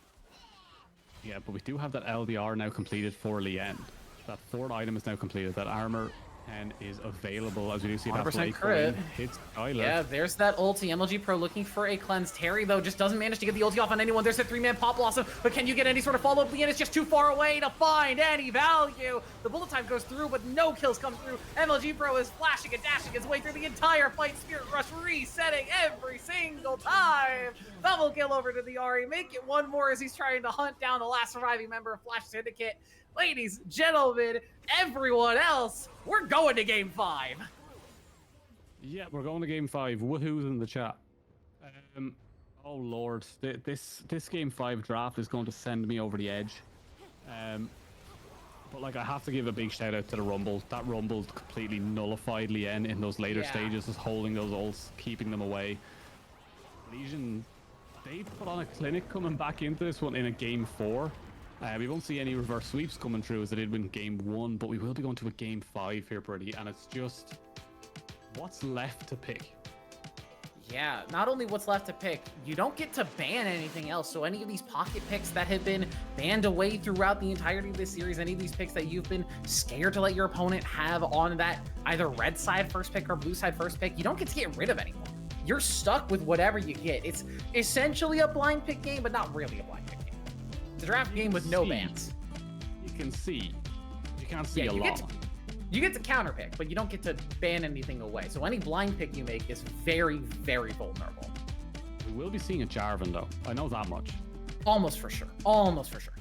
Yeah, but we do have that LDR now completed for Lien. That 4th item is now completed. That armor 10 is available, as we do see that 100% crit. Hits Skyler. Yeah, there's that ulti. MLG Pro looking for a cleanse. Terry, though, just doesn't manage to get the ulti off on anyone. There's a 3-man Pop Blossom, but can you get any sort of follow-up? Lien is just too far away to find any value. The bullet time goes through, but no kills come through. MLG Pro is flashing and dashing his way through the entire fight. Spirit Rush resetting every single time. Double kill over to the Ahri. Make it one more as he's trying to hunt down the last surviving member of Flash Syndicate. Ladies, gentlemen, everyone else, we're going to game 5. Yeah, we're going to game 5. Woohoo's in the chat. Oh lord, this game 5 draft is going to send me over the edge. But like, I have to give a big shout out to the Rumble. That Rumble completely nullified Lien in those later stages, just holding those ults, keeping them away. Elysian, they put on a clinic coming back into this one in a game 4. We won't see any reverse sweeps coming through as they did win game 1, but we will be going to a game 5 here, Birdie, and it's just what's left to pick. Yeah, not only what's left to pick, you don't get to ban anything else. So any of these pocket picks that have been banned away throughout the entirety of this series, any of these picks that you've been scared to let your opponent have on that either red side first pick or blue side first pick, you don't get to get rid of anymore. You're stuck with whatever you get. It's essentially a blind pick game, but not really a blind pick game. It's a draft game with no bans. You can see. You can't see a lot. You get to counter pick, but you don't get to ban anything away. So any blind pick you make is very, very vulnerable. We will be seeing a Jarvan, though. I know that much. Almost for sure. Almost for sure.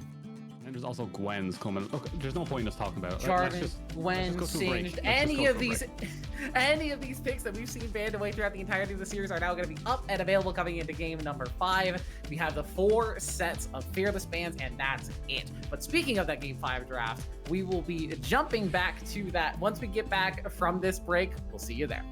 And there's also Gwen's coming. Look, there's no point in us talking about it. Jarvan, Gwen, Singed, any of these picks that we've seen banned away throughout the entirety of the series are now going to be up and available coming into game number 5. We have the 4 sets of Fearless bans, and that's it. But speaking of that game 5 draft, we will be jumping back to that once we get back from this break. We'll see you there.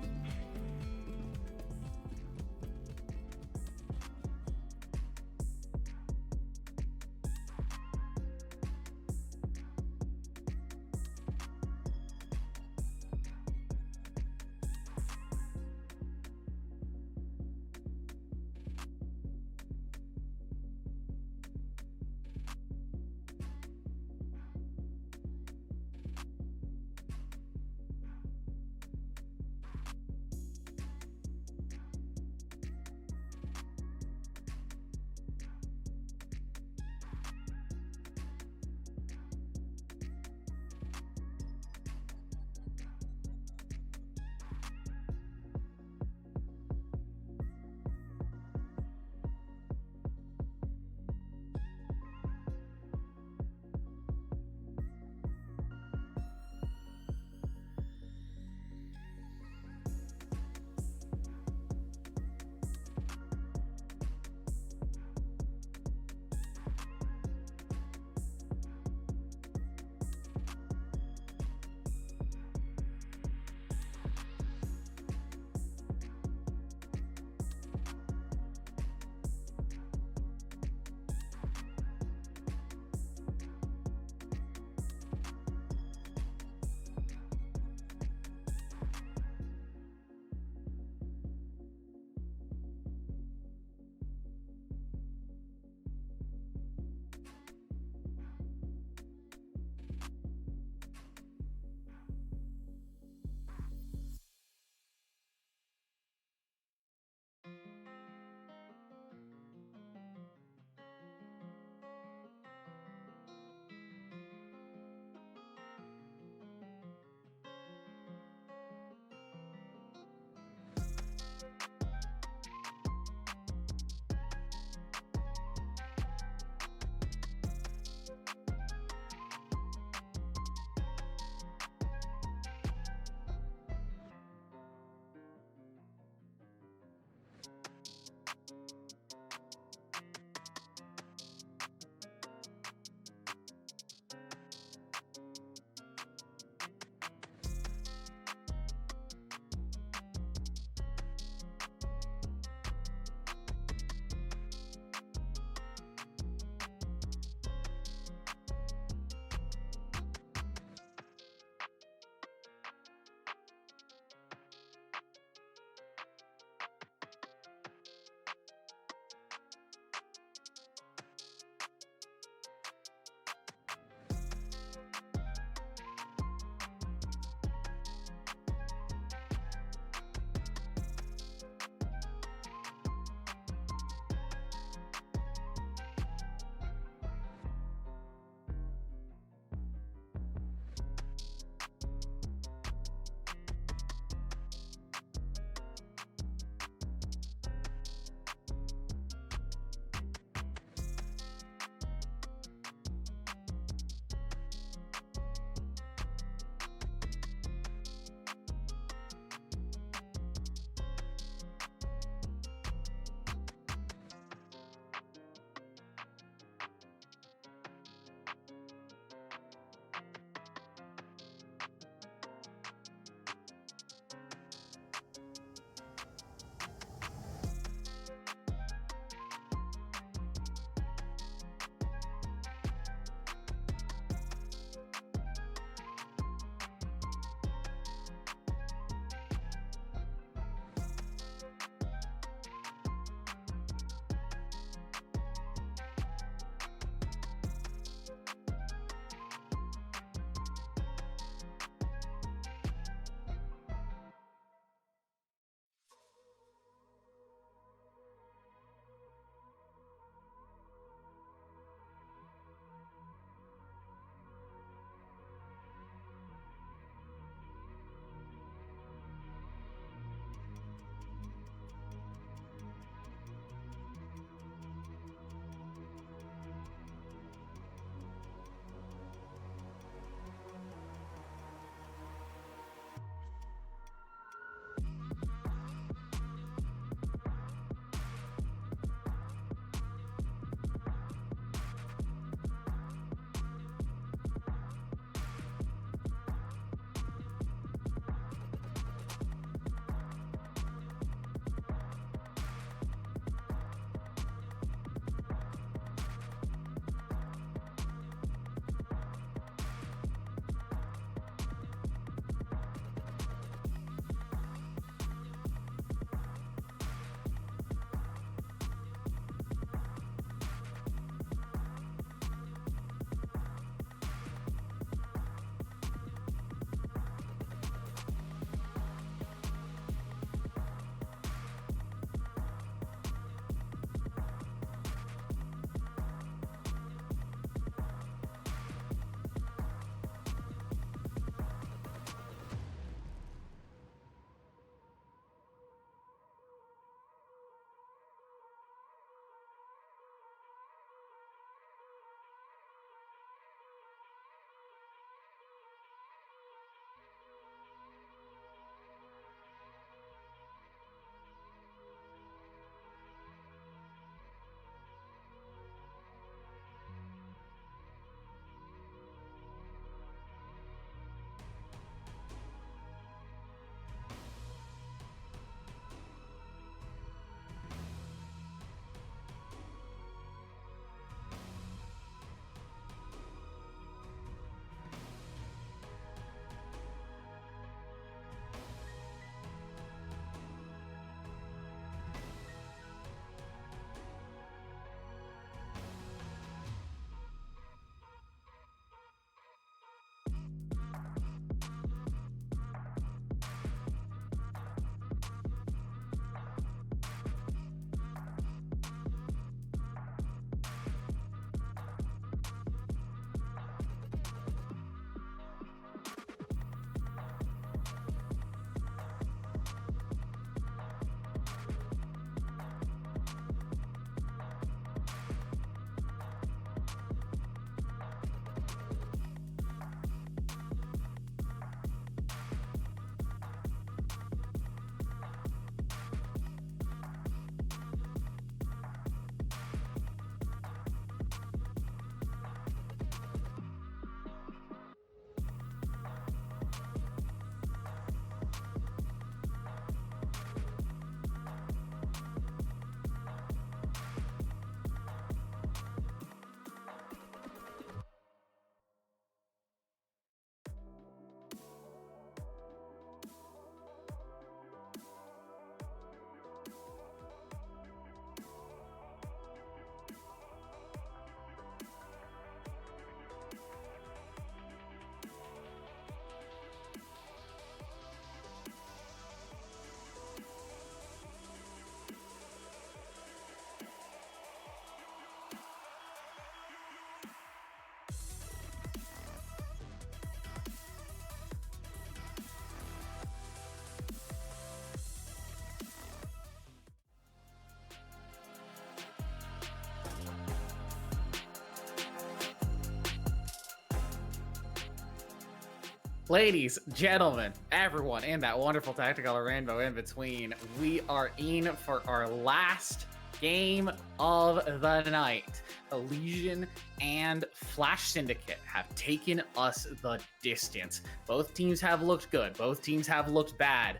Ladies, gentlemen, everyone, and that wonderful tactical rainbow in between, we are in for our last game of the night. Elysian and Flash Syndicate have taken us the distance. Both teams have looked good. Both teams have looked bad.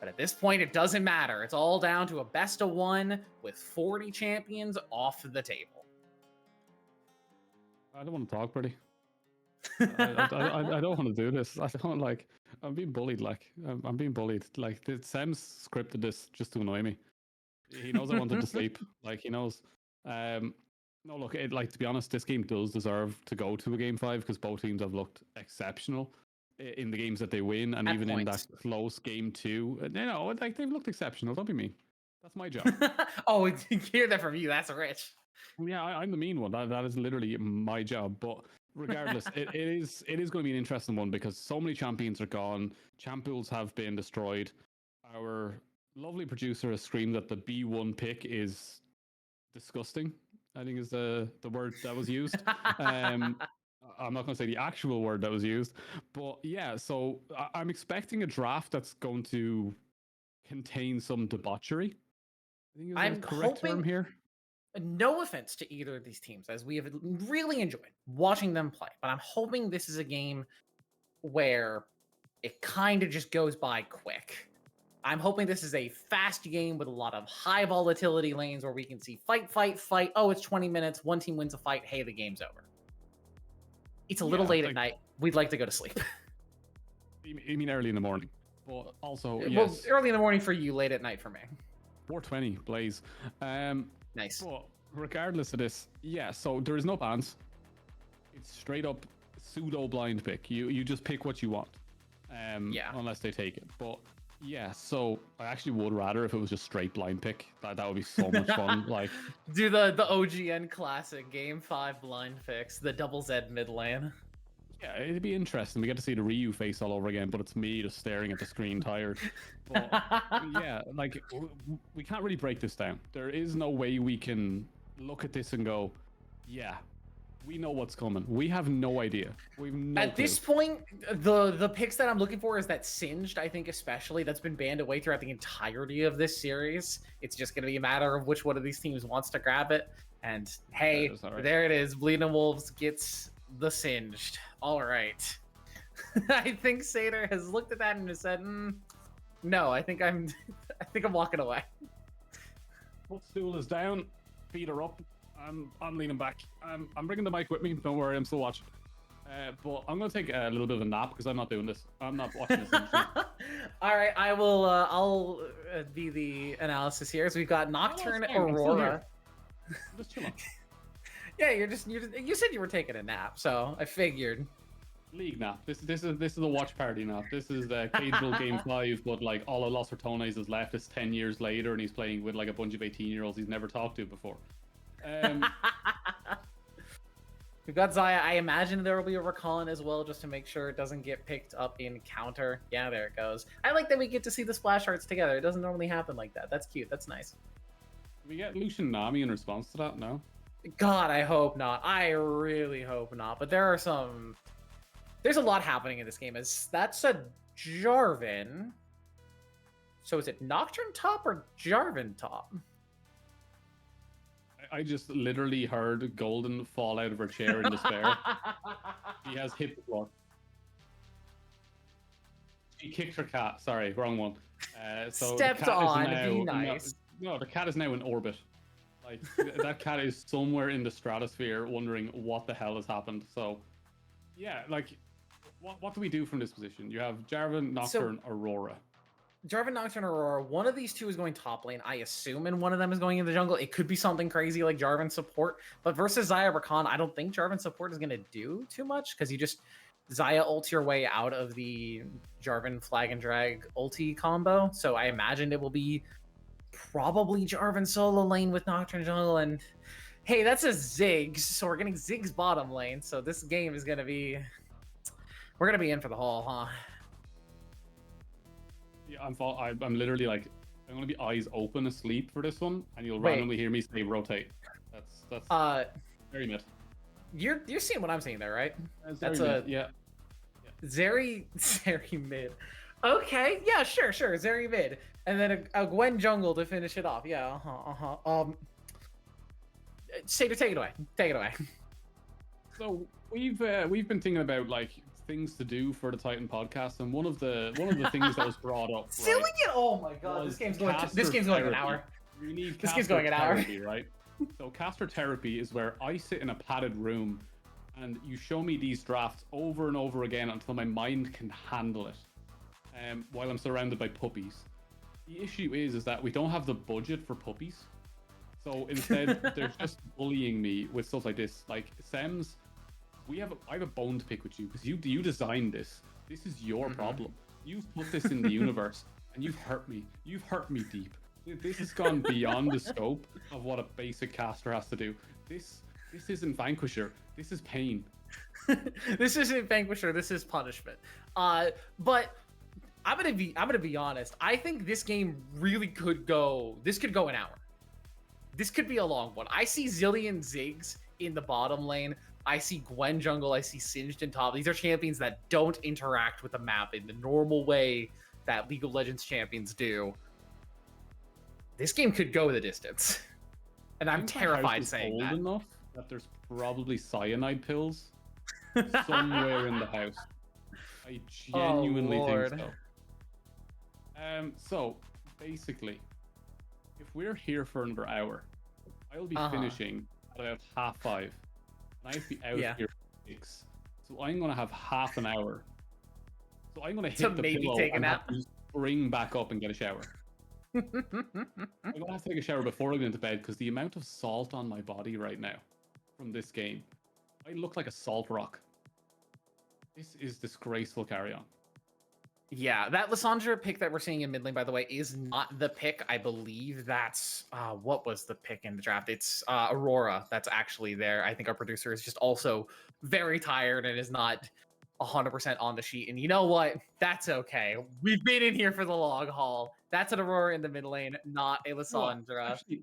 But at this point, it doesn't matter. It's all down to a best of one with 40 champions off the table. I don't want to talk, Pretty. I don't want to do this. I don't like. I'm being bullied. Like I'm being bullied. Like Sam's scripted this just to annoy me. He knows I wanted to sleep. Like he knows. No, look. To be honest, this game does deserve to go to a game 5 because both teams have looked exceptional in the games that they win, and even in that close game 2. Like they've looked exceptional. Don't be mean. That's my job. Oh, you hear that from you? That's rich. Yeah, I'm the mean one. That is literally my job. But regardless, it is going to be an interesting one because so many champions are gone. Champ pools have been destroyed. Our lovely producer has screamed that the B1 pick is disgusting, I think is the word that was used. I'm not going to say the actual word that was used, but yeah, so I'm expecting a draft that's going to contain some debauchery. I think is the correct term here. No offense to either of these teams, as we have really enjoyed watching them play, but I'm hoping this is a game where it kind of just goes by quick. I'm hoping this is a fast game with a lot of high volatility lanes where we can see fight. Oh, it's 20 minutes. One team wins a fight. Hey, the game's over. It's a little late at night. We'd like to go to sleep. You mean early in the morning? But also, well, yes. Early in the morning for you, late at night for me. 4:20, Blaze. Nice. But regardless of this, yeah, so there is no bans. It's straight up pseudo blind pick. You just pick what you want. Unless they take it. But yeah, so I actually would rather if it was just straight blind pick. That would be so much fun. Like do the OGN classic game 5 blind picks, the double Z mid lane. Yeah, it'd be interesting. We get to see the Ryu face all over again, but it's me just staring at the screen tired. But yeah, like we can't really break this down. There is no way we can look at this and go, yeah, we know what's coming. We have no idea. We've no At clue. this point, the picks that I'm looking for is that Singed, I think especially, that's been banned away throughout the entirety of this series. It's just going to be a matter of which one of these teams wants to grab it. And hey, there it is. Bleeding Wolves gets the Singed. All right. I think Sater has looked at that and has said, no, I think I'm walking away. Footstool is down. Feet are up. I'm leaning back. I'm bringing the mic with me. Don't worry, I'm still watching. But I'm going to take a little bit of a nap because I'm not doing this. I'm not watching this. All right, I will. I'll be the analysis here. So we've got Nocturne, Aurora. Just chill on. Yeah, you said you were taking a nap, so I figured. League nap. This is a watch party nap. This is the casual game 5, but like all of Los Ratones is left. It's 10 years later, and he's playing with like a bunch of 18-year-olds he's never talked to before. We've got Xayah. I imagine there will be a recon as well, just to make sure it doesn't get picked up in counter. Yeah, there it goes. I like that we get to see the splash arts together. It doesn't normally happen like that. That's cute. That's nice. Did we get Lucian Nami in response to that? No. God, I hope not. I really hope not. But there's a lot happening in this game. That's a Jarvan. So is it Nocturne top or Jarvan top? I just literally heard Golden fall out of her chair in despair. She has hit the floor. She kicked her cat. Sorry, wrong one. So stepped on. Be nice. No, the cat is now in orbit. Like that cat is somewhere in the stratosphere, wondering what the hell has happened. So, yeah, like, what do we do from this position? You have Jarvan, Nocturne, Aurora. Jarvan, Nocturne, Aurora. One of these two is going top lane, I assume, and one of them is going in the jungle. It could be something crazy like Jarvan support, but versus Xayah Rakan, I don't think Jarvan support is going to do too much because you just Xayah ult your way out of the Jarvan flag and drag ulti combo. So I imagine it will be probably Jarvan solo lane with Nocturne jungle, and hey, that's a Ziggs, so we're getting Ziggs bottom lane. So this game is going to be, we're going to be in for the haul, huh? Yeah, I'm literally like, I'm gonna be eyes open asleep for this one, and you'll randomly hear me say rotate. That's very mid. You're seeing what I'm seeing there, right? That's a yeah. Zeri mid. Okay, yeah, sure. Zeri mid, and then a Gwen jungle to finish it off. Yeah, Sater, take it away. Take it away. So we've been thinking about like things to do for the Titan podcast, and one of the things that was brought up, Silly right? it! Oh my god, this game's going an hour. You need this game's going an hour, therapy, right? So caster therapy is where I sit in a padded room, and you show me these drafts over and over again until my mind can handle it. While I'm surrounded by puppies. The issue is that we don't have the budget for puppies. So instead, they're just bullying me with stuff like this. Like, Sems, I have a bone to pick with you because you designed this. This is your problem. You've put this in the universe, and you've hurt me. You've hurt me deep. This has gone beyond the scope of what a basic caster has to do. This isn't Vanquisher. This is pain. This isn't Vanquisher. This is punishment. But I'm gonna be honest. I think this game really could go. This could go an hour. This could be a long one. I see Zillion Ziggs in the bottom lane. I see Gwen jungle. I see Singed in top. These are champions that don't interact with the map in the normal way that League of Legends champions do. This game could go the distance, and I'm terrified saying that. Old enough that there's probably cyanide pills somewhere in the house. I genuinely think so. So basically, if we're here for another hour, I'll be finishing at about 5:30, and I have to be out here for 6. So I'm gonna have half an hour. So I'm gonna hit the pillow and have to spring back up and get a shower. I'm gonna have to take a shower before I go into bed because the amount of salt on my body right now from this game, I look like a salt rock. This is disgraceful. Carry on. Yeah, that Lissandra pick that we're seeing in mid lane, by the way, is not the pick. I believe that's what was the pick in the draft? It's Aurora that's actually there. I think our producer is just also very tired and is not 100% on the sheet. And you know what? That's okay. We've been in here for the long haul. That's an Aurora in the mid lane, not a Lissandra. Actually,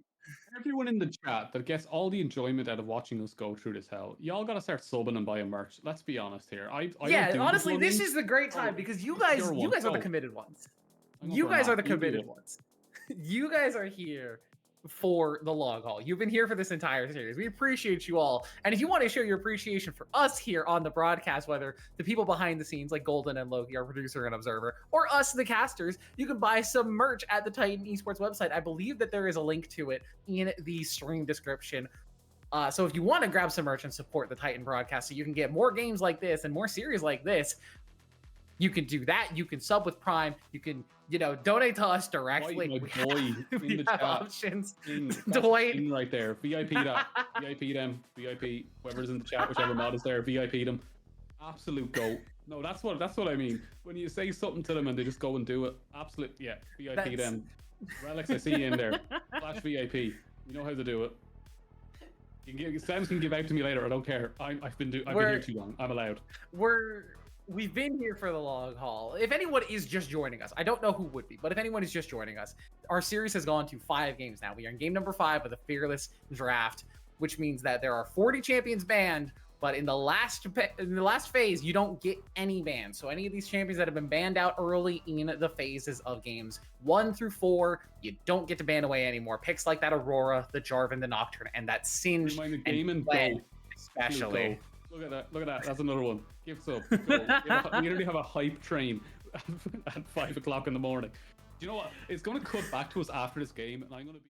everyone in the chat that gets all the enjoyment out of watching us go through this hell, y'all gotta start subbing and buying merch. Let's be honest here. Honestly, this is the great time because you guys are the committed ones. You guys are the committed ones. You guys are here for the long haul. You've been here for this entire series. We appreciate you all. And if you want to show your appreciation for us here on the broadcast, whether the people behind the scenes like Golden and Loki, our producer and observer, or us, the casters, you can buy some merch at the Titan Esports website. I believe that there is a link to it in the stream description. So if you want to grab some merch and support the Titan broadcast so you can get more games like this and more series like this, you can do that. You can sub with Prime. You can, donate to us directly. We have options. Dwight right there. VIP that. VIP them. VIP whoever's in the chat, whichever mod is there. VIP them. Absolute goat. No, that's what I mean. When you say something to them and they just go and do it. Absolute, yeah. VIP them. Relics, I see you in there. Flash VIP. You know how to do it. Sam can give out to me later. I don't care. I've been here too long. I'm allowed. We've been here for the long haul. If anyone is just joining us, I don't know who would be, but if anyone is just joining us, our series has gone to 5 games now. We are in game number 5 of the Fearless Draft, which means that there are 40 champions banned, but in the last phase, you don't get any bans. So any of these champions that have been banned out early in the phases of games 1 through 4, you don't get to ban away anymore. Picks like that Aurora, the Jarvan, the Nocturne, and that Singed and Gwen, especially. Look at that. That's another one. Give up. We literally have a hype train at 5 o'clock in the morning. Do you know what? It's going to cut back to us after this game, and I'm going to be.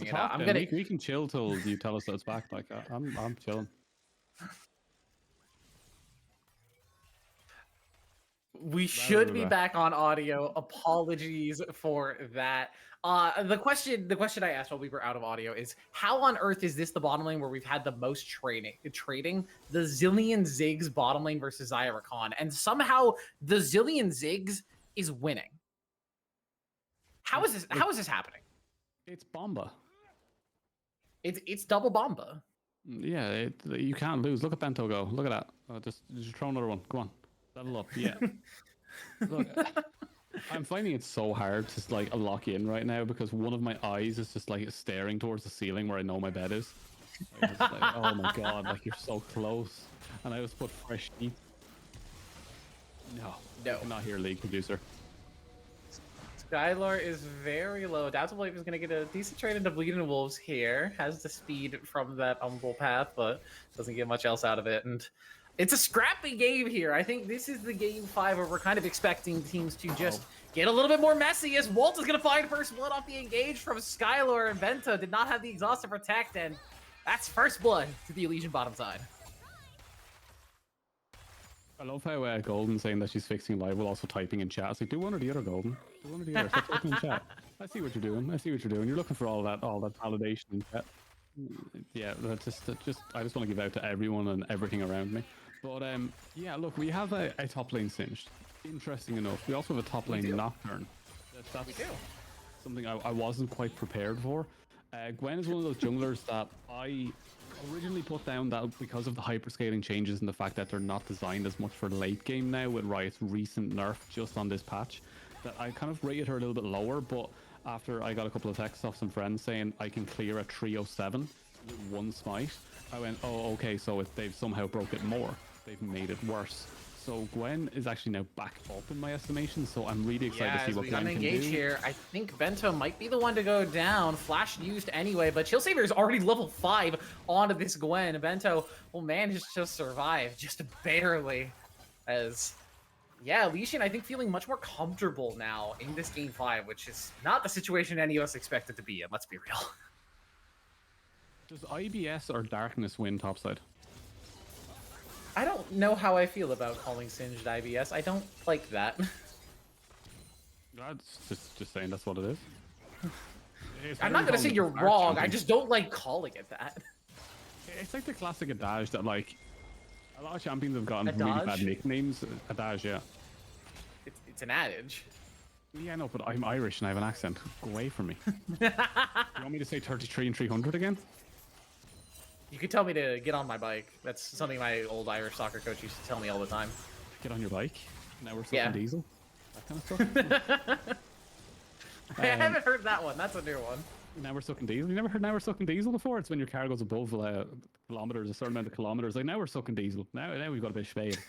it out. I'm then. gonna. We can chill till you tell us that it's back. Like I'm chilling. We should be back on audio. Apologies for that. The question I asked while we were out of audio is, how on earth is this the bottom lane where we've had the most trading the Zillion Ziggs bottom lane versus Zyra Khan, and somehow the Zillion Ziggs is winning? How is this happening? It's Bomba. It's double Bomba. Yeah, you can't lose. Look at Bento go. Look at that. Just throw another one. Come on, level up. Yeah. Look, I'm finding it so hard to like lock in right now because one of my eyes is just like staring towards the ceiling where I know my bed is. Like, oh my god, like you're so close. And I just put fresh sheets. No. I cannot hear league producer. Skylar is very low. Doubtful if he's going to get a decent trade into Bleeding Wolves here. Has the speed from that Humble path, but doesn't get much else out of it. And it's a scrappy game here. I think this is the game 5 where we're kind of expecting teams to just get a little bit more messy, as Walt is going to find first blood off the engage from Skylar, and Bento did not have the exhaust to protect, and that's first blood to the Elysian bottom side. I love how Golden's saying that she's fixing live while also typing in chat. It's like, do one or the other, Golden. Do one or the other. Stop typing in chat. I see what you're doing. I see what you're doing. You're looking for all that validation in chat. Yeah, that's just I just want to give out to everyone and everything around me. But yeah, look, we have a top lane Singed. Interesting enough, we also have a top lane Nocturne. That's something I wasn't quite prepared for. Gwen is one of those junglers that I originally put down that because of the hyperscaling changes and the fact that they're not designed as much for late game now with Riot's recent nerf just on this patch, that I kind of rated her a little bit lower. But after I got a couple of texts off some friends saying I can clear a 307 with one smite, I went, oh, okay, so they've somehow broke it more. They've made it worse. So Gwen is actually now back up in my estimation, so I'm really excited to see what Gwen can do. Engage here. I think Bento might be the one to go down. Flash used anyway, but Chill Savior is already level 5 onto this Gwen. Bento will manage to survive, just barely. As, yeah, Elysian, I think, feeling much more comfortable now in this game 5, which is not the situation any of us expected to be in, let's be real. Does IBS or Darkness win topside? I don't know how I feel about calling Singed IBS. I don't like that. That's just saying that's what it is. I'm not going to say you're wrong. I just don't like calling it that. It's like the classic adage that, like, a lot of champions have gotten really bad nicknames. Adage, yeah. It's an adage. Yeah, no, but I'm Irish and I have an accent. Go away from me. You want me to say 33 and 300 again? You could tell me to get on my bike. That's something my old Irish soccer coach used to tell me all the time. Get on your bike? Now we're sucking diesel? That kind of stuff? I haven't heard that one. That's a new one. Now we're sucking diesel? You never heard now we're sucking diesel before? It's when your car goes above kilometers, a certain amount of kilometers. Like, now we're sucking diesel. Now we've got a bit of spade.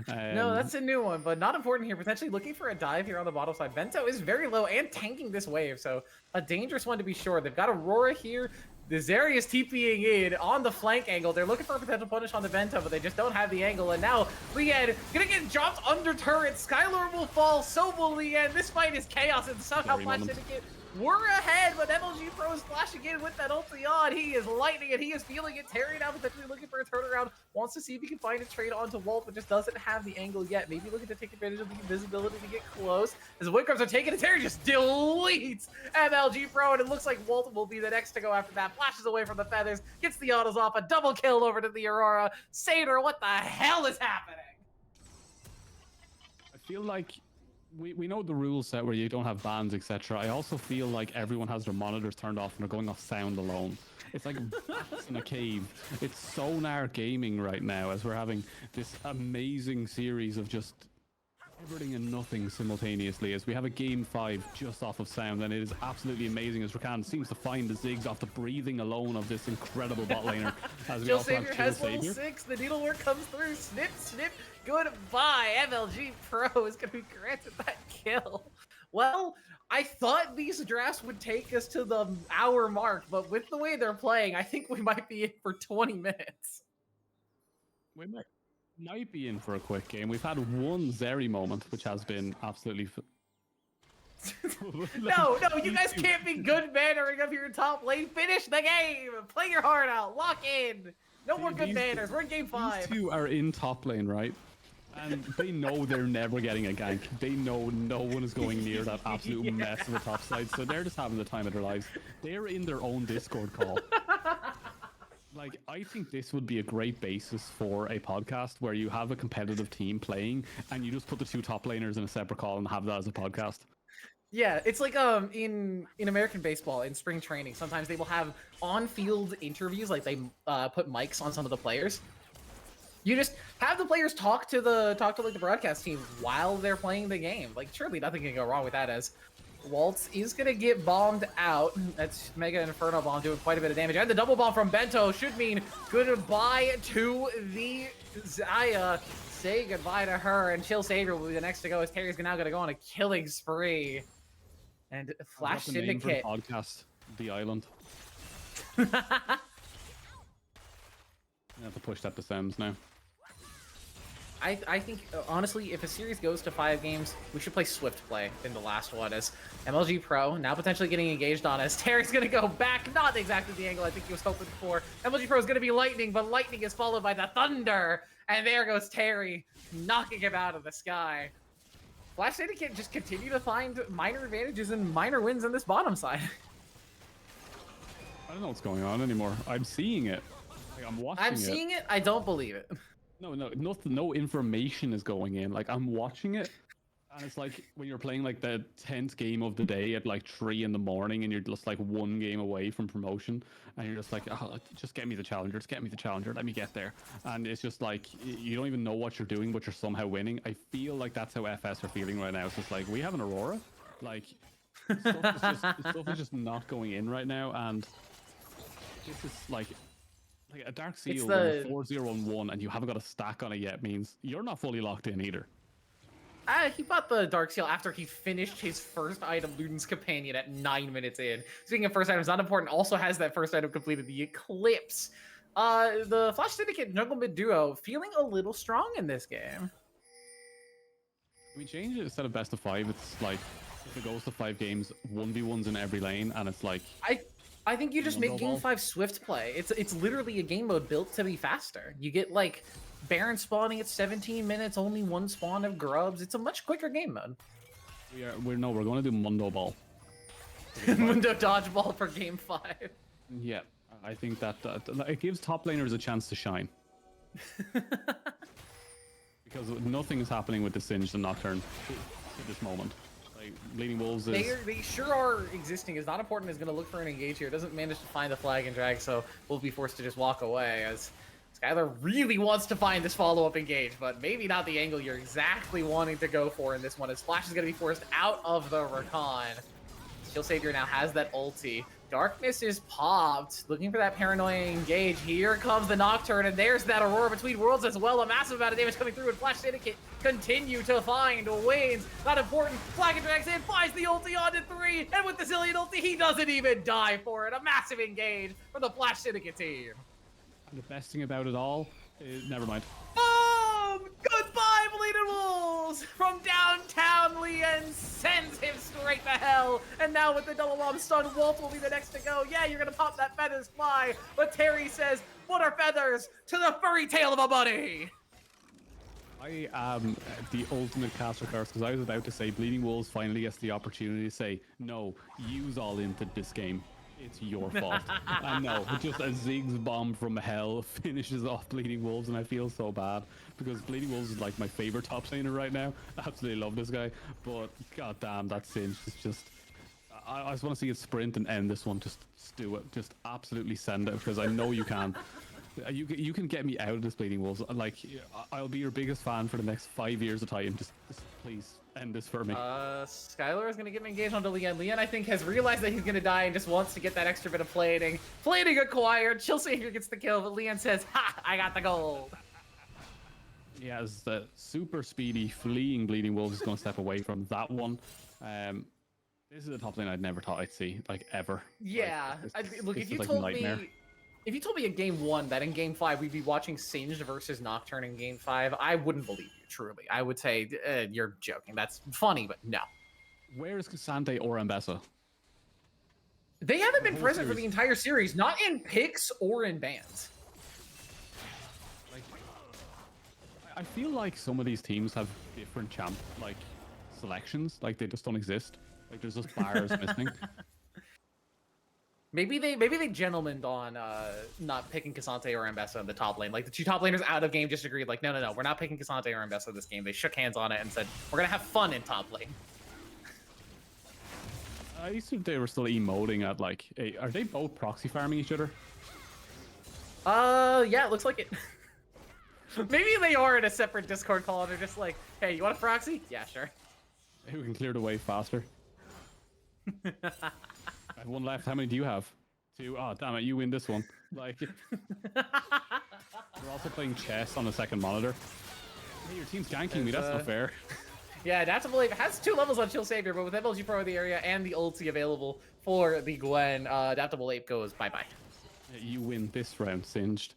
No, that's a new one, but not important here. Potentially looking for a dive here on the bottom side. Bento is very low and tanking this wave, so a dangerous one to be sure. They've got Aurora here. The Zarya is TPing in on the flank angle. They're looking for a potential punish on the Bento, but they just don't have the angle. And now Leanne gonna get dropped under turret. Skylar will fall, so will Leanne. This fight is chaos, and somehow Flash Syndicate we're ahead, but MLG Pro is flashing in with that ulti on. He is lightning and he is feeling it. Terry now potentially looking for a turnaround. Wants to see if he can find a trade onto Walt, but just doesn't have the angle yet. Maybe looking to take advantage of the invisibility to get close. As the Windcrabs are taking it, Terry just deletes MLG Pro, and it looks like Walt will be the next to go after that. Flashes away from the feathers, gets the autos off, a double kill over to the Aurora. Satyr, what the hell is happening? I feel like we know the rule set where you don't have bans, etc. I also feel like everyone has their monitors turned off and they're going off sound alone. It's like bats in a cave. It's Sonar Gaming right now as we're having this amazing series of just everything and nothing simultaneously as we have a game 5 just off of sound, and it is absolutely amazing as Rakan seems to find the Ziggs off the breathing alone of this incredible bot laner. As we also have has level 6, the needlework comes through, snip, snip, goodbye. MLG Pro is going to be granted that kill. Well, I thought these drafts would take us to the hour mark, but with the way they're playing, I think we might be in for 20 minutes. We might be in for a quick game. We've had one Zeri moment, which has been absolutely No, you guys can't be good mannering up here in top lane. Finish the game. Play your heart out. Lock in. No more good manners. We're in game 5. These two are in top lane, right? And they know they're never getting a gank. They know no one is going near that absolute mess of a top side, so they're just having the time of their lives. They're in their own Discord call. Like, I think this would be a great basis for a podcast where you have a competitive team playing and you just put the 2 top laners in a separate call and have that as a podcast. Yeah, it's like in American baseball in spring training, sometimes they will have on-field interviews, like they put mics on some of the players. You just have the players talk to like the broadcast team while they're playing the game. Like, surely nothing can go wrong with that. As Waltz is gonna get bombed out. That's Mega Inferno Bomb doing quite a bit of damage. And the double bomb from Bento should mean goodbye to the Xayah. Say goodbye to her, and Chill Savior will be the next to go as Terry's now gonna go on a killing spree. And Flash Syndicate. Podcast, The Island. I have to push that to Sims now. I think, honestly, if a series goes to 5 games, we should play Swift play in the last one, as MLG Pro now potentially getting engaged on as Terry's going to go back. Not exactly the angle I think he was hoping for. MLG Pro is going to be Lightning, but Lightning is followed by the Thunder. And there goes Terry, knocking him out of the sky. Flash Syndicate just continue to find minor advantages and minor wins on this bottom side. I don't know what's going on anymore. I'm seeing it. Like, I'm watching it. I'm seeing it. I don't believe it. No information is going in. Like, I'm watching it, and it's like when you're playing like the 10th game of the day at like 3 in the morning, and you're just like 1 game away from promotion, and you're just like, oh, just get me the challenger, just get me the challenger, let me get there. And it's just like you don't even know what you're doing, but you're somehow winning. I feel like that's how FS are feeling right now. It's just like, we have an Aurora, like stuff is just not going in right now, and this is like a Dark Seal with 4-0-1 and you haven't got a stack on it yet means you're not fully locked in either. He bought the Dark Seal after he finished his first item, Luden's Companion, at 9 minutes in. Speaking of first items, not important, also has that first item completed, the Eclipse. The Flash Syndicate jungle mid duo feeling a little strong in this game. We change it instead of best of 5. It's like if it goes to 5 games, 1v1s in every lane, and it's like I think you just make game 5 Swift play. It's literally a game mode built to be faster. You get like Baron spawning at 17 minutes, only 1 spawn of grubs. It's a much quicker game mode. We're going to do Mundo Ball. Mundo Dodgeball for game 5. Yeah, I think that it gives top laners a chance to shine. Because nothing is happening with the Singed and Nocturne at this moment. Bleeding Wolves is... They sure are existing. Is not important is going to look for an engage here. Doesn't manage to find the flag and drag, so we'll be forced to just walk away as Skylar really wants to find this follow-up engage, but maybe not the angle you're exactly wanting to go for in this one, as Flash is going to be forced out of the Recon. Shield Savior now has that ulti. Darkness is popped, looking for that paranoia engage. Here comes the Nocturne, and there's that Aurora Between Worlds as well. A massive amount of damage coming through, and Flash Syndicate continue to find wins. Not important. Flag and drags in, finds the ulti onto 3, and with the Zillion ulti, he doesn't even die for it. A massive engage for the Flash Syndicate team. And the best thing about it all is, never mind. Goodbye, Bleeding Wolves! From downtown, Lian sends him straight to hell. And now with the double bomb stun, Walt will be the next to go. Yeah, you're gonna pop that feathers fly. But Terry says, what are feathers to the furry tail of a bunny? I am the ultimate caster curse, because I was about to say Bleeding Wolves finally gets the opportunity to say, no, use all into this game. It's your fault. I know, just a Ziggs bomb from hell finishes off Bleeding Wolves, and I feel so bad because Bleeding Wolves is like my favorite top laner right now. I absolutely love this guy, but goddamn, that Singe is just... I just want to see it sprint and end this one. Just do it. Just absolutely send it, because I know you can. You can get me out of this Bleeding Wolves. Like, I'll be your biggest fan for the next 5 years of time. Just please end this for me. Skylar is going to get engaged onto Lian. Lian, I think, has realized that he's going to die and just wants to get that extra bit of plating. Plating acquired. Chill Savior gets the kill, but Lian says, ha, I got the gold. He has the super speedy fleeing Bleeding Wolves is going to step away from that one. This is a top lane I'd never thought I'd see, like, ever. Yeah. Like, look, if you told me in game 1 that in game 5 we'd be watching Singed versus Nocturne in game 5, I wouldn't believe you, truly. I would say, you're joking. That's funny, but no. Where is Cassante or Ambessa? They haven't been whole present for series. the entire series, not in picks or in bans. Like, I feel like some of these teams have different champ like selections. Like they just don't exist. Like there's just bars missing. Maybe they gentlemaned on not picking Cassante or Ambessa in the top lane. Like the two top laners out of game just agreed, like, no, we're not picking Cassante or Ambessa this game. They shook hands on it and said, we're gonna have fun in top lane. I used to think they were still emoting at like, are they both proxy farming each other? Yeah, it looks like it. Maybe they are in a separate Discord call and they're just like, hey, you want a proxy? Yeah, sure. Who can clear the way faster? I have one left. How many do you have? 2. Oh, damn it, you win this one. Like, we're also playing chess on the second monitor. Hey, your team's ganking me. That's not fair. Yeah, Adaptable Ape has 2 levels on Chill Savior, but with MLG Pro in the area and the ulti available for the Gwen, Adaptable Ape goes bye-bye. You win this round, Singed.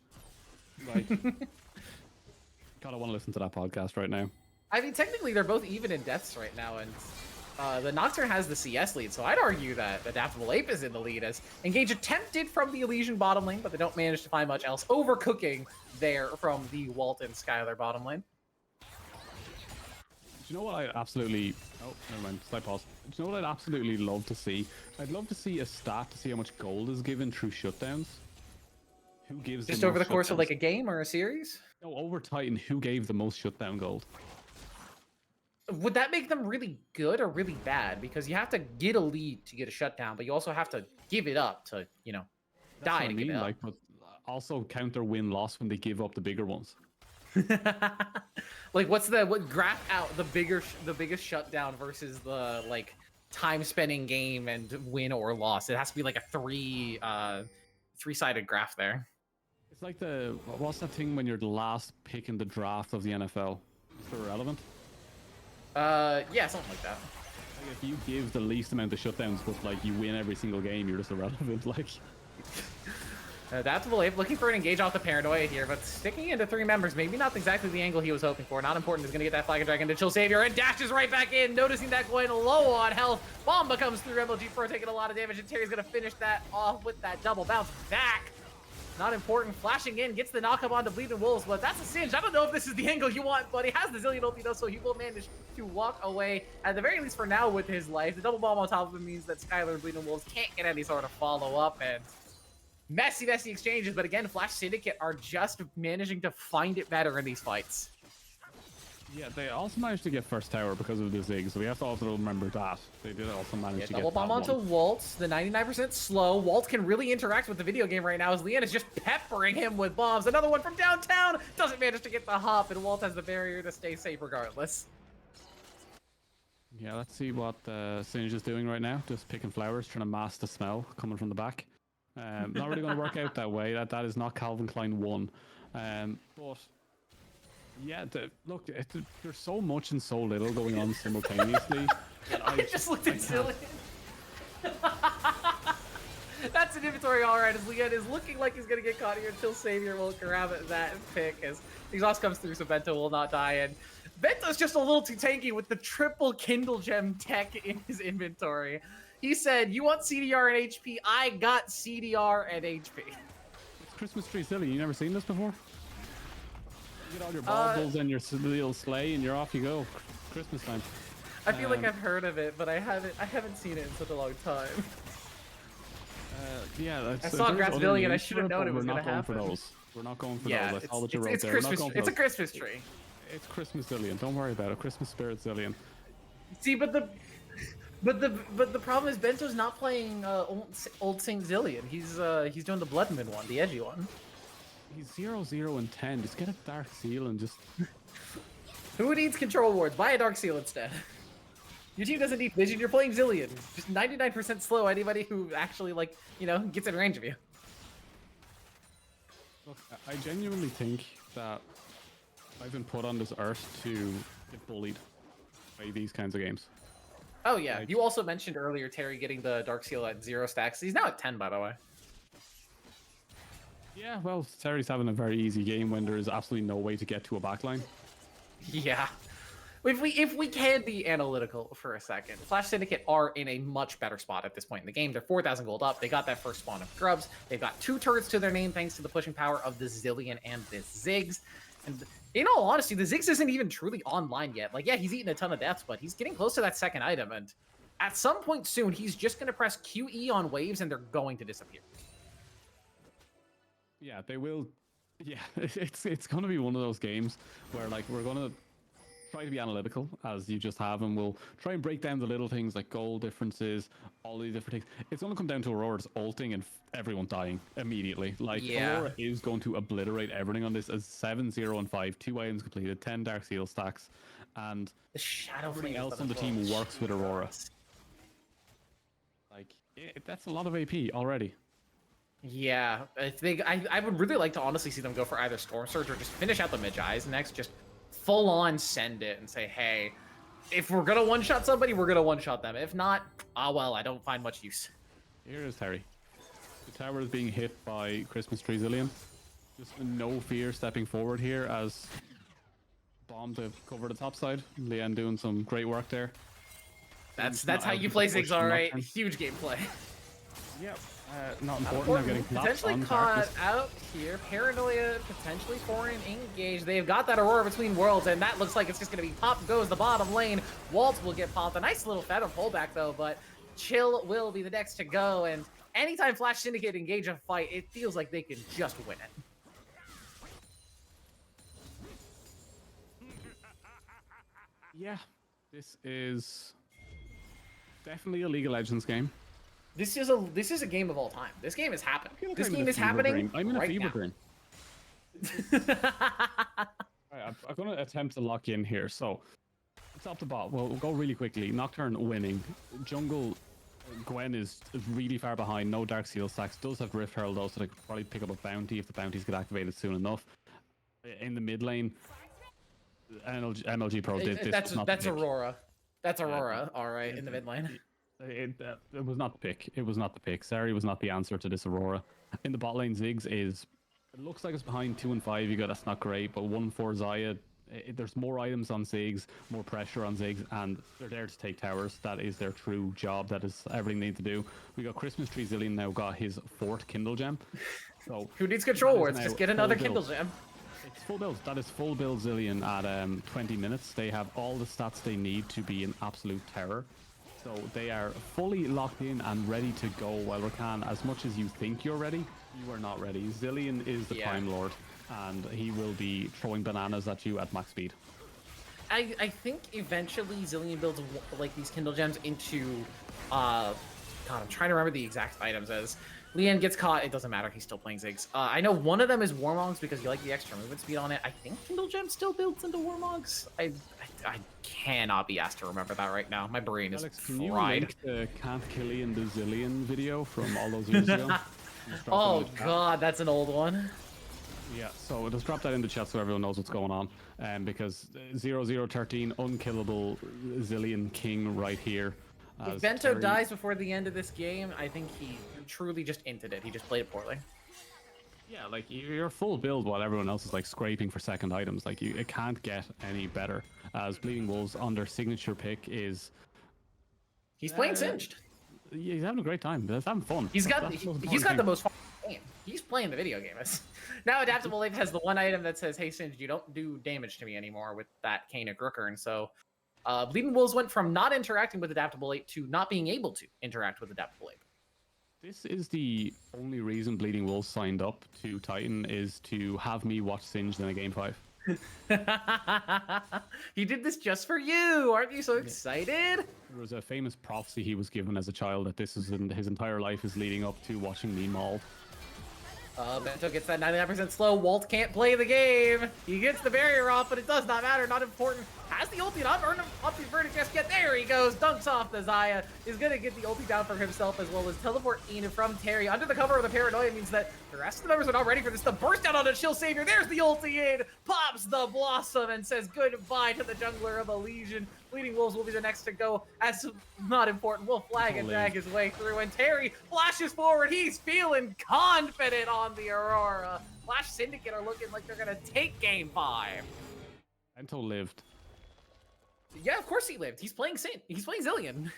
Like, God, I want to listen to that podcast right now. I mean, technically, they're both even in deaths right now, and the Nocturne has the CS lead, so I'd argue that Adaptable Ape is in the lead, as Engage attempted from the Elysian bottom lane, but they don't manage to find much else. Overcooking there from the Walt and Skylar bottom lane. Do you know what I absolutely... Oh, never mind. Slight pause. Do you know what I'd absolutely love to see? I'd love to see a stat to see how much gold is given through shutdowns. Who gives Just the over the most course of shutdowns? like a game or a series? No, over Titan, who gave the most shutdown gold? Would that make them really good or really bad? Because you have to get a lead to get a shutdown, but you also have to give it up to, you know, That's die what I to mean, give it up. like, but also counter win-loss when they give up the bigger ones. Like, what graph out the biggest shutdown versus the like time spending game and win or loss? It has to be like a three-sided graph there. It's like what's that thing when you're the last pick in the draft of the NFL? Is it irrelevant? Yeah, something like that. Like if you give the least amount of shutdowns, but like you win every single game, you're just irrelevant. Like. Adaptable Ape looking for an engage off the Paranoia here, but sticking into 3 members, maybe not exactly the angle he was hoping for. Not important, is going to get that Flag and Dragon to Chill Savior and dashes right back in, noticing that going low on health. Bomba comes through, MLG Pro taking a lot of damage, and Terry's going to finish that off with that double bounce back. Not important, flashing in, gets the knock-up onto Bleeding Wolves, but that's a Singe. I don't know if this is the angle you want, but he has the Zillion ulti though, so he will manage to walk away, at the very least for now, with his life. The double bomb on top of him means that Skylar and Bleeding Wolves can't get any sort of follow-up, and messy exchanges, but again, Flash Syndicate are just managing to find it better in these fights. Yeah, they also managed to get first tower because of the Zig, so we have to also remember that. They did also manage to get double bomb onto Walt, the 99% slow. Walt can really interact with the video game right now as Leanne is just peppering him with bombs. Another one from downtown doesn't manage to get the hop, and Walt has the barrier to stay safe regardless. Yeah, let's see what Singe is doing right now. Just picking flowers, trying to mask the smell coming from the back. Not really going to work out that way. That is not Calvin Klein 1. But yeah, look, there's so much and so little going on simultaneously. I just looked at Zillion. That's an inventory all right, as Leanne is looking like he's going to get caught here until Savior will grab that pick as Exhaust comes through, so Bento will not die. And Bento's just a little too tanky with the triple Kindle Gem tech in his inventory. He said, you want CDR and HP? I got CDR and HP. It's Christmas tree silly. You never seen this before? You get all your baubles and your little sleigh and you're off you go. Christmas time. I feel like I've heard of it, but I haven't seen it in such a long time. Yeah, I saw Grassvillian. I should have known it was going to happen. We're not going for yeah, those. I saw what you wrote there. It's a Christmas tree. It's Christmas Zillion. Don't worry about it. Christmas spirit Zillion. See, but the problem is Bento's not playing old Saint Zillion. He's doing the Bloodman one, the edgy one. He's 0-0 and 10. Just get a Dark Seal and just. Who needs control wards? Buy a Dark Seal instead. Your team doesn't need vision. You're playing Zillion. Just 99% slow. Anybody who actually gets in range of you. Look, I genuinely think that I've been put on this earth to get bullied by these kinds of games. Oh yeah, you also mentioned earlier Terry getting the Dark Seal at 0 stacks. He's now at 10, by the way. Yeah, well, Terry's having a very easy game when there is absolutely no way to get to a backline. Yeah. If we can be analytical for a second, Flash Syndicate are in a much better spot at this point in the game. They're 4,000 gold up. They got that first spawn of grubs. They've got 2 turrets to their name thanks to the pushing power of the Zillion and the Ziggs. And in all honesty, the Ziggs isn't even truly online yet. Like, yeah, he's eating a ton of deaths, but he's getting close to that second item. And at some point soon, he's just going to press QE on waves and they're going to disappear. Yeah, they will. Yeah, it's going to be one of those games where like we're going to try to be analytical as you just have, and we'll try and break down the little things like goal differences, all these different things. It's going to come down to Aurora's ulting and everyone dying immediately. Like Aurora is going to obliterate everything on this as 7, 0, and 5, 2 items completed, 10 Dark Seal stacks, and the Shadow everything else on the team works with Aurora. Like that's a lot of AP already. Yeah, I would really like to honestly see them go for either Storm Surge or just finish out the Magi's next. Just full on send it and say, hey, if we're gonna one-shot somebody, we're gonna one-shot them. If not, well, I don't find much use. Here is Terry. The tower is being hit by Christmas Tree Zillion. Just no fear stepping forward here as bomb to cover the top side. Leanne doing some great work there. That's how you play Ziggs, all right. Huge gameplay. Yep. Not important. Getting potentially caught out here. Paranoia, potentially foreign engaged. They've got that Aurora between worlds, and that looks like it's just going to be pop goes the bottom lane. Waltz will get popped. A nice little Phantom pullback, though, but Chill will be the next to go. And anytime Flash Syndicate engage a fight, it feels like they can just win it. Yeah, this is definitely a League of Legends game. This is a game of all time. This game is happening. This game is happening. I'm in a right fever now. dream. Right, I'm going to attempt to lock in here. So, top to bot. We'll go really quickly. Nocturne winning. Jungle, Gwen is really far behind. No Dark Seal stacks. Does have Rift Herald though, so they could probably pick up a bounty if the bounties get activated soon enough. In the mid lane, MLG Pro did this. That's Aurora. That's Aurora. All right, in the mid lane. It was not the pick. It was not the pick. Sari was not the answer to this Aurora. In the bot lane, Ziggs is... It looks like it's behind 2 and 5. You got that's not great, but 1-4 Zaya. There's more items on Ziggs, more pressure on Ziggs, and they're there to take towers. That is their true job. That is everything they need to do. We got Christmas Tree Zillion now got his 4th Kindle Gem. So who needs control words? Just get another Kindle Gem. It's full build. That is full build Zillion at 20 minutes. They have all the stats they need to be an absolute terror. So they are fully locked in and ready to go while we can. As much as you think you're ready, you are not ready. Zillion is the Time Lord, and he will be throwing bananas at you at max speed. I think eventually Zillion builds like these Kindle Gems into God, I'm trying to remember the exact items. As Leanne gets caught, it doesn't matter, he's still playing Ziggs. I know one of them is Warmogs because you like the extra movement speed on it. I think Kindle Gem still builds into Warmogs. I cannot be asked to remember that right now. My brain is Alex, fried. can you link the Can't Killian the Zillion video from all those years ago? Oh god, that's an old one. Yeah, so just drop that in the chat so everyone knows what's going on. Because 0013 unkillable Zillion King right here. If Bento dies before the end of this game, I think he truly just inted it. He just played it poorly. Yeah, like you're full build while everyone else is like scraping for second items. Like it can't get any better. As Bleeding Wolves on their signature pick is... He's playing Singed. Yeah, he's having a great time. He's having fun. He's got the most fun game. He's playing the video game. Now Adaptable Ape has the one item that says, hey Singed, you don't do damage to me anymore with that Kainic Rooker. And so Bleeding Wolves went from not interacting with Adaptable Ape to not being able to interact with Adaptable Ape. This is the only reason Bleeding Wolves signed up to Titan, is to have me watch Singed in a game 5. He did this just for you. Aren't you so excited? There was a famous prophecy he was given as a child that this is his entire life is leading up to watching me mauled. Bento gets that 99% slow. Walt can't play the game. He gets the barrier off, but it does not matter. Not important. Has the ulti not earned him up his verdict just yet. There he goes. Dunks off the Zaya. Is going to get the ulti down for himself as well as teleport in from Terry. Under the cover of the Paranoia means that the rest of the members are not ready for this. The burst down on a Chill Savior. There's the ulti in. Pops the Blossom and says goodbye to the jungler of Elysian. Bleeding Wolves will be the next to go. As not important, will flag and drag his way through. And Terry flashes forward. He's feeling confident on the Aurora. Flash Syndicate are looking like they're going to take game 5. Bento lived. Yeah, of course he lived. He's playing He's playing Zillion.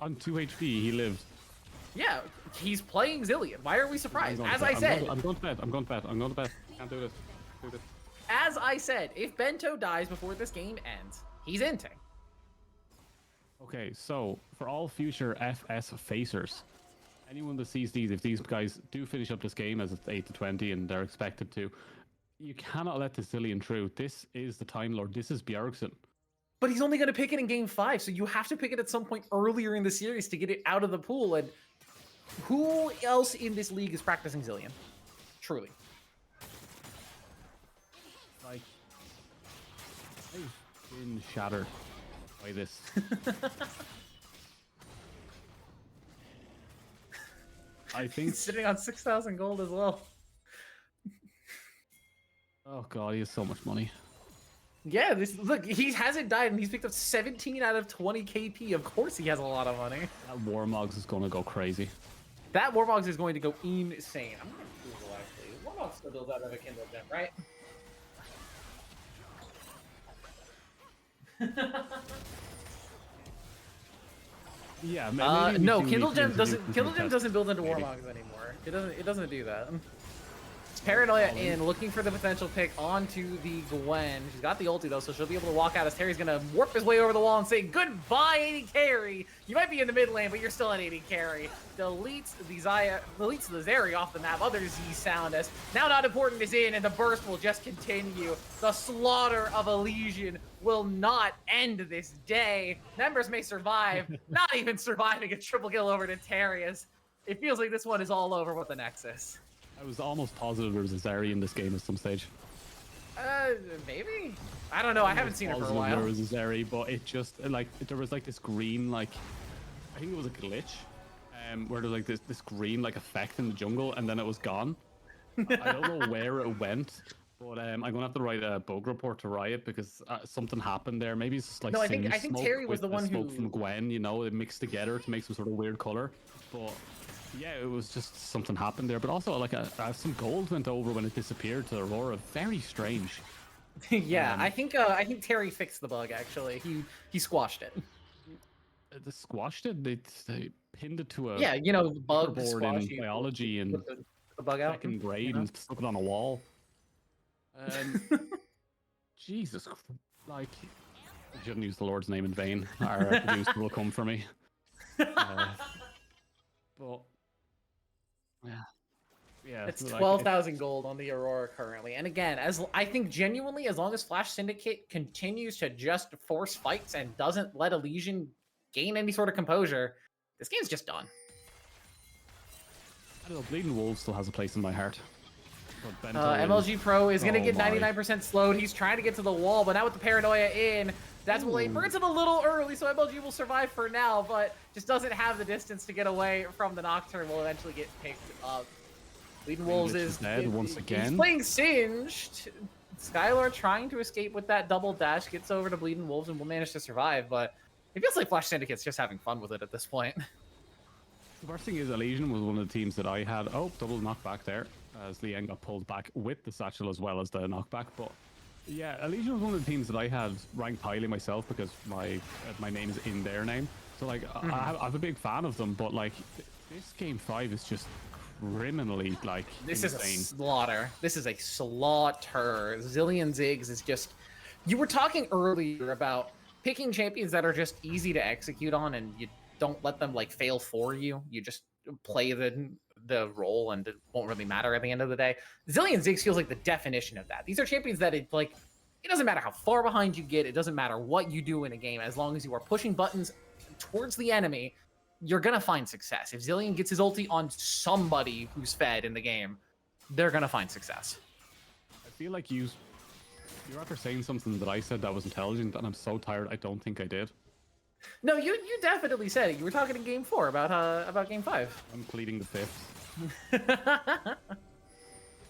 On 2 HP, he lived. Yeah, he's playing Zillion. Why are we surprised? As I said, I'm going to bed. I'm going to bed. I'm going to bed. Can't do this. Do this. As I said, if Bento dies before this game ends, he's inting. Okay, so for all future FS facers, anyone that sees these, if these guys do finish up this game as it's 8-20 and they're expected to, you cannot let the Zillion through. This is the Time Lord. This is Bjergsen. But he's only going to pick it in game 5, so you have to pick it at some point earlier in the series to get it out of the pool. And who else in this league is practicing Zillion? Truly. Like, I've been shattered by this. I think He's sitting on 6,000 gold as well. Oh god, he has so much money. Yeah, look, he hasn't died and he's picked up 17 out of 20 KP. Of course he has a lot of money. That Warmogs is going to go crazy. That Warmogs is going to go insane. I'm going to Google, actually. Warmogs still builds out of a Kindle Gem, right? Yeah, maybe no, Kindle Gem doesn't build into Warmogs anymore. It doesn't do that. Paranoia in, looking for the potential pick onto the Gwen. She's got the ulti though, so she'll be able to walk out as Terry's gonna warp his way over the wall and say, goodbye, 80 carry. You might be in the mid lane, but you're still an 80 carry. Deletes the Zeri off the map. Other Z sound as now not important is in, and the burst will just continue. The slaughter of Elysian will not end this day. Members may survive, not even surviving a triple kill over to Terry, as it feels like this one is all over with the Nexus. I was almost positive there was a Zeri in this game at some stage. Maybe? I don't know. I haven't seen it for a while. There was a Zeri, but it just, like, there was like this green, like, I think it was a glitch, where there's like this green, like, effect in the jungle, and then it was gone. I don't know where it went, but I'm gonna have to write a bug report to Riot because something happened there. Maybe it's just like no, I think Terry was the one who smoke from Gwen, you know, it mixed together to make some sort of weird color, but. Yeah, it was just something happened there, but also like some gold went over when it disappeared to Aurora. Very strange. Yeah, I think Terry fixed the bug. Actually, he squashed it. They squashed it. They pinned it to a bug board in biology and the bug out second grade and stuck it on a wall. Jesus, like I shouldn't use the Lord's name in vain. Our producer will come for me. But. Yeah, it's 12,000 gold on the Aurora currently. And again, I think genuinely, as long as Flash Syndicate continues to just force fights and doesn't let Elysian gain any sort of composure, this game's just done. I don't know, Bleeding Wolves still has a place in my heart. MLG Pro is going to get 99% slowed. He's trying to get to the wall, but now with the Paranoia in, that's what burns it a little early, so MLG will survive for now, but just doesn't have the distance to get away from the Nocturne. Will eventually get picked up. Bleeding Wolves is dead once again. He's playing Singed. Skylar trying to escape with that double dash, gets over to Bleeding Wolves and will manage to survive, but it feels like Flash Syndicate's just having fun with it at this point. The worst thing is Elysian was one of the teams that I had. Oh, double knockback there, as Lien got pulled back with the satchel as well as the knockback. But yeah, Elysian was one of the teams that I had ranked highly myself because my name is in their name. So like, I'm a big fan of them, but like, this game 5 is just criminally like this insane. Is a slaughter. This is a slaughter. Zillion Ziggs is just. You were talking earlier about picking champions that are just easy to execute on, and you don't let them like fail for you. You just play the role, and it won't really matter at the end of the day. Zillion Ziggs feels like the definition of that. These are champions that it doesn't matter how far behind you get. It doesn't matter what you do in a game, as long as you are pushing buttons towards the enemy. You're going to find success. If Zillion gets his ulti on somebody who's fed in the game, they're going to find success. I feel like you're after saying something that I said that was intelligent, and I'm so tired I don't think I did. No, you definitely said it. You were talking in game 4 about game 5. I'm pleading the fifth.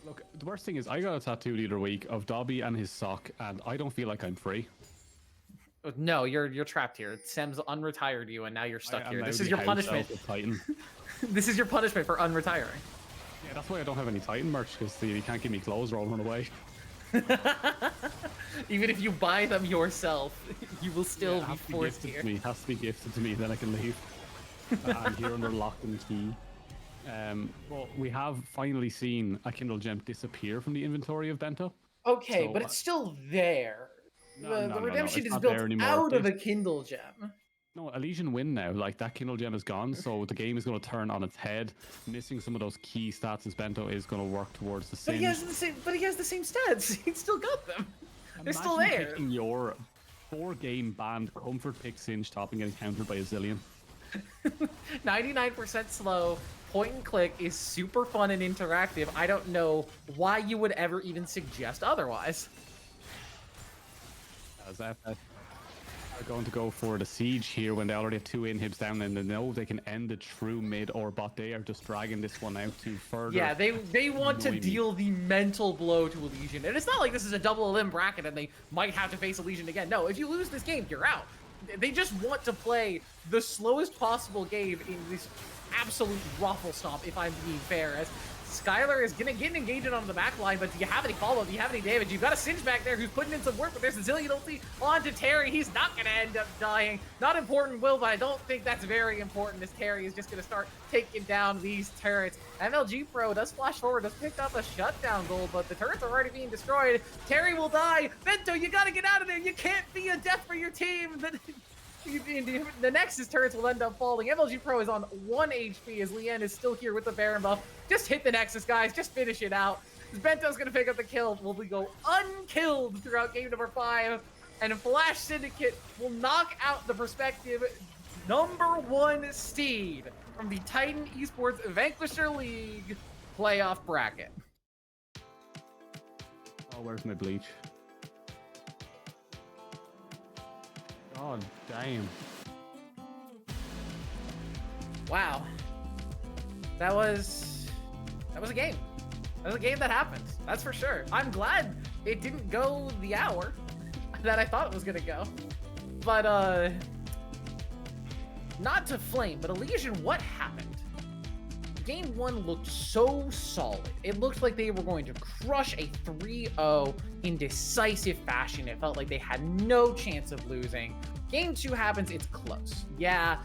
Look, the worst thing is I got a tattoo the other week of Dobby and his sock, and I don't feel like I'm free. No, you're trapped here. Sem's unretired you, and now you're stuck here. This is your punishment. This is your punishment for unretiring. Yeah, that's why I don't have any Titan merch, because you can't give me clothes or I'll run away. Even if you buy them yourself, you will still it be has to be forced gifted here. to me. It has to be gifted to me, then I can leave. I'm here under lock and key. Well, we have finally seen a Kindle gem disappear from the inventory of Bento. Okay, So, but it's still there. The redemption it's is not built there anymore. out of a Kindle gem. No, Elysian win now. Like, that Kindle gem is gone, so the game is going to turn on its head. Missing some of those key stats as Bento is going to work towards the But Singe. he has the same. But he has the same stats. He's still got them. They're still there. Picking your 4-game banned comfort pick Singe top and getting countered by a zillion. 99% slow. Point and click is super fun and interactive. I don't know why you would ever even suggest otherwise. As FS are going to go for the siege here when they already have 2 inhibs down and they know they can end it through mid or bot. They are just dragging this one out to further. Yeah, they want to deal the mental blow to Elysian. And it's not like this is a double elim bracket and they might have to face Elysian again. No, if you lose this game, you're out. They just want to play the slowest possible game in this absolute ruffle stomp, if I'm being fair, as Skylar is gonna get an engagement on the back line, but do you have any follow-up? Do you have any damage? You've got a Singe back there who's putting in some work, but there's a zillion ulti onto Terry. He's not gonna end up dying. Not important, Will, but I don't think that's very important, as Terry is just gonna start taking down these turrets. MLG Pro does flash forward, does pick up a shutdown goal, but the turrets are already being destroyed. Terry will die. Bento, you gotta get out of there. You can't be a death for your team. The Nexus turrets will end up falling. MLG Pro is on 1 HP as Leanne is still here with the Baron buff. Just hit the Nexus, guys. Just finish it out. Bento's going to pick up the kill. Will we go unkilled throughout game number 5? And Flash Syndicate will knock out the prospective #1 seed from the Titan Esports Vanquisher League playoff bracket. Oh, where's my bleach? God damn. Wow. That was a game. That was a game that happened. That's for sure. I'm glad it didn't go the hour that I thought it was gonna go. But not to flame, but Elysian, what happened? Game 1 looked so solid. It looked like they were going to crush a 3-0 in decisive fashion. It felt like they had no chance of losing. Game 2 happens, it's close. Yeah,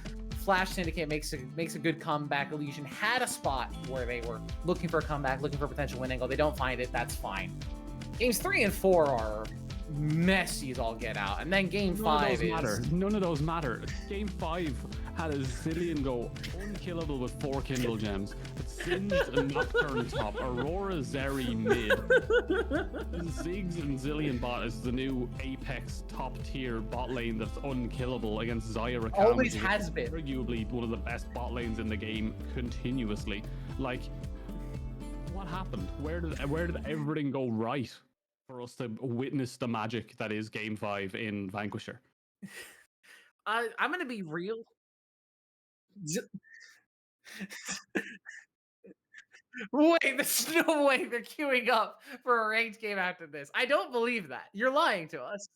Flash Syndicate makes a good comeback. Elysian had a spot where they were looking for a comeback, looking for a potential win angle. They don't find it, that's fine. Games 3 and 4 are messy as all get out. And then game 5 is... None of those matter. Game 5 had a zillion go unkillable with 4 Kindle gems. But Singe and Nocturne top, Aurora Zeri mid. Ziggs and Zillion bot is the new Apex top tier bot lane that's unkillable against Zyra. Always has been. Arguably one of the best bot lanes in the game continuously. Like, what happened? Where did everything go right for us to witness the magic that is Game 5 in Vanquisher? I'm going to be real. Wait, there's no way they're queuing up for a ranked game after this. I don't believe that. You're lying to us.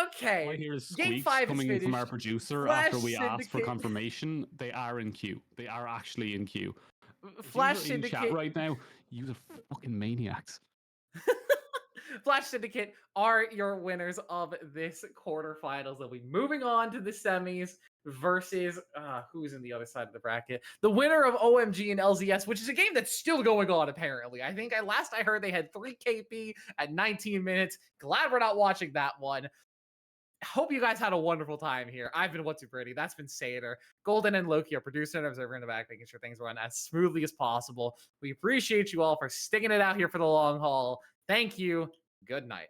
Okay. All I hear is Game squeaks 5 coming in from our producer after we asked for confirmation. They are in queue. They are actually in queue. Flash in Syndicate chat right now. You are fucking maniacs. Flash Syndicate are your winners of this quarterfinals. They'll be moving on to the semis versus who's in the other side of the bracket. The winner of OMG and LZS, which is a game that's still going on apparently. I think last I heard they had 3 KP at 19 minutes. Glad we're not watching that one. Hope you guys had a wonderful time here. I've been What's Too Pretty. That's been Sater. Golden and Loki, our producer and observer in the back, making sure things run as smoothly as possible. We appreciate you all for sticking it out here for the long haul. Thank you. Good night.